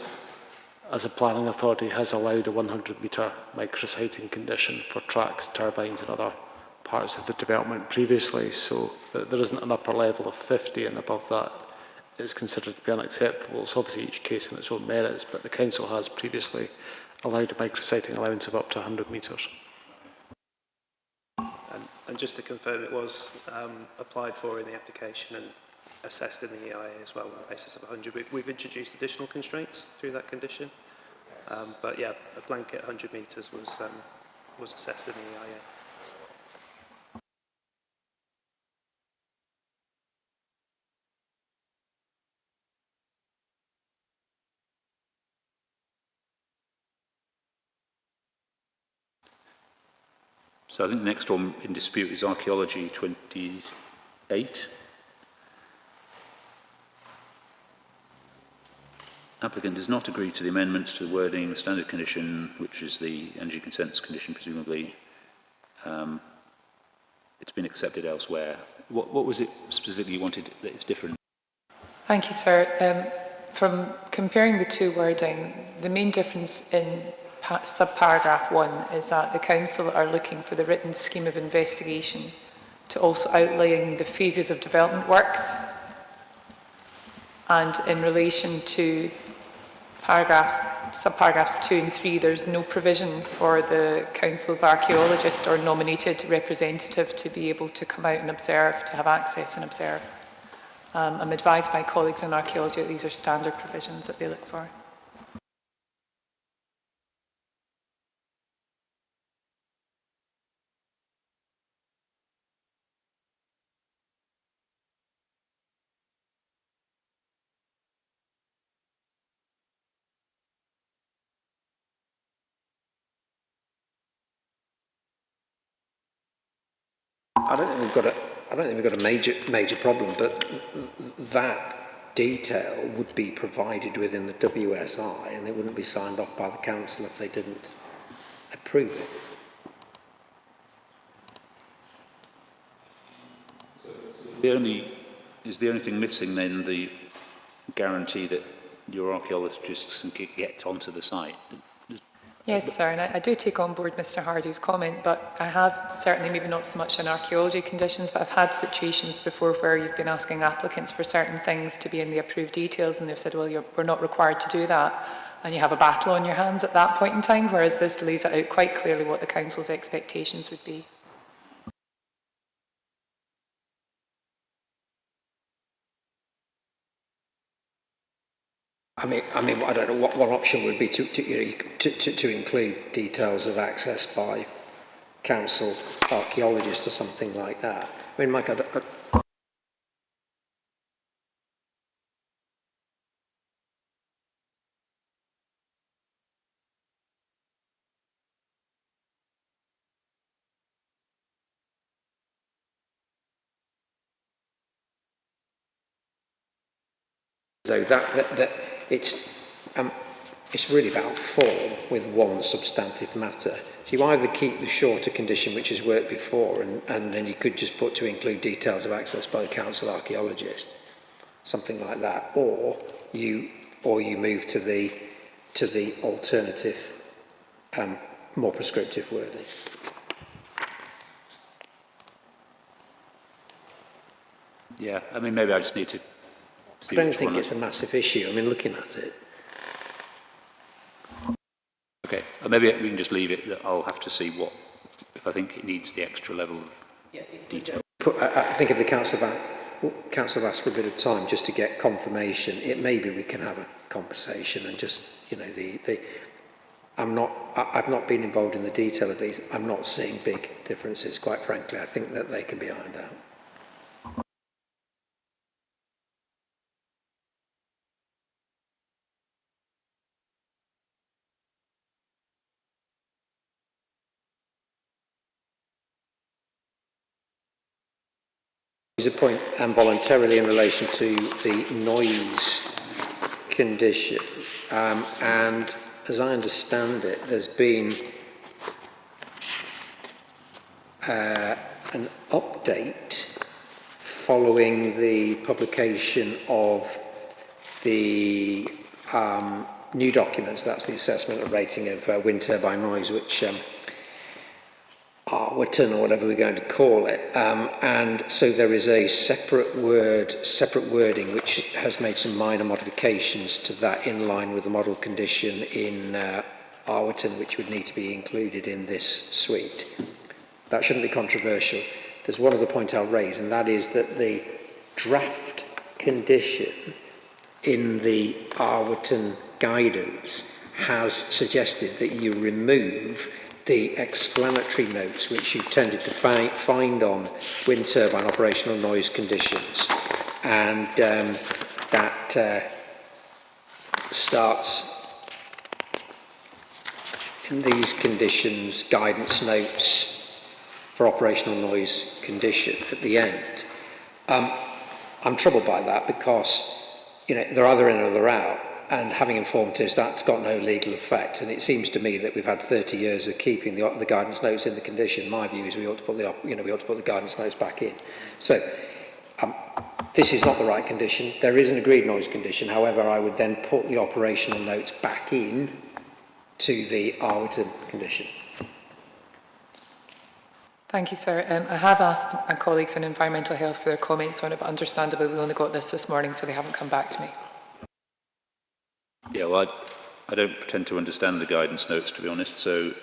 as a planning authority, has allowed a 100-metre micrositing condition for tracks, turbines and other parts of the development previously, so that there isn't an upper level of 50, and above that is considered to be unacceptable. It's obviously each case in its own merits, but the council has previously allowed a micrositing allowance of up to 100 metres. And just to confirm, it was applied for in the application and assessed in the EIA as well on the basis of 100. We've introduced additional constraints through that condition, but yeah, a blanket 100 metres was assessed in the EIA. So I think the next one in dispute is archaeology 28. Applicant does not agree to the amendments to the wording, the standard condition, which is the energy consents condition, presumably. It's been accepted elsewhere. What was it specifically you wanted that is different? Thank you, sir. From comparing the two wording, the main difference in subparagraph 1 is that the council are looking for the written scheme of investigation to also outline the phases of development works, and in relation to subparagraphs 2 and 3, there's no provision for the council's archaeologist or nominated representative to be able to come out and observe, to have access and observe. I'm advised by colleagues in archaeology that these are standard provisions that they look for. I don't think we've got a major problem, but that detail would be provided within the WSI, and it wouldn't be signed off by the council if they didn't approve it. Is the only thing missing then the guarantee that your archaeologists can get onto the site? Yes, sir, and I do take on board Mr. Hardy's comment, but I have certainly, maybe not so much in archaeology conditions, but I've had situations before where you've been asking applicants for certain things to be in the approved details, and they've said, well, we're not required to do that, and you have a battle on your hands at that point in time, whereas this lays it out quite clearly what the council's expectations would be. I mean, I don't know what one option would be to include details of access by council archaeologists or something like that. I mean, Mike, so that it's really about form with one substantive matter. So you either keep the shorter condition which has worked before, and then you could just put to include details of access by the council archaeologist, something like that, or you move to the alternative, more prescriptive wording. Yeah, I mean, maybe I just need to. I don't think it's a massive issue. I mean, looking at it. Okay, maybe we can just leave it that I'll have to see if I think it needs the extra level of detail. I think if the council have asked for a bit of time just to get confirmation, maybe we can have a conversation and just, I've not been involved in the detail of these. I'm not seeing big differences, quite frankly. I think that they can be ironed out. There's a point voluntarily in relation to the noise condition, and as I understand it, there's been an update following the publication of the new documents. That's the assessment and rating of wind turbine noise, which WITN or whatever we're going to call it, and so there is a separate wording which has made some minor modifications to that in line with the model condition in WITN, which would need to be included in this suite. That shouldn't be controversial. There's one other point I'll raise, and that is that the draft condition in the WITN guidance has suggested that you remove the explanatory notes which you've tended to find on wind turbine operational noise conditions, and that starts in these conditions, guidance notes for operational noise condition at the end. I'm troubled by that because, you know, they're either in or they're out. And having informatives, that's got no legal effect. And it seems to me that we've had 30 years of keeping the guidance notes in the condition. My view is we ought to put the guidance notes back in. So this is not the right condition. There is an agreed noise condition. However, I would then put the operational notes back in to the WITN condition. Thank you, sir. I have asked my colleagues on environmental health for their comments on it, but understandably we only got this morning, so they haven't come back to me. Yeah, well, I don't pretend to understand the guidance notes, to be honest, so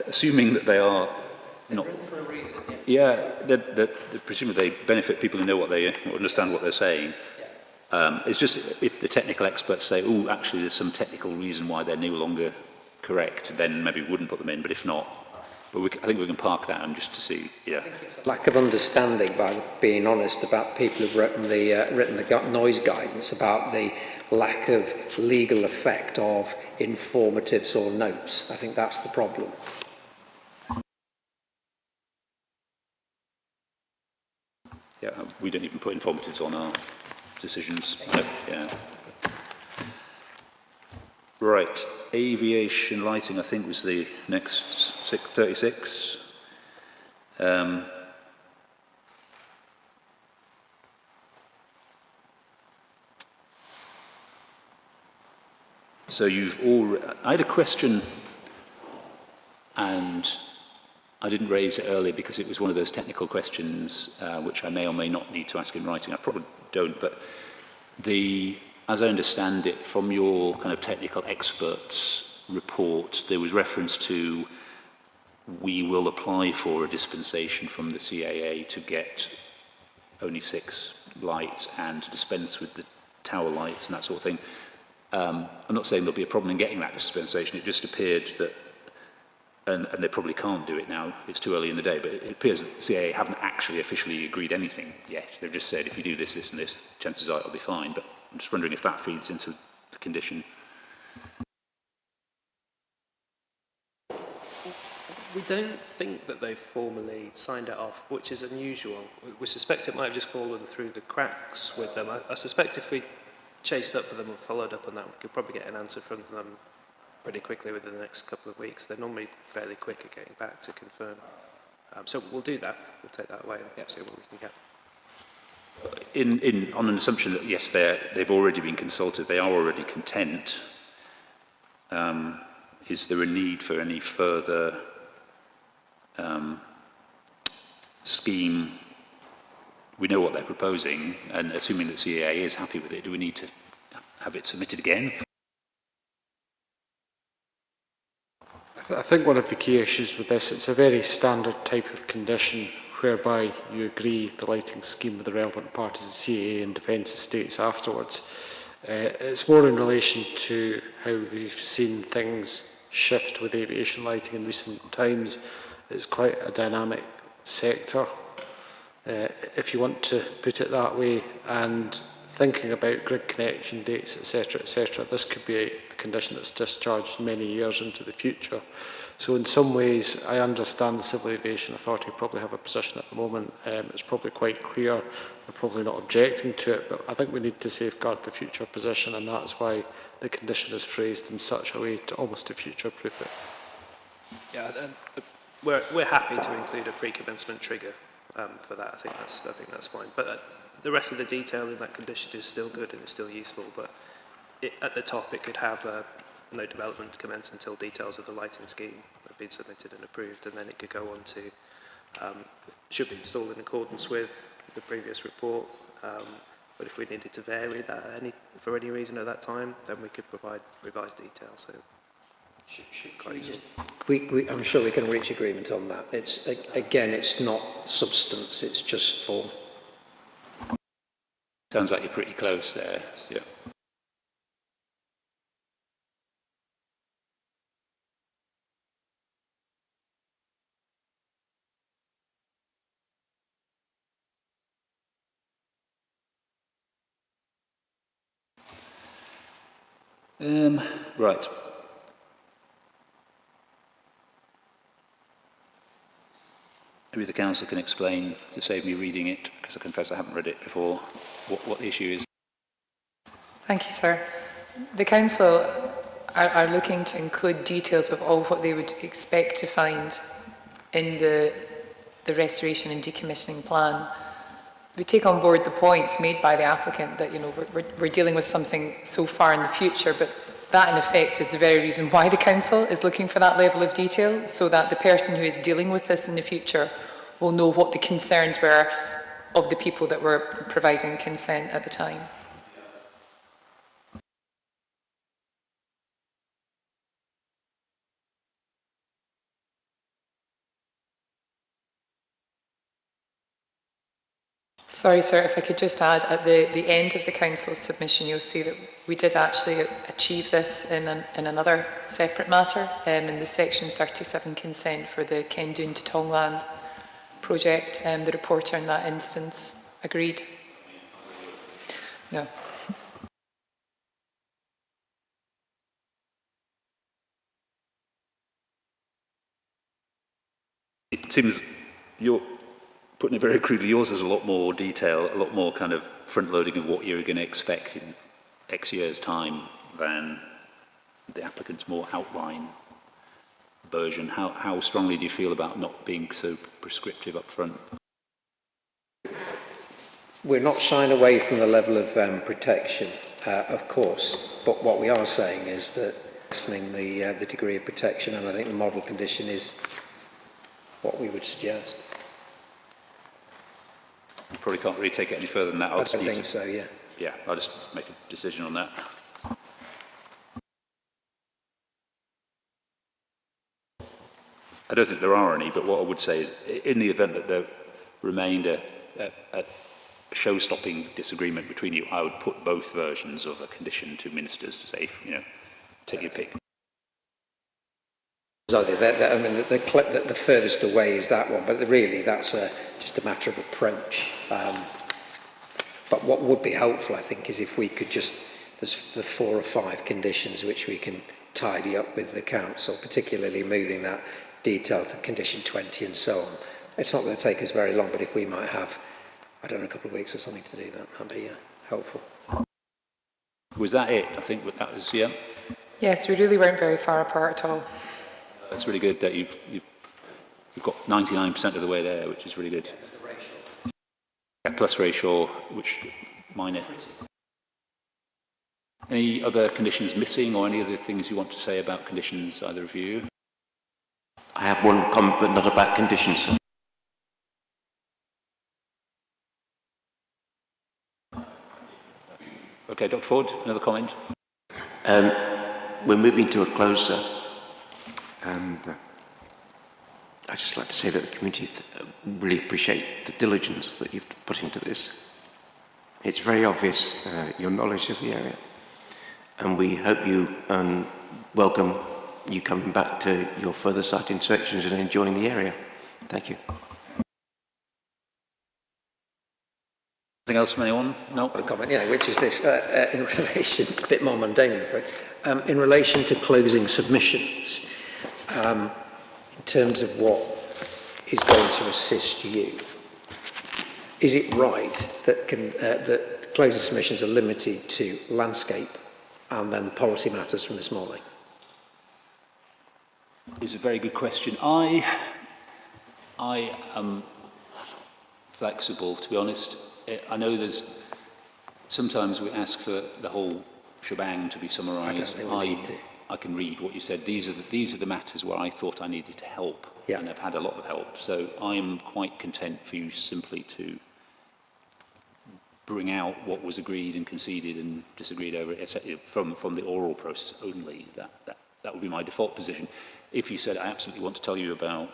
assuming that they are not... Written for a reason, yeah. Yeah, presumably they benefit people who know what they understand what they're saying. It's just if the technical experts say, oh, actually there's some technical reason why they're no longer correct, then maybe we wouldn't put them in, but if not, I think we can park that on just to see, yeah. I think it's a lack of understanding, by being honest, about the people who've written the noise guidance, about the lack of legal effect of informatives or notes. I think that's the problem. Yeah, we don't even put informatives on our decisions. Yeah. Right, aviation lighting, I think, was the next 36. So I had a question, and I didn't raise it earlier because it was one of those technical questions which I may or may not need to ask in writing. I probably don't, but as I understand it, from your kind of technical experts report, there was reference to we will apply for a dispensation from the CAA to get only 6 lights and to dispense with the tower lights and that sort of thing. I'm not saying there'll be a problem in getting that dispensation. It just appeared that, and they probably can't do it now, it's too early in the day, but it appears that the CAA haven't actually officially agreed anything yet. They've just said if you do this, this and this, chances are it'll be fine. But I'm just wondering if that feeds into the condition. We don't think that they've formally signed it off, which is unusual. We suspect it might have just fallen through the cracks with them. I suspect if we chased up with them and followed up on that, we could probably get an answer from them pretty quickly within the next couple of weeks. They're normally fairly quick at getting back to confirm. So we'll do that. We'll take that away and see what we can get. On an assumption that, yes, they've already been consulted, they are already content, is there a need for any further scheme? We know what they're proposing, and assuming that CAA is happy with it, do we need to have it submitted again? I think one of the key issues with this, it's a very standard type of condition whereby you agree the lighting scheme with the relevant parties, the CAA and Defence Estates afterwards. It's more in relation to how we've seen things shift with aviation lighting in recent times. It's quite a dynamic sector, if you want to put it that way, and thinking about grid connection dates, etc., this could be a condition that's discharged many years into the future. So in some ways, I understand the Civil Aviation Authority probably have a position at the moment. It's probably quite clear, they're probably not objecting to it, but I think we need to safeguard the future position, and that's why the condition is phrased in such a way to almost to future-proof it. Yeah, and we're happy to include a pre-commencement trigger for that. I think that's fine. But the rest of the detail in that condition is still good and it's still useful. But at the top, it could have no development to commence until details of the lighting scheme have been submitted and approved, and then it could go on to should be installed in accordance with the previous report. But if we needed to vary that for any reason at that time, then we could provide revised details. So. I'm sure we can reach agreement on that. It's again, it's not substance; it's just form. Sounds like you're pretty close there. Yeah. Right. Maybe the council can explain, to save me reading it, because I confess I haven't read it before, what the issue is. Thank you, sir. The council are looking to include details of all what they would expect to find in the restoration and decommissioning plan. We take on board the points made by the applicant that, you know, we're dealing with something so far in the future, but that in effect is the very reason why the council is looking for that level of detail, so that the person who is dealing with this in the future will know what the concerns were of the people that were providing consent at the time. Sorry, sir, if I could just add, at the end of the council's submission, you'll see that we did actually achieve this in another separate matter, in the section 37 consent for the Kendoon to Tongland project. The reporter in that instance agreed. No. It seems you're putting it very crudely, yours is a lot more detail, a lot more kind of front-loading of what you're going to expect in X years' time than the applicant's more outline version. How strongly do you feel about not being so prescriptive up front? We're not shying away from the level of protection, of course, but what we are saying is that lessening the degree of protection, and I think the model condition is what we would suggest. You probably can't really take it any further than that. I think so, yeah. Yeah, I'll just make a decision on that. I don't think there are any, but what I would say is, in the event that there remained a show-stopping disagreement between you, I would put both versions of a condition to ministers to say, you know, take your pick. I mean, the furthest away is that one, but really that's just a matter of approach. But what would be helpful, I think, is if we could just, there's the 4 or 5 conditions which we can tidy up with the council, particularly moving that detail to condition 20 and so on. It's not going to take us very long, but if we might have, I don't know, a couple of weeks or something to do that, that'd be helpful. Was that it? I think that was, yeah? Yes, we really weren't very far apart at all. That's really good that you've got 99% of the way there, which is really good. Yeah, plus ratio, which minor. Any other conditions missing, or any other things you want to say about conditions, either of you? I have one comment, but not about conditions. Okay, Dr. Ford, another comment? We're moving to a close, sir. And I'd just like to say that the community really appreciate the diligence that you've put into this. It's very obvious your knowledge of the area, and we hope you welcome you coming back to your further site inspections and enjoying the area. Thank you. Anything else from anyone? No. A comment, yeah, which is this, in relation, a bit more mundane, I'm afraid, in relation to closing submissions, in terms of what is going to assist you, is it right that, that closing submissions are limited to landscape and then policy matters from this morning? It's a very good question. I am flexible, to be honest. I know there's sometimes we ask for the whole shebang to be summarised. I can read what you said. These are the matters where I thought I needed to help, and I've had a lot of help. So I am quite content for you simply to bring out what was agreed and conceded and disagreed over from the oral process only. That would be my default position. If you said I absolutely want to tell you about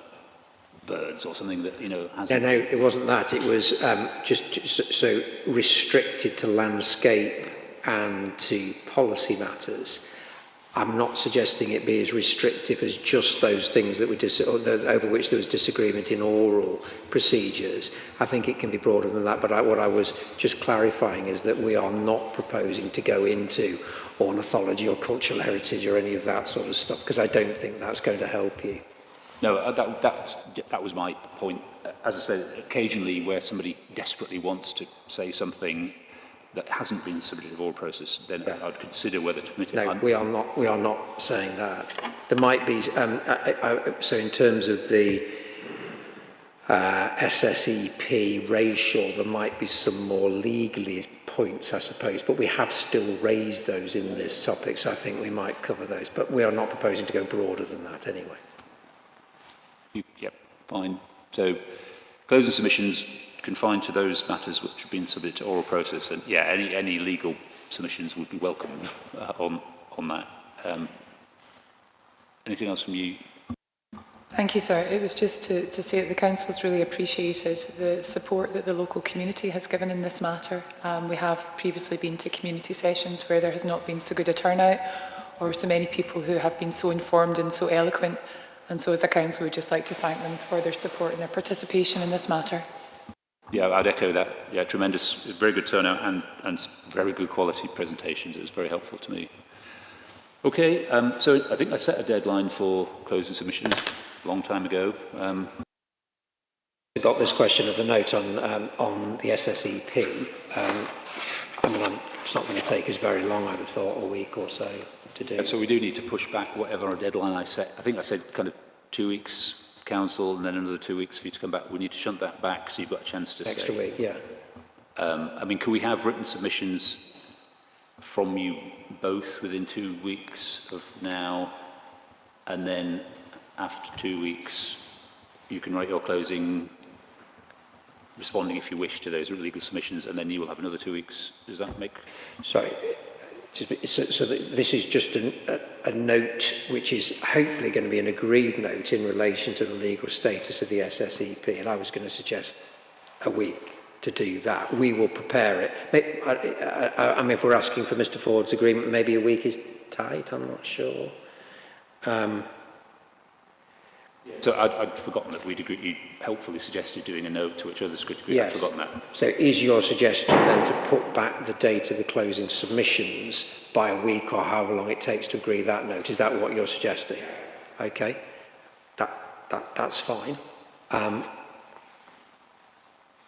birds or something that hasn't. No, it wasn't that. It was just so restricted to landscape and to policy matters. I'm not suggesting it be as restrictive as just those things that were over which there was disagreement in oral procedures. I think it can be broader than that, but what I was just clarifying is that we are not proposing to go into ornithology or cultural heritage or any of that sort of stuff, because I don't think that's going to help you. No, that was my point. As I said, occasionally where somebody desperately wants to say something that hasn't been subject to the oral process, then I'd consider whether to permit it. No, we are not saying that. There might be, so in terms of the SSEP ratio, there might be some more legally points, I suppose, but we have still raised those in this topic, so I think we might cover those, but we are not proposing to go broader than that anyway. Yep, fine. So closing submissions confined to those matters which have been subject to oral process, and any legal submissions would be welcome on that. Anything else from you? Thank you, sir. It was just to say that the Council's really appreciated the support that the local community has given in this matter. We have previously been to community sessions where there has not been so good a turnout, or so many people who have been so informed and so eloquent. And so as a council, we'd just like to thank them for their support and their participation in this matter. Yeah, I'd echo that. Yeah, tremendous, very good turnout and very good quality presentations. It was very helpful to me. Okay, so I think I set a deadline for closing submissions a long time ago. I got this question of the note on the SSEP. I mean, it's not going to take us very long, I'd have thought, a week or so to do. So we do need to push back whatever deadline I set. I think I said kind of 2 weeks, council, and then another 2 weeks for you to come back. We need to shunt that back so you've got a chance to extra week, yeah. I mean, can we have written submissions from you both within 2 weeks of now, and then after 2 weeks you can write your closing, responding if you wish to those legal submissions, and then you will have another 2 weeks. Does that make? Sorry. So this is just a note which is hopefully going to be an agreed note in relation to the legal status of the SSEP, and I was going to suggest a week to do that. We will prepare it. I mean, if we're asking for Mr. Ford's agreement, maybe a week is tight, I'm not sure. So I'd forgotten that we'd agreed, you helpfully suggested doing a note to which others could agree. Yes. I'd forgotten that. So is your suggestion then to put back the date of the closing submissions by a week or however long it takes to agree that note? Is that what you're suggesting? Okay, that's fine. I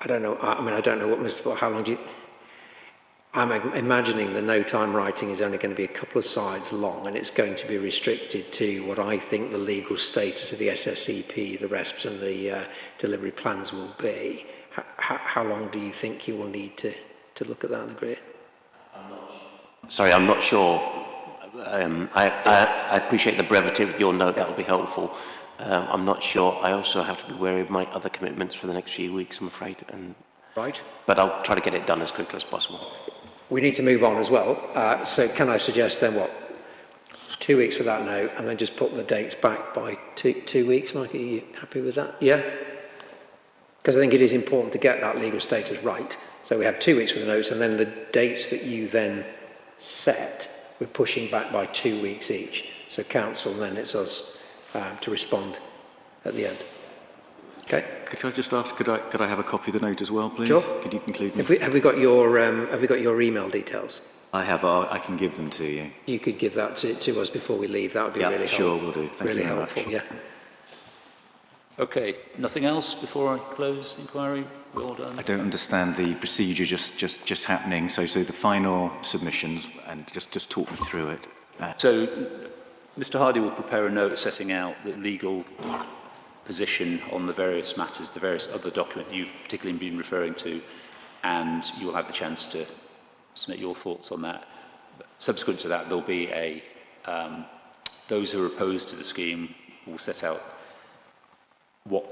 don't know. I mean, I don't know what Mr. Ford, how long do you? I'm imagining the note I'm writing is only going to be a couple of sides long, and it's going to be restricted to what I think the legal status of the SSEP, the RESPs and the delivery plans will be. How long do you think you will need to look at that and agree? Sorry, I'm not sure. I appreciate the brevity of your note. That will be helpful. I'm not sure. I also have to be wary of my other commitments for the next few weeks, I'm afraid. Right. But I'll try to get it done as quickly as possible. We need to move on as well. So can I suggest then what? 2 weeks for that note, and then just put the dates back by two weeks, Mike? Are you happy with that? Yeah? Because I think it is important to get that legal status right. So we have 2 weeks for the notes, and then the dates that you then set, we're pushing back by 2 weeks each. So council, and then it's us to respond at the end. Okay. Could I just ask, could I have a copy of the note as well, please? Sure. Could you include me? Have we got your email details? I have. I can give them to you. You could give that to us before we leave. That would be really sure, helpful. will do. Thank really you very helpful. much. Yeah. Okay, nothing else before I close the inquiry? We're all done. I don't understand the procedure just happening. So the final submissions, and just talk me through it. So, Mr. Hardy will prepare a note setting out the legal position on the various matters, the various other documents you've particularly been referring to, and you will have the chance to submit your thoughts on that. Subsequent to that, there'll be those who are opposed to the scheme will set out what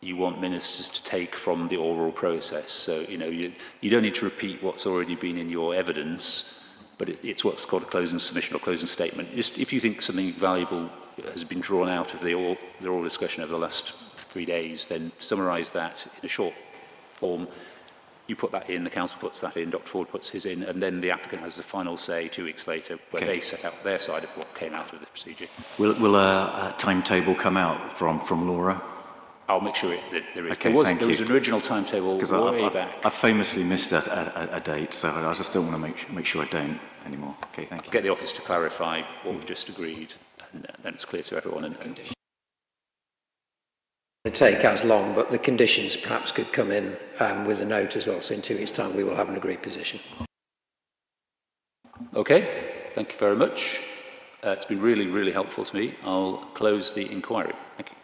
you want ministers to take from the oral process. So, you don't need to repeat what's already been in your evidence, but it's what's called a closing submission or closing statement. Just if you think something valuable has been drawn out of the oral discussion over the last 3 days, then summarise that in a short form. You put that in, the council puts that in, Dr. Ford puts his in, and then the applicant has the final say 2 weeks later, where they set out their side of what came out of the procedure. Will a timetable come out from Laura? I'll make sure that there is. Okay, there was an original timetable way back. I famously missed a date, so I just don't want to make sure I don't anymore. Okay, thank you. Get the office to clarify what we've just agreed, and then it's clear to everyone. And It take as long, but the conditions perhaps could come in with a note as well. So in 2 weeks' time, we will have an agreed position. Okay, thank you very much. It's been really, really helpful to me. I'll close the inquiry. Thank you.